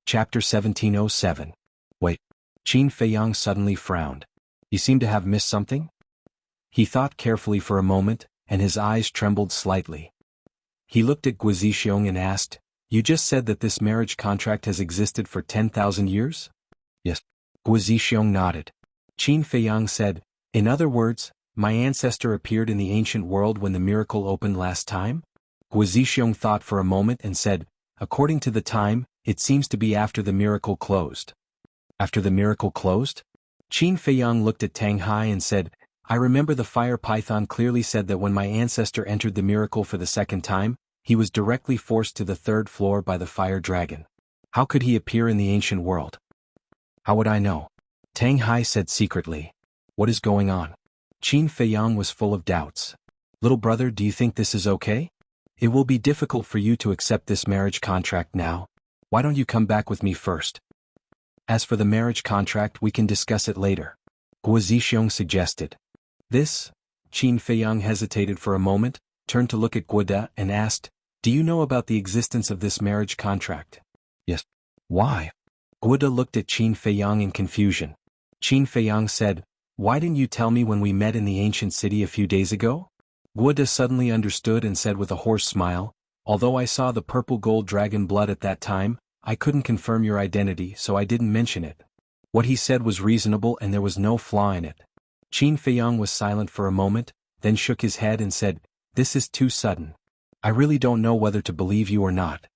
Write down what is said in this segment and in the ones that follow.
Chapter 1707. Wait. Qin Feiyang suddenly frowned. You seem to have missed something? He thought carefully for a moment, and his eyes trembled slightly. He looked at Guizixiong and asked, You just said that this marriage contract has existed for 10,000 years? Yes. Guizixiong nodded. Qin Feiyang said, In other words, my ancestor appeared in the ancient world when the miracle opened last time? Guizixiong thought for a moment and said, According to the time, it seems to be after the miracle closed. After the miracle closed? Qin Feiyang looked at Tang Hai and said, I remember the fire python clearly said that when my ancestor entered the miracle for the second time, he was directly forced to the third floor by the fire dragon. How could he appear in the ancient world? How would I know? Tang Hai said secretly. What is going on? Qin Feiyang was full of doubts. Little brother, do you think this is okay? It will be difficult for you to accept this marriage contract now. Why don't you come back with me first? As for the marriage contract, we can discuss it later. Guizixiong suggested. This? Qin Feiyang hesitated for a moment, turned to look at Guida and asked, Do you know about the existence of this marriage contract? Yes. Why? Guida looked at Qin Feiyang in confusion. Qin Feiyang said, Why didn't you tell me when we met in the ancient city a few days ago? Guida suddenly understood and said with a hoarse smile, Although I saw the purple gold dragon blood at that time, I couldn't confirm your identity, so I didn't mention it. What he said was reasonable and there was no flaw in it. Qin Feiyang was silent for a moment, then shook his head and said, This is too sudden. I really don't know whether to believe you or not.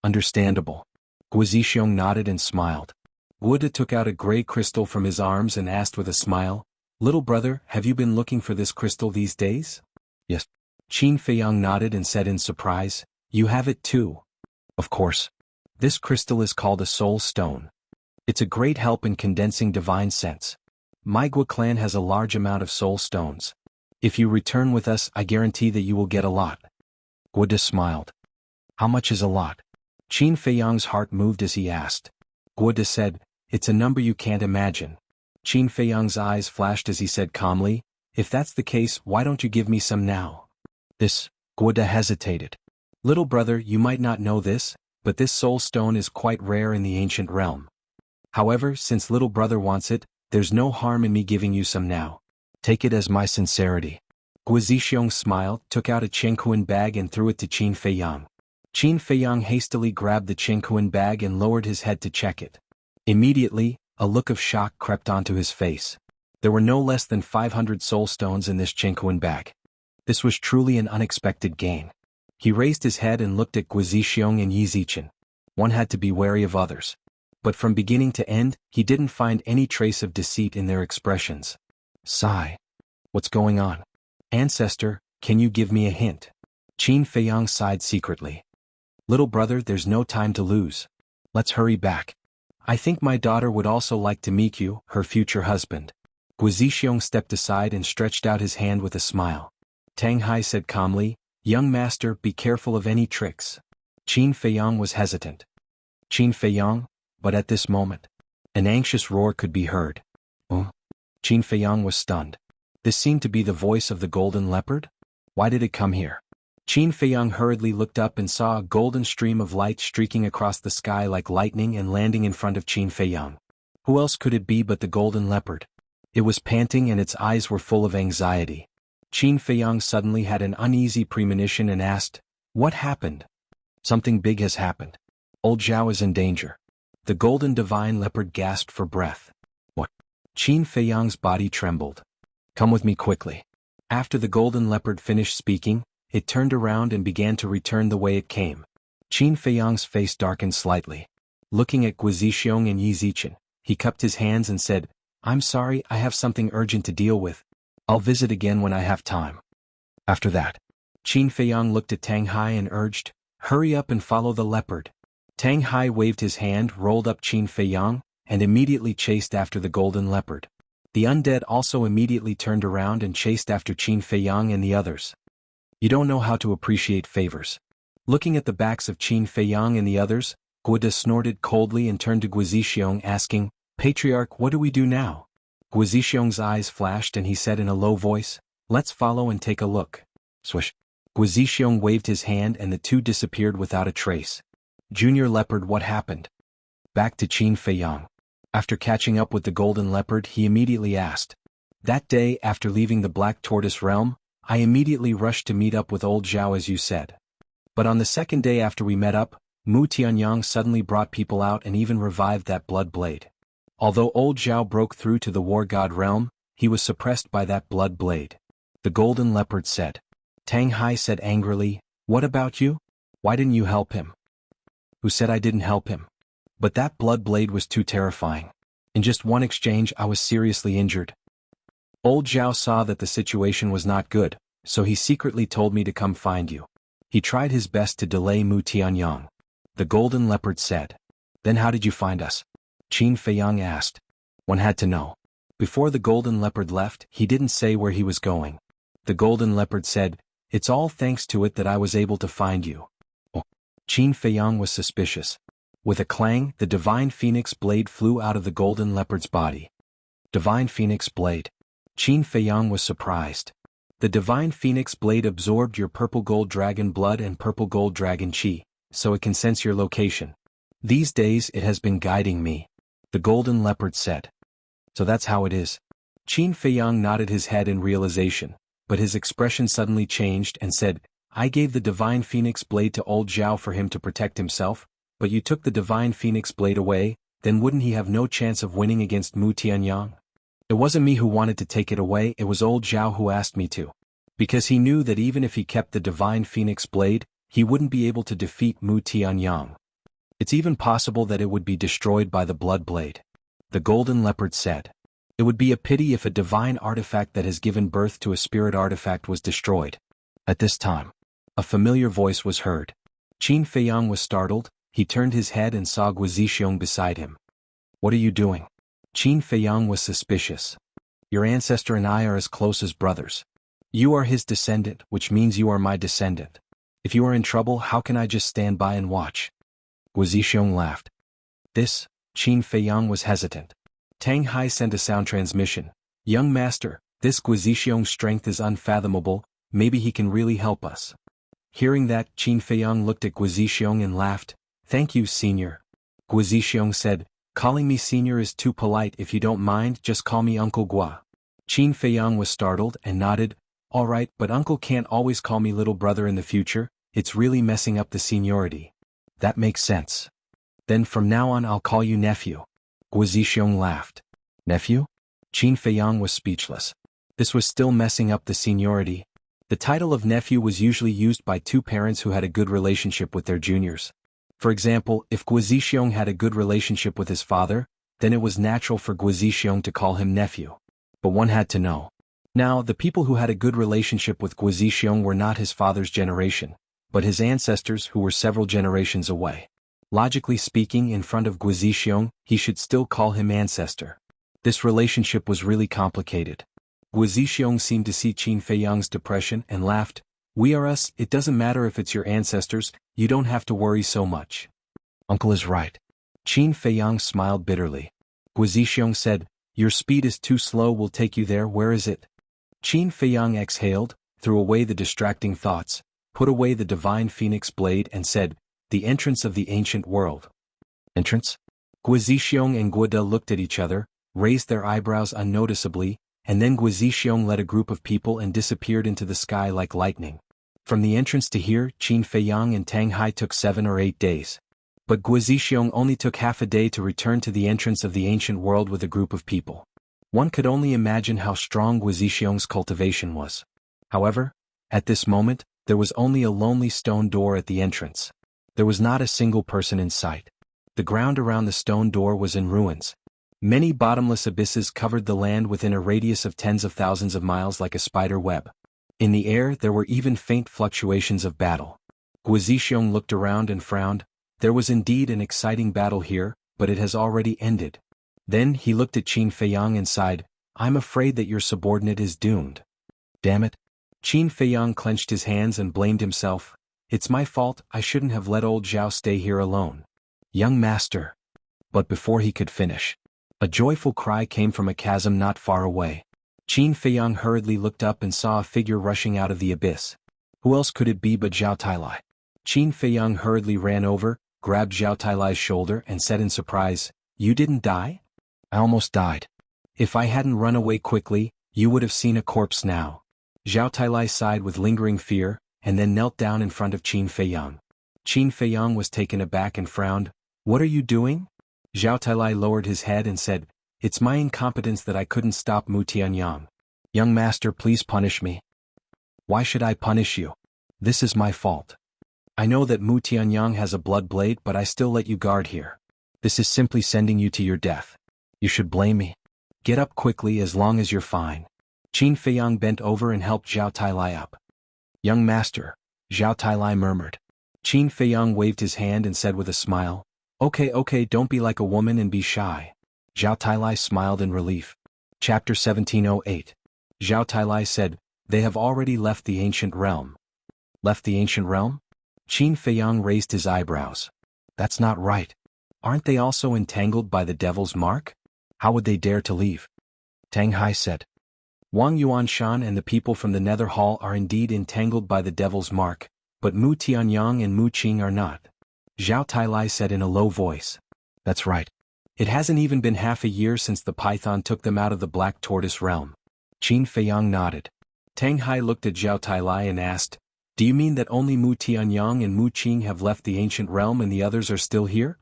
Understandable. Guizixiong nodded and smiled. Guida took out a gray crystal from his arms and asked with a smile, Little brother, have you been looking for this crystal these days? Yes. Qin Feiyang nodded and said in surprise, You have it too. Of course. This crystal is called a soul stone. It's a great help in condensing divine sense. My Gua clan has a large amount of soul stones. If you return with us, I guarantee that you will get a lot. Guida smiled. How much is a lot? Qin Feiyang's heart moved as he asked. Guida said, It's a number you can't imagine. Qin Feiyang's eyes flashed as he said calmly, If that's the case, why don't you give me some now? This, Guida hesitated. Little brother, you might not know this, but this soul stone is quite rare in the ancient realm. However, since little brother wants it, there's no harm in me giving you some now. Take it as my sincerity. Guizixiong smiled, took out a Jianghu bag and threw it to Qin Feiyang. Qin Feiyang hastily grabbed the Jianghu bag and lowered his head to check it. Immediately, a look of shock crept onto his face. There were no less than 500 soul stones in this Jianghu bag. This was truly an unexpected gain. He raised his head and looked at Guizixiong and Yizichen. One had to be wary of others. But from beginning to end, he didn't find any trace of deceit in their expressions. Sigh. What's going on? Ancestor, can you give me a hint? Qin Feiyang sighed secretly. Little brother, there's no time to lose. Let's hurry back. I think my daughter would also like to meet you, her future husband. Guizixiong stepped aside and stretched out his hand with a smile. Tang Hai said calmly, Young master, be careful of any tricks. Qin Feiyang was hesitant. Qin Feiyang? But at this moment, an anxious roar could be heard. Oh? Qin Feiyang was stunned. This seemed to be the voice of the golden leopard? Why did it come here? Qin Feiyang hurriedly looked up and saw a golden stream of light streaking across the sky like lightning and landing in front of Qin Feiyang. Who else could it be but the golden leopard? It was panting and its eyes were full of anxiety. Qin Feiyang suddenly had an uneasy premonition and asked, What happened? Something big has happened. Old Zhao is in danger. The golden divine leopard gasped for breath. What? Qin Feiyang's body trembled. Come with me quickly. After the golden leopard finished speaking, it turned around and began to return the way it came. Qin Feiyang's face darkened slightly. Looking at Guizixiong and Yizichen, he cupped his hands and said, I'm sorry, I have something urgent to deal with. I'll visit again when I have time. After that, Qin Feiyang looked at Tang Hai and urged, Hurry up and follow the leopard. Tang Hai waved his hand, rolled up Qin Feiyang, and immediately chased after the golden leopard. The undead also immediately turned around and chased after Qin Feiyang and the others. You don't know how to appreciate favors. Looking at the backs of Qin Feiyang and the others, Guida snorted coldly and turned to Guizixiong asking, Patriarch, what do we do now? Guizixiong's eyes flashed and he said in a low voice, Let's follow and take a look. Swish. Guizixiong waved his hand and the two disappeared without a trace. Junior Leopard, what happened? Back to Qin Feiyang. After catching up with the golden leopard, he immediately asked. That day, after leaving the Black Tortoise realm, I immediately rushed to meet up with old Zhao as you said. But on the second day after we met up, Mu Tianyang suddenly brought people out and even revived that blood blade. Although old Zhao broke through to the war god realm, he was suppressed by that blood blade. The golden leopard said. Tang Hai said angrily, What about you? Why didn't you help him? Who said I didn't help him? But that blood blade was too terrifying. In just one exchange I was seriously injured. Old Zhao saw that the situation was not good, so he secretly told me to come find you. He tried his best to delay Mu Tianyang. The golden leopard said. Then how did you find us? Qin Feiyang asked. One had to know. Before the golden leopard left, he didn't say where he was going. The golden leopard said, It's all thanks to it that I was able to find you. Oh. Qin Feiyang was suspicious. With a clang, the divine phoenix blade flew out of the golden leopard's body. Divine phoenix blade. Qin Feiyang was surprised. The divine phoenix blade absorbed your purple gold dragon blood and purple gold dragon chi, so it can sense your location. These days it has been guiding me. The golden leopard said. So that's how it is. Qin Feiyang nodded his head in realization, but his expression suddenly changed and said, I gave the divine phoenix blade to old Zhao for him to protect himself, but you took the divine phoenix blade away, then wouldn't he have no chance of winning against Mu Tianyang? It wasn't me who wanted to take it away, it was old Zhao who asked me to. Because he knew that even if he kept the divine phoenix blade, he wouldn't be able to defeat Mu Tianyang. It's even possible that it would be destroyed by the blood blade. The golden leopard said. It would be a pity if a divine artifact that has given birth to a spirit artifact was destroyed. At this time, a familiar voice was heard. Qin Feiyang was startled, he turned his head and saw Guizixiong beside him. What are you doing? Qin Feiyang was suspicious. Your ancestor and I are as close as brothers. You are his descendant, which means you are my descendant. If you are in trouble, how can I just stand by and watch? Guizixiong laughed. This, Qin Feiyang was hesitant. Tang Hai sent a sound transmission. Young master, this Guizixiong's strength is unfathomable, maybe he can really help us. Hearing that, Qin Feiyang looked at Guizixiong and laughed. Thank you, senior. Guizixiong said, calling me senior is too polite, if you don't mind, just call me Uncle Gua. Qin Feiyang was startled and nodded. All right, but uncle can't always call me little brother in the future, it's really messing up the seniority. That makes sense. Then from now on I'll call you nephew. Guizixiong laughed. Nephew? Qin Feiyang was speechless. This was still messing up the seniority. The title of nephew was usually used by two parents who had a good relationship with their juniors. For example, if Guizixiong had a good relationship with his father, then it was natural for Guizixiong to call him nephew. But one had to know. Now, the people who had a good relationship with Guizixiong were not his father's generation, but his ancestors who were several generations away. Logically speaking, in front of Guizixiong, he should still call him ancestor. This relationship was really complicated. Guizixiong seemed to see Qin Feiyang's depression and laughed. We are us, it doesn't matter if it's your ancestors, you don't have to worry so much. Uncle is right. Qin Feiyang smiled bitterly. Guizixiong said, Your speed is too slow, we'll take you there, where is it? Qin Feiyang exhaled, threw away the distracting thoughts, put away the divine phoenix blade and said, The entrance of the ancient world. Entrance? Guizixiong and Guida looked at each other, raised their eyebrows unnoticeably, and then Guizixiong led a group of people and disappeared into the sky like lightning. From the entrance to here, Qin Feiyang and Tang Hai took 7 or 8 days. But Guizixiong only took half a day to return to the entrance of the ancient world with a group of people. One could only imagine how strong Guizixiong's cultivation was. However, at this moment, there was only a lonely stone door at the entrance. There was not a single person in sight. The ground around the stone door was in ruins. Many bottomless abysses covered the land within a radius of tens of thousands of miles like a spider web. In the air there were even faint fluctuations of battle. Guizixiong looked around and frowned. There was indeed an exciting battle here, but it has already ended. Then he looked at Qin Feiyang and sighed, I'm afraid that your subordinate is doomed. Damn it. Qin Feiyang clenched his hands and blamed himself. It's my fault, I shouldn't have let old Zhao stay here alone. Young master. But before he could finish, a joyful cry came from a chasm not far away. Qin Feiyang hurriedly looked up and saw a figure rushing out of the abyss. Who else could it be but Zhao Tailai? Qin Feiyang hurriedly ran over, grabbed Zhao Tailai's shoulder and said in surprise, "You didn't die?" "I almost died. If I hadn't run away quickly, you would have seen a corpse now." Zhao Tailai sighed with lingering fear, and then knelt down in front of Qin Feiyang. Qin Feiyang was taken aback and frowned. "What are you doing?" Zhao Tailai lowered his head and said, "It's my incompetence that I couldn't stop Mu Tianyang. Young master, please punish me." "Why should I punish you? This is my fault. I know that Mu Tianyang has a blood blade, but I still let you guard here. This is simply sending you to your death. You should blame me. Get up quickly as long as you're fine." Qin Feiyang bent over and helped Zhao Tailai up. "Young master," Zhao Tailai murmured. Qin Feiyang waved his hand and said with a smile, Okay, don't be like a woman and be shy." Zhao Tailai smiled in relief. Chapter 1708. Zhao Tailai said, "They have already left the ancient realm." "Left the ancient realm?" Qin Feiyang raised his eyebrows. "That's not right. Aren't they also entangled by the devil's mark? How would they dare to leave?" Tang Hai said, "Wang Yuanshan and the people from the Nether Hall are indeed entangled by the devil's mark, but Mu Tianyang and Mu Qing are not." Zhao Tailai said in a low voice. "That's right. It hasn't even been half a year since the python took them out of the Black Tortoise realm." Qin Feiyang nodded. Tang Hai looked at Zhao Tailai and asked, "Do you mean that only Mu Tianyang and Mu Qing have left the ancient realm and the others are still here?"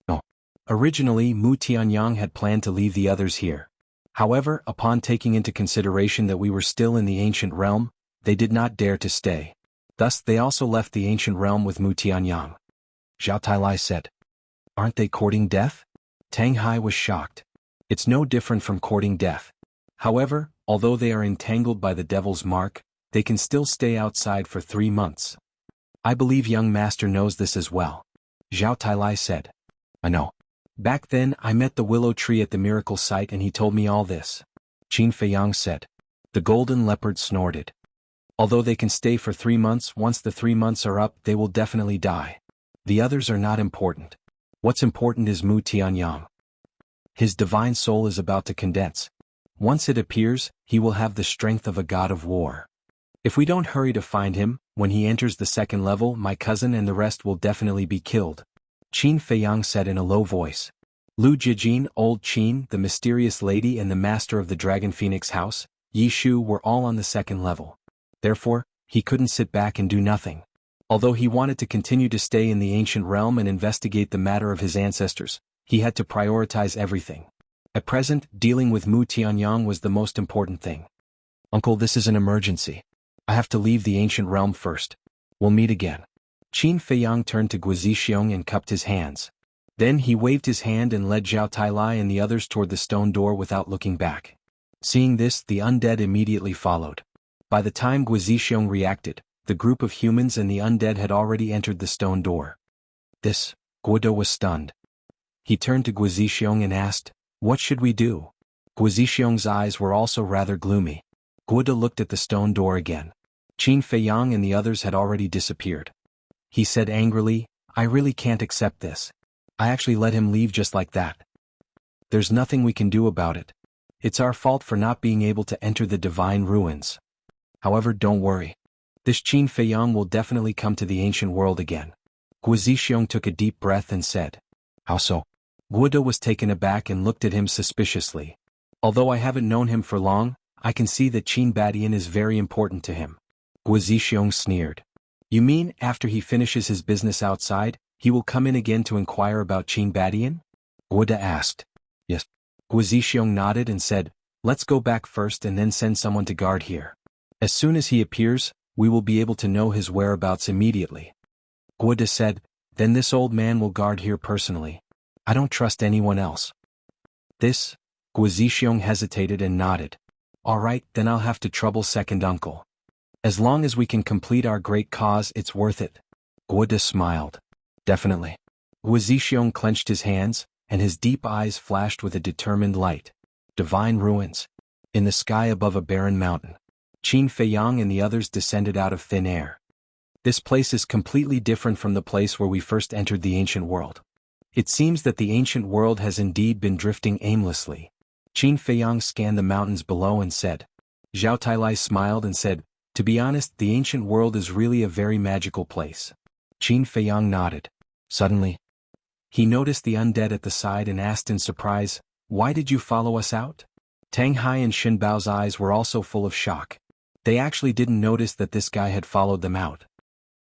"No. Originally, Mu Tianyang had planned to leave the others here. However, upon taking into consideration that we were still in the ancient realm, they did not dare to stay. Thus they also left the ancient realm with Mu Tianyang." Zhao Tailai said, "Aren't they courting death?" Tang Hai was shocked. "It's no different from courting death. However, although they are entangled by the devil's mark, they can still stay outside for 3 months. I believe young master knows this as well." Zhao Tailai said, "I know. Back then I met the willow tree at the miracle site and he told me all this." Qin Feiyang said. The golden leopard snorted. "Although they can stay for 3 months, once the 3 months are up they will definitely die. The others are not important. What's important is Mu Tianyang. His divine soul is about to condense. Once it appears, he will have the strength of a god of war. If we don't hurry to find him, when he enters the 2nd level, my cousin and the rest will definitely be killed." Qin Feiyang said in a low voice. Lu Jijin, Old Qin, the mysterious lady and the master of the Dragon Phoenix house, Yi Shu were all on the 2nd level. Therefore, he couldn't sit back and do nothing. Although he wanted to continue to stay in the ancient realm and investigate the matter of his ancestors, he had to prioritize everything. At present, dealing with Mu Tianyang was the most important thing. "Uncle, this is an emergency. I have to leave the ancient realm first. We'll meet again." Qin Feiyang turned to Guizixiong and cupped his hands. Then he waved his hand and led Zhao Tailai and the others toward the stone door without looking back. Seeing this, the undead immediately followed. By the time Guizixiong reacted, the group of humans and the undead had already entered the stone door. Guido was stunned. He turned to Guizixiong and asked, "What should we do?" Guizixiong's eyes were also rather gloomy. Guido looked at the stone door again. Qin Feiyang and the others had already disappeared. He said angrily, "I really can't accept this. I actually let him leave just like that. There's nothing we can do about it. It's our fault for not being able to enter the divine ruins. However, don't worry. This Qin Feiyang will definitely come to the ancient world again." Guizixiong took a deep breath and said, "How so?" Guido was taken aback and looked at him suspiciously. "Although I haven't known him for long, I can see that Qin Badian is very important to him." Guizixiong sneered. "You mean, after he finishes his business outside, he will come in again to inquire about Qin Badian?" Guido asked. "Yes." Guizixiong nodded and said, "Let's go back first and then send someone to guard here. As soon as he appears, we will be able to know his whereabouts immediately." Guido said, "Then this old man will guard here personally. I don't trust anyone else." Guizixiong hesitated and nodded. "All right, then I'll have to trouble second uncle. As long as we can complete our great cause, it's worth it." Guido smiled. "Definitely." Guizixiong clenched his hands, and his deep eyes flashed with a determined light. Divine ruins. In the sky above a barren mountain. Qin Feiyang and the others descended out of thin air. "This place is completely different from the place where we first entered the ancient world. It seems that the ancient world has indeed been drifting aimlessly." Qin Feiyang scanned the mountains below and said. Zhao Tailai smiled and said, "To be honest, the ancient world is really a very magical place." Qin Feiyang nodded. Suddenly, He noticed the undead at the side and asked in surprise, "Why did you follow us out?" Tang Hai and Shen Bao's eyes were also full of shock. They actually didn't notice that this guy had followed them out.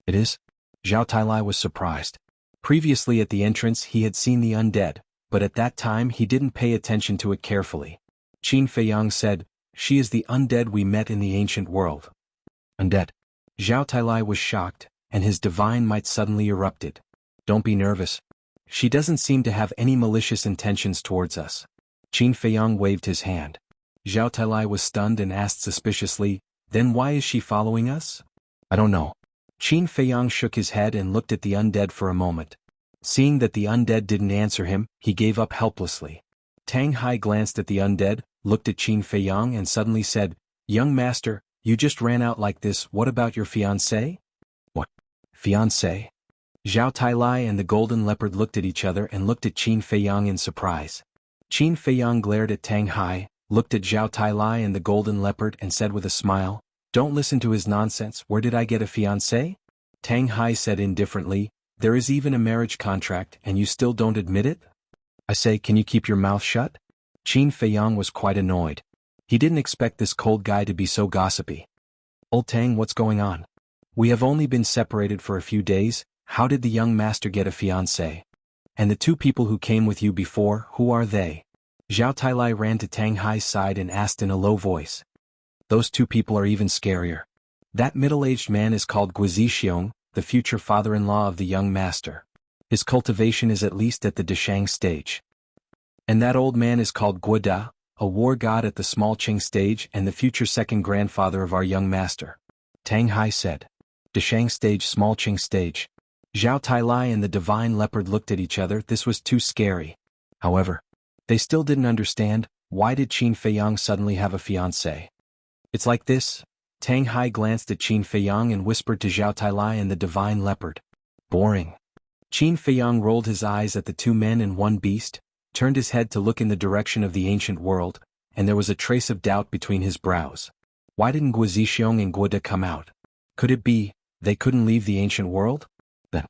"It is?" Zhao Tailai was surprised. Previously at the entrance he had seen the undead, but at that time he didn't pay attention to it carefully. Qin Feiyang said, "She is the undead we met in the ancient world." "Undead?" Zhao Tailai was shocked, and his divine might suddenly erupted. "Don't be nervous. She doesn't seem to have any malicious intentions towards us." Qin Feiyang waved his hand. Zhao Tailai was stunned and asked suspiciously, "Then why is she following us?" "I don't know." Qin Feiyang shook his head and looked at the undead for a moment. Seeing that the undead didn't answer him, he gave up helplessly. Tang Hai glanced at the undead, looked at Qin Feiyang and suddenly said, "Young master, you just ran out like this, what about your fiancé?" "What? Fiancé?" Zhao Tailai and the golden leopard looked at each other and looked at Qin Feiyang in surprise. Qin Feiyang glared at Tang Hai, looked at Zhao Tailai and the golden leopard and said with a smile, "Don't listen to his nonsense, where did I get a fiancé?" Tang Hai said indifferently, "There is even a marriage contract and you still don't admit it? I say, can you keep your mouth shut?" Qin Feiyang was quite annoyed. He didn't expect this cold guy to be so gossipy. "Old Tang, what's going on? We have only been separated for a few days, how did the young master get a fiancé? And the two people who came with you before, who are they?" Zhao Tailai ran to Tang Hai's side and asked in a low voice. "Those two people are even scarier. That middle-aged man is called Guizixiong, the future father-in-law of the young master. His cultivation is at least at the Deshang stage. And that old man is called Guoda, a war god at the small Qing stage and the future second grandfather of our young master." Tang Hai said. "Deshang stage, small Qing stage." Zhao Tailai and the divine leopard looked at each other, this was too scary. However, they still didn't understand, why did Qin Feiyang suddenly have a fiancé? "It's like this." Tang Hai glanced at Qin Feiyang and whispered to Zhao Tailai and the divine leopard. "Boring." Qin Feiyang rolled his eyes at the two men and one beast, turned his head to look in the direction of the ancient world, and there was a trace of doubt between his brows. Why didn't Guizixiong and Guoda come out? Could it be, they couldn't leave the ancient world? Then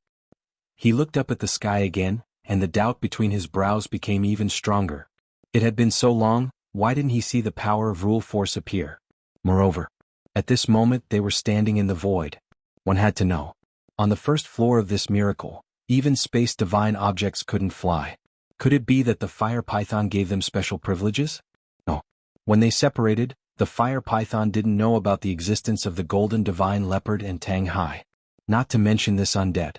he looked up at the sky again, and the doubt between his brows became even stronger. It had been so long, why didn't he see the power of rule force appear? Moreover, at this moment they were standing in the void. One had to know. On the first floor of this miracle, even space divine objects couldn't fly. Could it be that the fire python gave them special privileges? No. When they separated, the fire python didn't know about the existence of the golden divine leopard and Tang Hai. Not to mention this undead.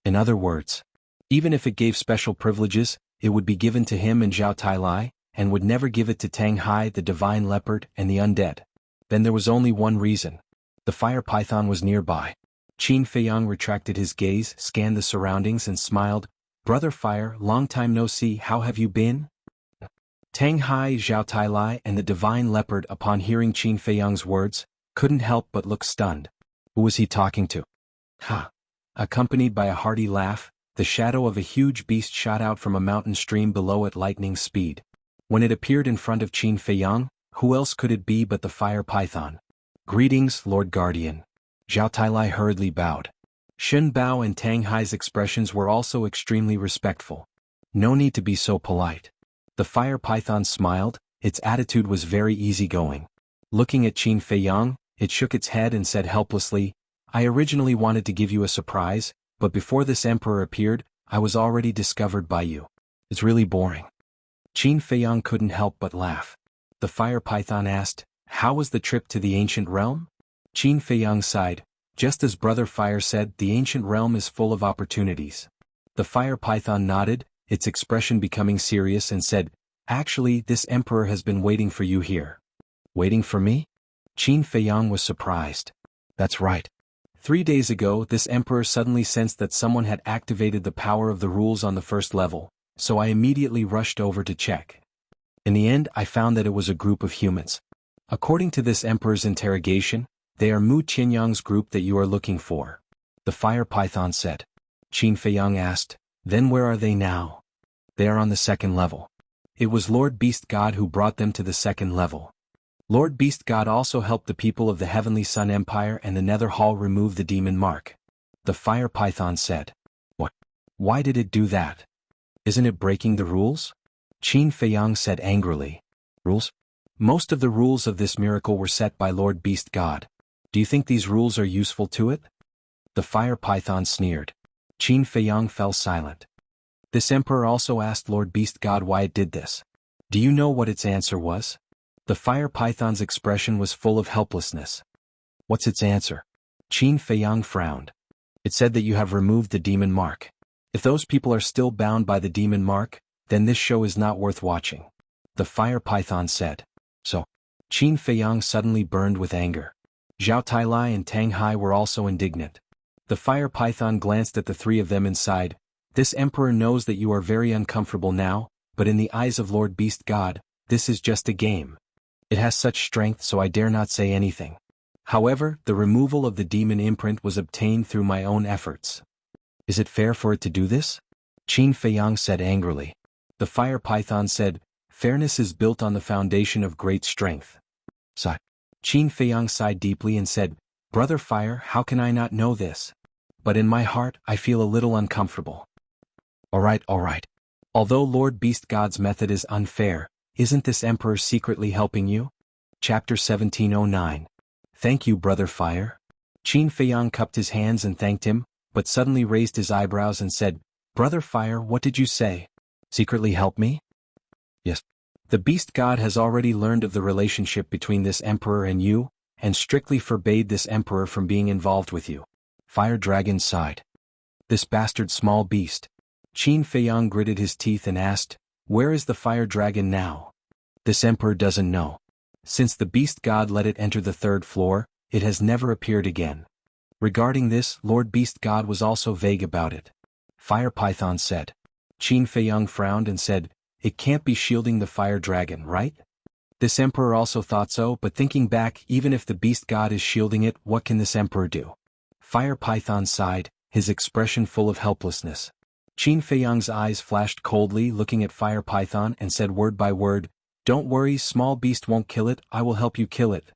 In other words, even if it gave special privileges, it would be given to him and Zhao Tailai, and would never give it to Tang Hai, the divine leopard, and the undead. Then there was only one reason. The fire python was nearby. Qin Feiyang retracted his gaze, scanned the surroundings and smiled. "Brother Fire, long time no see, how have you been?" Tang Hai, Zhao Tailai, and the divine leopard, upon hearing Qin Feiyang's words, couldn't help but look stunned. Who was he talking to? Ha! Accompanied by a hearty laugh, the shadow of a huge beast shot out from a mountain stream below at lightning speed. When it appeared in front of Qin Feiyang, who else could it be but the fire python? "Greetings, Lord Guardian." Zhao Tailai hurriedly bowed. Shen Bao and Tang Hai's expressions were also extremely respectful. No need to be so polite. The fire python smiled, its attitude was very easygoing. Looking at Qin Feiyang, it shook its head and said helplessly, "I originally wanted to give you a surprise, but before this emperor appeared, I was already discovered by you. It's really boring." Qin Feiyang couldn't help but laugh. The fire python asked, "How was the trip to the ancient realm?" Qin Feiyang sighed. "Just as Brother Fire said, the ancient realm is full of opportunities." The fire python nodded, its expression becoming serious, and said, "Actually, this emperor has been waiting for you here." "Waiting for me?" Qin Feiyang was surprised. "That's right. 3 days ago, this emperor suddenly sensed that someone had activated the power of the rules on the first level, so I immediately rushed over to check. In the end, I found that it was a group of humans. According to this emperor's interrogation, they are Mu Qianyang's group that you are looking for," the fire python said. Qin Feiyang asked, "Then where are they now?" "They are on the second level. It was Lord Beast God who brought them to the second level. Lord Beast God also helped the people of the Heavenly Sun Empire and the Nether Hall remove the demon mark," the fire python said. "What? Why did it do that?" Isn't it breaking the rules? Qin Feiyang said angrily. Rules? Most of the rules of this miracle were set by Lord Beast God. Do you think these rules are useful to it? The fire python sneered. Qin Feiyang fell silent. This emperor also asked Lord Beast God why it did this. Do you know what its answer was? The fire python's expression was full of helplessness. What's its answer? Qin Feiyang frowned. It said that you have removed the demon mark. If those people are still bound by the demon mark, then this show is not worth watching. The fire python said. So, Qin Feiyang suddenly burned with anger. Zhao Tailai and Tang Hai were also indignant. The fire python glanced at the three of them and sighed. This emperor knows that you are very uncomfortable now, but in the eyes of Lord Beast God, this is just a game. It has such strength, so I dare not say anything. However, the removal of the demon imprint was obtained through my own efforts. Is it fair for it to do this? Qin Feiyang said angrily. The fire python said, fairness is built on the foundation of great strength. Sigh. Qin Feiyang sighed deeply and said, Brother Fire, how can I not know this? But in my heart, I feel a little uncomfortable. All right. Although Lord Beast God's method is unfair, isn't this emperor secretly helping you? Chapter 1709. Thank you, Brother Fire. Qin Feiyang cupped his hands and thanked him, but suddenly raised his eyebrows and said, Brother Fire, what did you say? Secretly help me? Yes. The Beast God has already learned of the relationship between this emperor and you, and strictly forbade this emperor from being involved with you. Fire Dragon sighed. This bastard small beast. Qin Feiyang gritted his teeth and asked, where is the Fire Dragon now? This emperor doesn't know. Since the Beast God let it enter the third floor, it has never appeared again. Regarding this, Lord Beast God was also vague about it. Fire Python said. Qin Feiyang frowned and said, it can't be shielding the Fire Dragon, right? This emperor also thought so, but thinking back, even if the Beast God is shielding it, what can this emperor do? Fire Python sighed, his expression full of helplessness. Qin Feiyang's eyes flashed coldly, looking at Fire Python, and said word by word, don't worry, small beast won't kill it, I will help you kill it.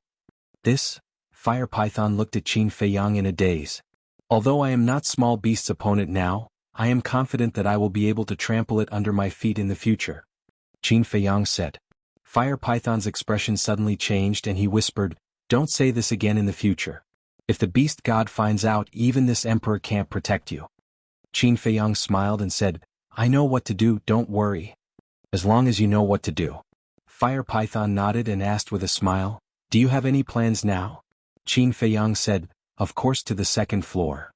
This? Fire Python looked at Qin Feiyang in a daze. Although I am not small beast's opponent now, I am confident that I will be able to trample it under my feet in the future. Qin Feiyang said. Fire Python's expression suddenly changed and he whispered, don't say this again in the future. If the Beast God finds out, even this emperor can't protect you. Qin Feiyang smiled and said, I know what to do, don't worry. As long as you know what to do. Fire Python nodded and asked with a smile, do you have any plans now? Qin Feiyang said, of course, to the second floor.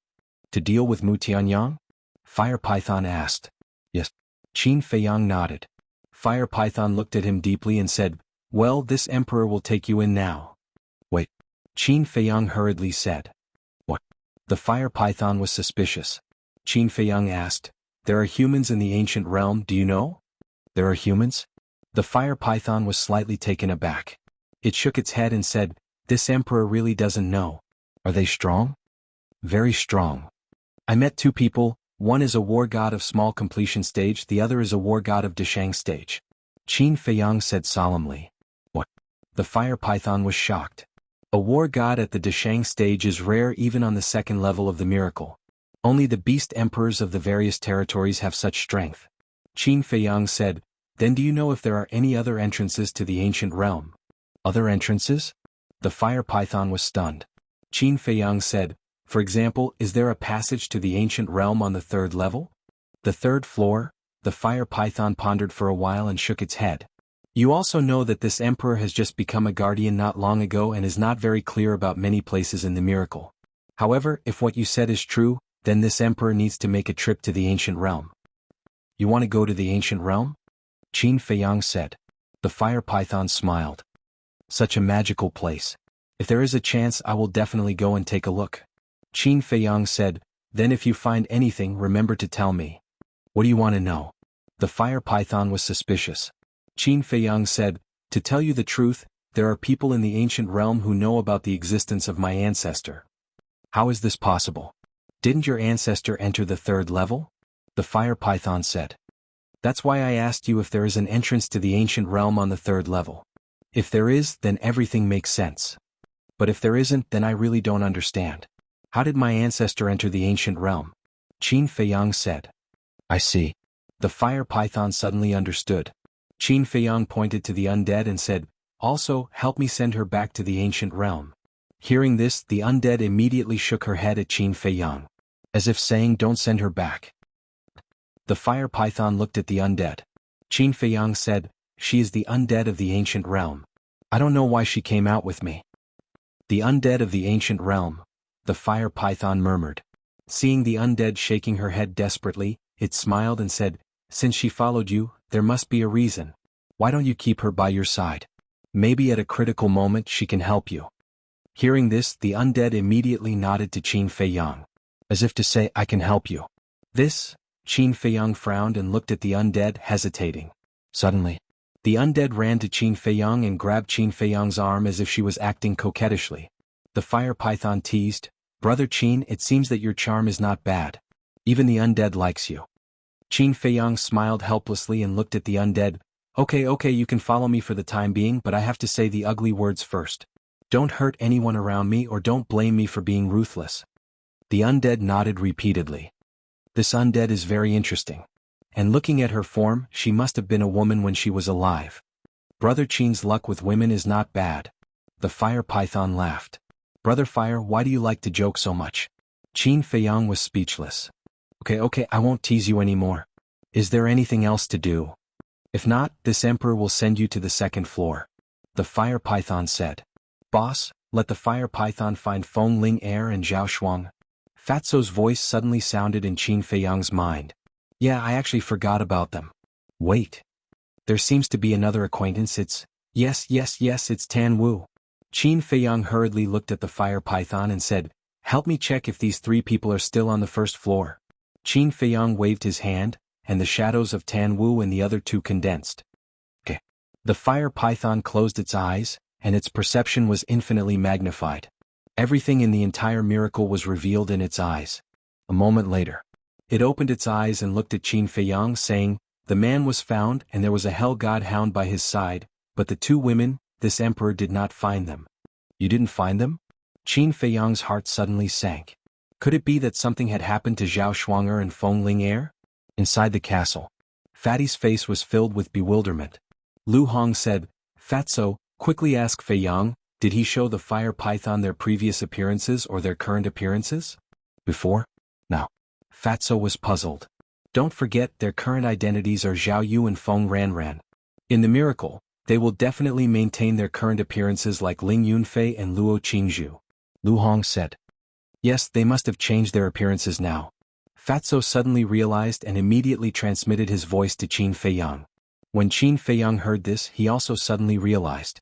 To deal with Mu Tianyang? Fire Python asked. Yes. Qin Feiyang nodded. Fire Python looked at him deeply and said, well, this emperor will take you in now. Wait. Qin Feiyang hurriedly said. What? The Fire Python was suspicious. Qin Feiyang asked, there are humans in the ancient realm, do you know? There are humans? The Fire Python was slightly taken aback. It shook its head and said, this emperor really doesn't know. Are they strong? Very strong. I met two people, one is a war god of small completion stage, the other is a war god of Deshang stage. Qin Feiyang said solemnly. What? The Fire Python was shocked. A war god at the Deshang stage is rare even on the second level of the miracle. Only the beast emperors of the various territories have such strength. Qin Feiyang said, then do you know if there are any other entrances to the ancient realm? Other entrances? The Fire Python was stunned. Qin Feiyang said, for example, is there a passage to the ancient realm on the third level? The third floor? The Fire Python pondered for a while and shook its head. You also know that this emperor has just become a guardian not long ago and is not very clear about many places in the miracle. However, if what you said is true, then this emperor needs to make a trip to the ancient realm. You want to go to the ancient realm? Qin Feiyang said. The Fire Python smiled. Such a magical place. If there is a chance, I will definitely go and take a look. Qin Feiyang said, then if you find anything, remember to tell me. What do you want to know? The Fire Python was suspicious. Qin Feiyang said, to tell you the truth, there are people in the ancient realm who know about the existence of my ancestor. How is this possible? Didn't your ancestor enter the third level? The Fire Python said. That's why I asked you if there is an entrance to the ancient realm on the third level. If there is, then everything makes sense. But if there isn't, then I really don't understand. How did my ancestor enter the ancient realm? Qin Feiyang said. I see. The fire python suddenly understood. Qin Feiyang pointed to the undead and said, "Also, help me send her back to the ancient realm." Hearing this, the undead immediately shook her head at Qin Feiyang, as if saying, "Don't send her back." The fire python looked at the undead. Qin Feiyang said, "She is the undead of the ancient realm. I don't know why she came out with me." "The undead of the ancient realm," the fire python murmured. Seeing the undead shaking her head desperately, it smiled and said, "Since she followed you, there must be a reason. Why don't you keep her by your side? Maybe at a critical moment she can help you." Hearing this, the undead immediately nodded to Qin Feiyang, as if to say, "I can help you." This, Qin Feiyang frowned and looked at the undead, hesitating. Suddenly, the undead ran to Qin Feiyang and grabbed Qin Feiyang's arm as if she was acting coquettishly. The fire python teased, "Brother Qin, it seems that your charm is not bad. Even the undead likes you." Qin Feiyang smiled helplessly and looked at the undead. Okay, you can follow me for the time being, but I have to say the ugly words first. Don't hurt anyone around me or don't blame me for being ruthless." The undead nodded repeatedly. This undead is very interesting. And looking at her form, she must have been a woman when she was alive. Brother Qin's luck with women is not bad. The fire python laughed. "Brother Fire, why do you like to joke so much?" Qin Feiyang was speechless. Okay, I won't tease you anymore. Is there anything else to do? If not, this emperor will send you to the second floor. The fire python said. "Boss, let the fire python find Feng Ling Er and Zhao Shuang." Fatso's voice suddenly sounded in Qin Feiyang's mind. "Yeah, I actually forgot about them. Wait. There seems to be another acquaintance. Yes, it's Tan Wu." Qin Feiyang hurriedly looked at the fire python and said, "Help me check if these three people are still on the first floor." Qin Feiyang waved his hand, and the shadows of Tan Wu and the other two condensed. Okay. The fire python closed its eyes, and its perception was infinitely magnified. Everything in the entire miracle was revealed in its eyes. A moment later, it opened its eyes and looked at Qin Feiyang, saying, "The man was found and there was a hell god hound by his side, but the two women, this emperor did not find them." "You didn't find them?" Qin Feiyang's heart suddenly sank. Could it be that something had happened to Zhao Shuanger and Feng Ling Er? Inside the castle, Fatty's face was filled with bewilderment. Lu Hong said, "Fatso, quickly ask Feiyang, did he show the fire python their previous appearances or their current appearances? Before? No." Fatso was puzzled. "Don't forget their current identities are Zhao Yu and Feng Ranran. In the miracle, they will definitely maintain their current appearances like Ling Yunfei and Luo Qingzhu." Lu Hong said. "Yes, they must have changed their appearances now." Fatso suddenly realized and immediately transmitted his voice to Qin Feiyang. When Qin Feiyang heard this, he also suddenly realized.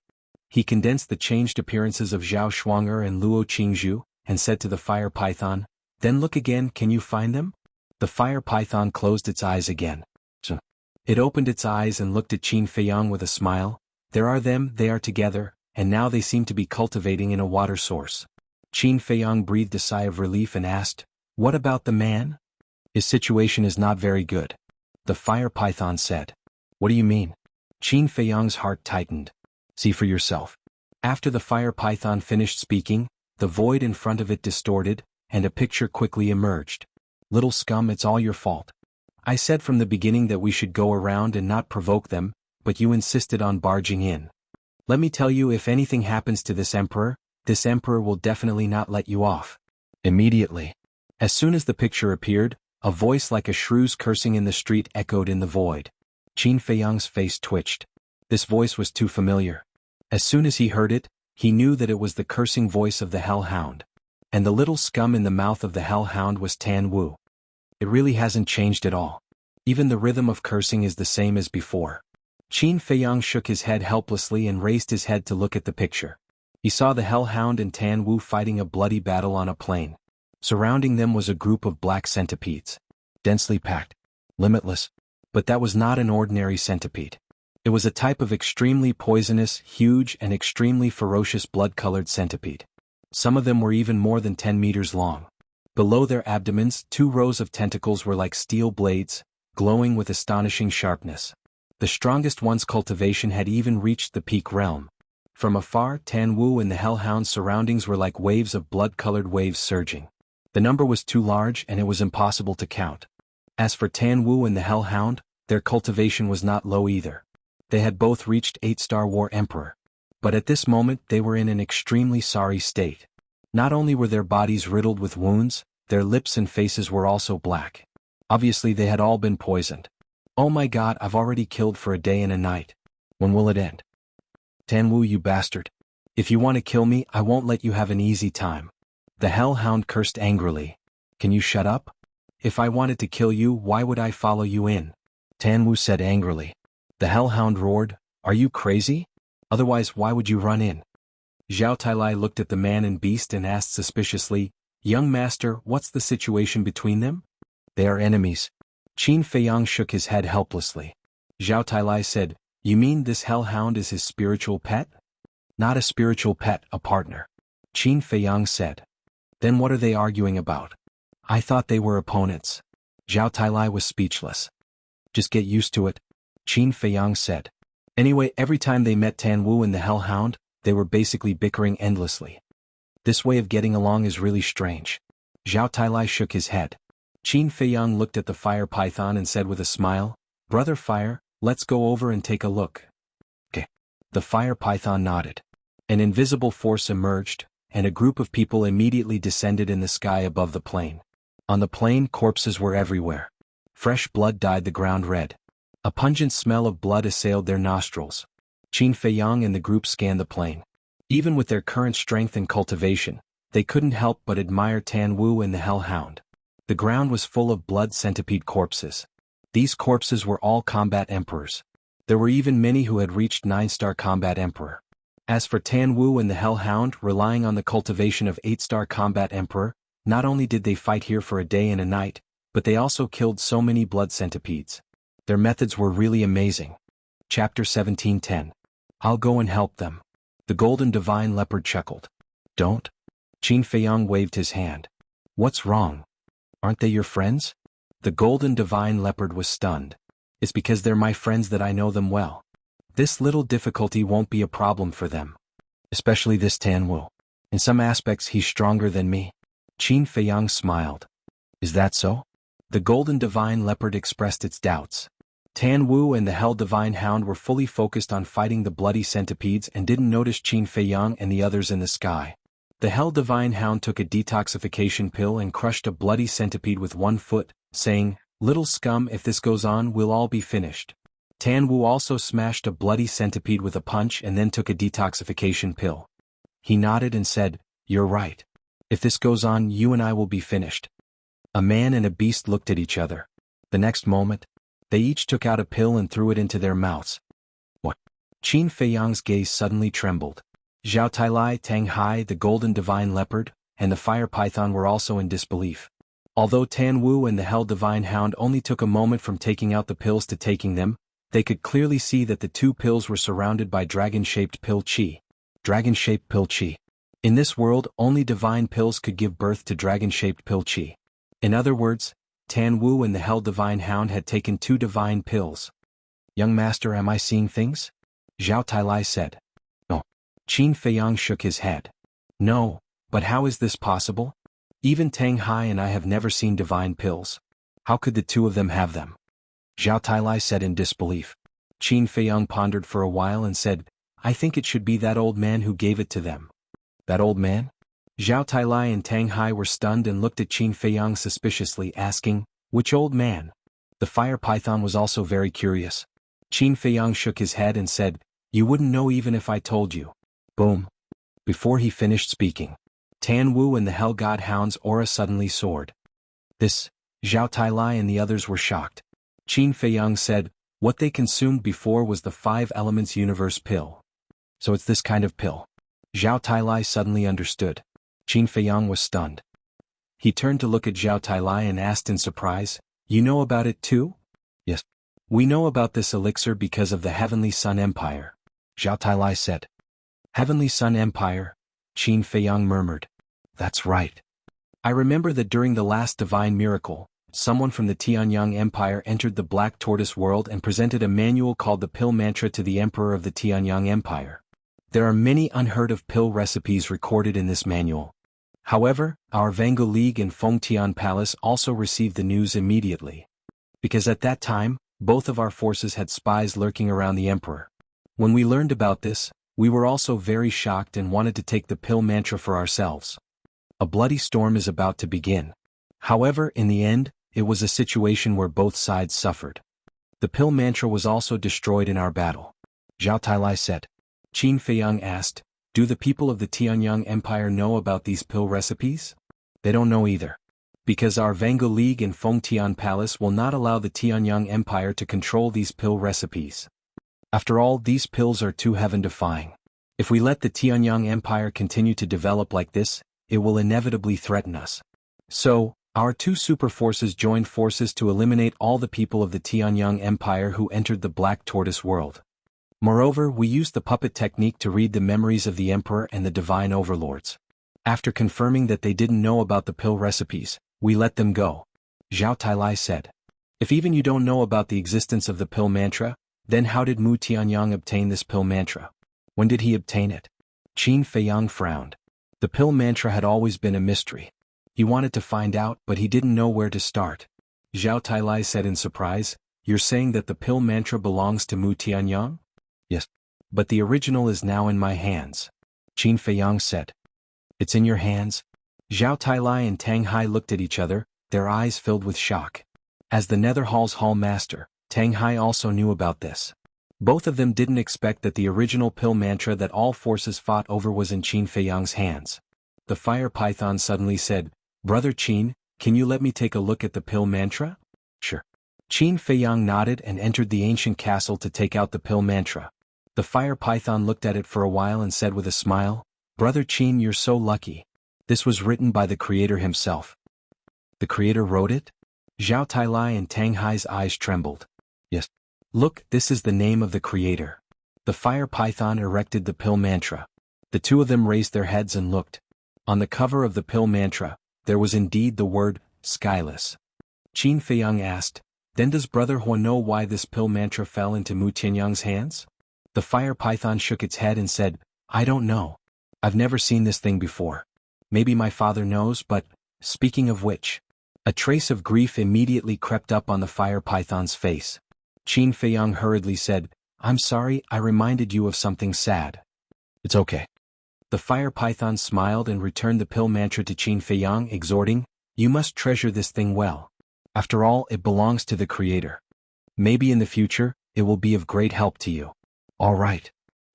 He condensed the changed appearances of Zhao Shuanger and Luo Qingzhu, and said to the fire python, "Then look again, can you find them?" The fire python closed its eyes again. It opened its eyes and looked at Qin Feiyang with a smile. "There are them, they are together, and now they seem to be cultivating in a water source." Qin Feiyang breathed a sigh of relief and asked, "What about the man?" "His situation is not very good," the fire python said. "What do you mean?" Qin Feiyang's heart tightened. "See for yourself." After the fire python finished speaking, the void in front of it distorted, and a picture quickly emerged. "Little scum, it's all your fault. I said from the beginning that we should go around and not provoke them, but you insisted on barging in. Let me tell you, if anything happens to this emperor will definitely not let you off." Immediately, as soon as the picture appeared, a voice like a shrew's cursing in the street echoed in the void. Qin Feiyang's face twitched. This voice was too familiar. As soon as he heard it, he knew that it was the cursing voice of the hellhound. And the little scum in the mouth of the hellhound was Tan Wu. It really hasn't changed at all. Even the rhythm of cursing is the same as before. Qin Feiyang shook his head helplessly and raised his head to look at the picture. He saw the hellhound and Tan Wu fighting a bloody battle on a plain. Surrounding them was a group of black centipedes. Densely packed. Limitless. But that was not an ordinary centipede. It was a type of extremely poisonous, huge and extremely ferocious blood-colored centipede. Some of them were even more than 10 meters long. Below their abdomens, 2 rows of tentacles were like steel blades, glowing with astonishing sharpness. The strongest one's cultivation had even reached the peak realm. From afar, Tan Wu and the hellhound's surroundings were like waves of blood-colored waves surging. The number was too large and it was impossible to count. As for Tan Wu and the hellhound, Their cultivation was not low either. They had both reached 8-star War Emperor. But at this moment they were in an extremely sorry state. Not only were their bodies riddled with wounds, their lips and faces were also black. Obviously they had all been poisoned. Oh my god, I've already killed for a day and a night. When will it end? Tanwu, you bastard. If you want to kill me, I won't let you have an easy time. The hellhound cursed angrily. Can you shut up? If I wanted to kill you, why would I follow you in? Tanwu said angrily. The hellhound roared, are you crazy? Otherwise why would you run in? Zhao Tailai looked at the man and beast and asked suspiciously, young master, what's the situation between them? They are enemies. Qin Feiyang shook his head helplessly. Zhao Tailai said, you mean this hellhound is his spiritual pet? Not a spiritual pet, a partner. Qin Feiyang said. Then what are they arguing about? I thought they were opponents. Zhao Tailai was speechless. Just get used to it, Qin Feiyang said. Anyway, every time they met Tanwu and the hellhound, they were basically bickering endlessly. This way of getting along is really strange. Zhao Tailai shook his head. Qin Feiyang looked at the fire python and said with a smile, Brother Fire, let's go over and take a look. Okay. The fire python nodded. An invisible force emerged, and a group of people immediately descended in the sky above the plain. On the plain, corpses were everywhere. Fresh blood dyed the ground red. A pungent smell of blood assailed their nostrils. Qin Feiyang and the group scanned the plain. Even with their current strength and cultivation, they couldn't help but admire Tanwu and the hellhound. The ground was full of blood centipede corpses. These corpses were all combat emperors. There were even many who had reached 9-star combat emperor. As for Tanwu and the hellhound, relying on the cultivation of 8-star combat emperor, not only did they fight here for a day and a night, but they also killed so many blood centipedes. Their methods were really amazing. Chapter 17:10. I'll go and help them. The golden divine leopard chuckled. Don't. Qin Feiyang waved his hand. What's wrong? Aren't they your friends? The golden divine leopard was stunned. It's because they're my friends that I know them well. This little difficulty won't be a problem for them. Especially this Tanwu. In some aspects he's stronger than me. Qin Feiyang smiled. Is that so? The golden divine leopard expressed its doubts. Tanwu and the hell divine hound were fully focused on fighting the bloody centipedes and didn't notice Qin Feiyang and the others in the sky. The hell divine hound took a detoxification pill and crushed a bloody centipede with one foot, saying, Little scum, if this goes on, we'll all be finished. Tanwu also smashed a bloody centipede with a punch and then took a detoxification pill. He nodded and said, You're right. If this goes on, you and I will be finished. A man and a beast looked at each other. The next moment, they each took out a pill and threw it into their mouths. What? Qin Feiyang's gaze suddenly trembled. Zhao Tailai, Tang Hai, the golden divine leopard, and the fire python were also in disbelief. Although Tanwu and the hell divine hound only took a moment from taking out the pills to taking them, they could clearly see that the two pills were surrounded by dragon-shaped pill chi. Dragon-shaped pill chi. In this world, only divine pills could give birth to dragon-shaped pill chi. In other words, Tanwu and the hell divine hound had taken 2 divine pills. Young master, am I seeing things? Zhao Tailai said. No. Qin Feiyang shook his head. No, but how is this possible? Even Tang Hai and I have never seen divine pills. How could the two of them have them? Zhao Tailai said in disbelief. Qin Feiyang pondered for a while and said, I think it should be that old man who gave it to them. That old man? Zhao Tailai and Tang Hai were stunned and looked at Qin Feiyang suspiciously, asking, Which old man? The fire python was also very curious. Qin Feiyang shook his head and said, You wouldn't know even if I told you. Boom. Before he finished speaking, Tanwu and the hell god hound's aura suddenly soared. This, Zhao Tailai and the others were shocked. Qin Feiyang said, What they consumed before was the 5 elements universe pill. So it's this kind of pill. Zhao Tailai suddenly understood. Qin Feiyang was stunned. He turned to look at Zhao Tailai and asked in surprise, You know about it too? Yes. We know about this elixir because of the Heavenly Sun Empire. Zhao Tailai said. Heavenly Sun Empire? Qin Feiyang murmured. That's right. I remember that during the last divine miracle, someone from the Tianyang Empire entered the Black Tortoise world and presented a manual called the Pill Mantra to the Emperor of the Tianyang Empire. There are many unheard-of pill recipes recorded in this manual. However, our Vangu League and Fengtian Palace also received the news immediately. Because at that time, Both of our forces had spies lurking around the emperor. When we learned about this, we were also very shocked and wanted to take the pill mantra for ourselves. A bloody storm is about to begin. However, in the end, it was a situation where both sides suffered. The pill mantra was also destroyed in our battle. Zhao Tailai said. Qin Feiyang asked, do the people of the Tianyang Empire know about these pill recipes? They don't know either. Because our Vangu League and Fengtian Palace will not allow the Tianyang Empire to control these pill recipes. After all, these pills are too heaven-defying. If we let the Tianyang Empire continue to develop like this, it will inevitably threaten us. So, our two super forces joined forces to eliminate all the people of the Tianyang Empire who entered the Black Tortoise world. Moreover, we used the puppet technique to read the memories of the Emperor and the Divine Overlords. After confirming that they didn't know about the pill recipes, we let them go. Zhao Tailai said. If even you don't know about the existence of the pill mantra, then how did Mu Tianyang obtain this pill mantra? When did he obtain it? Qin Feiyang frowned. The pill mantra had always been a mystery. He wanted to find out, but he didn't know where to start. Zhao Tailai said in surprise, you're saying that the pill mantra belongs to Mu Tianyang? Yes. But the original is now in my hands. Qin Feiyang said. It's in your hands? Zhao Tailai and Tang Hai looked at each other, their eyes filled with shock. As the Nether Hall's hall master, Tang Hai also knew about this. Both of them didn't expect that the original pill mantra that all forces fought over was in Qin Feiyang's hands. The fire python suddenly said, Brother Qin, can you let me take a look at the pill mantra? Sure. Qin Feiyang nodded and entered the ancient castle to take out the pill mantra. The fire python looked at it for a while and said with a smile, Brother Qin, you're so lucky. This was written by the creator himself. The creator wrote it? Zhao Tailai and Tang Hai's eyes trembled. Yes. Look, this is the name of the creator. The fire python erected the pill mantra. The two of them raised their heads and looked. On the cover of the pill mantra, there was indeed the word, Skyless. Qin Feiyang asked, then does Brother Hua know why this pill mantra fell into Mu Tianyang's hands? The fire python shook its head and said, I don't know. I've never seen this thing before. Maybe my father knows, but, speaking of which, a trace of grief immediately crept up on the fire python's face. Qin Feiyang hurriedly said, I'm sorry, I reminded you of something sad. It's okay. The fire python smiled and returned the pill mantra to Qin Feiyang, exhorting, you must treasure this thing well. After all, it belongs to the creator. Maybe in the future, it will be of great help to you. All right.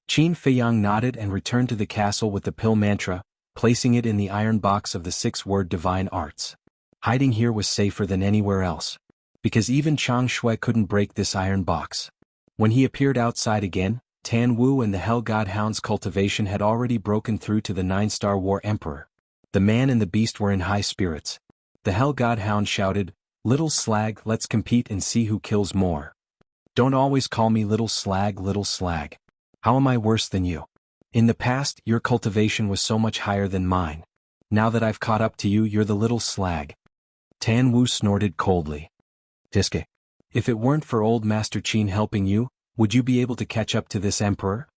Qin Feiyang nodded and returned to the castle with the pill mantra, placing it in the iron box of the 6-word divine arts. Hiding here was safer than anywhere else. Because even Chang Shui couldn't break this iron box. When he appeared outside again, Tan Wu and the Hell God Hound's cultivation had already broken through to the 9-star War Emperor. The man and the beast were in high spirits. The Hell God Hound shouted, Little slag, let's compete and see who kills more. Don't always call me little slag, little slag. How am I worse than you? In the past, your cultivation was so much higher than mine. Now that I've caught up to you, you're the little slag. Tan Wu snorted coldly. Tiske. If it weren't for old Master Qin helping you, would you be able to catch up to this emperor?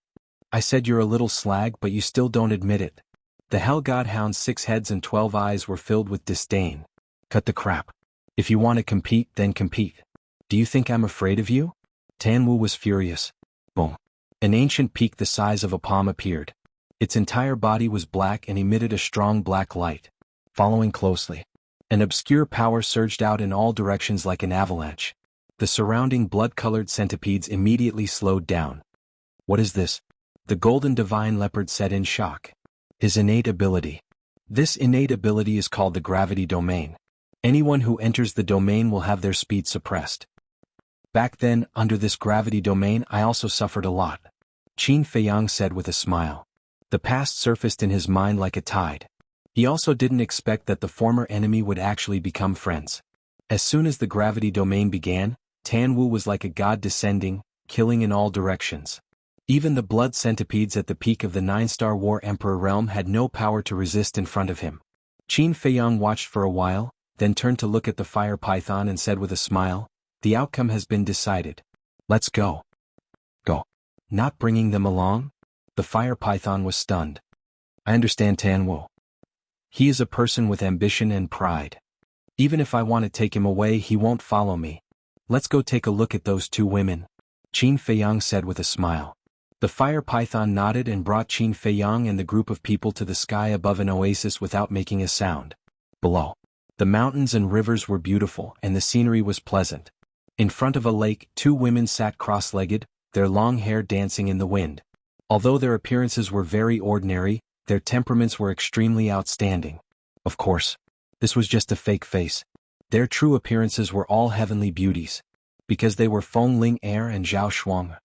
I said you're a little slag, but you still don't admit it. The Hell God Hound's 6 heads and 12 eyes were filled with disdain. Cut the crap. If you want to compete, then compete. Do you think I'm afraid of you? Tan Wu was furious. Boom. An ancient peak the size of a palm appeared. Its entire body was black and emitted a strong black light. Following closely, an obscure power surged out in all directions like an avalanche. The surrounding blood-colored centipedes immediately slowed down. What is this? The golden divine leopard said in shock. His innate ability. This innate ability is called the gravity domain. Anyone who enters the domain will have their speed suppressed. Back then, under this gravity domain, I also suffered a lot. Qin Feiyang said with a smile. The past surfaced in his mind like a tide. He also didn't expect that the former enemy would actually become friends. As soon as the gravity domain began, Tan Wu was like a god descending, killing in all directions. Even the blood centipedes at the peak of the 9-star War Emperor realm had no power to resist in front of him. Qin Feiyang watched for a while, then turned to look at the fire python and said with a smile, the outcome has been decided. Let's go. Go. Not bringing them along? The fire python was stunned. I understand Tan Wu. He is a person with ambition and pride. Even if I want to take him away, he won't follow me. Let's go take a look at those two women, Qin Feiyang said with a smile. The fire python nodded and brought Qin Feiyang and the group of people to the sky above an oasis without making a sound. Below, the mountains and rivers were beautiful and the scenery was pleasant. In front of a lake, two women sat cross-legged, their long hair dancing in the wind. Although their appearances were very ordinary, their temperaments were extremely outstanding. Of course, this was just a fake face. Their true appearances were all heavenly beauties, because they were Feng Ling Er and Zhao Shuang.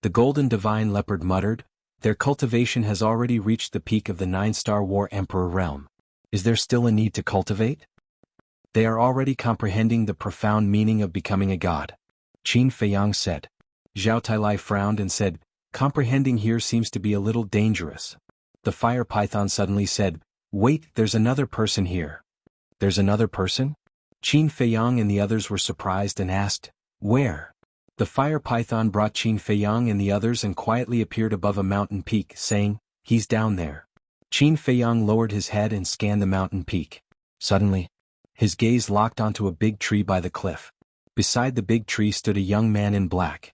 The Golden Divine Leopard muttered, "Their cultivation has already reached the peak of the 9-star War Emperor realm. Is there still a need to cultivate? They are already comprehending the profound meaning of becoming a god," Qin Feiyang said. Zhao Tailai frowned and said, "Comprehending here seems to be a little dangerous." The fire python suddenly said, "Wait, there's another person here." "There's another person?" Qin Feiyang and the others were surprised and asked, "Where?" The fire python brought Qin Feiyang and the others and quietly appeared above a mountain peak, saying, "He's down there." Qin Feiyang lowered his head and scanned the mountain peak. Suddenly, his gaze locked onto a big tree by the cliff. Beside the big tree stood a young man in black.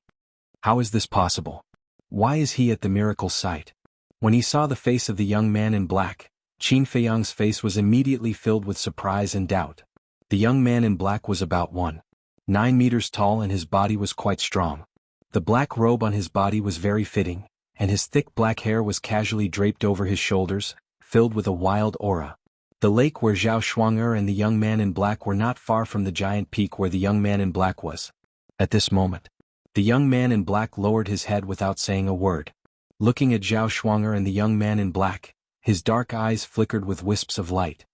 How is this possible? Why is he at the miracle site? When he saw the face of the young man in black, Qin Feiyang's face was immediately filled with surprise and doubt. The young man in black was about 1.9 meters tall and his body was quite strong. The black robe on his body was very fitting, and his thick black hair was casually draped over his shoulders, filled with a wild aura. The lake where Zhao Shuang'er and the young man in black were not far from the giant peak where the young man in black was. At this moment, the young man in black lowered his head without saying a word. Looking at Zhao Shuang'er and the young man in black, his dark eyes flickered with wisps of light.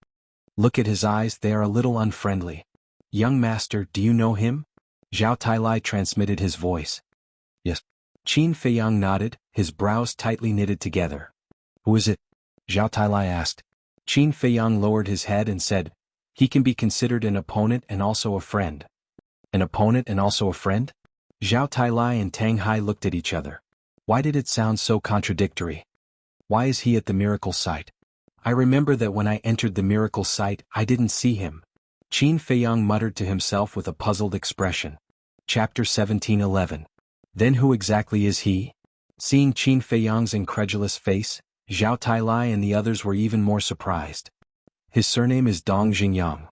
"Look at his eyes, they are a little unfriendly. Young master, do you know him?" Zhao Tailai transmitted his voice. "Yes." Qin Feiyang nodded, his brows tightly knitted together. "Who is it?" Zhao Tailai asked. Qin Feiyang lowered his head and said, "He can be considered an opponent and also a friend." "An opponent and also a friend?" Zhao Tailai and Tang Hai looked at each other. Why did it sound so contradictory? Why is he at the miracle site? I remember that when I entered the miracle site, I didn't see him. Qin Feiyang muttered to himself with a puzzled expression. Chapter 17:11. Then who exactly is he? Seeing Qin Feiyang's incredulous face, Zhao Tailai and the others were even more surprised. "His surname is Dong Xingyang,"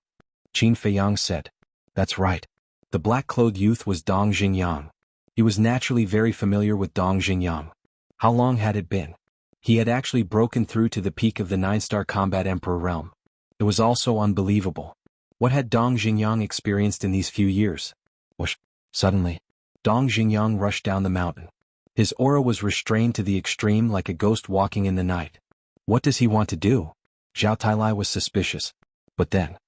Qin Feiyang said. "That's right. The black-clothed youth was Dong Xingyang." He was naturally very familiar with Dong Xingyang. How long had it been? He had actually broken through to the peak of the 9-star combat emperor realm. It was also unbelievable. What had Dong Xingyang experienced in these few years? Whoosh! Suddenly, Dong Xingyang rushed down the mountain. His aura was restrained to the extreme like a ghost walking in the night. What does he want to do? Zhao Tailai was suspicious. But then,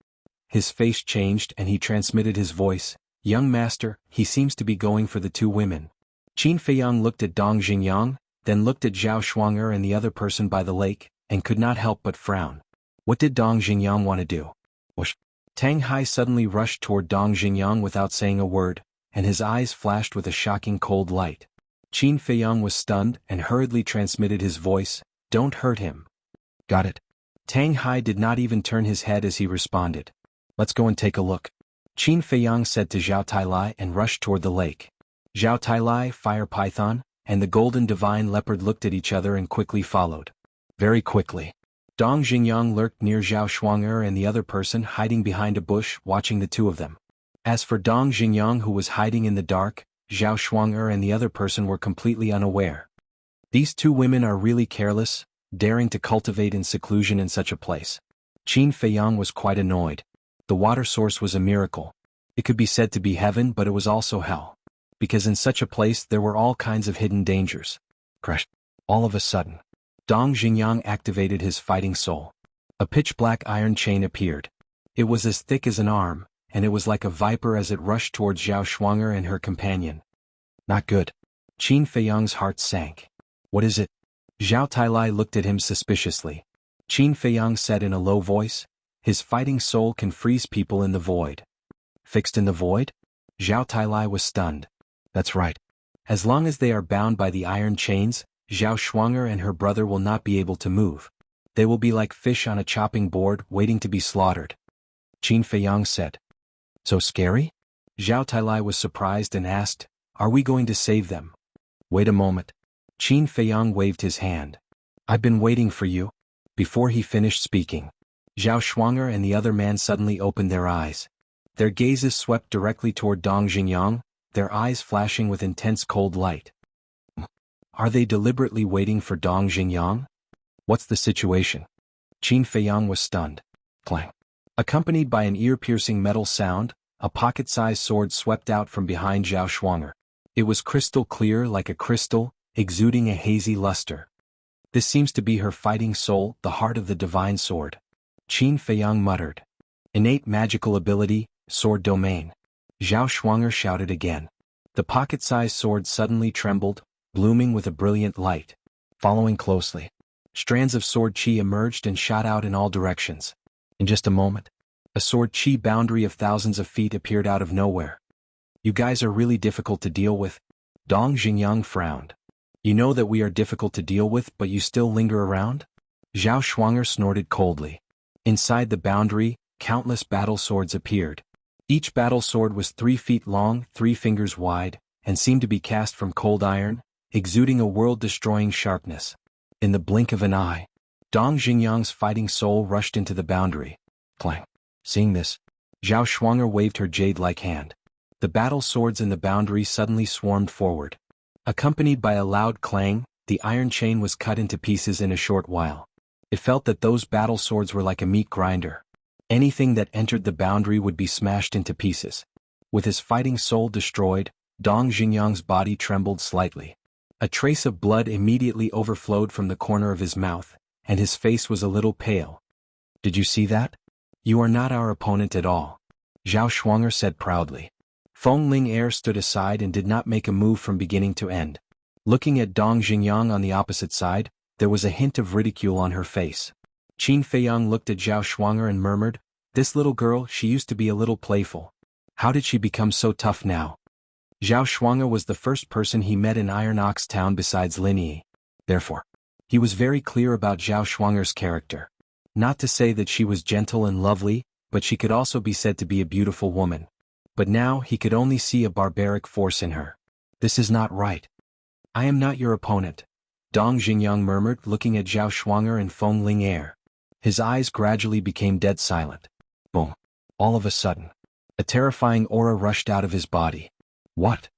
his face changed and he transmitted his voice. "Young master, he seems to be going for the two women." Qin Feiyang looked at Dong Xingyang, then looked at Zhao Shuang'er and the other person by the lake, and could not help but frown. What did Dong Xingyang want to do? Whoosh! Tang Hai suddenly rushed toward Dong Xingyang without saying a word, and his eyes flashed with a shocking cold light. Qin Feiyang was stunned and hurriedly transmitted his voice, "Don't hurt him." "Got it." Tang Hai did not even turn his head as he responded. "Let's go and take a look," Qin Feiyang said to Zhao Tailai and rushed toward the lake. Zhao Tailai, Fire Python, and the Golden Divine Leopard looked at each other and quickly followed. Very quickly, Dong Xingyang lurked near Zhao Shuang'er and the other person hiding behind a bush watching the two of them. As for Dong Xingyang who was hiding in the dark, Zhao Shuang'er and the other person were completely unaware. These two women are really careless, daring to cultivate in seclusion in such a place. Qin Feiyang was quite annoyed. The water source was a miracle. It could be said to be heaven, but it was also hell. Because in such a place there were all kinds of hidden dangers. Crash! All of a sudden, Dong Xingyang activated his fighting soul. A pitch-black iron chain appeared. It was as thick as an arm, and it was like a viper as it rushed towards Zhao Shuang'er and her companion. Not good. Qin Feiyang's heart sank. What is it? Zhao Tailai looked at him suspiciously. Qin Feiyang said in a low voice, "His fighting soul can freeze people in the void." Fixed in the void? Zhao Tailai was stunned. That's right. As long as they are bound by the iron chains, Zhao Shuang'er and her brother will not be able to move. They will be like fish on a chopping board waiting to be slaughtered. Qin Feiyang said. So scary? Zhao Tailai was surprised and asked, "Are we going to save them?" "Wait a moment." Qin Feiyang waved his hand. "I've been waiting for you." Before he finished speaking, Zhao Shuanger and the other man suddenly opened their eyes. Their gazes swept directly toward Dong Xingyang, their eyes flashing with intense cold light. Are they deliberately waiting for Dong Xingyang? What's the situation? Qin Feiyang was stunned. Clang. Accompanied by an ear-piercing metal sound, a pocket-sized sword swept out from behind Zhao Shuanger. It was crystal clear like a crystal, exuding a hazy luster. "This seems to be her fighting soul, the heart of the divine sword," Qin Feiyang muttered. "Innate magical ability, sword domain." Zhao Shuanger shouted again. The pocket-sized sword suddenly trembled, blooming with a brilliant light. Following closely, strands of sword chi emerged and shot out in all directions. In just a moment, a sword chi boundary of thousands of feet appeared out of nowhere. "You guys are really difficult to deal with." Dong Xingyang frowned. "You know that we are difficult to deal with, but you still linger around?" Zhao Shuanger snorted coldly. Inside the boundary, countless battle swords appeared. Each battle sword was 3 feet long, 3 fingers wide, and seemed to be cast from cold iron, exuding a world-destroying sharpness. In the blink of an eye, Dong Xingyang's fighting soul rushed into the boundary. Clang. Seeing this, Zhao Shuanger waved her jade-like hand. The battle swords in the boundary suddenly swarmed forward. Accompanied by a loud clang, the iron chain was cut into pieces in a short while. It felt that those battle swords were like a meat grinder. Anything that entered the boundary would be smashed into pieces. With his fighting soul destroyed, Dong Xingyang's body trembled slightly. A trace of blood immediately overflowed from the corner of his mouth, and his face was a little pale. "Did you see that? You are not our opponent at all," Zhao Shuanger said proudly. Feng Ling stood aside and did not make a move from beginning to end. Looking at Dong Xingyang on the opposite side, there was a hint of ridicule on her face. Qin Feiyang looked at Zhao Shuanger and murmured, "This little girl, she used to be a little playful. How did she become so tough now?" Zhao Shuanger was the first person he met in Iron Ox Town besides Lin Yi. Therefore, he was very clear about Zhao Shuanger's character. Not to say that she was gentle and lovely, but she could also be said to be a beautiful woman. But now he could only see a barbaric force in her. "This is not right. I am not your opponent," Dong Xingyang murmured, looking at Zhao Shuanger and Feng Ling. His eyes gradually became dead silent. Boom. All of a sudden, a terrifying aura rushed out of his body. What?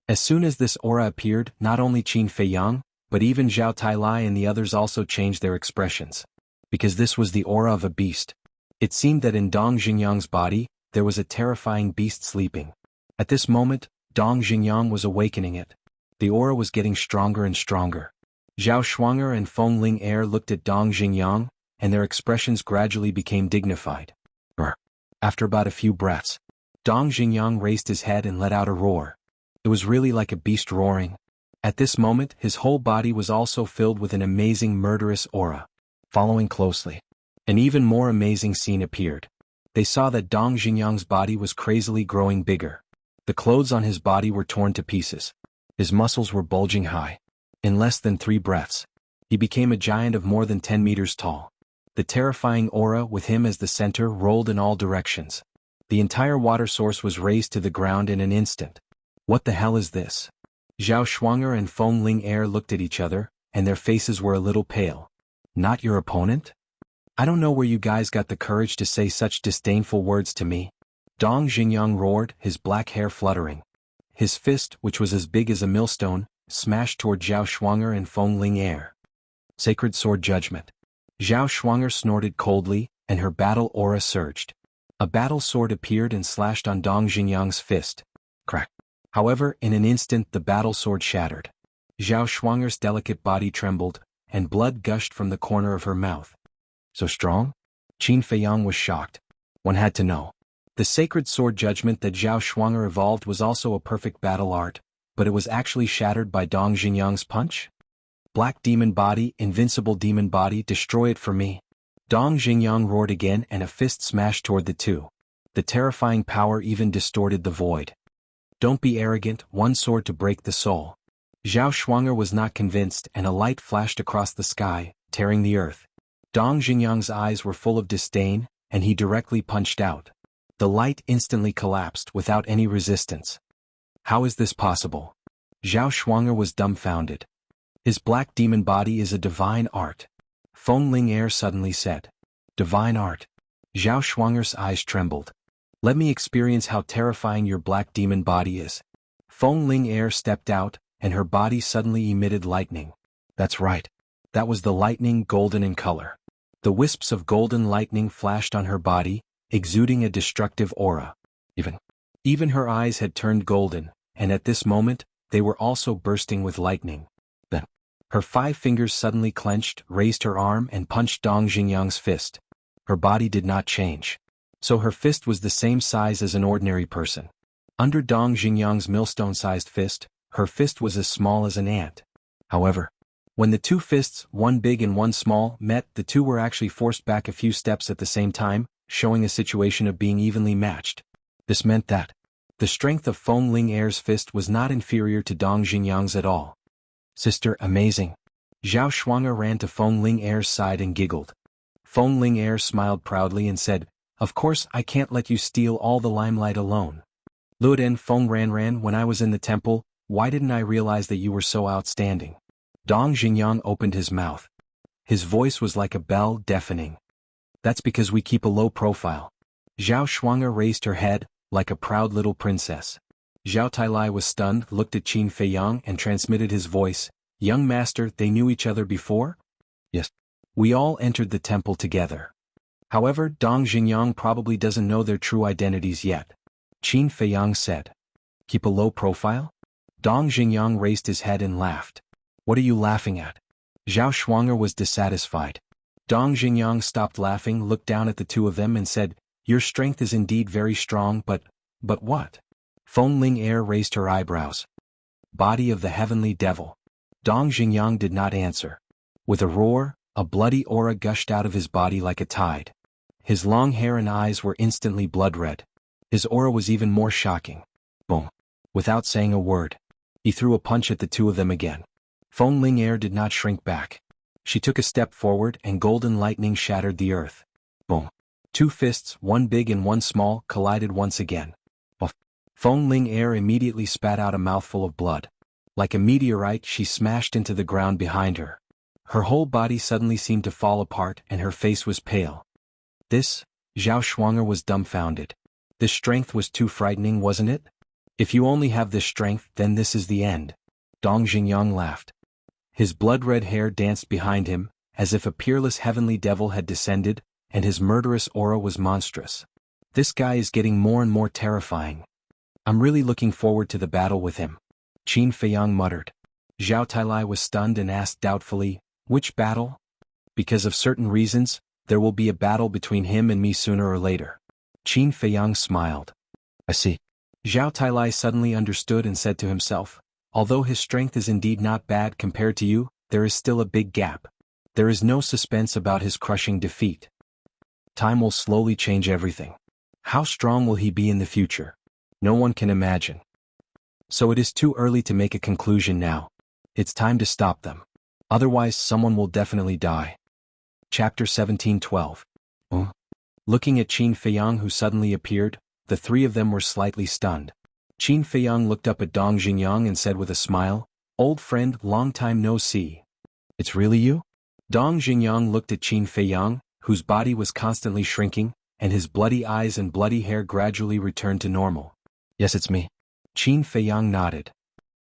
As soon as this aura appeared, not only Qin Feiyang, but even Zhao Tailai and the others also changed their expressions. Because this was the aura of a beast. It seemed that in Dong Xingyang's body, there was a terrifying beast sleeping. At this moment, Dong Xingyang was awakening it. The aura was getting stronger and stronger. Zhao Shuanger and Feng Ling looked at Dong Xingyang, and their expressions gradually became dignified. Brr. After about a few breaths, Dong Xingyang raised his head and let out a roar. It was really like a beast roaring. At this moment, his whole body was also filled with an amazing murderous aura. Following closely, an even more amazing scene appeared. They saw that Dong Xingyang's body was crazily growing bigger. The clothes on his body were torn to pieces. His muscles were bulging high. In less than 3 breaths, he became a giant of more than 10 meters tall. The terrifying aura, with him as the center, rolled in all directions. The entire water source was raised to the ground in an instant. What the hell is this? Zhao Shuanger and Feng Ling looked at each other, and their faces were a little pale. Not your opponent? I don't know where you guys got the courage to say such disdainful words to me. Dong Xingyang roared, his black hair fluttering. His fist, which was as big as a millstone, smashed toward Zhao Shuanger and Feng Ling. Sacred Sword Judgment. Zhao Shuanger snorted coldly, and her battle aura surged. A battle sword appeared and slashed on Dong Xingyang's fist. Crack. However, in an instant the battle sword shattered. Zhao Shuanger's delicate body trembled, and blood gushed from the corner of her mouth. So strong? Qin Feiyang was shocked. One had to know. The sacred sword judgment that Zhao Shuanger evolved was also a perfect battle art, but it was actually shattered by Dong Xingyang's punch? Black demon body, invincible demon body, destroy it for me. Dong Xingyang roared again and a fist smashed toward the two. The terrifying power even distorted the void. Don't be arrogant, one sword to break the soul. Zhao Shuanger was not convinced, and a light flashed across the sky, tearing the earth. Dong Xingyang's eyes were full of disdain, and he directly punched out. The light instantly collapsed without any resistance. How is this possible? Zhao Shuang'er was dumbfounded. His black demon body is a divine art. Feng Ling'er suddenly said. Divine art. Zhao Shuang'er's eyes trembled. Let me experience how terrifying your black demon body is. Feng Ling'er stepped out, and her body suddenly emitted lightning. That's right. That was the lightning, golden in color. The wisps of golden lightning flashed on her body, exuding a destructive aura. Even her eyes had turned golden, and at this moment, they were also bursting with lightning. Then, her 5 fingers suddenly clenched, raised her arm and punched Dong Xingyang's fist. Her body did not change. So her fist was the same size as an ordinary person. Under Dong Xingyang's millstone-sized fist, her fist was as small as an ant. However, when the 2 fists, one big and one small, met, the 2 were actually forced back a few steps at the same time, showing a situation of being evenly matched. This meant that the strength of Feng Ling'er's fist was not inferior to Dong Xingyang's at all. Sister, amazing. Zhao Shuang'er ran to Feng Ling'er's side and giggled. Feng Ling'er smiled proudly and said, Of course I can't let you steal all the limelight alone. Luoden Feng Ran, when I was in the temple, why didn't I realize that you were so outstanding? Dong Xingyang opened his mouth. His voice was like a bell, deafening. That's because we keep a low profile. Zhao Shuang'er raised her head, like a proud little princess. Zhao Tailai was stunned, looked at Qin Feiyang and transmitted his voice. Young master, they knew each other before? Yes. We all entered the temple together. However, Dong Xingyang probably doesn't know their true identities yet. Qin Feiyang said. Keep a low profile? Dong Xingyang raised his head and laughed. What are you laughing at? Zhao Shuang'er was dissatisfied. Dong Xingyang stopped laughing, looked down at the 2 of them and said, Your strength is indeed very strong, but what? Feng Ling'er raised her eyebrows. Body of the heavenly devil. Dong Xingyang did not answer. With a roar, a bloody aura gushed out of his body like a tide. His long hair and eyes were instantly blood-red. His aura was even more shocking. Boom. Without saying a word, he threw a punch at the 2 of them again. Feng Ling'er did not shrink back. She took a step forward and golden lightning shattered the earth. Boom. 2 fists, one big and one small, collided once again. Feng Ling'er immediately spat out a mouthful of blood. Like a meteorite, she smashed into the ground behind her. Her whole body suddenly seemed to fall apart and her face was pale. This, Zhao Shuang'er was dumbfounded. This strength was too frightening, wasn't it? If you only have this strength, then this is the end. Dong Xingyang laughed. His blood-red hair danced behind him, as if a peerless heavenly devil had descended, and his murderous aura was monstrous. This guy is getting more and more terrifying. I'm really looking forward to the battle with him. Qin Feiyang muttered. Zhao Tailai was stunned and asked doubtfully, Which battle? Because of certain reasons, there will be a battle between him and me sooner or later. Qin Feiyang smiled. I see. Zhao Tailai suddenly understood and said to himself, Although his strength is indeed not bad compared to you, there is still a big gap. There is no suspense about his crushing defeat. Time will slowly change everything. How strong will he be in the future? No one can imagine. So it is too early to make a conclusion now. It's time to stop them. Otherwise someone will definitely die. Chapter 17:12. Looking at Qin Feiyang who suddenly appeared, the 3 of them were slightly stunned. Qin Feiyang looked up at Dong Xingyang and said with a smile, Old friend, long time no see. It's really you? Dong Xingyang looked at Qin Feiyang, whose body was constantly shrinking, and his bloody eyes and bloody hair gradually returned to normal. Yes, it's me. Qin Feiyang nodded.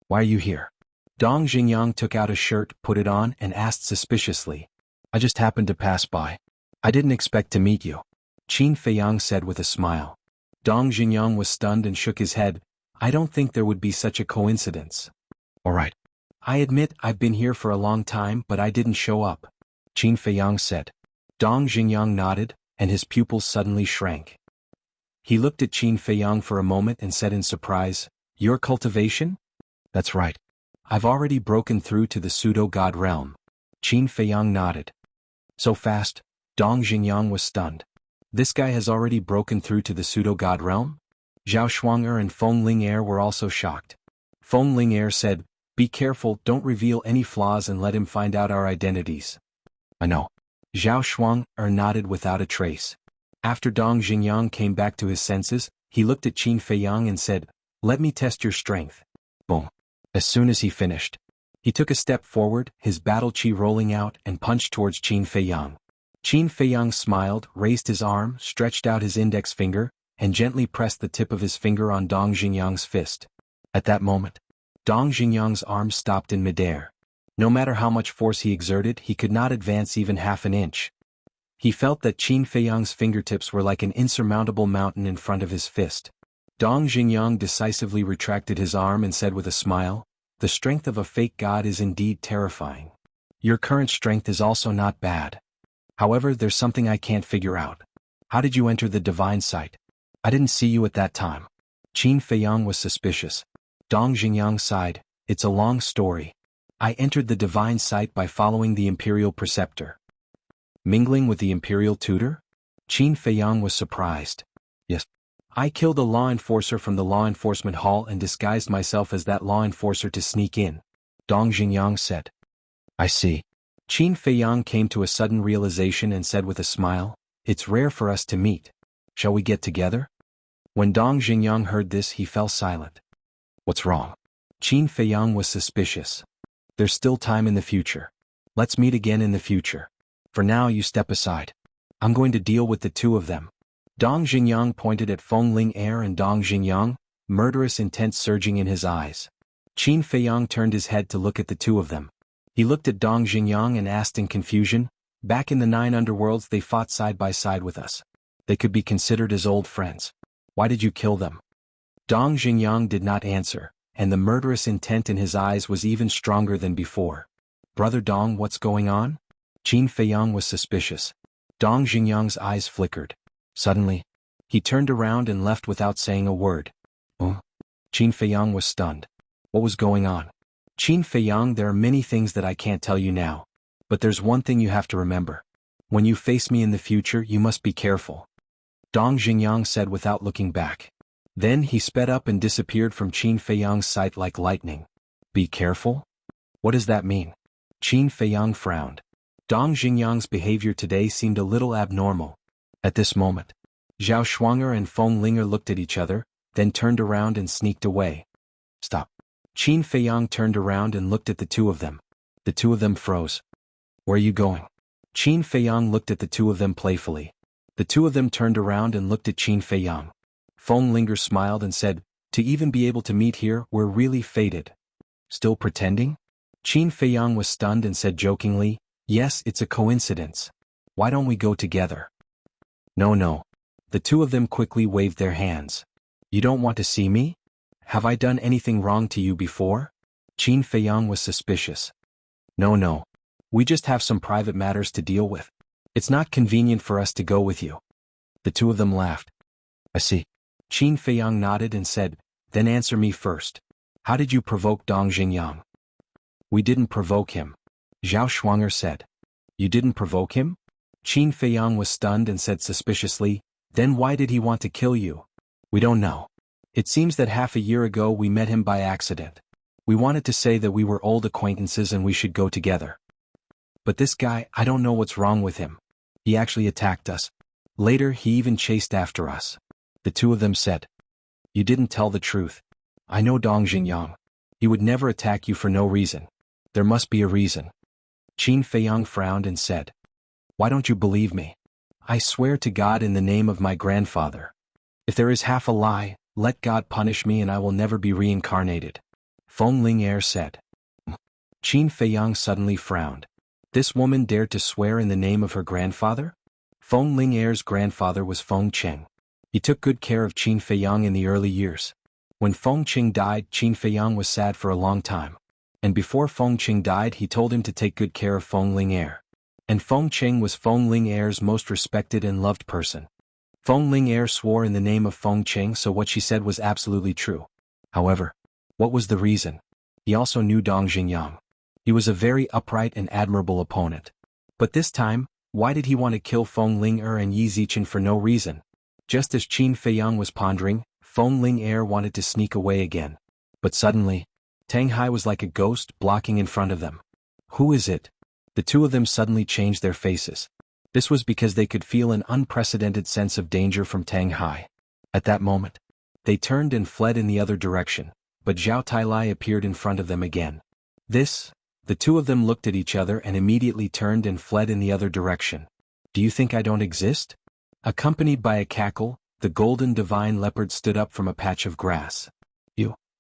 Why are you here? Dong Xingyang took out a shirt, put it on, and asked suspiciously. I just happened to pass by. I didn't expect to meet you. Qin Feiyang said with a smile. Dong Xingyang was stunned and shook his head. I don't think there would be such a coincidence. All right. I admit I've been here for a long time, but I didn't show up. Qin Feiyang said. Dong Xingyang nodded, and his pupils suddenly shrank. He looked at Qin Feiyang for a moment and said in surprise, Your cultivation? That's right. I've already broken through to the pseudo-god realm. Qin Feiyang nodded. So fast? Dong Xingyang was stunned. This guy has already broken through to the pseudo-god realm? Zhao Shuang'er and Feng Ling'er were also shocked. Feng Ling'er said, Be careful, don't reveal any flaws and let him find out our identities. I know. Zhao Shuang'er nodded without a trace. After Dong Jingyang came back to his senses, he looked at Qin Feiyang and said, "Let me test your strength." Boom. As soon as he finished, he took a step forward, his battle chi rolling out, and punched towards Qin Feiyang. Qin Feiyang smiled, raised his arm, stretched out his index finger, and gently pressed the tip of his finger on Dong Jingyang's fist. At that moment, Dong Jingyang's arm stopped in midair. No matter how much force he exerted, he could not advance even half an inch. He felt that Qin Feiyang's fingertips were like an insurmountable mountain in front of his fist. Dong Jingyang decisively retracted his arm and said with a smile, "The strength of a fake god is indeed terrifying. Your current strength is also not bad. However, there's something I can't figure out. How did you enter the divine sight? I didn't see you at that time." Qin Feiyang was suspicious. Dong Jingyang sighed, "It's a long story. I entered the divine sight by following the imperial preceptor." Mingling with the imperial tutor? Qin Feiyang was surprised. "Yes. I killed a law enforcer from the law enforcement hall and disguised myself as that law enforcer to sneak in," Dong Jingyang said. "I see." Qin Feiyang came to a sudden realization and said with a smile, "It's rare for us to meet. Shall we get together?" When Dong Jingyang heard this, he fell silent. "What's wrong?" Qin Feiyang was suspicious. "There's still time in the future. Let's meet again in the future. For now you step aside. I'm going to deal with the two of them." Dong Jingyang pointed at Feng Ling Er and Dong Jingyang, murderous intent surging in his eyes. Qin Feiyang turned his head to look at the two of them. He looked at Dong Jingyang and asked in confusion, "Back in the 9 underworlds they fought side by side with us. They could be considered as old friends. Why did you kill them?" Dong Jingyang did not answer, and the murderous intent in his eyes was even stronger than before. "Brother Dong, what's going on?" Qin Feiyang was suspicious. Dong Jingyang's eyes flickered. Suddenly, he turned around and left without saying a word. "Oh?" Qin Feiyang was stunned. What was going on? "Qin Feiyang, there are many things that I can't tell you now. But there's one thing you have to remember. When you face me in the future, you must be careful," Dong Jingyang said without looking back. Then he sped up and disappeared from Qin Feiyang's sight like lightning. "Be careful? What does that mean?" Qin Feiyang frowned. Dong Jingyang's behavior today seemed a little abnormal. At this moment, Zhao Shuanger and Feng Linger looked at each other, then turned around and sneaked away. "Stop." Qin Feiyang turned around and looked at the two of them. The two of them froze. "Where are you going?" Qin Feiyang looked at the two of them playfully. The two of them turned around and looked at Qin Feiyang. Feng Linger smiled and said, "To even be able to meet here, we're really fated." "Still pretending?" Qin Feiyang was stunned and said jokingly, "Yes, it's a coincidence. Why don't we go together?" No. The two of them quickly waved their hands. "You don't want to see me? Have I done anything wrong to you before?" Qin Feiyang was suspicious. No. We just have some private matters to deal with. It's not convenient for us to go with you." The two of them laughed. "I see." Qin Feiyang nodded and said, "Then answer me first. How did you provoke Dong Jingyang?" "We didn't provoke him," Zhao Shuanger said. "You didn't provoke him?" Qin Feiyang was stunned and said suspiciously, "Then why did he want to kill you?" "We don't know. It seems that half a year ago we met him by accident. We wanted to say that we were old acquaintances and we should go together. But this guy, I don't know what's wrong with him. He actually attacked us. Later he even chased after us." The two of them said, "You didn't tell the truth. I know Dong Jingyang. He would never attack you for no reason. There must be a reason." Qin Feiyang frowned and said, "Why don't you believe me? I swear to God in the name of my grandfather. If there is half a lie, let God punish me and I will never be reincarnated," Feng Ling Er said. Qin Feiyang suddenly frowned. This woman dared to swear in the name of her grandfather? Feng Ling Er's grandfather was Feng Cheng. He took good care of Qin Feiyang in the early years. When Feng Cheng died, Qin Feiyang was sad for a long time. And before Feng Cheng died, he told him to take good care of Feng Ling Er. And Feng Cheng was Feng Ling Er's most respected and loved person. Feng Ling Er swore in the name of Feng Cheng, so what she said was absolutely true. However, what was the reason? He also knew Dong Jingyang. He was a very upright and admirable opponent. But this time, why did he want to kill Feng Ling Er and Yi Zichen for no reason? Just as Qin Feiyang was pondering, Feng Ling Er wanted to sneak away again. But suddenly, Tang Hai was like a ghost blocking in front of them. "Who is it?" The two of them suddenly changed their faces. This was because they could feel an unprecedented sense of danger from Tang Hai. At that moment, they turned and fled in the other direction, but Zhao Tailai appeared in front of them again. The two of them looked at each other and immediately turned and fled in the other direction. Do you think I don't exist? Accompanied by a cackle, the golden divine leopard stood up from a patch of grass.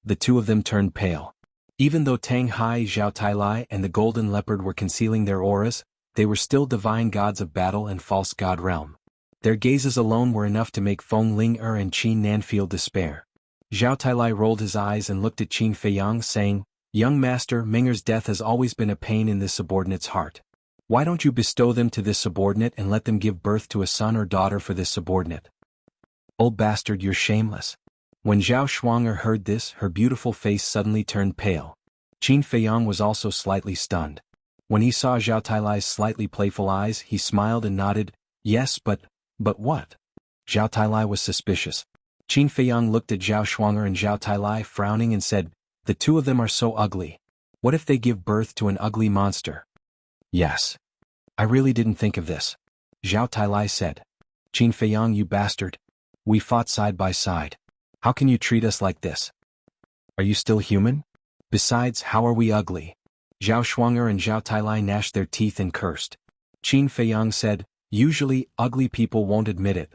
The two of them turned pale. Even though Tang Hai, Zhao Tailai, and the golden leopard were concealing their auras, they were still divine gods of battle and false god realm. Their gazes alone were enough to make Feng Ling-er and Qin Nan feel despair. Zhao Tailai rolled his eyes and looked at Qin Feiyang, saying, "Young master, Minger's death has always been a pain in this subordinate's heart. Why don't you bestow them to this subordinate and let them give birth to a son or daughter for this subordinate?" "Old bastard, you're shameless." When Zhao Shuang'er heard this, her beautiful face suddenly turned pale. Qin Feiyang was also slightly stunned. When he saw Zhao Tailai's slightly playful eyes, he smiled and nodded, "Yes, but what?" Zhao Tailai was suspicious. Qin Feiyang looked at Zhao Shuang'er and Zhao Tailai, frowning, and said, "The two of them are so ugly. What if they give birth to an ugly monster?" "Yes. I really didn't think of this," Zhao Tailai said. "Qin Feiyang, you bastard. We fought side by side. How can you treat us like this? Are you still human? Besides, how are we ugly?" Zhao Shuang'er and Zhao Tailai gnashed their teeth and cursed. Qin Feiyang said, "Usually, ugly people won't admit it."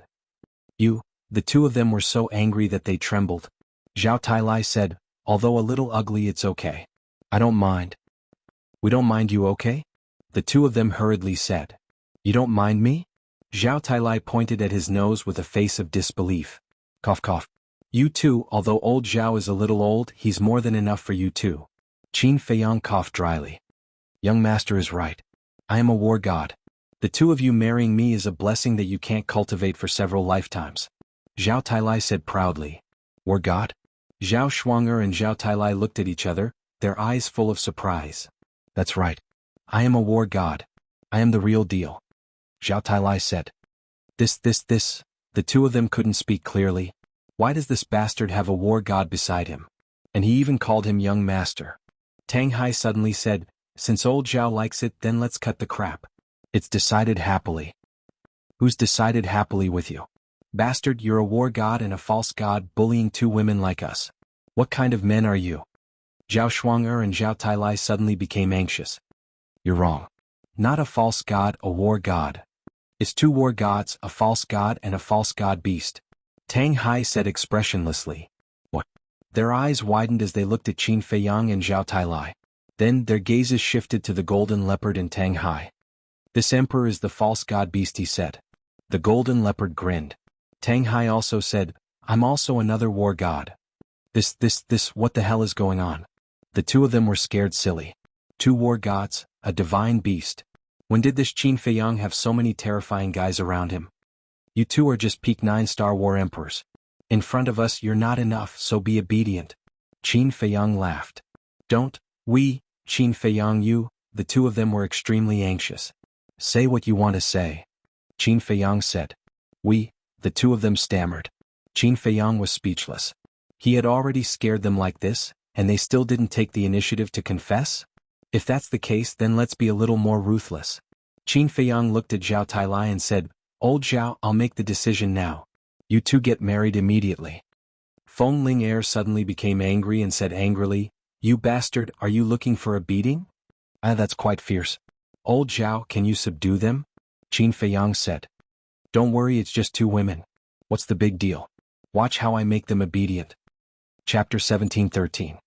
The two of them were so angry that they trembled. Zhao Tailai said, "Although a little ugly, it's okay. I don't mind." "We don't mind you, okay?" The two of them hurriedly said. "You don't mind me?" Zhao Tailai pointed at his nose with a face of disbelief. Cough cough. "You too, although old Zhao is a little old, he's more than enough for you too." Qin Feiyang coughed dryly. "Young master is right. I am a war god. The two of you marrying me is a blessing that you can't cultivate for several lifetimes." Zhao Tailai said proudly. "War god?" Zhao Shuang'er and Zhao Tailai looked at each other, their eyes full of surprise. "That's right. I am a war god. I am the real deal," Zhao Tailai said. This. The two of them couldn't speak clearly. Why does this bastard have a war god beside him? And he even called him young master. Tang Hai suddenly said, "Since old Zhao likes it, then let's cut the crap. It's decided happily." "Who's decided happily with you? Bastard, you're a war god and a false god bullying two women like us. What kind of men are you?" Zhao Shuang'er and Zhao Tailai suddenly became anxious. "You're wrong. Not a false god, a war god. It's two war gods, a false god and a false god beast," Tang Hai said expressionlessly. "What?" Their eyes widened as they looked at Qin Feiyang and Zhao Tailai. Then their gazes shifted to the golden leopard and Tang Hai. "This emperor is the false god beast," he said. The golden leopard grinned. Tang Hai also said, "I'm also another war god." What the hell is going on? The two of them were scared silly. Two war gods, a divine beast. When did this Qin Feiyang have so many terrifying guys around him? You two are just peak 9-star war emperors. In front of us you're not enough, so be obedient. Qin Feiyang laughed. "Don't, we, Qin Feiyang you," the two of them were extremely anxious. "Say what you want to say," Qin Feiyang said. "We," the two of them stammered. Qin Feiyang was speechless. He had already scared them like this, and they still didn't take the initiative to confess? If that's the case, then let's be a little more ruthless. Qin Feiyang looked at Zhao Tailai and said, "Old Zhao, I'll make the decision now. You two get married immediately." Feng Ling-er suddenly became angry and said angrily, "You bastard, are you looking for a beating?" That's quite fierce." "Old Zhao, can you subdue them?" Qin Feiyang said. "Don't worry, it's just two women. What's the big deal? Watch how I make them obedient." Chapter 17:13.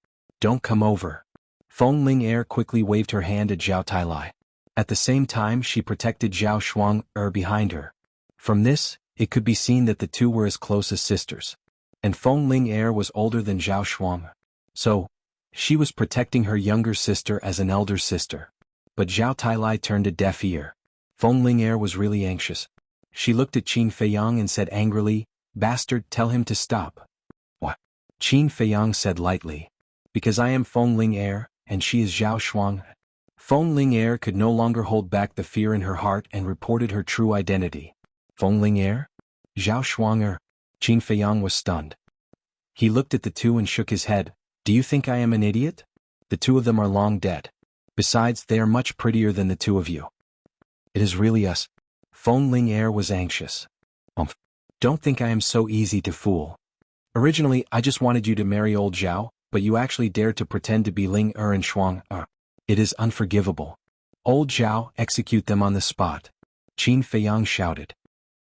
Don't come over. Feng Ling-er quickly waved her hand at Zhao Tailai. At the same time she protected Zhao Shuang'er behind her. From this, it could be seen that the two were as close as sisters. And Feng Ling-er was older than Zhao Shuang. So, she was protecting her younger sister as an elder sister. But Zhao Tailai turned a deaf ear. Feng Ling-er was really anxious. She looked at Qin Feiyang and said angrily, "Bastard, tell him to stop." "What?" Qin Feiyang said lightly. "Because I am Feng Ling-er, and she is Zhao Shuang." Feng Ling-er could no longer hold back the fear in her heart and reported her true identity. "Feng Ling-er? Zhao Shuang-er?" Qin Feiyang was stunned. He looked at the two and shook his head. "Do you think I am an idiot? The two of them are long dead. Besides, they are much prettier than the two of you." "It is really us." Feng Ling was anxious. Don't think I am so easy to fool. Originally, I just wanted you to marry old Zhao, but you actually dared to pretend to be Ling and Shuang. It is unforgivable. Old Zhao, execute them on the spot. Qin Feiyang shouted.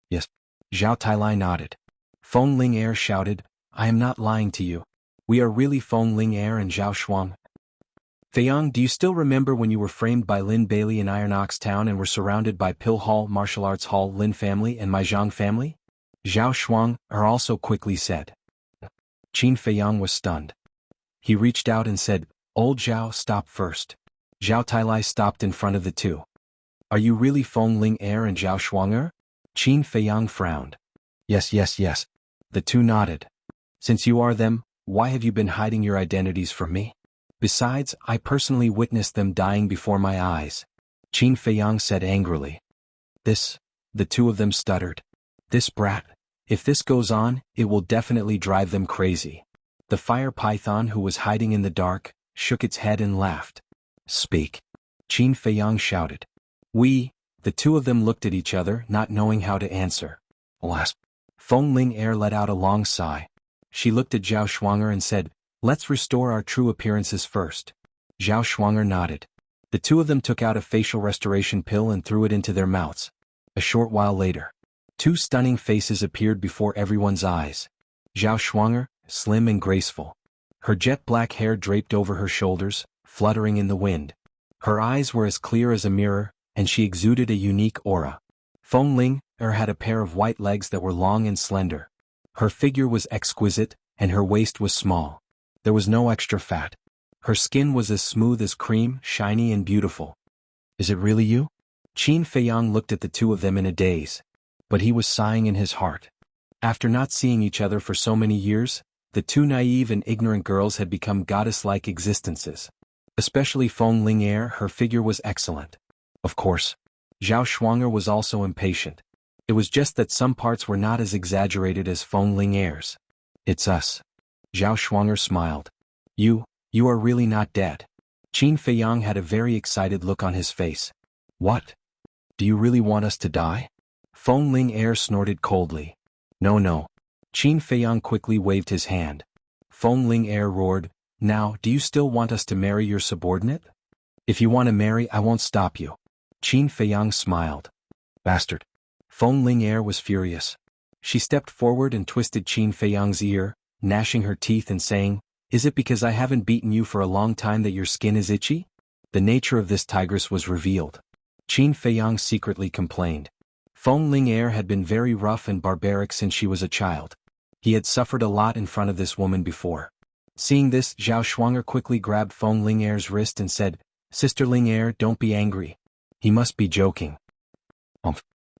Yes. Zhao Tailai nodded. Feng Ling shouted, I am not lying to you. We are really Feng Ling and Zhao Shuang. Feiyang, do you still remember when you were framed by Lin Bailey in Iron Ox Town and were surrounded by Pill Hall, Martial Arts Hall, Lin family and my Zhang family? Zhao Shuang also quickly said. Qin Feiyang was stunned. He reached out and said, Old Zhao, stop first. Zhao Tailai stopped in front of the two. Are you really Feng Ling and Zhao Shuang? Qin Feiyang frowned. Yes. The two nodded. Since you are them, why have you been hiding your identities from me? Besides, I personally witnessed them dying before my eyes. Qin Feiyang said angrily. The two of them stuttered. This brat. If this goes on, it will definitely drive them crazy. The fire python who was hiding in the dark, shook its head and laughed. Speak. Qin Feiyang shouted. The two of them looked at each other, not knowing how to answer. Alas. Feng Ling let out a long sigh. She looked at Zhao Shuang and said, Let's restore our true appearances first. Zhao Shuang nodded. The two of them took out a facial restoration pill and threw it into their mouths. A short while later, two stunning faces appeared before everyone's eyes. Zhao Shuang, slim and graceful. Her jet black hair draped over her shoulders, fluttering in the wind. Her eyes were as clear as a mirror, and she exuded a unique aura. Feng Ling had a pair of white legs that were long and slender. Her figure was exquisite, and her waist was small. There was no extra fat. Her skin was as smooth as cream, shiny and beautiful. Is it really you? Qin Feiyang looked at the two of them in a daze. But he was sighing in his heart. After not seeing each other for so many years, the two naive and ignorant girls had become goddess-like existences. Especially Feng Ling her figure was excellent. Of course. Zhao Shuang was also impatient. It was just that some parts were not as exaggerated as Feng Ling's. It's us. Zhao Shuang smiled. You are really not dead. Qin Feiyang had a very excited look on his face. What? Do you really want us to die? Feng Ling snorted coldly. No. Qin Feiyang quickly waved his hand. Feng Ling roared, Now, do you still want us to marry your subordinate? If you want to marry, I won't stop you. Qin Feiyang smiled. Bastard. Feng Ling was furious. She stepped forward and twisted Qin Feiyang's ear, gnashing her teeth and saying, Is it because I haven't beaten you for a long time that your skin is itchy? The nature of this tigress was revealed. Qin Feiyang secretly complained. Feng Ling had been very rough and barbaric since she was a child. He had suffered a lot in front of this woman before. Seeing this, Zhao Shuang quickly grabbed Feng Ling's wrist and said, Sister Ling don't be angry. He must be joking.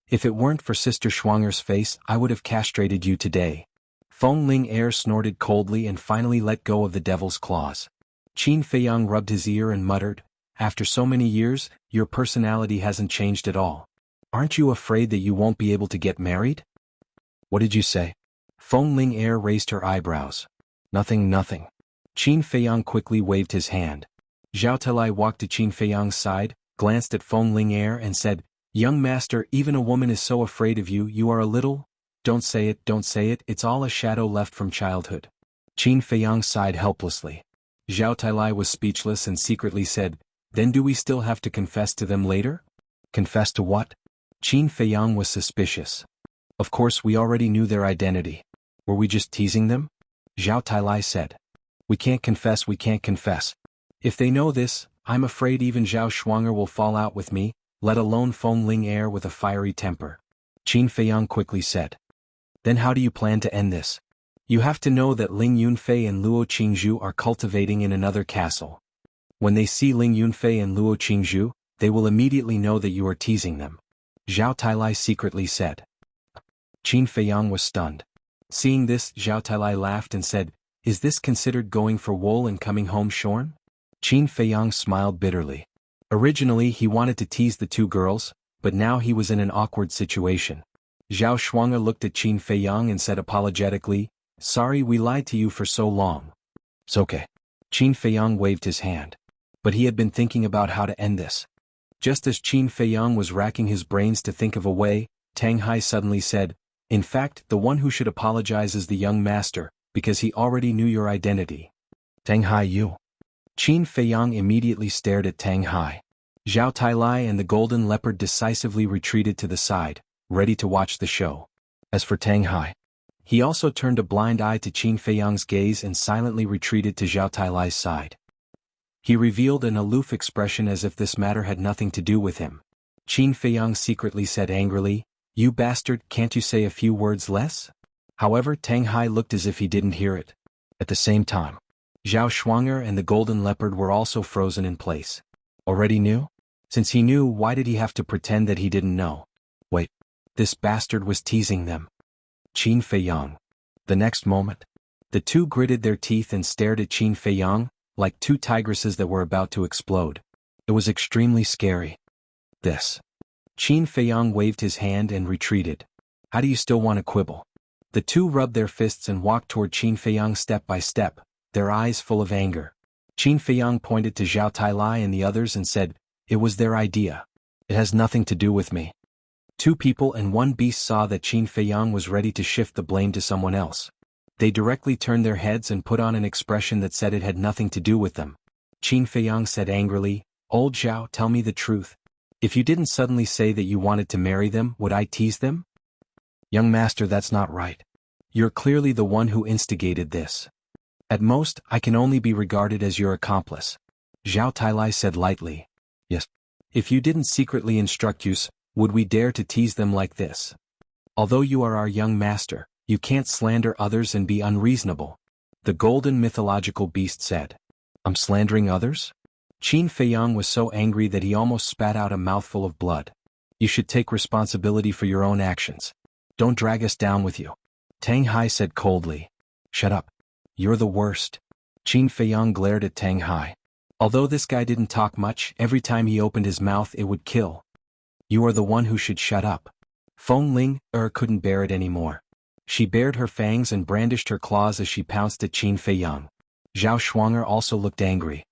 If it weren't for Sister Shuang's face, I would have castrated you today. Feng Ling snorted coldly and finally let go of the devil's claws. Qin Feiyang rubbed his ear and muttered, After so many years, your personality hasn't changed at all. Aren't you afraid that you won't be able to get married? What did you say? Feng Ling raised her eyebrows. Nothing. Qin Feiyang quickly waved his hand. Zhao Tailai walked to Qin Feiyang's side, glanced at Feng Ling and said, Young master, even a woman is so afraid of you, you are a little... Don't say it, it's all a shadow left from childhood. Qin Feiyang sighed helplessly. Zhao Tailai was speechless and secretly said, Then do we still have to confess to them later? Confess to what? Qin Feiyang was suspicious. Of course we already knew their identity. Were we just teasing them? Zhao Tailai said. We can't confess. If they know this, I'm afraid even Zhao Shuang will fall out with me, let alone Feng Ling with a fiery temper. Qin Feiyang quickly said. Then how do you plan to end this? You have to know that Ling Yunfei and Luo Qingzhu are cultivating in another castle. When they see Ling Yunfei and Luo Qingzhu, they will immediately know that you are teasing them. Zhao Tailai secretly said. Qin Feiyang was stunned. Seeing this, Zhao Tailai laughed and said, Is this considered going for wool and coming home shorn? Qin Feiyang smiled bitterly. Originally he wanted to tease the two girls, but now he was in an awkward situation. Zhao Shuang looked at Qin Feiyang and said apologetically, Sorry we lied to you for so long. It's okay. Qin Feiyang waved his hand. But he had been thinking about how to end this. Just as Qin Feiyang was racking his brains to think of a way, Tang Hai suddenly said, "In fact, the one who should apologize is the young master, because he already knew your identity." "Tang Hai, you?" Qin Feiyang immediately stared at Tang Hai. Zhao Tailai and the Golden Leopard decisively retreated to the side, ready to watch the show. As for Tang Hai, he also turned a blind eye to Qin Feiyang's gaze and silently retreated to Zhao Tailai's side. He revealed an aloof expression as if this matter had nothing to do with him. Qin Feiyang secretly said angrily, "You bastard, can't you say a few words less?" However, Tang Hai looked as if he didn't hear it. At the same time, Zhao Shuanger and the Golden Leopard were also frozen in place. Already knew? Since he knew, why did he have to pretend that he didn't know? Wait, this bastard was teasing them. Qin Feiyang. The next moment, the two gritted their teeth and stared at Qin Feiyang, like two tigresses that were about to explode. It was extremely scary. This. Qin Feiyang waved his hand and retreated. How do you still want to quibble? The two rubbed their fists and walked toward Qin Feiyang step by step, their eyes full of anger. Qin Feiyang pointed to Zhao Tailai and the others and said, "It was their idea. It has nothing to do with me." Two people and one beast saw that Qin Feiyang was ready to shift the blame to someone else. They directly turned their heads and put on an expression that said it had nothing to do with them. Qin Feiyang said angrily, "Old Zhao, tell me the truth. If you didn't suddenly say that you wanted to marry them, would I tease them?" "Young master, that's not right. You're clearly the one who instigated this. At most, I can only be regarded as your accomplice." Zhao Tailai said lightly. "Yes. If you didn't secretly instruct us, would we dare to tease them like this? Although you are our young master, you can't slander others and be unreasonable." The golden mythological beast said. "I'm slandering others?" Qin Feiyang was so angry that he almost spat out a mouthful of blood. "You should take responsibility for your own actions. Don't drag us down with you." Tang Hai said coldly. "Shut up. You're the worst." Qin Feiyang glared at Tang Hai. Although this guy didn't talk much, every time he opened his mouth it would kill. "You are the one who should shut up." Feng Ling couldn't bear it anymore. She bared her fangs and brandished her claws as she pounced at Qin Feiyang. Zhao Shuanger also looked angry.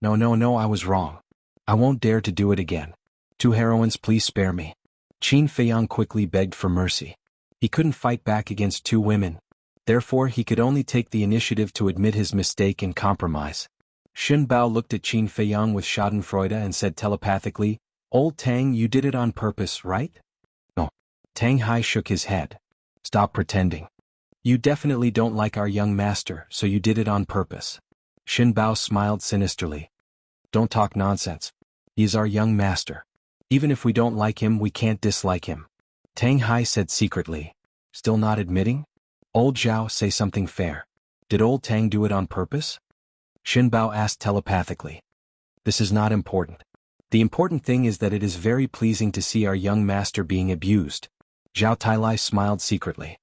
No, I was wrong. I won't dare to do it again. Two heroines, please spare me." Qin Feiyang quickly begged for mercy. He couldn't fight back against two women. Therefore he could only take the initiative to admit his mistake and compromise. Xun Bao looked at Qin Feiyang with schadenfreude and said telepathically, "Old Tang, you did it on purpose, right?" "No." Tang Hai shook his head. "Stop pretending. You definitely don't like our young master, so you did it on purpose." Xun Bao smiled sinisterly. "Don't talk nonsense. He is our young master. Even if we don't like him, we can't dislike him." Tang Hai said secretly. "Still not admitting? Old Zhao, say something fair. Did old Tang do it on purpose?" Xun Bao asked telepathically. "This is not important. The important thing is that it is very pleasing to see our young master being abused." Zhao Tailai smiled secretly.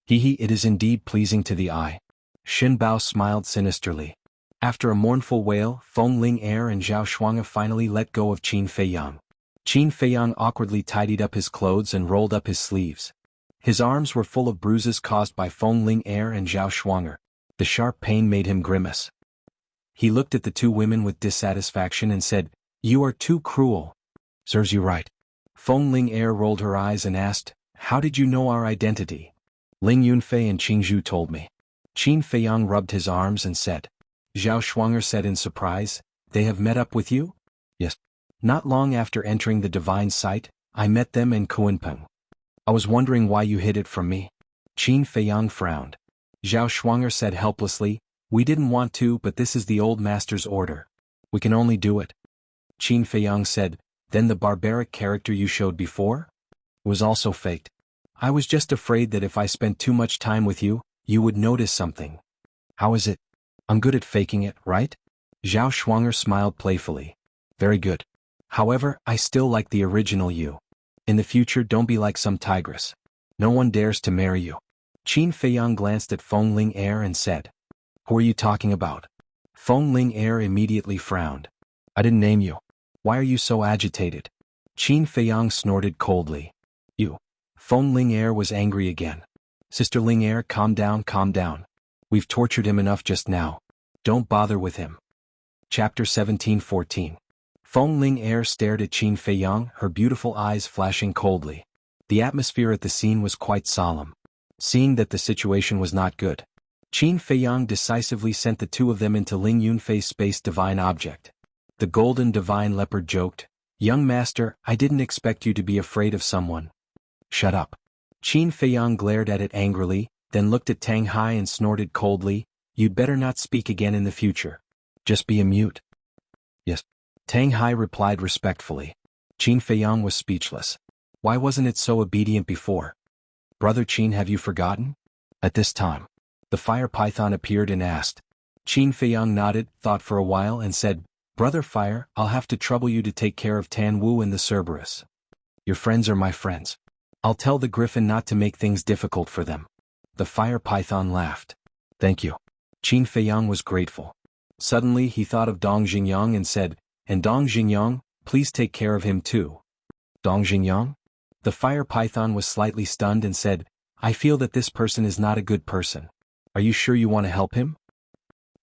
It is indeed pleasing to the eye." Xun Bao smiled sinisterly. After a mournful wail, Feng Ling and Zhao Shuanga finally let go of Qin Feiyang. Qin Feiyang awkwardly tidied up his clothes and rolled up his sleeves. His arms were full of bruises caused by Feng Ling and Zhao Shuanger. The sharp pain made him grimace. He looked at the two women with dissatisfaction and said, "You are too cruel." "Serves you right." Feng Ling rolled her eyes and asked, "How did you know our identity?" "Ling Yunfei and Qingzhu told me." Qin Feiyang rubbed his arms and said. Zhao Shuanger said in surprise, "They have met up with you?" "Yes. Not long after entering the divine site, I met them in Kuanpeng. I was wondering why you hid it from me." Qin Feiyang frowned. Zhao Shuanger said helplessly, "We didn't want to, but this is the old master's order. We can only do it." Qin Feiyang said, "Then the barbaric character you showed before? Was also faked. I was just afraid that if I spent too much time with you, you would notice something." "How is it? I'm good at faking it, right?" Zhao Shuanger smiled playfully. "Very good. However, I still like the original you. In the future, don't be like some tigress. No one dares to marry you." Qin Feiyang glanced at Feng Ling and said, "Who are you talking about?" Feng Ling immediately frowned. "I didn't name you. Why are you so agitated?" Qin Feiyang snorted coldly. "You." Feng Ling was angry again. "Sister Ling calm down, calm down. We've tortured him enough just now. Don't bother with him." Chapter 17:14. Feng Ling Air stared at Qin Feiyang, her beautiful eyes flashing coldly. The atmosphere at the scene was quite solemn. Seeing that the situation was not good, Qin Feiyang decisively sent the two of them into Ling Yunfei's space divine object. The golden divine leopard joked, "Young master, I didn't expect you to be afraid of someone." "Shut up." Qin Feiyang glared at it angrily, then looked at Tang Hai and snorted coldly, "You'd better not speak again in the future. Just be a mute." "Yes." Tang Hai replied respectfully. Qin Feiyang was speechless. Why wasn't it so obedient before? "Brother Qin, have you forgotten?" At this time, the fire python appeared and asked. Qin Feiyang nodded, thought for a while and said, "Brother Fire, I'll have to trouble you to take care of Tan Wu and the Cerberus. Your friends are my friends. I'll tell the griffin not to make things difficult for them." The fire python laughed. "Thank you." Qin Feiyang was grateful. Suddenly he thought of Dong Xingyang and said, "And Dong Xingyang, please take care of him too." "Dong Xingyang?" The fire python was slightly stunned and said, "I feel that this person is not a good person. Are you sure you want to help him?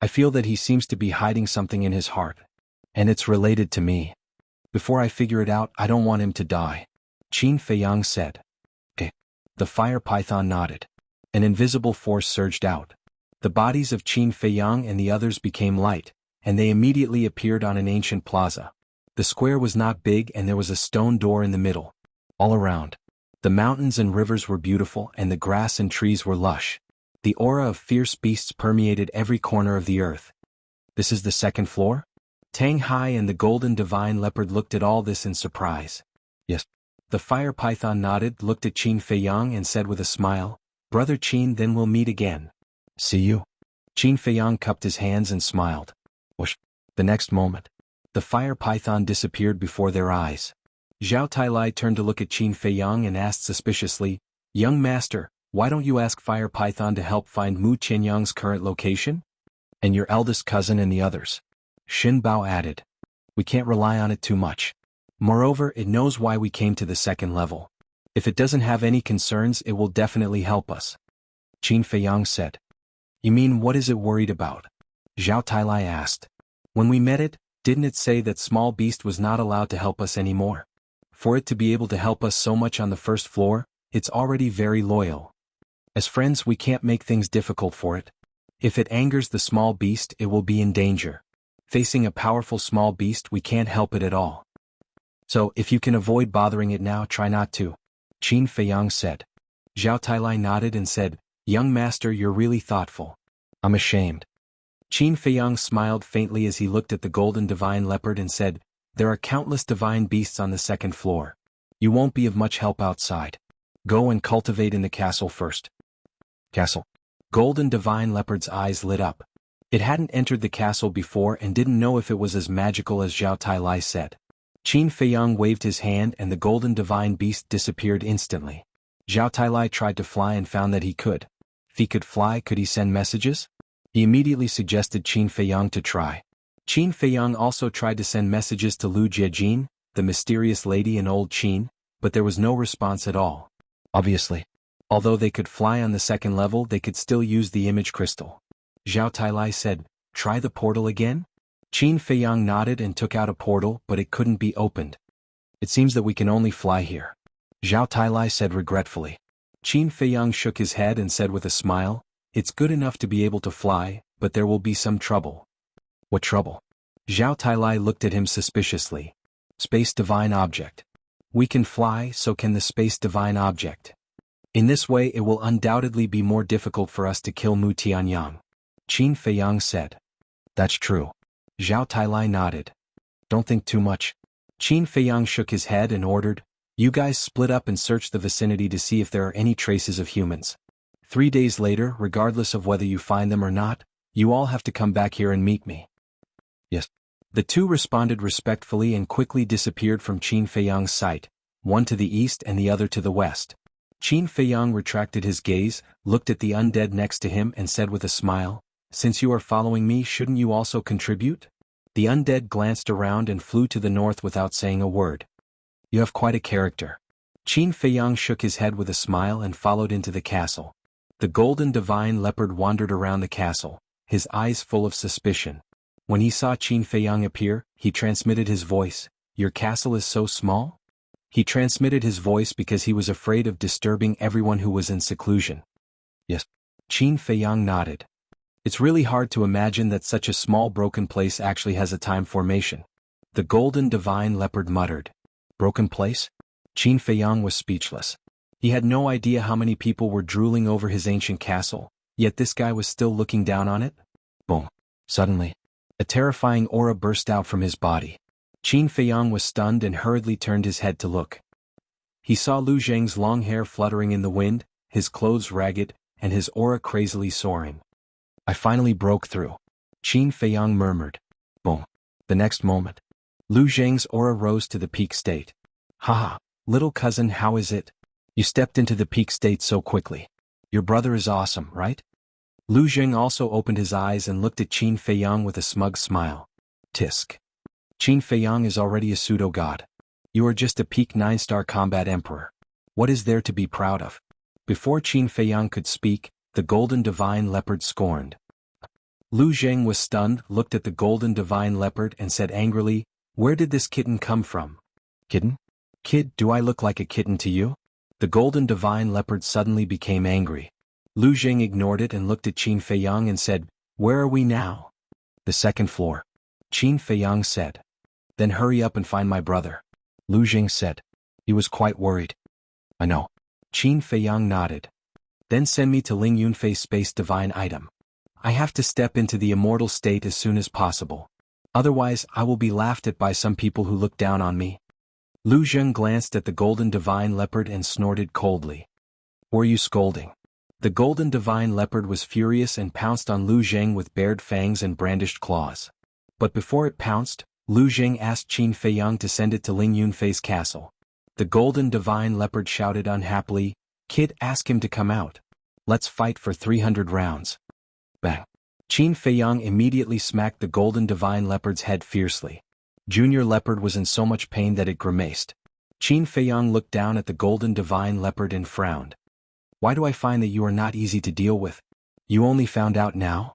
I feel that he seems to be hiding something in his heart. And it's related to me. Before I figure it out, I don't want him to die." Qin Feiyang said. "Okay." The fire python nodded. An invisible force surged out. The bodies of Qin Feiyang and the others became light, and they immediately appeared on an ancient plaza. The square was not big and there was a stone door in the middle. All around, the mountains and rivers were beautiful and the grass and trees were lush. The aura of fierce beasts permeated every corner of the earth. "This is the second floor?" Tang Hai and the golden divine leopard looked at all this in surprise. "Yes." The fire python nodded, looked at Qin Feiyang and said with a smile, "Brother Qin, then we'll meet again. See you." Qin Feiyang cupped his hands and smiled. Whoosh. The next moment, the fire python disappeared before their eyes. Zhao Tailai turned to look at Qin Feiyang and asked suspiciously, "Young master, why don't you ask fire python to help find Mu Qianyang's current location? And your eldest cousin and the others?" Xin Bao added. "We can't rely on it too much. Moreover, it knows why we came to the second level. If it doesn't have any concerns, it will definitely help us." Qin Feiyang said. "You mean what is it worried about?" Zhao Tailai asked. "When we met it, didn't it say that small beast was not allowed to help us anymore? For it to be able to help us so much on the first floor, it's already very loyal. As friends, we can't make things difficult for it. If it angers the small beast, it will be in danger. Facing a powerful small beast, we can't help it at all. So, if you can avoid bothering it now, try not to," Qin Feiyang said. Zhao Tailai nodded and said, "Young master, you're really thoughtful. I'm ashamed." Qin Feiyang smiled faintly as he looked at the golden divine leopard and said, "There are countless divine beasts on the second floor. You won't be of much help outside. Go and cultivate in the castle first." "Castle?" Golden divine leopard's eyes lit up. It hadn't entered the castle before and didn't know if it was as magical as Zhao Tailai said. Qin Feiyang waved his hand and the golden divine beast disappeared instantly. Zhao Tailai tried to fly and found that he could. If he could fly, could he send messages? He immediately suggested Qin Feiyang to try. Qin Feiyang also tried to send messages to Lu Jiejin, the mysterious lady in Old Qin, but there was no response at all. Obviously, although they could fly on the second level, they could still use the image crystal. Zhao Tailai said, "Try the portal again?" Qin Feiyang nodded and took out a portal, but it couldn't be opened. "It seems that we can only fly here," Zhao Tailai said regretfully. Qin Feiyang shook his head and said with a smile, "It's good enough to be able to fly, but there will be some trouble." "What trouble?" Zhao Tailai looked at him suspiciously. "Space divine object. We can fly, so can the space divine object. In this way it will undoubtedly be more difficult for us to kill Mu Tianyang," Qin Feiyang said. "That's true." Zhao Tailai nodded. "Don't think too much." Qin Feiyang shook his head and ordered, "You guys split up and search the vicinity to see if there are any traces of humans. 3 days later, regardless of whether you find them or not, you all have to come back here and meet me." "Yes." The two responded respectfully and quickly disappeared from Qin Feiyang's sight, one to the east and the other to the west. Qin Feiyang retracted his gaze, looked at the undead next to him and said with a smile, "Since you are following me, shouldn't you also contribute?" The undead glanced around and flew to the north without saying a word. "You have quite a character." Qin Feiyang shook his head with a smile and followed into the castle. The golden divine leopard wandered around the castle, his eyes full of suspicion. When he saw Qin Feiyang appear, he transmitted his voice. Your castle is so small? He transmitted his voice because he was afraid of disturbing everyone who was in seclusion. Yes. Qin Feiyang nodded. It's really hard to imagine that such a small broken place actually has a time formation. The golden divine leopard muttered. Broken place? Qin Feiyang was speechless. He had no idea how many people were drooling over his ancient castle, yet this guy was still looking down on it? Boom. Suddenly, a terrifying aura burst out from his body. Qin Feiyang was stunned and hurriedly turned his head to look. He saw Lu Zheng's long hair fluttering in the wind, his clothes ragged, and his aura crazily soaring. I finally broke through. Qin Feiyang murmured. Boom. The next moment, Lu Zheng's aura rose to the peak state. Haha, little cousin, how is it? You stepped into the peak state so quickly. Your brother is awesome, right? Lu Zheng also opened his eyes and looked at Qin Feiyang with a smug smile. Tisk. Qin Feiyang is already a pseudo-god. You are just a peak 9-star combat emperor. What is there to be proud of? Before Qin Feiyang could speak, the golden divine leopard scorned. Lu Zheng was stunned, looked at the golden divine leopard and said angrily, where did this kitten come from? Kitten? Kid, do I look like a kitten to you? The golden divine leopard suddenly became angry. Lu Zheng ignored it and looked at Qin Feiyang and said, where are we now? The second floor. Qin Feiyang said. Then hurry up and find my brother. Lu Zheng said. He was quite worried. I know. Qin Feiyang nodded. Then send me to Ling Yunfei's space divine item. I have to step into the immortal state as soon as possible. Otherwise, I will be laughed at by some people who look down on me. Lu Zheng glanced at the golden divine leopard and snorted coldly. Were you scolding? The golden divine leopard was furious and pounced on Lu Zheng with bared fangs and brandished claws. But before it pounced, Lu Zheng asked Qin Feiyang to send it to Ling Yunfei's castle. The golden divine leopard shouted unhappily, Kid, ask him to come out. Let's fight for 300 rounds. Bang. Qin Feiyang immediately smacked the golden divine leopard's head fiercely. Junior leopard was in so much pain that it grimaced. Qin Feiyang looked down at the golden divine leopard and frowned. Why do I find that you are not easy to deal with? You only found out now?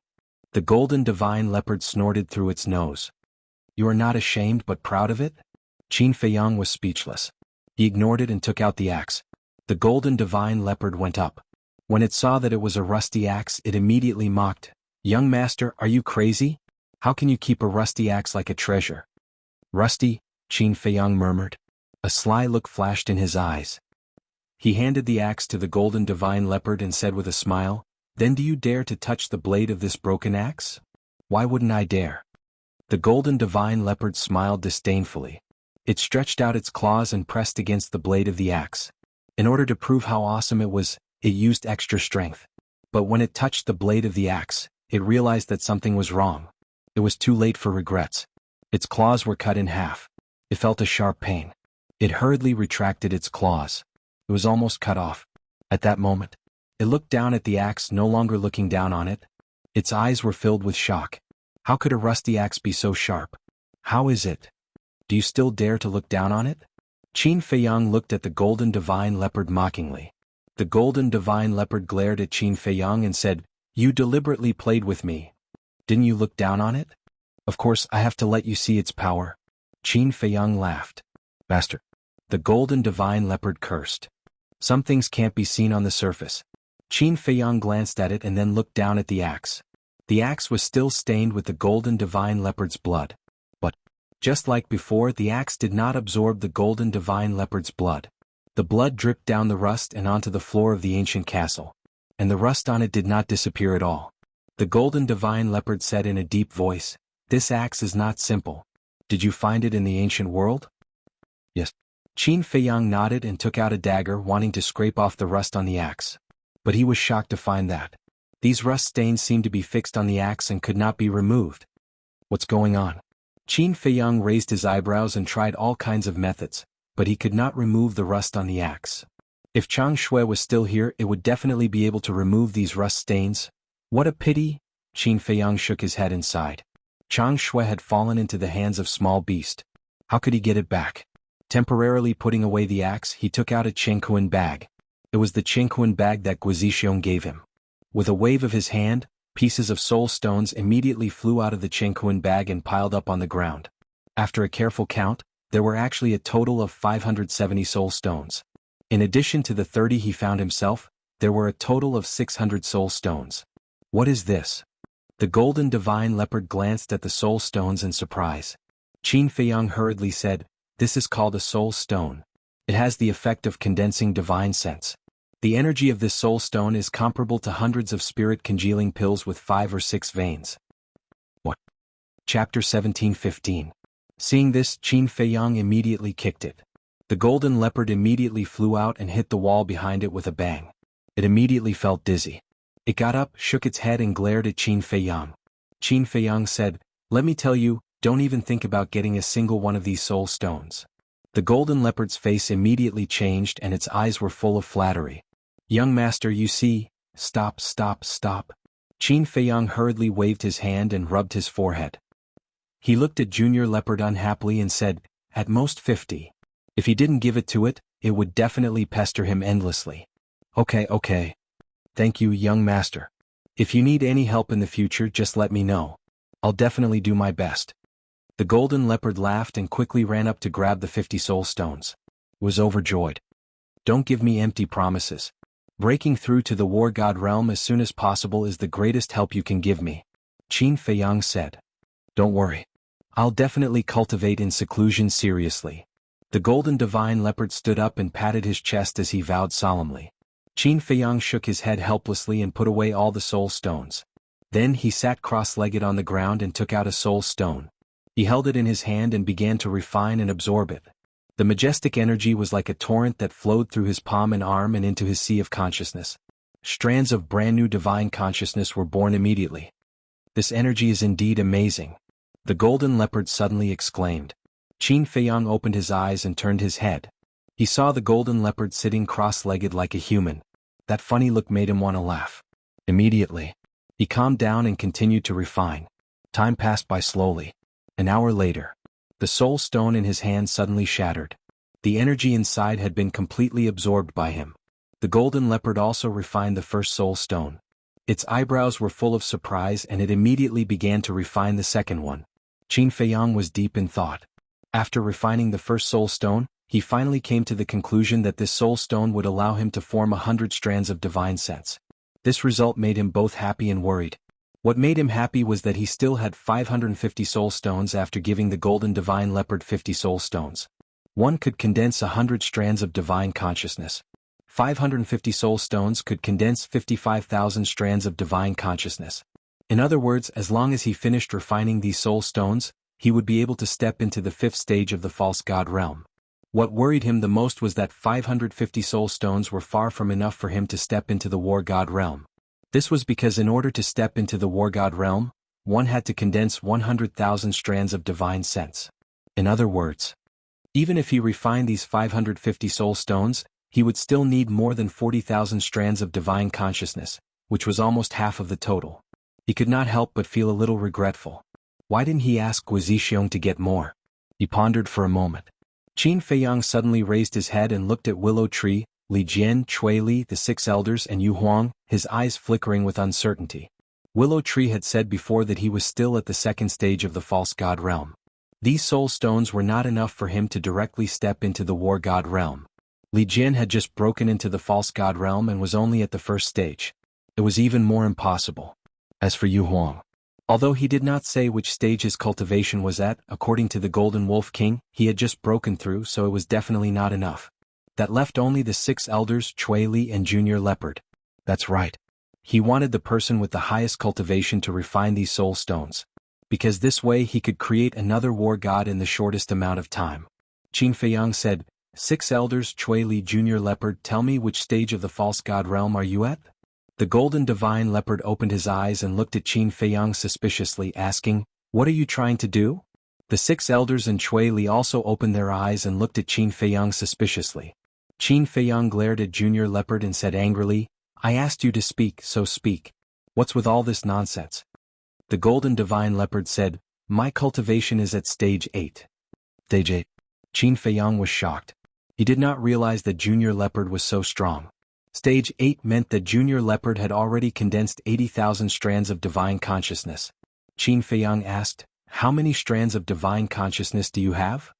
The golden divine leopard snorted through its nose. You are not ashamed but proud of it? Qin Feiyang was speechless. He ignored it and took out the axe. The golden divine leopard went up. When it saw that it was a rusty axe, it immediately mocked. Young master, are you crazy? How can you keep a rusty axe like a treasure? Rusty, Qin Feiyang murmured. A sly look flashed in his eyes. He handed the axe to the golden divine leopard and said with a smile, Then do you dare to touch the blade of this broken axe? Why wouldn't I dare? The golden divine leopard smiled disdainfully. It stretched out its claws and pressed against the blade of the axe. In order to prove how awesome it was, it used extra strength. But when it touched the blade of the axe, it realized that something was wrong. It was too late for regrets. Its claws were cut in half. It felt a sharp pain. It hurriedly retracted its claws. It was almost cut off. At that moment, it looked down at the axe, no longer looking down on it. Its eyes were filled with shock. How could a rusty axe be so sharp? How is it? Do you still dare to look down on it? Qin Feiyang looked at the golden divine leopard mockingly. The golden divine leopard glared at Qin Feiyang and said, You deliberately played with me. Didn't you look down on it? Of course, I have to let you see its power. Qin Feiyang laughed. Bastard. The golden divine leopard cursed. Some things can't be seen on the surface. Qin Feiyang glanced at it and then looked down at the axe. The axe was still stained with the golden divine leopard's blood. But, just like before, the axe did not absorb the golden divine leopard's blood. The blood dripped down the rust and onto the floor of the ancient castle. And the rust on it did not disappear at all. The golden divine leopard said in a deep voice, This axe is not simple. Did you find it in the ancient world? Yes. Qin Feiyang nodded and took out a dagger, wanting to scrape off the rust on the axe. But he was shocked to find that these rust stains seemed to be fixed on the axe and could not be removed. What's going on? Qin Feiyang raised his eyebrows and tried all kinds of methods, but he could not remove the rust on the axe. If Chang Shui was still here, it would definitely be able to remove these rust stains. What a pity! Qin Feiyang shook his head and sighed. Chang Shui had fallen into the hands of small beast. How could he get it back? Temporarily putting away the axe, he took out a Qingquan bag. It was the Qingquan bag that Guizixiong gave him. With a wave of his hand, Pieces of soul stones immediately flew out of the Jianghu bag and piled up on the ground. After a careful count, there were actually a total of 570 soul stones. In addition to the 30 he found himself, there were a total of 600 soul stones. What is this? The golden divine leopard glanced at the soul stones in surprise. Qin Feiyang hurriedly said, "This is called a soul stone. It has the effect of condensing divine sense. The energy of this soul stone is comparable to hundreds of spirit congealing pills with 5 or 6 veins." What? Chapter 17:15. Seeing this, Qin Feiyang immediately kicked it. The golden leopard immediately flew out and hit the wall behind it with a bang. It immediately felt dizzy. It got up, shook its head and glared at Qin Feiyang. Qin Feiyang said, "Let me tell you, don't even think about getting a single one of these soul stones." The golden leopard's face immediately changed and its eyes were full of flattery. "Young master, you see, stop. Qin Feiyang hurriedly waved his hand and rubbed his forehead. He looked at Junior Leopard unhappily and said, "At most 50. If he didn't give it to it, it would definitely pester him endlessly." Okay. Thank you, young master. If you need any help in the future, just let me know. I'll definitely do my best." The golden leopard laughed and quickly ran up to grab the 50 soul stones. Was overjoyed. "Don't give me empty promises. Breaking through to the war god realm as soon as possible is the greatest help you can give me," Qin Feiyang said. "Don't worry. I'll definitely cultivate in seclusion seriously." The golden divine leopard stood up and patted his chest as he vowed solemnly. Qin Feiyang shook his head helplessly and put away all the soul stones. Then he sat cross-legged on the ground and took out a soul stone. He held it in his hand and began to refine and absorb it. The majestic energy was like a torrent that flowed through his palm and arm and into his sea of consciousness. Strands of brand new divine consciousness were born immediately. "This energy is indeed amazing," the golden leopard suddenly exclaimed. Qin Feiyang opened his eyes and turned his head. He saw the golden leopard sitting cross-legged like a human. That funny look made him want to laugh. Immediately, he calmed down and continued to refine. Time passed by slowly. An hour later, the soul stone in his hand suddenly shattered. The energy inside had been completely absorbed by him. The golden leopard also refined the first soul stone. Its eyebrows were full of surprise and it immediately began to refine the second one. Qin Feiyang was deep in thought. After refining the first soul stone, he finally came to the conclusion that this soul stone would allow him to form 100 strands of divine sense. This result made him both happy and worried. What made him happy was that he still had 550 soul stones after giving the golden divine leopard 50 soul stones. One could condense 100 strands of divine consciousness. 550 soul stones could condense 55,000 strands of divine consciousness. In other words, as long as he finished refining these soul stones, he would be able to step into the 5th stage of the false god realm. What worried him the most was that 550 soul stones were far from enough for him to step into the war god realm. This was because in order to step into the war god realm, one had to condense 100,000 strands of divine sense. In other words, even if he refined these 550 soul stones, he would still need more than 40,000 strands of divine consciousness, which was almost half of the total. He could not help but feel a little regretful. Why didn't he ask Guizixiong to get more? He pondered for a moment. Qin Feiyang suddenly raised his head and looked at Willow Tree, Li Jian, Cui Li, the 6 elders and Yu Huang, his eyes flickering with uncertainty. Willow Tree had said before that he was still at the 2nd stage of the false god realm. These soul stones were not enough for him to directly step into the war god realm. Li Jian had just broken into the false god realm and was only at the 1st stage. It was even more impossible. As for Yu Huang, although he did not say which stage his cultivation was at, according to the Golden Wolf King, he had just broken through, so it was definitely not enough. That left only the 6 elders, Cui Li and Junior Leopard. That's right. He wanted the person with the highest cultivation to refine these soul stones, because this way he could create another war god in the shortest amount of time. Qin Feiyang said, 6 elders, Cui Li, Junior Leopard, tell me which stage of the false god realm are you at? The golden divine leopard opened his eyes and looked at Qin Feiyang suspiciously, asking, "What are you trying to do?" The 6 elders and Cui Li also opened their eyes and looked at Qin Feiyang suspiciously. Qin Feiyang glared at Junior Leopard and said angrily, "I asked you to speak, so speak. What's with all this nonsense?" The golden divine leopard said, "My cultivation is at stage 8. Stage 8. Qin Feiyang was shocked. He did not realize that Junior Leopard was so strong. Stage 8 meant that Junior Leopard had already condensed 80,000 strands of divine consciousness. Qin Feiyang asked, "How many strands of divine consciousness do you have?"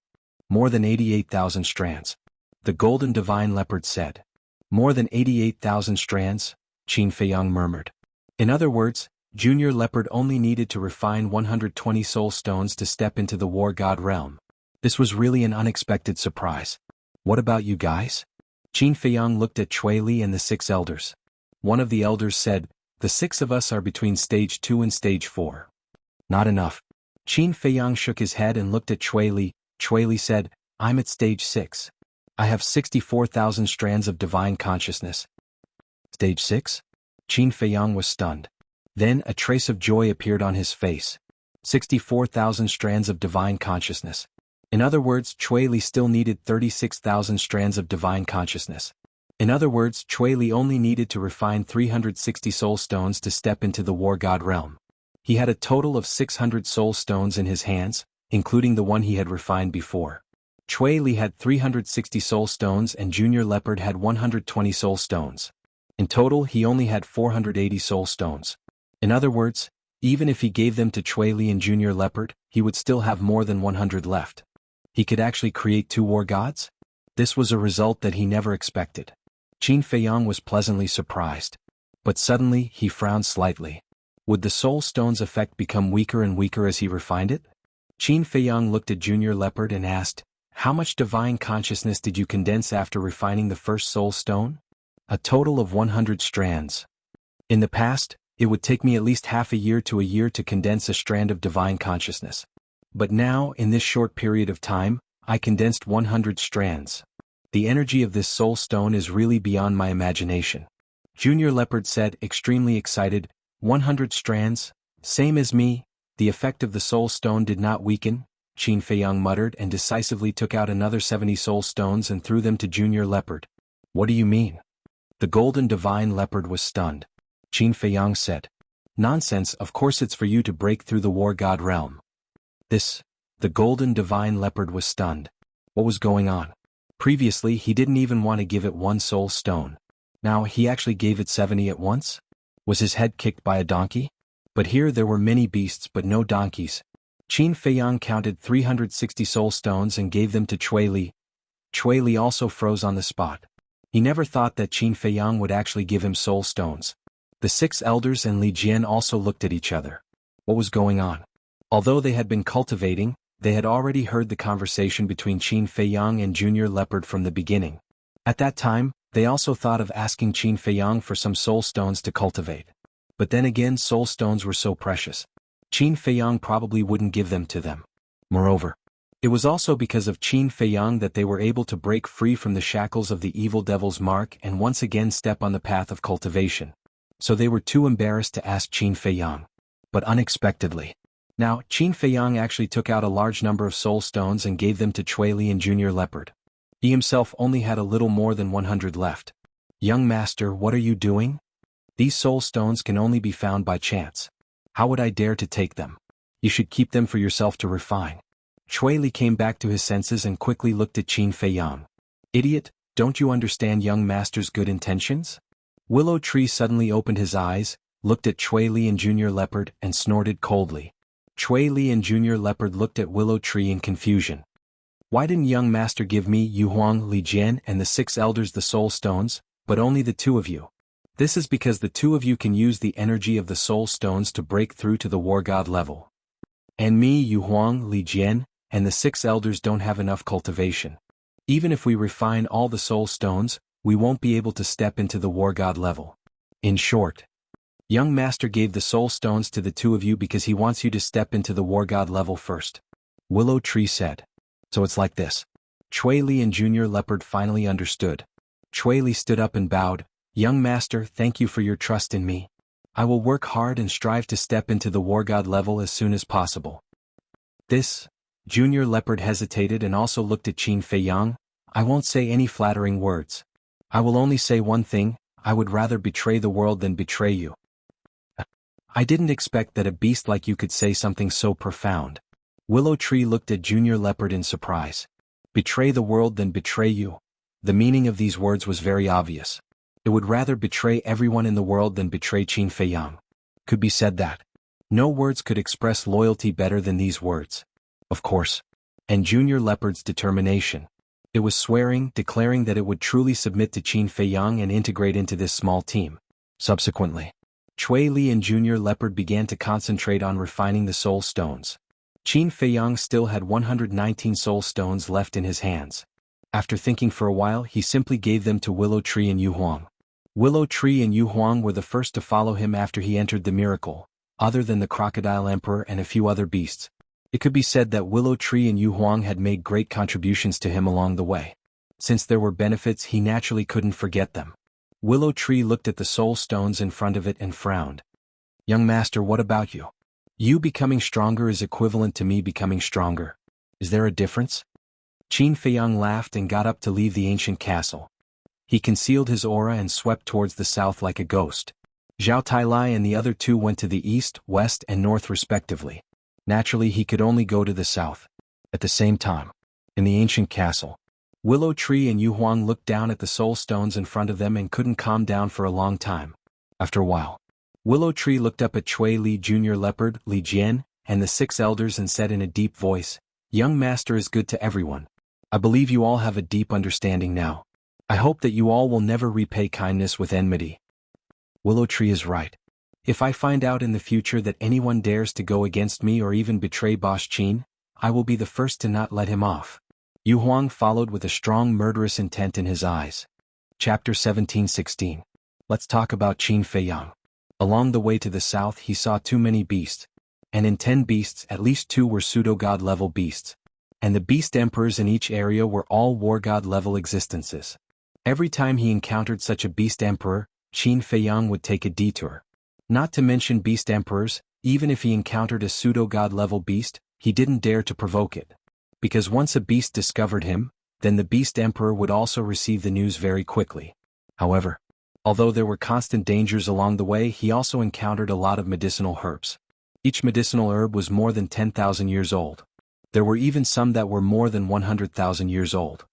"More than 88,000 strands." The Golden Divine Leopard said. "More than 88,000 strands?" Qin Feiyang murmured. In other words, Junior Leopard only needed to refine 120 soul stones to step into the War God realm. This was really an unexpected surprise. "What about you guys?" Qin Feiyang looked at Cui Li and the 6 elders. One of the elders said, "The 6 of us are between stage 2 and stage 4. "Not enough." Qin Feiyang shook his head and looked at Cui Li. Cui Li said, "I'm at stage 6. I have 64,000 strands of divine consciousness." "Stage 6? Qin Feiyang was stunned. Then a trace of joy appeared on his face. 64,000 strands of divine consciousness. In other words, Cui Li still needed 36,000 strands of divine consciousness. In other words, Cui Li only needed to refine 360 soul stones to step into the War God realm. He had a total of 600 soul stones in his hands, including the one he had refined before. Cui Li had 360 soul stones and Junior Leopard had 120 soul stones. In total, he only had 480 soul stones. In other words, even if he gave them to Cui Li and Junior Leopard, he would still have more than 100 left. He could actually create 2 war gods? This was a result that he never expected. Qin Feiyang was pleasantly surprised. But suddenly, he frowned slightly. Would the soul stone's effect become weaker and weaker as he refined it? Qin Feiyang looked at Junior Leopard and asked, "How much divine consciousness did you condense after refining the first soul stone?" "A total of 100 strands. In the past, it would take me at least half a year to condense a strand of divine consciousness. But now, in this short period of time, I condensed 100 strands. The energy of this soul stone is really beyond my imagination." Junior Leopard said, extremely excited, 100 strands? Same as me." "The effect of the soul stone did not weaken," Qin Feiyang muttered and decisively took out another 70 soul stones and threw them to Junior Leopard. "What do you mean?" The Golden Divine Leopard was stunned. Qin Feiyang said, "Nonsense, of course it's for you to break through the War God realm." The Golden Divine Leopard was stunned. What was going on? Previously he didn't even want to give it 1 soul stone. Now he actually gave it 70 at once? Was his head kicked by a donkey? But here there were many beasts but no donkeys. Qin Feiyang counted 360 soul stones and gave them to Cui Li. Cui Li also froze on the spot. He never thought that Qin Feiyang would actually give him soul stones. The 6 elders and Li Jian also looked at each other. What was going on? Although they had been cultivating, they had already heard the conversation between Qin Feiyang and Junior Leopard from the beginning. At that time, they also thought of asking Qin Feiyang for some soul stones to cultivate. But then again, soul stones were so precious. Qin Feiyang probably wouldn't give them to them. Moreover, it was also because of Qin Feiyang that they were able to break free from the shackles of the evil devil's mark and once again step on the path of cultivation. So they were too embarrassed to ask Qin Feiyang. But unexpectedly. Now, Qin Feiyang actually took out a large number of soul stones and gave them to Cui Li and Junior Leopard. He himself only had a little more than 100 left. "Young master, what are you doing? These soul stones can only be found by chance. How would I dare to take them? You should keep them for yourself to refine." Cui Li came back to his senses and quickly looked at Qin Feiyang. "Idiot, don't you understand young master's good intentions?" Willow Tree suddenly opened his eyes, looked at Cui Li and Junior Leopard and snorted coldly. Cui Li and Junior Leopard looked at Willow Tree in confusion. "Why didn't young master give me, Yu Huang, Li Jian and the 6 elders the soul stones, but only the 2 of you?" "This is because the 2 of you can use the energy of the soul stones to break through to the War God level. And me, Yu Huang, Li Jian, and the 6 elders don't have enough cultivation. Even if we refine all the soul stones, we won't be able to step into the War God level. In short, young master gave the soul stones to the 2 of you because he wants you to step into the War God level first," Willow Tree said. "So it's like this." Cui Li and Junior Leopard finally understood. Cui Li stood up and bowed. "Young master, thank you for your trust in me. I will work hard and strive to step into the War God level as soon as possible." Junior Leopard hesitated and also looked at Qin Feiyang. "I won't say any flattering words. I will only say one thing, I would rather betray the world than betray you." "I didn't expect that a beast like you could say something so profound." Willow Tree looked at Junior Leopard in surprise. "Betray the world than betray you." The meaning of these words was very obvious. It would rather betray everyone in the world than betray Qin Feiyang. Could be said that no words could express loyalty better than these words. Of course. And Junior Leopard's determination. It was swearing, declaring that it would truly submit to Qin Feiyang and integrate into this small team. Subsequently, Chui Li and Junior Leopard began to concentrate on refining the soul stones. Qin Feiyang still had 119 soul stones left in his hands. After thinking for a while, he simply gave them to Willow Tree and Yu Huang. Willow Tree and Yu Huang were the first to follow him after he entered the miracle, other than the Crocodile Emperor and a few other beasts. It could be said that Willow Tree and Yu Huang had made great contributions to him along the way. Since there were benefits, he naturally couldn't forget them. Willow Tree looked at the soul stones in front of it and frowned. "Young master, what about you? You becoming stronger is equivalent to me becoming stronger. Is there a difference?" Qin Feiyang laughed and got up to leave the ancient castle. He concealed his aura and swept towards the south like a ghost. Zhao Tailai and the other two went to the east, west, and north respectively. Naturally, he could only go to the south. At the same time, in the ancient castle, Willow Tree and Yu Huang looked down at the soul stones in front of them and couldn't calm down for a long time. After a while, Willow Tree looked up at Chui Li, Junior Leopard, Li Jian, and the 6 elders and said in a deep voice, "Young master is good to everyone. I believe you all have a deep understanding now. I hope that you all will never repay kindness with enmity." Willow Tree is right. If I find out in the future that anyone dares to go against me or even betray Boss Qin, I will be the first to not let him off. Yu Huang followed with a strong murderous intent in his eyes. Chapter 17-16. Let's talk about Qin Feiyang. Along the way to the south he saw too many beasts. And in 10 beasts at least 2 were pseudo-god level beasts. And the beast emperors in each area were all war god level existences. Every time he encountered such a beast emperor, Qin Feiyang would take a detour. Not to mention beast emperors, even if he encountered a pseudo-god level beast, he didn't dare to provoke it. Because once a beast discovered him, then the beast emperor would also receive the news very quickly. However, although there were constant dangers along the way, he also encountered a lot of medicinal herbs. Each medicinal herb was more than 10,000 years old. There were even some that were more than 100,000 years old.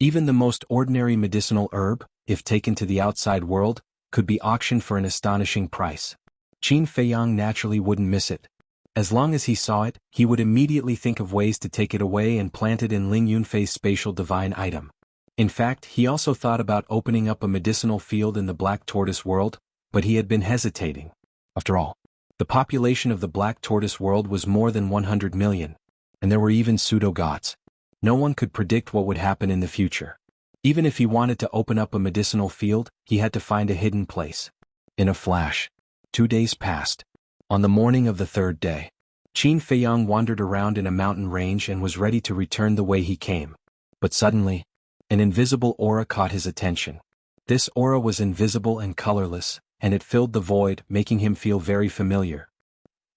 Even the most ordinary medicinal herb, if taken to the outside world, could be auctioned for an astonishing price. Qin Feiyang naturally wouldn't miss it. As long as he saw it, he would immediately think of ways to take it away and plant it in Ling Yunfei's spatial divine item. In fact, he also thought about opening up a medicinal field in the Black Tortoise world, but he had been hesitating. After all, the population of the Black Tortoise world was more than 100 million, and there were even pseudo-gods. No one could predict what would happen in the future. Even if he wanted to open up a medicinal field, he had to find a hidden place. In a flash, 2 days passed. On the morning of the 3rd day, Qin Feiyang wandered around in a mountain range and was ready to return the way he came. But suddenly, an invisible aura caught his attention. This aura was invisible and colorless, and it filled the void, making him feel very familiar.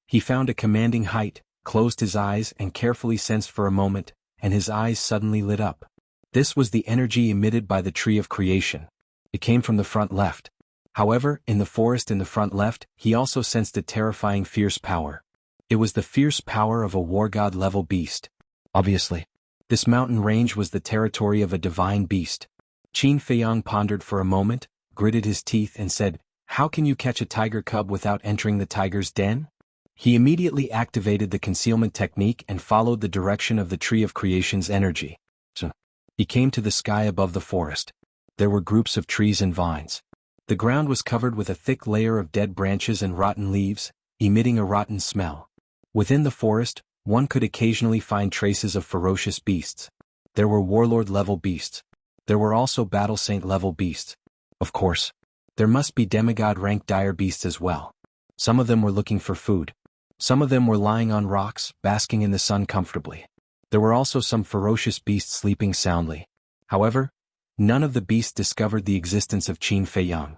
He found a commanding height, closed his eyes and carefully sensed for a moment, and his eyes suddenly lit up. This was the energy emitted by the tree of creation. It came from the front left. However, in the forest in the front left, he also sensed a terrifying fierce power. It was the fierce power of a war god level beast. Obviously, this mountain range was the territory of a divine beast. Qin Feiyang pondered for a moment, gritted his teeth and said, "How can you catch a tiger cub without entering the tiger's den?" He immediately activated the concealment technique and followed the direction of the tree of creation's energy. So, he came to the sky above the forest. There were groups of trees and vines. The ground was covered with a thick layer of dead branches and rotten leaves, emitting a rotten smell. Within the forest, one could occasionally find traces of ferocious beasts. There were warlord-level beasts. There were also battle saint-level beasts. Of course, there must be demigod-ranked dire beasts as well. Some of them were looking for food. Some of them were lying on rocks, basking in the sun comfortably. There were also some ferocious beasts sleeping soundly. However, none of the beasts discovered the existence of Qin Feiyang.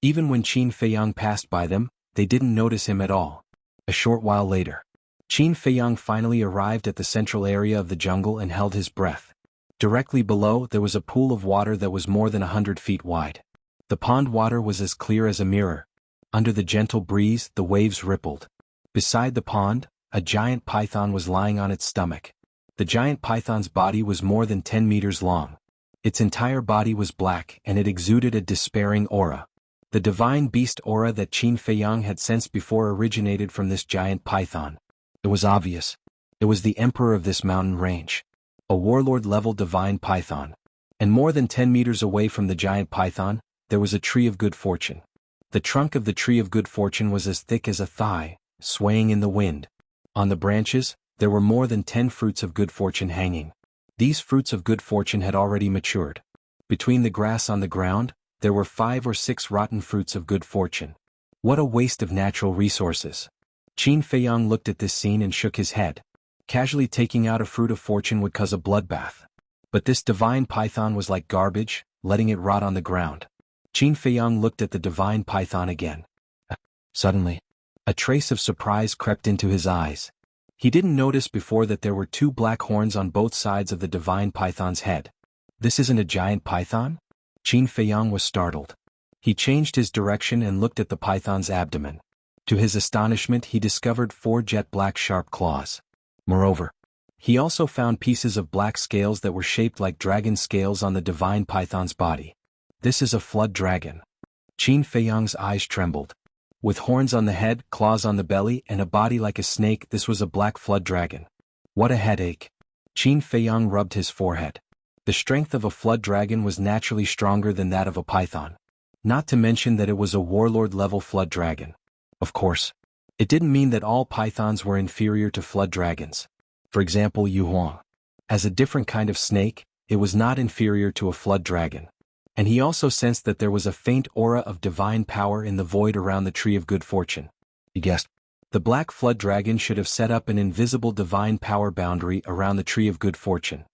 Even when Qin Feiyang passed by them, they didn't notice him at all. A short while later, Qin Feiyang finally arrived at the central area of the jungle and held his breath. Directly below, there was a pool of water that was more than 100 feet wide. The pond water was as clear as a mirror. Under the gentle breeze, the waves rippled. Beside the pond, a giant python was lying on its stomach. The giant python's body was more than 10 meters long. Its entire body was black and it exuded a despairing aura. The divine beast aura that Qin Feiyang had sensed before originated from this giant python. It was obvious. It was the emperor of this mountain range. A warlord-level divine python. And more than 10 meters away from the giant python, there was a tree of good fortune. The trunk of the tree of good fortune was as thick as a thigh, swaying in the wind. On the branches, there were more than 10 fruits of good fortune hanging. These fruits of good fortune had already matured. Between the grass on the ground, there were 5 or 6 rotten fruits of good fortune. What a waste of natural resources. Qin Feiyang looked at this scene and shook his head. Casually taking out a fruit of fortune would cause a bloodbath. But this divine python was like garbage, letting it rot on the ground. Qin Feiyang looked at the divine python again. Suddenly, a trace of surprise crept into his eyes. He didn't notice before that there were 2 black horns on both sides of the divine python's head. This isn't a giant python? Qin Feiyang was startled. He changed his direction and looked at the python's abdomen. To his astonishment, he discovered 4 jet black sharp claws. Moreover, he also found pieces of black scales that were shaped like dragon scales on the divine python's body. This is a flood dragon. Qin Feiyang's eyes trembled. With horns on the head, claws on the belly, and a body like a snake, this was a black flood dragon. What a headache. Qin Feiyang rubbed his forehead. The strength of a flood dragon was naturally stronger than that of a python. Not to mention that it was a warlord-level flood dragon. Of course, it didn't mean that all pythons were inferior to flood dragons. For example, Yuhuang. As a different kind of snake, it was not inferior to a flood dragon. And he also sensed that there was a faint aura of divine power in the void around the tree of good fortune. He guessed. The black flood dragon should have set up an invisible divine power boundary around the tree of good fortune.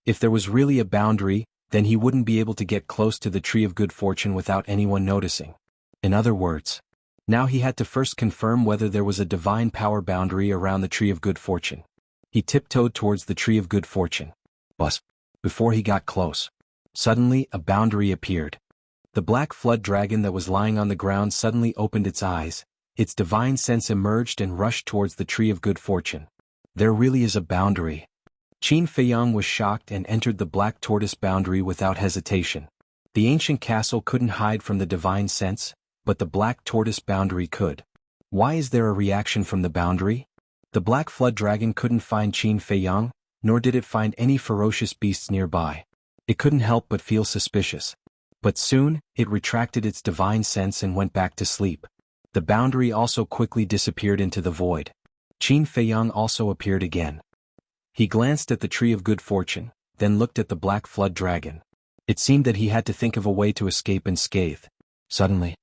If there was really a boundary, then he wouldn't be able to get close to the tree of good fortune without anyone noticing. In other words, now he had to first confirm whether there was a divine power boundary around the tree of good fortune. He tiptoed towards the tree of good fortune. But before he got close, suddenly a boundary appeared. The black flood dragon that was lying on the ground suddenly opened its eyes. Its divine sense emerged and rushed towards the tree of good fortune. There really is a boundary. Qin Feiyang was shocked and entered the black tortoise boundary without hesitation. The ancient castle couldn't hide from the divine sense, but the black tortoise boundary could. Why is there a reaction from the boundary? The black flood dragon couldn't find Qin Feiyang, nor did it find any ferocious beasts nearby. It couldn't help but feel suspicious. But soon, it retracted its divine sense and went back to sleep. The boundary also quickly disappeared into the void. Qin Feiyang also appeared again. He glanced at the tree of good fortune, then looked at the black flood dragon. It seemed that he had to think of a way to escape unscathed. Suddenly,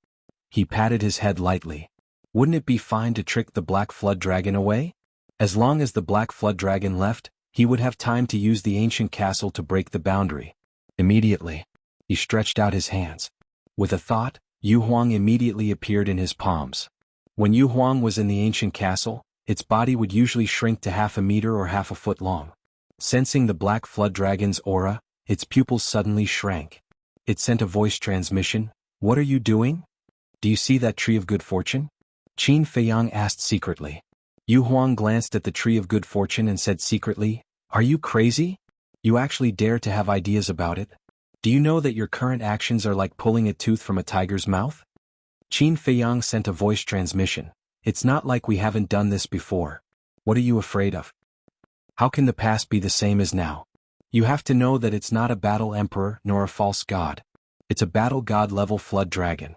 he patted his head lightly. Wouldn't it be fine to trick the black flood dragon away? As long as the black flood dragon left, he would have time to use the ancient castle to break the boundary. Immediately, he stretched out his hands. With a thought, Yu Huang immediately appeared in his palms. When Yu Huang was in the ancient castle, its body would usually shrink to half a meter or half a foot long. Sensing the black flood dragon's aura, its pupils suddenly shrank. It sent a voice transmission. What are you doing? Do you see that tree of good fortune? Qin Feiyang asked secretly. Yu Huang glanced at the tree of good fortune and said secretly, Are you crazy? You actually dare to have ideas about it? Do you know that your current actions are like pulling a tooth from a tiger's mouth? Qin Feiyang sent a voice transmission. It's not like we haven't done this before. What are you afraid of? How can the past be the same as now? You have to know that it's not a battle emperor nor a false god. It's a battle god level flood dragon.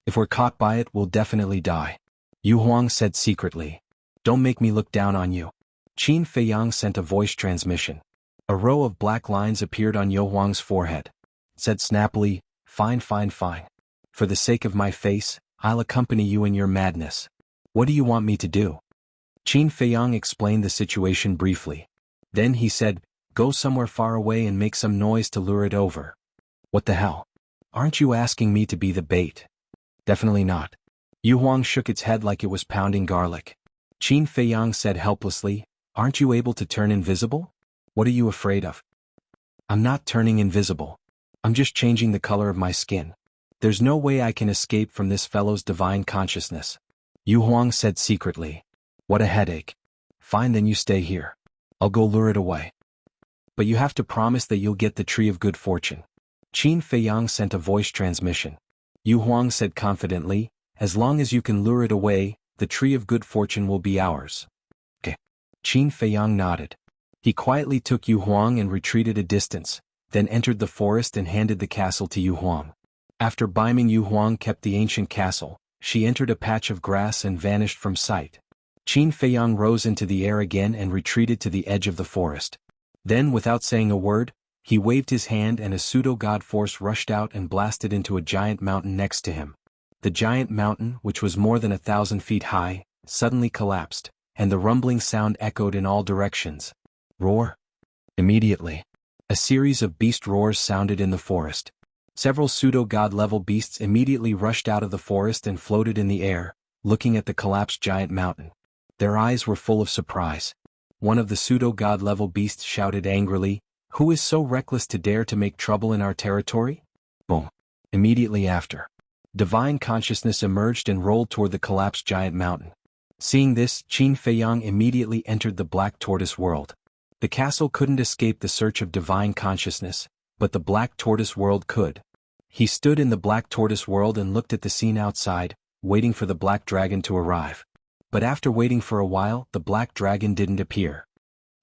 If we're caught by it, we'll definitely die. Yu Huang said secretly. Don't make me look down on you. Qin Feiyang sent a voice transmission. A row of black lines appeared on Yu Huang's forehead. It said snappily, Fine, fine, fine. For the sake of my face, I'll accompany you in your madness. What do you want me to do? Qin Feiyang explained the situation briefly. Then he said, Go somewhere far away and make some noise to lure it over. What the hell? Aren't you asking me to be the bait? Definitely not. Yu Huang shook its head like it was pounding garlic. Qin Feiyang said helplessly, Aren't you able to turn invisible? What are you afraid of? I'm not turning invisible. I'm just changing the color of my skin. There's no way I can escape from this fellow's divine consciousness. Yu Huang said secretly. What a headache. Fine, then you stay here. I'll go lure it away. But you have to promise that you'll get the Tree of Good Fortune. Qin Feiyang sent a voice transmission. Yu Huang said confidently, as long as you can lure it away, the Tree of Good Fortune will be ours. Okay. Qin Feiyang nodded. He quietly took Yu Huang and retreated a distance, then entered the forest and handed the castle to Yu Huang. After Baiming, Yu Huang kept the ancient castle. She entered a patch of grass and vanished from sight. Qin Feiyang rose into the air again and retreated to the edge of the forest. Then, without saying a word, he waved his hand and a pseudo-god force rushed out and blasted into a giant mountain next to him. The giant mountain, which was more than 1,000 feet high, suddenly collapsed, and the rumbling sound echoed in all directions. Roar! Immediately, a series of beast roars sounded in the forest. Several pseudo-god-level beasts immediately rushed out of the forest and floated in the air, looking at the collapsed giant mountain. Their eyes were full of surprise. One of the pseudo-god-level beasts shouted angrily, "Who is so reckless to dare to make trouble in our territory?" Boom! Immediately after, divine consciousness emerged and rolled toward the collapsed giant mountain. Seeing this, Qin Feiyang immediately entered the Black Tortoise world. The castle couldn't escape the search of divine consciousness, but the Black Tortoise world could. He stood in the Black Tortoise world and looked at the scene outside, waiting for the Black Dragon to arrive. But after waiting for a while, the Black Dragon didn't appear.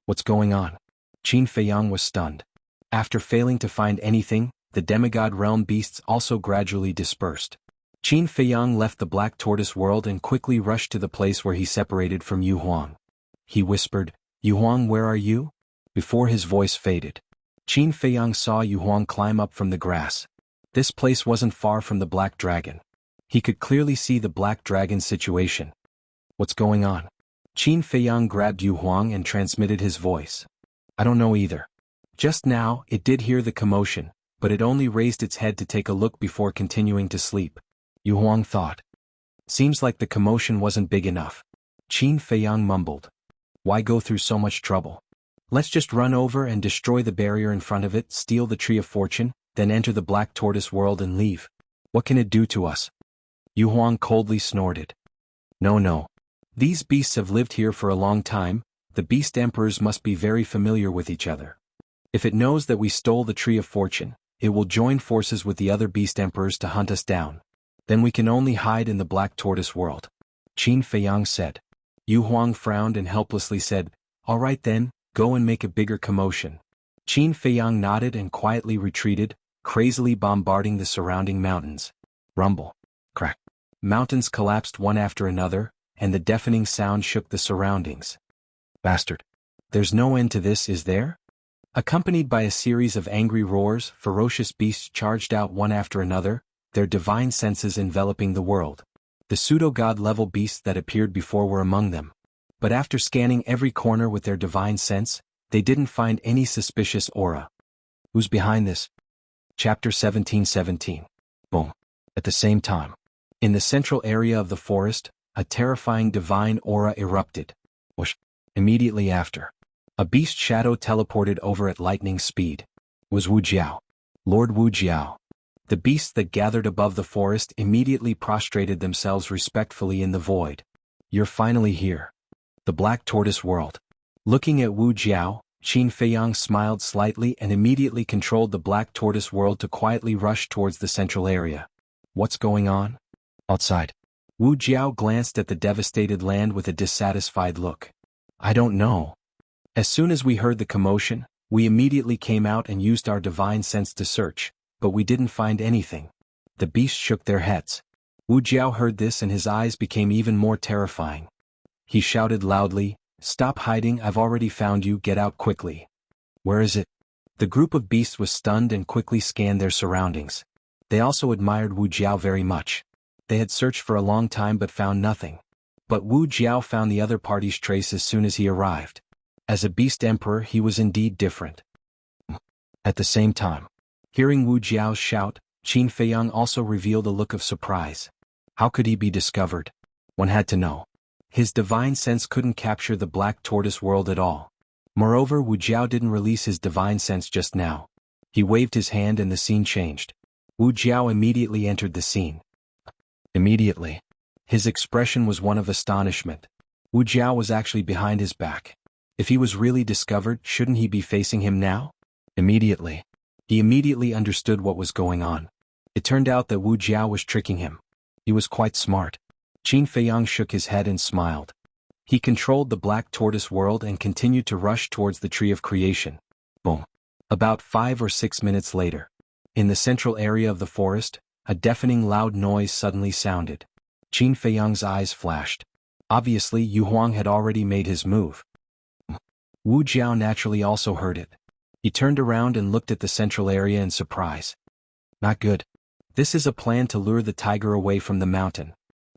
What's going on? Qin Feiyang was stunned. After failing to find anything, the demigod realm beasts also gradually dispersed. Qin Feiyang left the Black Tortoise world and quickly rushed to the place where he separated from Yu Huang. He whispered, "Yu Huang, where are you?" Before his voice faded, Qin Feiyang saw Yu Huang climb up from the grass. This place wasn't far from the Black Dragon. He could clearly see the Black Dragon's situation. What's going on? Qin Feiyang grabbed Yu Huang and transmitted his voice. I don't know either. Just now, it did hear the commotion, but it only raised its head to take a look before continuing to sleep. Yu Huang thought. Seems like the commotion wasn't big enough. Qin Feiyang mumbled. Why go through so much trouble? Let's just run over and destroy the barrier in front of it, steal the Tree of Fortune, then enter the Black Tortoise world and leave. What can it do to us? Yu Huang coldly snorted. No. These beasts have lived here for a long time. The beast emperors must be very familiar with each other. If it knows that we stole the Tree of Fortune, it will join forces with the other beast emperors to hunt us down. Then we can only hide in the Black Tortoise world. Qin Feiyang said. Yu Huang frowned and helplessly said, All right then, go and make a bigger commotion. Qin Feiyang nodded and quietly retreated, crazily bombarding the surrounding mountains. Rumble. Crack. Mountains collapsed one after another, and the deafening sound shook the surroundings. Bastard. There's no end to this, is there? Accompanied by a series of angry roars, ferocious beasts charged out one after another, their divine senses enveloping the world. The pseudo-god-level beasts that appeared before were among them. But after scanning every corner with their divine sense, they didn't find any suspicious aura. Who's behind this? Chapter 1717. Boom. At the same time, in the central area of the forest, a terrifying divine aura erupted. Whoosh. Immediately after, a beast shadow teleported over at lightning speed. It was Wuxiao. Lord Wuxiao. The beasts that gathered above the forest immediately prostrated themselves respectfully in the void. You're finally here. The Black Tortoise world. Looking at Wuxiao, Qin Feiyang smiled slightly and immediately controlled the Black Tortoise world to quietly rush towards the central area. What's going on? Outside. Wuxiao glanced at the devastated land with a dissatisfied look. I don't know. As soon as we heard the commotion, we immediately came out and used our divine sense to search, but we didn't find anything. The beasts shook their heads. Wuxiao heard this and his eyes became even more terrifying. He shouted loudly, Stop hiding, I've already found you, get out quickly. Where is it? The group of beasts was stunned and quickly scanned their surroundings. They also admired Wuxiao very much. They had searched for a long time but found nothing. But Wuxiao found the other party's trace as soon as he arrived. As a beast emperor, he was indeed different. At the same time, hearing Wuxiao's shout, Qin Feiyang also revealed a look of surprise. How could he be discovered? One had to know. His divine sense couldn't capture the Black Tortoise world at all. Moreover, Wuxiao didn't release his divine sense just now. He waved his hand and the scene changed. Wuxiao immediately entered the scene. Immediately, his expression was one of astonishment. Wuxiao was actually behind his back. If he was really discovered, shouldn't he be facing him now? Immediately. He immediately understood what was going on. It turned out that Wu Jiao was tricking him. He was quite smart. Qin Feiyang shook his head and smiled. He controlled the black tortoise world and continued to rush towards the tree of creation. Boom. About 5 or 6 minutes later, in the central area of the forest, a deafening loud noise suddenly sounded. Qin Feiyang's eyes flashed. Obviously, Yu Huang had already made his move. Wu Jiao naturally also heard it. He turned around and looked at the central area in surprise. Not good. This is a plan to lure the tiger away from the mountain.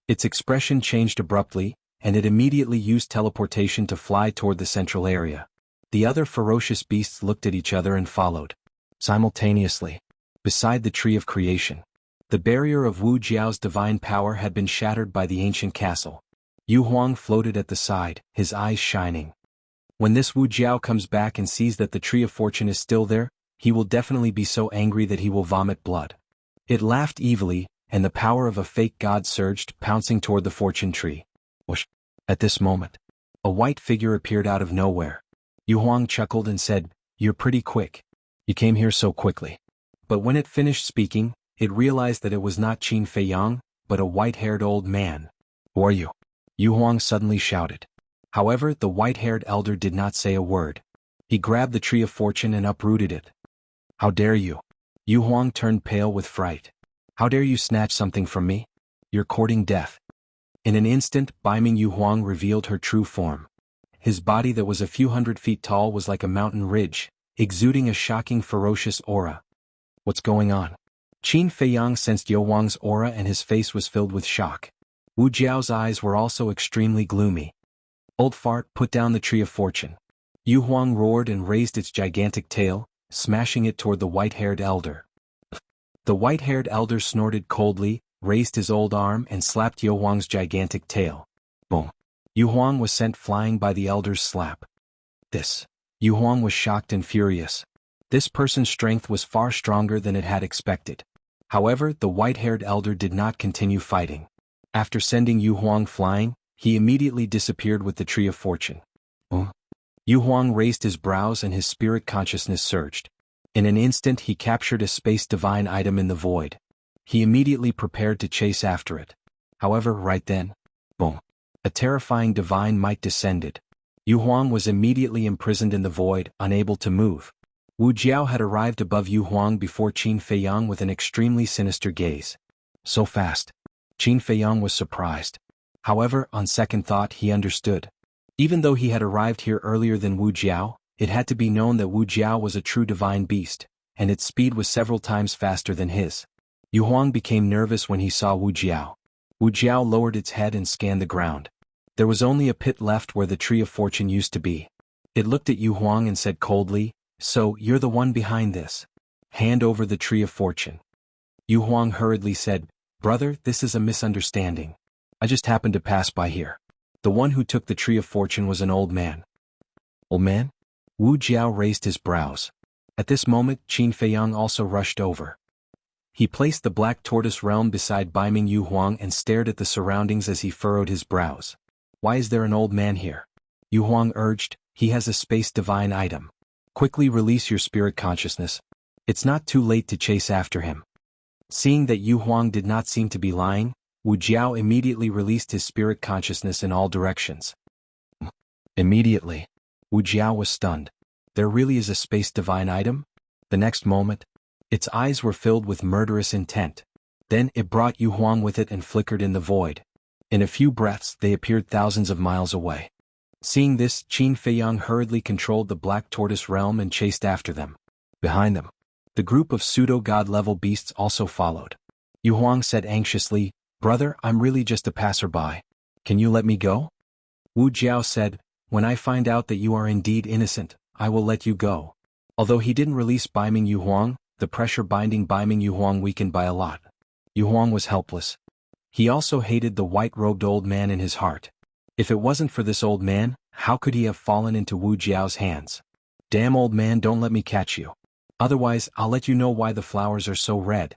Its expression changed abruptly, and it immediately used teleportation to fly toward the central area. The other ferocious beasts looked at each other and followed. Simultaneously, beside the tree of creation, the barrier of Wu Jiao's divine power had been shattered by the ancient castle. Yu Huang floated at the side, his eyes shining. When this Wu Jiao comes back and sees that the tree of fortune is still there, he will definitely be so angry that he will vomit blood. It laughed evilly, and the power of a fake god surged, pouncing toward the fortune tree. Whoosh! At this moment, a white figure appeared out of nowhere. Yu Huang chuckled and said, "You're pretty quick. You came here so quickly." But when it finished speaking, it realized that it was not Qin Feiyang, but a white-haired old man. "Who are you?" Yu Huang suddenly shouted. However, the white-haired elder did not say a word. He grabbed the tree of fortune and uprooted it. "How dare you?" Yu Huang turned pale with fright. "How dare you snatch something from me? You're courting death." In an instant, Baiming Yu Huang revealed her true form. His body that was a few hundred feet tall was like a mountain ridge, exuding a shocking ferocious aura. "What's going on?" Qin Feiyang sensed Yu Huang's aura and his face was filled with shock. Wu Jiao's eyes were also extremely gloomy. "Old fart, put down the tree of fortune." Yu Huang roared and raised its gigantic tail, smashing it toward the white-haired elder. The white-haired elder snorted coldly, raised his old arm and slapped Yu Huang's gigantic tail. Boom. Yu Huang was sent flying by the elder's slap. Yu Huang was shocked and furious. This person's strength was far stronger than it had expected. However, the white-haired elder did not continue fighting. After sending Yu Huang flying, he immediately disappeared with the tree of fortune. Yu Huang raised his brows and his spirit consciousness surged. In an instant he captured a space divine item in the void. He immediately prepared to chase after it. However, right then, boom, a terrifying divine might descended. Yu Huang was immediately imprisoned in the void, unable to move. Wu Jiao had arrived above Yu Huang before Qin Feiyang with an extremely sinister gaze. So fast. Qin Feiyang was surprised. However, on second thought he understood. Even though he had arrived here earlier than Wu Jiao, it had to be known that Wu Jiao was a true divine beast, and its speed was several times faster than his. Yu Huang became nervous when he saw Wu Jiao. Wu Jiao lowered its head and scanned the ground. There was only a pit left where the tree of fortune used to be. It looked at Yu Huang and said coldly, "So, you're the one behind this. Hand over the tree of fortune." Yu Huang hurriedly said, "Brother, this is a misunderstanding. I just happened to pass by here." The one who took the tree of fortune was an old man. "Old man?" Wu Jiao raised his brows. At this moment, Qin Feiyang also rushed over. He placed the black tortoise realm beside Baiming Yu Huang and stared at the surroundings as he furrowed his brows. "Why is there an old man here?" Yu Huang urged. "He has a space divine item. Quickly release your spirit consciousness. It's not too late to chase after him." Seeing that Yu Huang did not seem to be lying, Wu Jiao immediately released his spirit consciousness in all directions. Immediately, Wu Jiao was stunned. There really is a space divine item? The next moment, its eyes were filled with murderous intent. Then it brought Yu Huang with it and flickered in the void. In a few breaths they appeared thousands of miles away. Seeing this, Qin Feiyang hurriedly controlled the black tortoise realm and chased after them. Behind them, the group of pseudo-god level beasts also followed. Yu Huang said anxiously, "Brother, I'm really just a passerby. Can you let me go?" Wu Jiao said, "When I find out that you are indeed innocent, I will let you go." Although he didn't release Baiming Yu Huang, the pressure binding Baiming Yu Huang weakened by a lot. Yu Huang was helpless. He also hated the white-robed old man in his heart. If it wasn't for this old man, how could he have fallen into Wu Jiao's hands? "Damn old man, don't let me catch you. Otherwise, I'll let you know why the flowers are so red."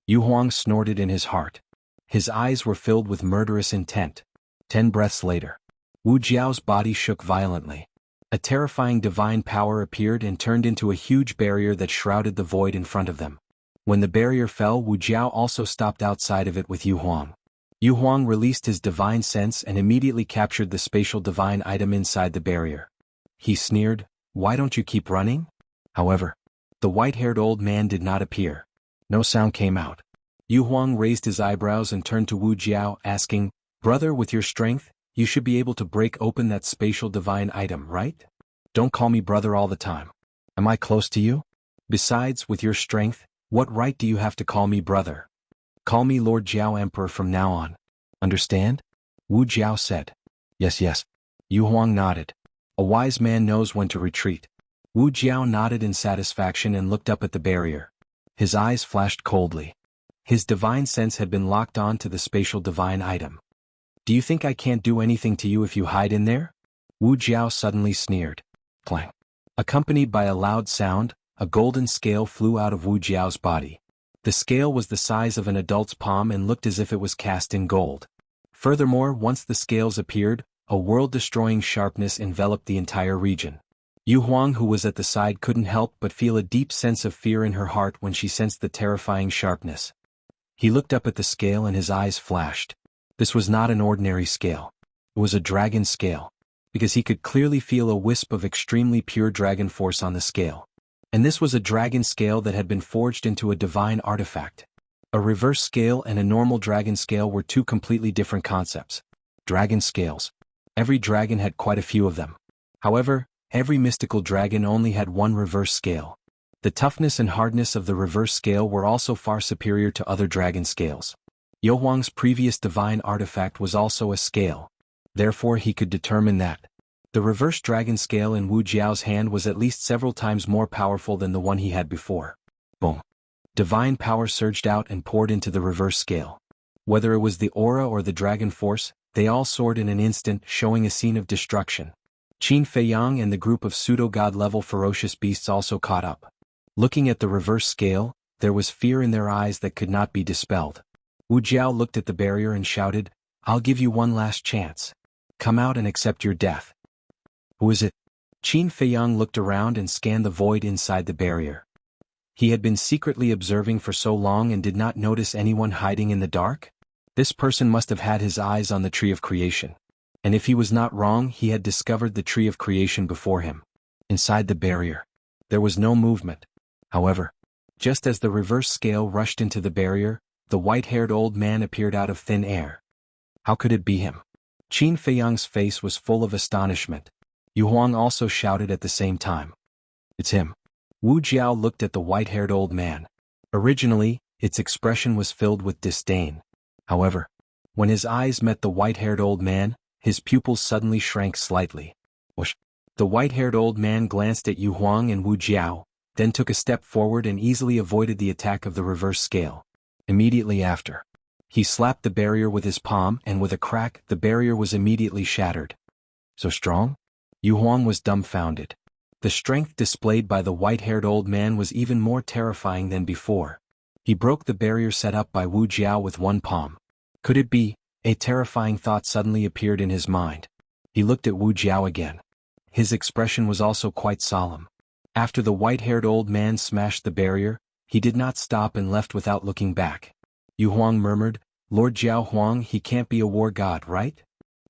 Yu Huang snorted in his heart. His eyes were filled with murderous intent. 10 breaths later, Wu Jiao's body shook violently. A terrifying divine power appeared and turned into a huge barrier that shrouded the void in front of them. When the barrier fell, Wu Jiao also stopped outside of it with Yu Huang. Yu Huang released his divine sense and immediately captured the spatial divine item inside the barrier. He sneered, "Why don't you keep running?" However, the white-haired old man did not appear. No sound came out. Yu Huang raised his eyebrows and turned to Wu Jiao, asking, "Brother, with your strength, you should be able to break open that spatial divine item, right? Don't call me brother all the time. Am I close to you? Besides, with your strength, what right do you have to call me brother? Call me Lord Jiao Emperor from now on. Understand?" Wu Jiao said. Yes, yes. Yu Huang nodded. A wise man knows when to retreat. Wu Jiao nodded in satisfaction and looked up at the barrier. His eyes flashed coldly. His divine sense had been locked on to the spatial divine item. "Do you think I can't do anything to you if you hide in there?" Wu Jiao suddenly sneered. Clang. Accompanied by a loud sound, a golden scale flew out of Wu Jiao's body. The scale was the size of an adult's palm and looked as if it was cast in gold. Furthermore, once the scales appeared, a world-destroying sharpness enveloped the entire region. Yu Huang, who was at the side, couldn't help but feel a deep sense of fear in her heart when she sensed the terrifying sharpness. He looked up at the scale and his eyes flashed. This was not an ordinary scale. It was a dragon scale, because he could clearly feel a wisp of extremely pure dragon force on the scale. And this was a dragon scale that had been forged into a divine artifact. A reverse scale and a normal dragon scale were two completely different concepts. Dragon scales. Every dragon had quite a few of them. However, every mystical dragon only had one reverse scale. The toughness and hardness of the reverse scale were also far superior to other dragon scales. Yu Huang's previous divine artifact was also a scale. Therefore he could determine that the reverse dragon scale in Wu Jiao's hand was at least several times more powerful than the one he had before. Boom. Divine power surged out and poured into the reverse scale. Whether it was the aura or the dragon force, they all soared in an instant, showing a scene of destruction. Qin Feiyang and the group of pseudo-god-level ferocious beasts also caught up. Looking at the reverse scale, there was fear in their eyes that could not be dispelled. Wu Jiao looked at the barrier and shouted, "I'll give you one last chance. Come out and accept your death." "Who is it?" Qin Feiyang looked around and scanned the void inside the barrier. He had been secretly observing for so long and did not notice anyone hiding in the dark? This person must have had his eyes on the Tree of Creation. And if he was not wrong, he had discovered the Tree of Creation before him. Inside the barrier, there was no movement. However, just as the reverse scale rushed into the barrier, the white-haired old man appeared out of thin air. How could it be him? Qin Feiyang's face was full of astonishment. Yu Huang also shouted at the same time. "It's him." Wu Jiao looked at the white-haired old man. Originally, its expression was filled with disdain. However, when his eyes met the white-haired old man, his pupils suddenly shrank slightly. Whoosh. The white-haired old man glanced at Yu Huang and Wu Jiao, then took a step forward and easily avoided the attack of the reverse scale. Immediately after, he slapped the barrier with his palm and with a crack, the barrier was immediately shattered. So strong? Yu Huang was dumbfounded. The strength displayed by the white-haired old man was even more terrifying than before. He broke the barrier set up by Wu Jiao with one palm. Could it be? A terrifying thought suddenly appeared in his mind. He looked at Wu Jiao again. His expression was also quite solemn. After the white-haired old man smashed the barrier, he did not stop and left without looking back. Yu Huang murmured, "Lord Jiao Huang, he can't be a war god, right?"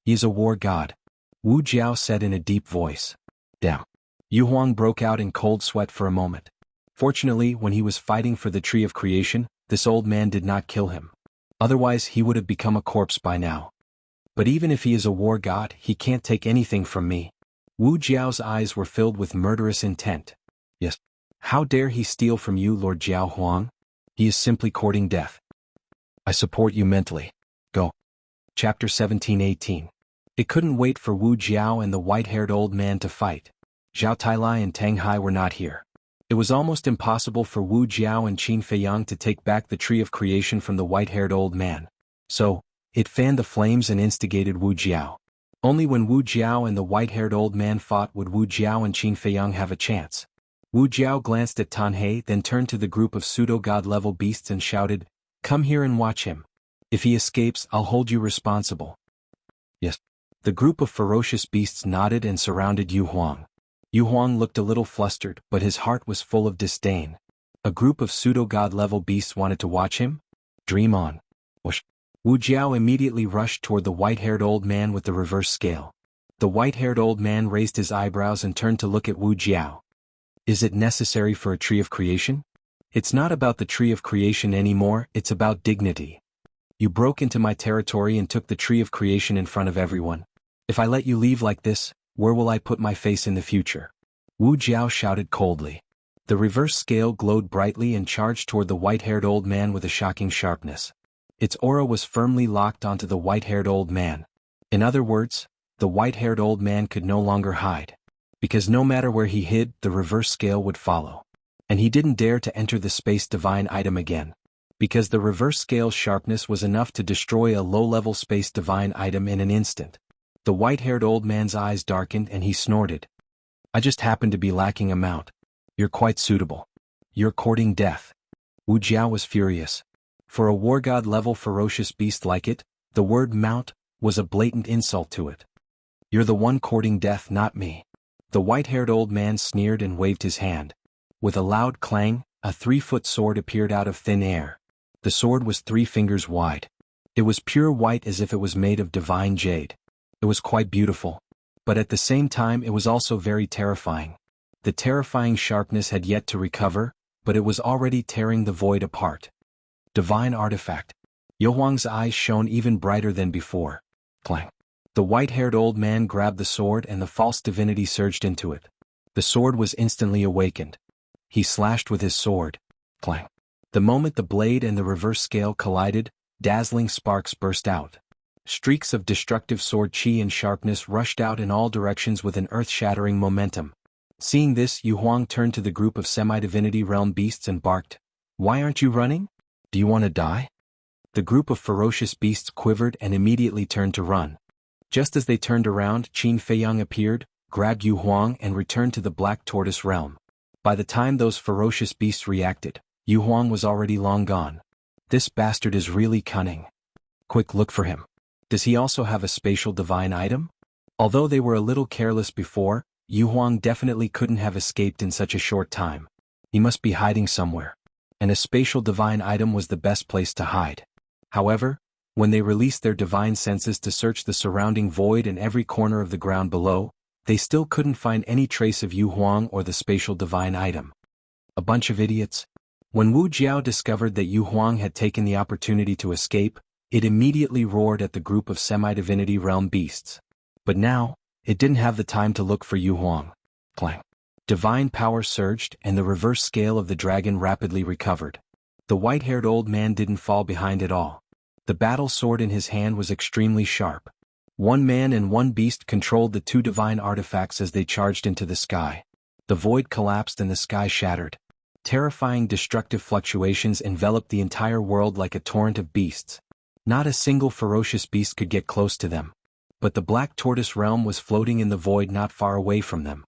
"He is a war god," Wu Jiao said in a deep voice. Damn. Yu Huang broke out in cold sweat for a moment. Fortunately, when he was fighting for the Tree of Creation, this old man did not kill him. Otherwise he would have become a corpse by now. But even if he is a war god, he can't take anything from me. Wu Jiao's eyes were filled with murderous intent. Yes. How dare he steal from you, Lord Jiao Huang? He is simply courting death. I support you mentally. Go. Chapter 17-18. It couldn't wait for Wu Jiao and the white-haired old man to fight. Zhao Tailai and Tang Hai were not here. It was almost impossible for Wu Jiao and Qin Feiyang to take back the Tree of Creation from the white-haired old man. So, it fanned the flames and instigated Wu Jiao. Only when Wu Jiao and the white-haired old man fought would Wu Jiao and Qin Feiyang have a chance. Wu Jiao glanced at Tan He, then turned to the group of pseudo-god-level beasts and shouted, "Come here and watch him. If he escapes, I'll hold you responsible." Yes. The group of ferocious beasts nodded and surrounded Yu Huang. Yu Huang looked a little flustered, but his heart was full of disdain. A group of pseudo-god level beasts wanted to watch him? Dream on. Whoosh. Wu Jiao immediately rushed toward the white-haired old man with the reverse scale. The white-haired old man raised his eyebrows and turned to look at Wu Jiao. Is it necessary for a tree of creation? It's not about the tree of creation anymore, it's about dignity. You broke into my territory and took the tree of creation in front of everyone. If I let you leave like this, where will I put my face in the future? Wu Jiao shouted coldly. The reverse scale glowed brightly and charged toward the white-haired old man with a shocking sharpness. Its aura was firmly locked onto the white-haired old man. In other words, the white-haired old man could no longer hide. Because no matter where he hid, the reverse scale would follow. And he didn't dare to enter the space divine item again. Because the reverse scale sharpness was enough to destroy a low-level space divine item in an instant. The white-haired old man's eyes darkened and he snorted. I just happen to be lacking a mount. You're quite suitable. You're courting death. Wu Jiao was furious. For a war god level ferocious beast like it, the word mount was a blatant insult to it. You're the one courting death, not me. The white-haired old man sneered and waved his hand. With a loud clang, a 3-foot sword appeared out of thin air. The sword was 3 fingers wide. It was pure white as if it was made of divine jade. It was quite beautiful. But at the same time it was also very terrifying. The terrifying sharpness had yet to recover, but it was already tearing the void apart. Divine artifact. Yu Huang's eyes shone even brighter than before. Clang. The white-haired old man grabbed the sword and the false divinity surged into it. The sword was instantly awakened. He slashed with his sword. Clang. The moment the blade and the reverse scale collided, dazzling sparks burst out. Streaks of destructive sword chi and sharpness rushed out in all directions with an earth-shattering momentum. Seeing this, Yu Huang turned to the group of semi-divinity realm beasts and barked, "Why aren't you running? Do you want to die?" The group of ferocious beasts quivered and immediately turned to run. Just as they turned around, Qin Feiyang appeared, grabbed Yu Huang and returned to the Black Tortoise realm. By the time those ferocious beasts reacted, Yu Huang was already long gone. This bastard is really cunning. Quick, look for him. Does he also have a spatial divine item? Although they were a little careless before, Yu Huang definitely couldn't have escaped in such a short time. He must be hiding somewhere. And a spatial divine item was the best place to hide. However, when they released their divine senses to search the surrounding void and every corner of the ground below, they still couldn't find any trace of Yu Huang or the spatial divine item. A bunch of idiots. When Wu Jiao discovered that Yu Huang had taken the opportunity to escape, it immediately roared at the group of semi-divinity realm beasts. But now, it didn't have the time to look for Yu Huang. Clang. Divine power surged and the reverse scale of the dragon rapidly recovered. The white-haired old man didn't fall behind at all. The battle sword in his hand was extremely sharp. One man and one beast controlled the 2 divine artifacts as they charged into the sky. The void collapsed and the sky shattered. Terrifying destructive fluctuations enveloped the entire world like a torrent of beasts. Not a single ferocious beast could get close to them. But the Black Tortoise realm was floating in the void not far away from them.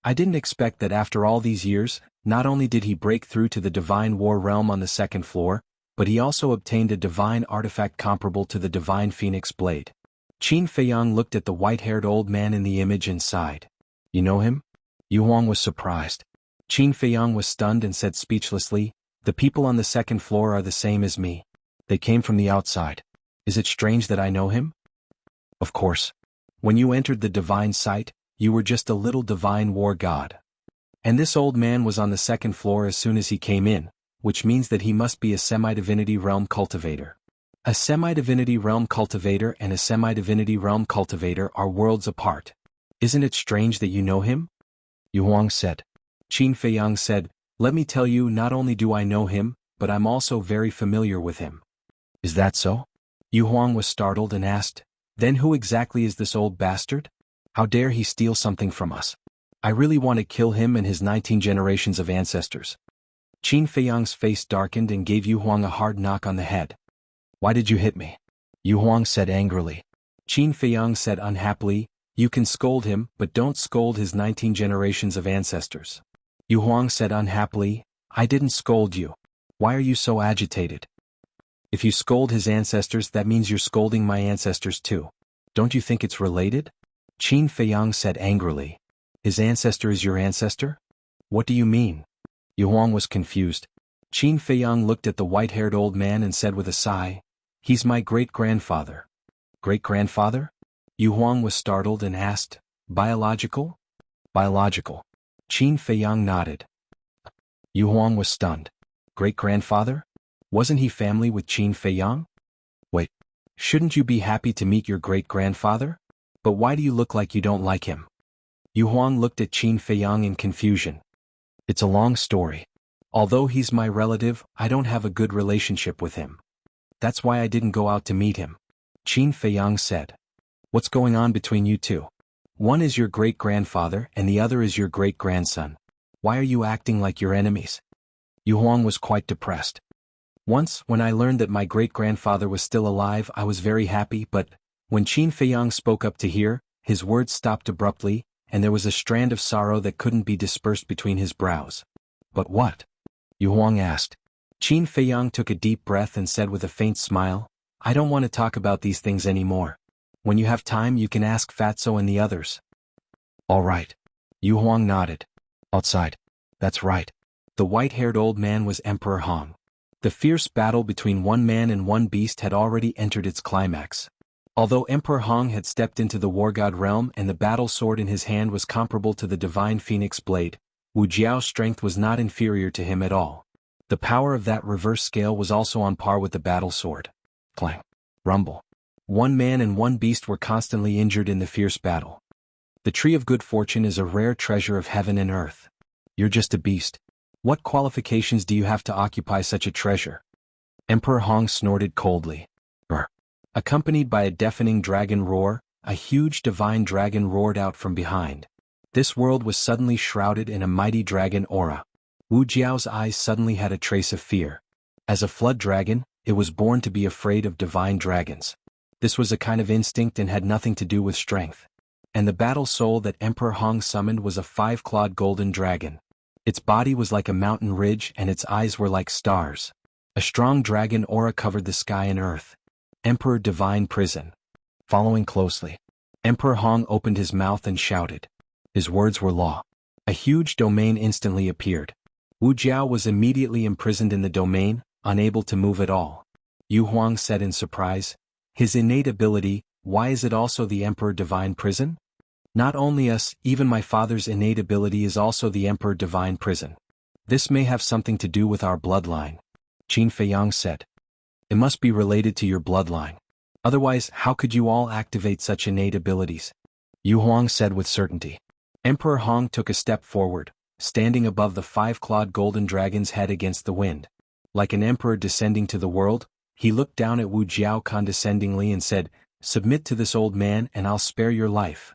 I didn't expect that after all these years, not only did he break through to the divine war realm on the 2nd floor, but he also obtained a divine artifact comparable to the divine phoenix blade. Qin Feiyang looked at the white-haired old man in the image and sighed. You know him? Yu Huang was surprised. Qin Feiyang was stunned and said speechlessly, the people on the 2nd floor are the same as me. They came from the outside. Is it strange that I know him? Of course. When you entered the divine site, you were just a little divine war god. And this old man was on the 2nd floor as soon as he came in, which means that he must be a semi-divinity realm cultivator. A semi-divinity realm cultivator and a semi-divinity realm cultivator are worlds apart. Isn't it strange that you know him? Yu Huang said. Qin Feiyang said, let me tell you, not only do I know him, but I'm also very familiar with him. Is that so? Yu Huang was startled and asked, then who exactly is this old bastard? How dare he steal something from us? I really want to kill him and his 19 generations of ancestors. Qin Feiyang's face darkened and gave Yu Huang a hard knock on the head. Why did you hit me? Yu Huang said angrily. Qin Feiyang said unhappily, you can scold him, but don't scold his 19 generations of ancestors. Yu Huang said unhappily, I didn't scold you. Why are you so agitated? If you scold his ancestors, that means you're scolding my ancestors too. Don't you think it's related? Qin Feiyang said angrily. His ancestor is your ancestor? What do you mean? Yu Huang was confused. Qin Feiyang looked at the white-haired old man and said with a sigh, He's my great-grandfather. Great-grandfather? Yu Huang was startled and asked, Biological? Biological. Qin Feiyang nodded. Yu Huang was stunned. Great-grandfather? Wasn't he family with Qin Feiyang? Wait, shouldn't you be happy to meet your great-grandfather? But why do you look like you don't like him? Yu Huang looked at Qin Feiyang in confusion. It's a long story. Although he's my relative, I don't have a good relationship with him. That's why I didn't go out to meet him. Qin Feiyang said. What's going on between you two? One is your great-grandfather and the other is your great-grandson. Why are you acting like your enemies? Yu Huang was quite depressed. Once, when I learned that my great-grandfather was still alive, I was very happy, but when Qin Feiyang spoke up to hear, his words stopped abruptly, and there was a strand of sorrow that couldn't be dispersed between his brows. But what? Yu Huang asked. Qin Feiyang took a deep breath and said with a faint smile, I don't want to talk about these things anymore. When you have time you can ask Fatso and the others. All right. Yu Huang nodded. Outside. That's right. The white-haired old man was Emperor Hong. The fierce battle between one man and one beast had already entered its climax. Although Emperor Hong had stepped into the war god realm and the battle sword in his hand was comparable to the divine phoenix blade, Wu Jiao's strength was not inferior to him at all. The power of that reverse scale was also on par with the battle sword. Clang. Rumble. One man and one beast were constantly injured in the fierce battle. The tree of good fortune is a rare treasure of heaven and earth. You're just a beast. What qualifications do you have to occupy such a treasure? Emperor Hong snorted coldly. Accompanied by a deafening dragon roar, a huge divine dragon roared out from behind. This world was suddenly shrouded in a mighty dragon aura. Wu Jiao's eyes suddenly had a trace of fear. As a flood dragon, it was born to be afraid of divine dragons. This was a kind of instinct and had nothing to do with strength. And the battle soul that Emperor Hong summoned was a 5-clawed golden dragon. Its body was like a mountain ridge and its eyes were like stars. A strong dragon aura covered the sky and earth. Emperor Divine Prison. Following closely, Emperor Hong opened his mouth and shouted. His words were law. A huge domain instantly appeared. Wu Jiao was immediately imprisoned in the domain, unable to move at all. Yu Huang said in surprise, His innate ability, why is it also the Emperor Divine Prison? Not only us, even my father's innate ability is also the Emperor Divine Prison. This may have something to do with our bloodline. Qin Feiyang said. It must be related to your bloodline. Otherwise, how could you all activate such innate abilities? Yu Huang said with certainty. Emperor Hong took a step forward, standing above the 5-clawed golden dragon's head against the wind. Like an emperor descending to the world, he looked down at Wu Jiao condescendingly and said, Submit to this old man and I'll spare your life.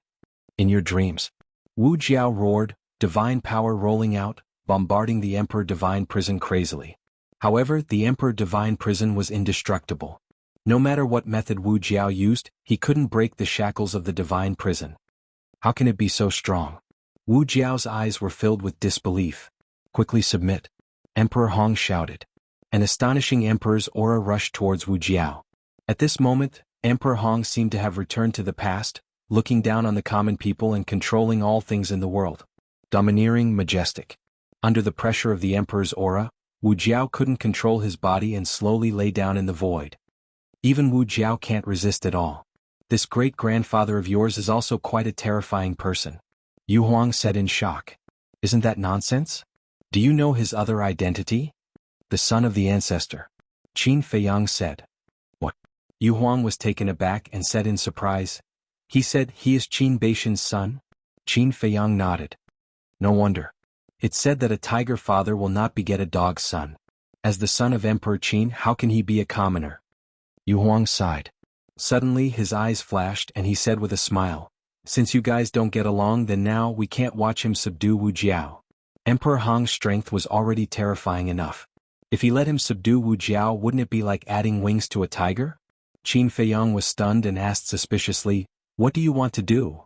In your dreams. Wu Jiao roared, divine power rolling out, bombarding the Emperor Divine Prison crazily. However, the Emperor Divine Prison was indestructible. No matter what method Wu Jiao used, he couldn't break the shackles of the Divine Prison. How can it be so strong? Wu Jiao's eyes were filled with disbelief. Quickly submit. Emperor Hong shouted. An astonishing emperor's aura rushed towards Wu Jiao. At this moment, Emperor Hong seemed to have returned to the past, looking down on the common people and controlling all things in the world. Domineering, majestic. Under the pressure of the emperor's aura, Wu Jiao couldn't control his body and slowly lay down in the void. Even Wu Jiao can't resist at all. This great-grandfather of yours is also quite a terrifying person. Yu Huang said in shock. Isn't that nonsense? Do you know his other identity? The son of the ancestor. Qin Feiyang said. What? Yu Huang was taken aback and said in surprise. He said he is Qin Beishan's son? Qin Feiyang nodded. No wonder. It's said that a tiger father will not beget a dog's son. As the son of Emperor Qin, how can he be a commoner? Yu Huang sighed. Suddenly his eyes flashed and he said with a smile, Since you guys don't get along, then now we can't watch him subdue Wu Jiao. Emperor Hong's strength was already terrifying enough. If he let him subdue Wu Jiao, wouldn't it be like adding wings to a tiger? Qin Feiyang was stunned and asked suspiciously, What do you want to do?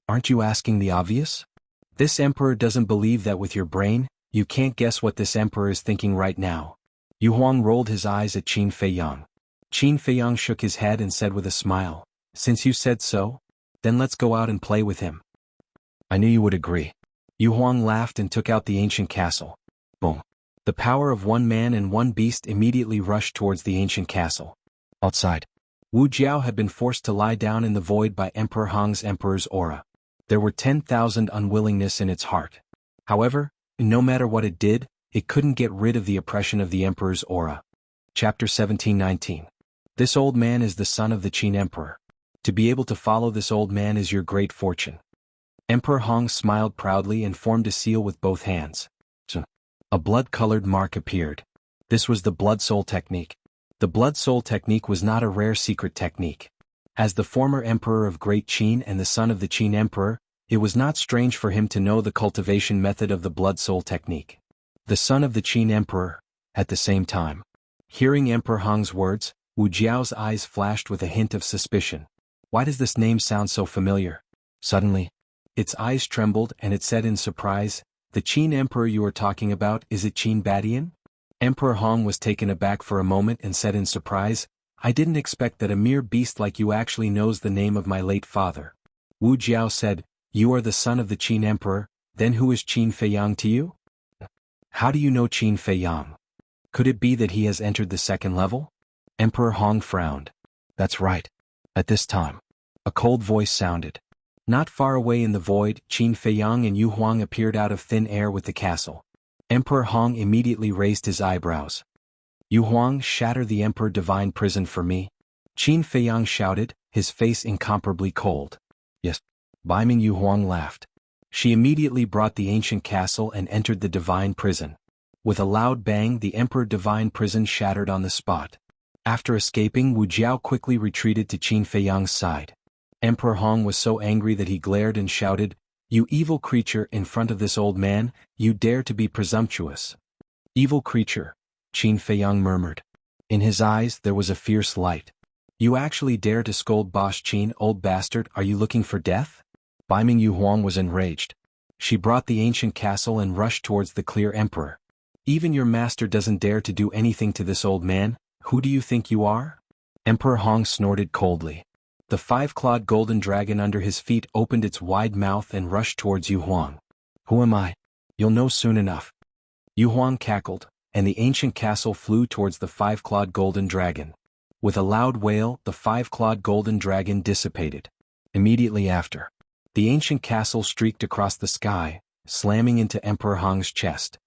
Aren't you asking the obvious? This emperor doesn't believe that with your brain, you can't guess what this emperor is thinking right now. Yu Huang rolled his eyes at Qin Feiyang. Qin Feiyang shook his head and said with a smile, Since you said so, then let's go out and play with him. I knew you would agree. Yu Huang laughed and took out the ancient castle. Boom. The power of one man and one beast immediately rushed towards the ancient castle. Outside, Wu Jiao had been forced to lie down in the void by Emperor Hong's emperor's aura. There were 10,000 unwillingness in its heart. However, no matter what it did, it couldn't get rid of the oppression of the emperor's aura. Chapter 17-19. This old man is the son of the Qin emperor. To be able to follow this old man is your great fortune. Emperor Hong smiled proudly and formed a seal with both hands. A blood-colored mark appeared. This was the blood soul technique. The blood soul technique was not a rare secret technique. As the former emperor of Great Qin and the son of the Qin emperor, it was not strange for him to know the cultivation method of the blood soul technique. The son of the Qin emperor, at the same time. Hearing Emperor Hong's words, Wu Jiao's eyes flashed with a hint of suspicion. Why does this name sound so familiar? Suddenly, its eyes trembled and it said in surprise, the Qin emperor you are talking about, is it Qin Badian? Emperor Hong was taken aback for a moment and said in surprise, I didn't expect that a mere beast like you actually knows the name of my late father. Wu Jiao said, you are the son of the Qin emperor, then who is Qin Feiyang to you? How do you know Qin Feiyang? Could it be that he has entered the second level? Emperor Hong frowned. That's right. At this time, a cold voice sounded. Not far away in the void, Qin Feiyang and Yu Huang appeared out of thin air with the castle. Emperor Hong immediately raised his eyebrows. Yu Huang, shatter the Emperor Divine Prison for me. Qin Feiyang shouted, his face incomparably cold. Yes. Beiming Yu Huang laughed. She immediately brought the ancient castle and entered the Divine Prison. With a loud bang, the Emperor Divine Prison shattered on the spot. After escaping, Wu Jiao quickly retreated to Qin Feiyang's side. Emperor Hong was so angry that he glared and shouted, you evil creature, in front of this old man, you dare to be presumptuous. Evil creature, Qin Feiyang murmured. In his eyes there was a fierce light. You actually dare to scold Boss Qin, old bastard, are you looking for death? Beiming Yu Huang was enraged. She brought the ancient castle and rushed towards the clear emperor. Even your master doesn't dare to do anything to this old man, who do you think you are? Emperor Hong snorted coldly. The five-clawed golden dragon under his feet opened its wide mouth and rushed towards Yu Huang. Who am I? You'll know soon enough. Yu Huang cackled, and the ancient castle flew towards the five-clawed golden dragon. With a loud wail, the five-clawed golden dragon dissipated. Immediately after, the ancient castle streaked across the sky, slamming into Emperor Hong's chest.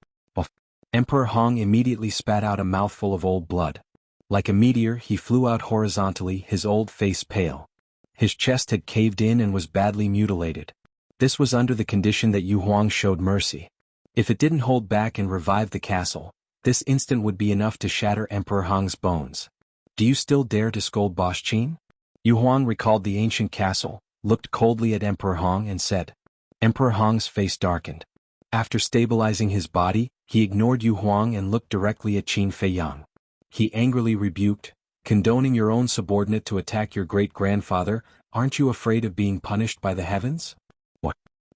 Emperor Hong immediately spat out a mouthful of old blood. Like a meteor, he flew out horizontally, his old face pale. His chest had caved in and was badly mutilated. This was under the condition that Yu Huang showed mercy. If it didn't hold back and revive the castle, this instant would be enough to shatter Emperor Hong's bones. Do you still dare to scold Boss Qin? Yu Huang recalled the ancient castle, looked coldly at Emperor Hong and said. Emperor Hong's face darkened. After stabilizing his body, he ignored Yu Huang and looked directly at Qin Feiyang. He angrily rebuked, condoning your own subordinate to attack your great-grandfather, aren't you afraid of being punished by the heavens? What?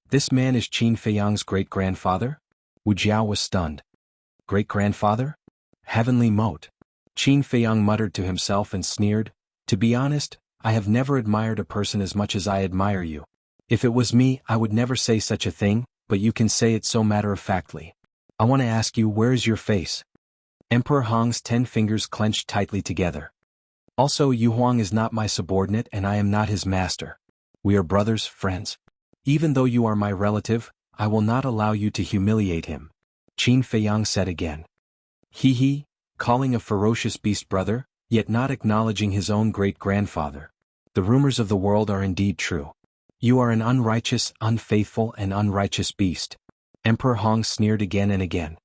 This man is Qin Feiyang's great-grandfather? Wu Jiao was stunned. Great-grandfather? Heavenly moat. Qin Feiyang muttered to himself and sneered, to be honest, I have never admired a person as much as I admire you. If it was me, I would never say such a thing, but you can say it so matter-of-factly. I want to ask you, where is your face? Emperor Hong's 10 fingers clenched tightly together. Also, Yu Huang is not my subordinate and I am not his master. We are brothers, friends. Even though you are my relative, I will not allow you to humiliate him. Qin Feiyang said again. He, calling a ferocious beast brother, yet not acknowledging his own great-grandfather. The rumors of the world are indeed true. You are an unrighteous, unfaithful and unrighteous beast. Emperor Hong sneered again and again.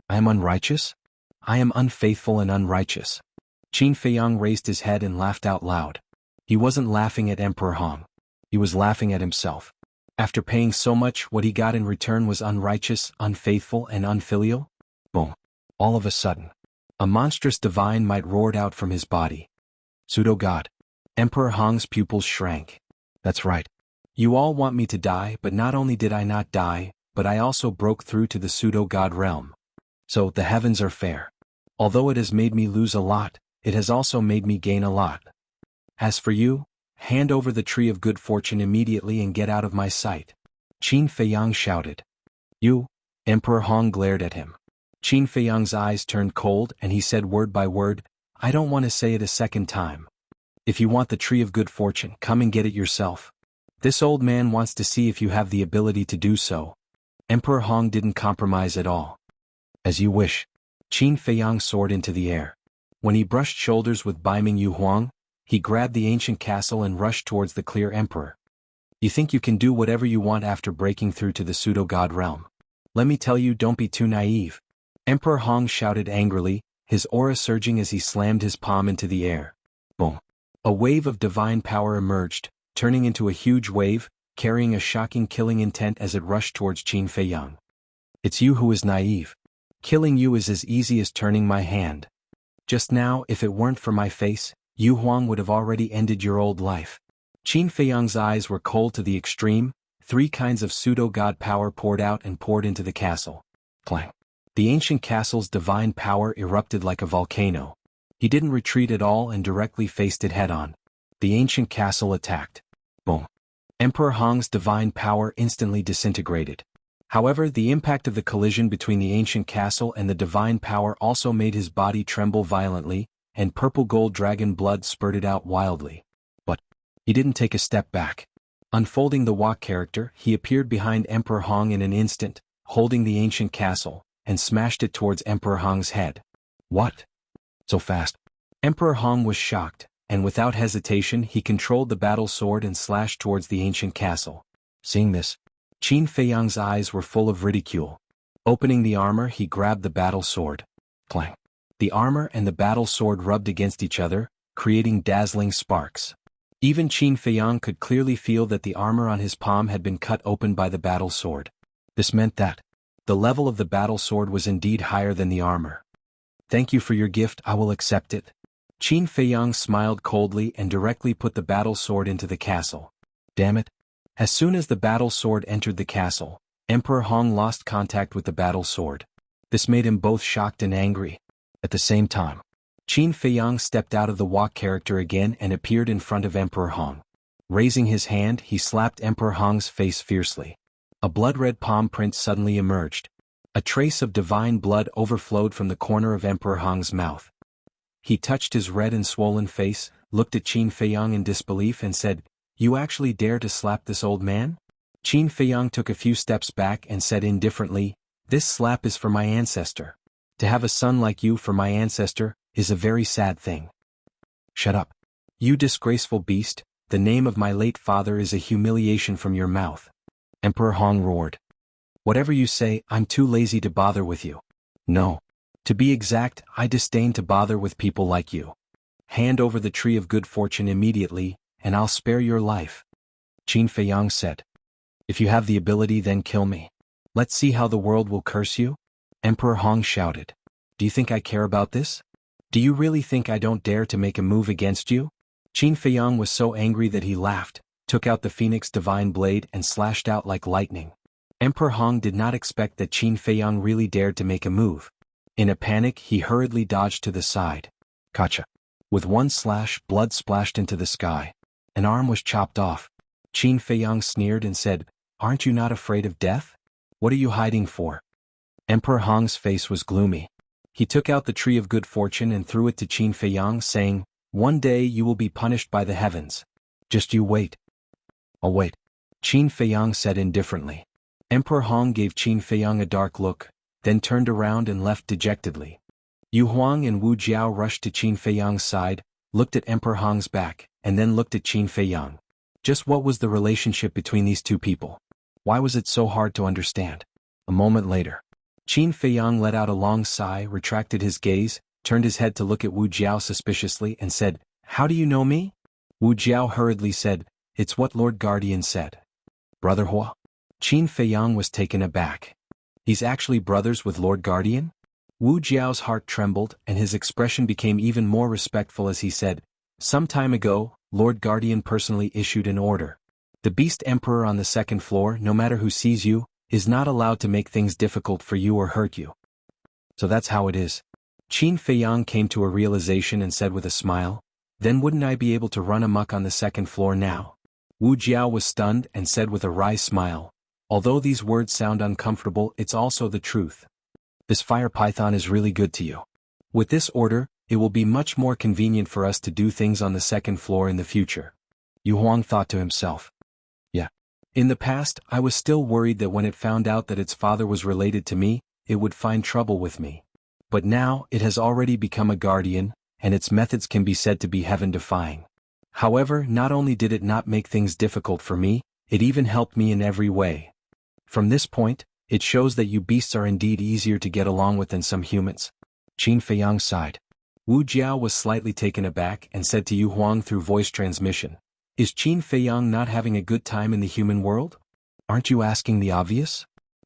I am unrighteous? I am unfaithful and unrighteous. Qin Feiyang raised his head and laughed out loud. He wasn't laughing at Emperor Hong. He was laughing at himself. After paying so much, what he got in return was unrighteous, unfaithful and unfilial? Boom. All of a sudden, a monstrous divine might roared out from his body. Pseudo-god. Emperor Hong's pupils shrank. That's right. You all want me to die, but not only did I not die, but I also broke through to the pseudo-god realm. So, the heavens are fair. Although it has made me lose a lot, it has also made me gain a lot. As for you, Hand over the tree of good fortune immediately and get out of my sight. Qin Feiyang shouted. You? Emperor Hong glared at him. Qin Feiyang's eyes turned cold and he said word by word, I don't want to say it a second time. If you want the tree of good fortune, come and get it yourself. This old man wants to see if you have the ability to do so. Emperor Hong didn't compromise at all. As you wish. Qin Feiyang soared into the air. When he brushed shoulders with Baiming Yu Huang, he grabbed the ancient castle and rushed towards the clear emperor. You think you can do whatever you want after breaking through to the pseudo-god realm? Let me tell you, don't be too naive. Emperor Hong shouted angrily, his aura surging as he slammed his palm into the air. Boom. A wave of divine power emerged, turning into a huge wave, carrying a shocking killing intent as it rushed towards Qin Feiyang. It's you who is naive. Killing you is as easy as turning my hand. Just now, if it weren't for my face, Yu Huang would have already ended your old life. Qin Feiyang's eyes were cold to the extreme, 3 kinds of pseudo-god power poured out and poured into the castle. Clang. The ancient castle's divine power erupted like a volcano. He didn't retreat at all and directly faced it head-on. The ancient castle attacked. Boom. Emperor Hong's divine power instantly disintegrated. However, the impact of the collision between the ancient castle and the divine power also made his body tremble violently, and purple gold dragon blood spurted out wildly. But he didn't take a step back. Unfolding the Wok character, he appeared behind Emperor Hong in an instant, holding the ancient castle, and smashed it towards Emperor Hong's head. What? So fast? Emperor Hong was shocked, and without hesitation he controlled the battle sword and slashed towards the ancient castle. Seeing this, Qin Feiyang's eyes were full of ridicule. Opening the armor, he grabbed the battle sword. Clang. The armor and the battle sword rubbed against each other, creating dazzling sparks. Even Qin Feiyang could clearly feel that the armor on his palm had been cut open by the battle sword. This meant that the level of the battle sword was indeed higher than the armor. Thank you for your gift, I will accept it. Qin Feiyang smiled coldly and directly put the battle sword into the castle. Damn it. As soon as the battle sword entered the castle, Emperor Hong lost contact with the battle sword. This made him both shocked and angry. At the same time, Qin Feiyang stepped out of the Wok character again and appeared in front of Emperor Hong. Raising his hand, he slapped Emperor Hong's face fiercely. A blood-red palm print suddenly emerged. A trace of divine blood overflowed from the corner of Emperor Hong's mouth. He touched his red and swollen face, looked at Qin Feiyang in disbelief and said, You actually dare to slap this old man? Qin Feiyang took a few steps back and said indifferently, This slap is for my ancestor. To have a son like you for my ancestor is a very sad thing. Shut up. You disgraceful beast, the name of my late father is a humiliation from your mouth. Emperor Hong roared. Whatever you say, I'm too lazy to bother with you. No. To be exact, I disdain to bother with people like you. Hand over the tree of good fortune immediately, and I'll spare your life. Qin Feiyang said. If you have the ability, then kill me. Let's see how the world will curse you. Emperor Hong shouted. Do you think I care about this? Do you really think I don't dare to make a move against you? Qin Feiyang was so angry that he laughed, took out the Phoenix Divine Blade and slashed out like lightning. Emperor Hong did not expect that Qin Feiyang really dared to make a move. In a panic, he hurriedly dodged to the side. Gotcha. With one slash, blood splashed into the sky. An arm was chopped off. Qin Feiyang sneered and said, Aren't you not afraid of death? What are you hiding for? Emperor Hong's face was gloomy. He took out the tree of good fortune and threw it to Qin Feiyang, saying, One day you will be punished by the heavens. Just you wait. I'll wait. Qin Feiyang said indifferently. Emperor Hong gave Qin Feiyang a dark look, then turned around and left dejectedly. Yu Huang and Wu Jiao rushed to Qin Feiyang's side, looked at Emperor Hong's back, and then looked at Qin Feiyang. Just what was the relationship between these two people? Why was it so hard to understand? A moment later, Qin Feiyang let out a long sigh, retracted his gaze, turned his head to look at Wu Jiao suspiciously and said, How do you know me? Wu Jiao hurriedly said, It's what Lord Guardian said. Brother Hua? Qin Feiyang was taken aback. He's actually brothers with Lord Guardian? Wu Jiao's heart trembled and his expression became even more respectful as he said, Some time ago, Lord Guardian personally issued an order. The Beast Emperor on the second floor, no matter who sees you, is not allowed to make things difficult for you or hurt you. So that's how it is. Qin Feiyang came to a realization and said with a smile, Then wouldn't I be able to run amok on the second floor now? Wu Jiao was stunned and said with a wry smile, although these words sound uncomfortable, it's also the truth. This fire python is really good to you. With this order, it will be much more convenient for us to do things on the second floor in the future. Yu Huang thought to himself. Yeah. In the past, I was still worried that when it found out that its father was related to me, it would find trouble with me. But now, it has already become a guardian, and its methods can be said to be heaven-defying. However, not only did it not make things difficult for me, it even helped me in every way. From this point, it shows that you beasts are indeed easier to get along with than some humans. Qin Feiyang sighed. Wu Jiao was slightly taken aback and said to Yu Huang through voice transmission, "Is Qin Feiyang not having a good time in the human world? Aren't you asking the obvious?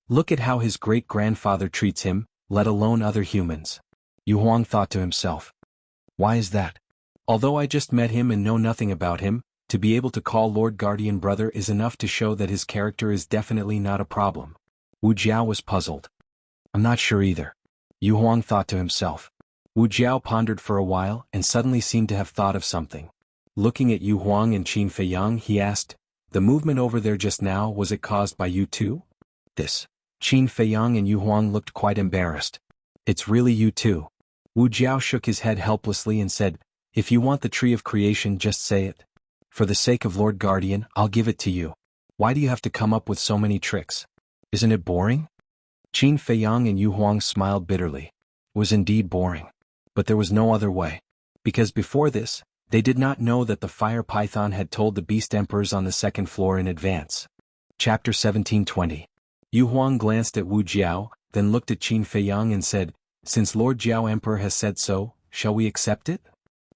Look at how his great-grandfather treats him, let alone other humans." Yu Huang thought to himself. Why is that? Although I just met him and know nothing about him, to be able to call Lord Guardian brother is enough to show that his character is definitely not a problem. Wu Jiao was puzzled. I'm not sure either. Yu Huang thought to himself. Wu Jiao pondered for a while and suddenly seemed to have thought of something. Looking at Yu Huang and Qin Feiyang, he asked, "The movement over there just now, was it caused by you too?" This. Qin Feiyang and Yu Huang looked quite embarrassed. It's really you too. Wu Jiao shook his head helplessly and said, "If you want the tree of creation, just say it. For the sake of Lord Guardian, I'll give it to you. Why do you have to come up with so many tricks? Isn't it boring?" Qin Feiyang and Yu Huang smiled bitterly. It was indeed boring. But there was no other way. Because before this, they did not know that the fire python had told the beast emperors on the second floor in advance. Chapter 1720. Yu Huang glanced at Wu Jiao, then looked at Qin Feiyang and said, "Since Lord Jiao Emperor has said so, shall we accept it?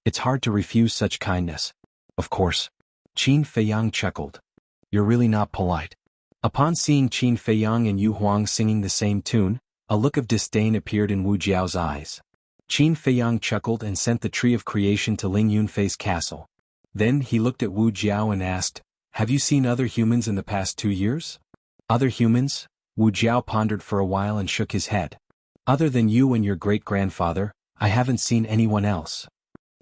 It's hard to refuse such kindness." Of course. Qin Feiyang chuckled. You're really not polite. Upon seeing Qin Feiyang and Yu Huang singing the same tune, a look of disdain appeared in Wu Jiao's eyes. Qin Feiyang chuckled and sent the tree of creation to Ling Yunfei's castle. Then he looked at Wu Jiao and asked, "Have you seen other humans in the past 2 years?" Other humans? Wu Jiao pondered for a while and shook his head. Other than you and your great-grandfather, I haven't seen anyone else.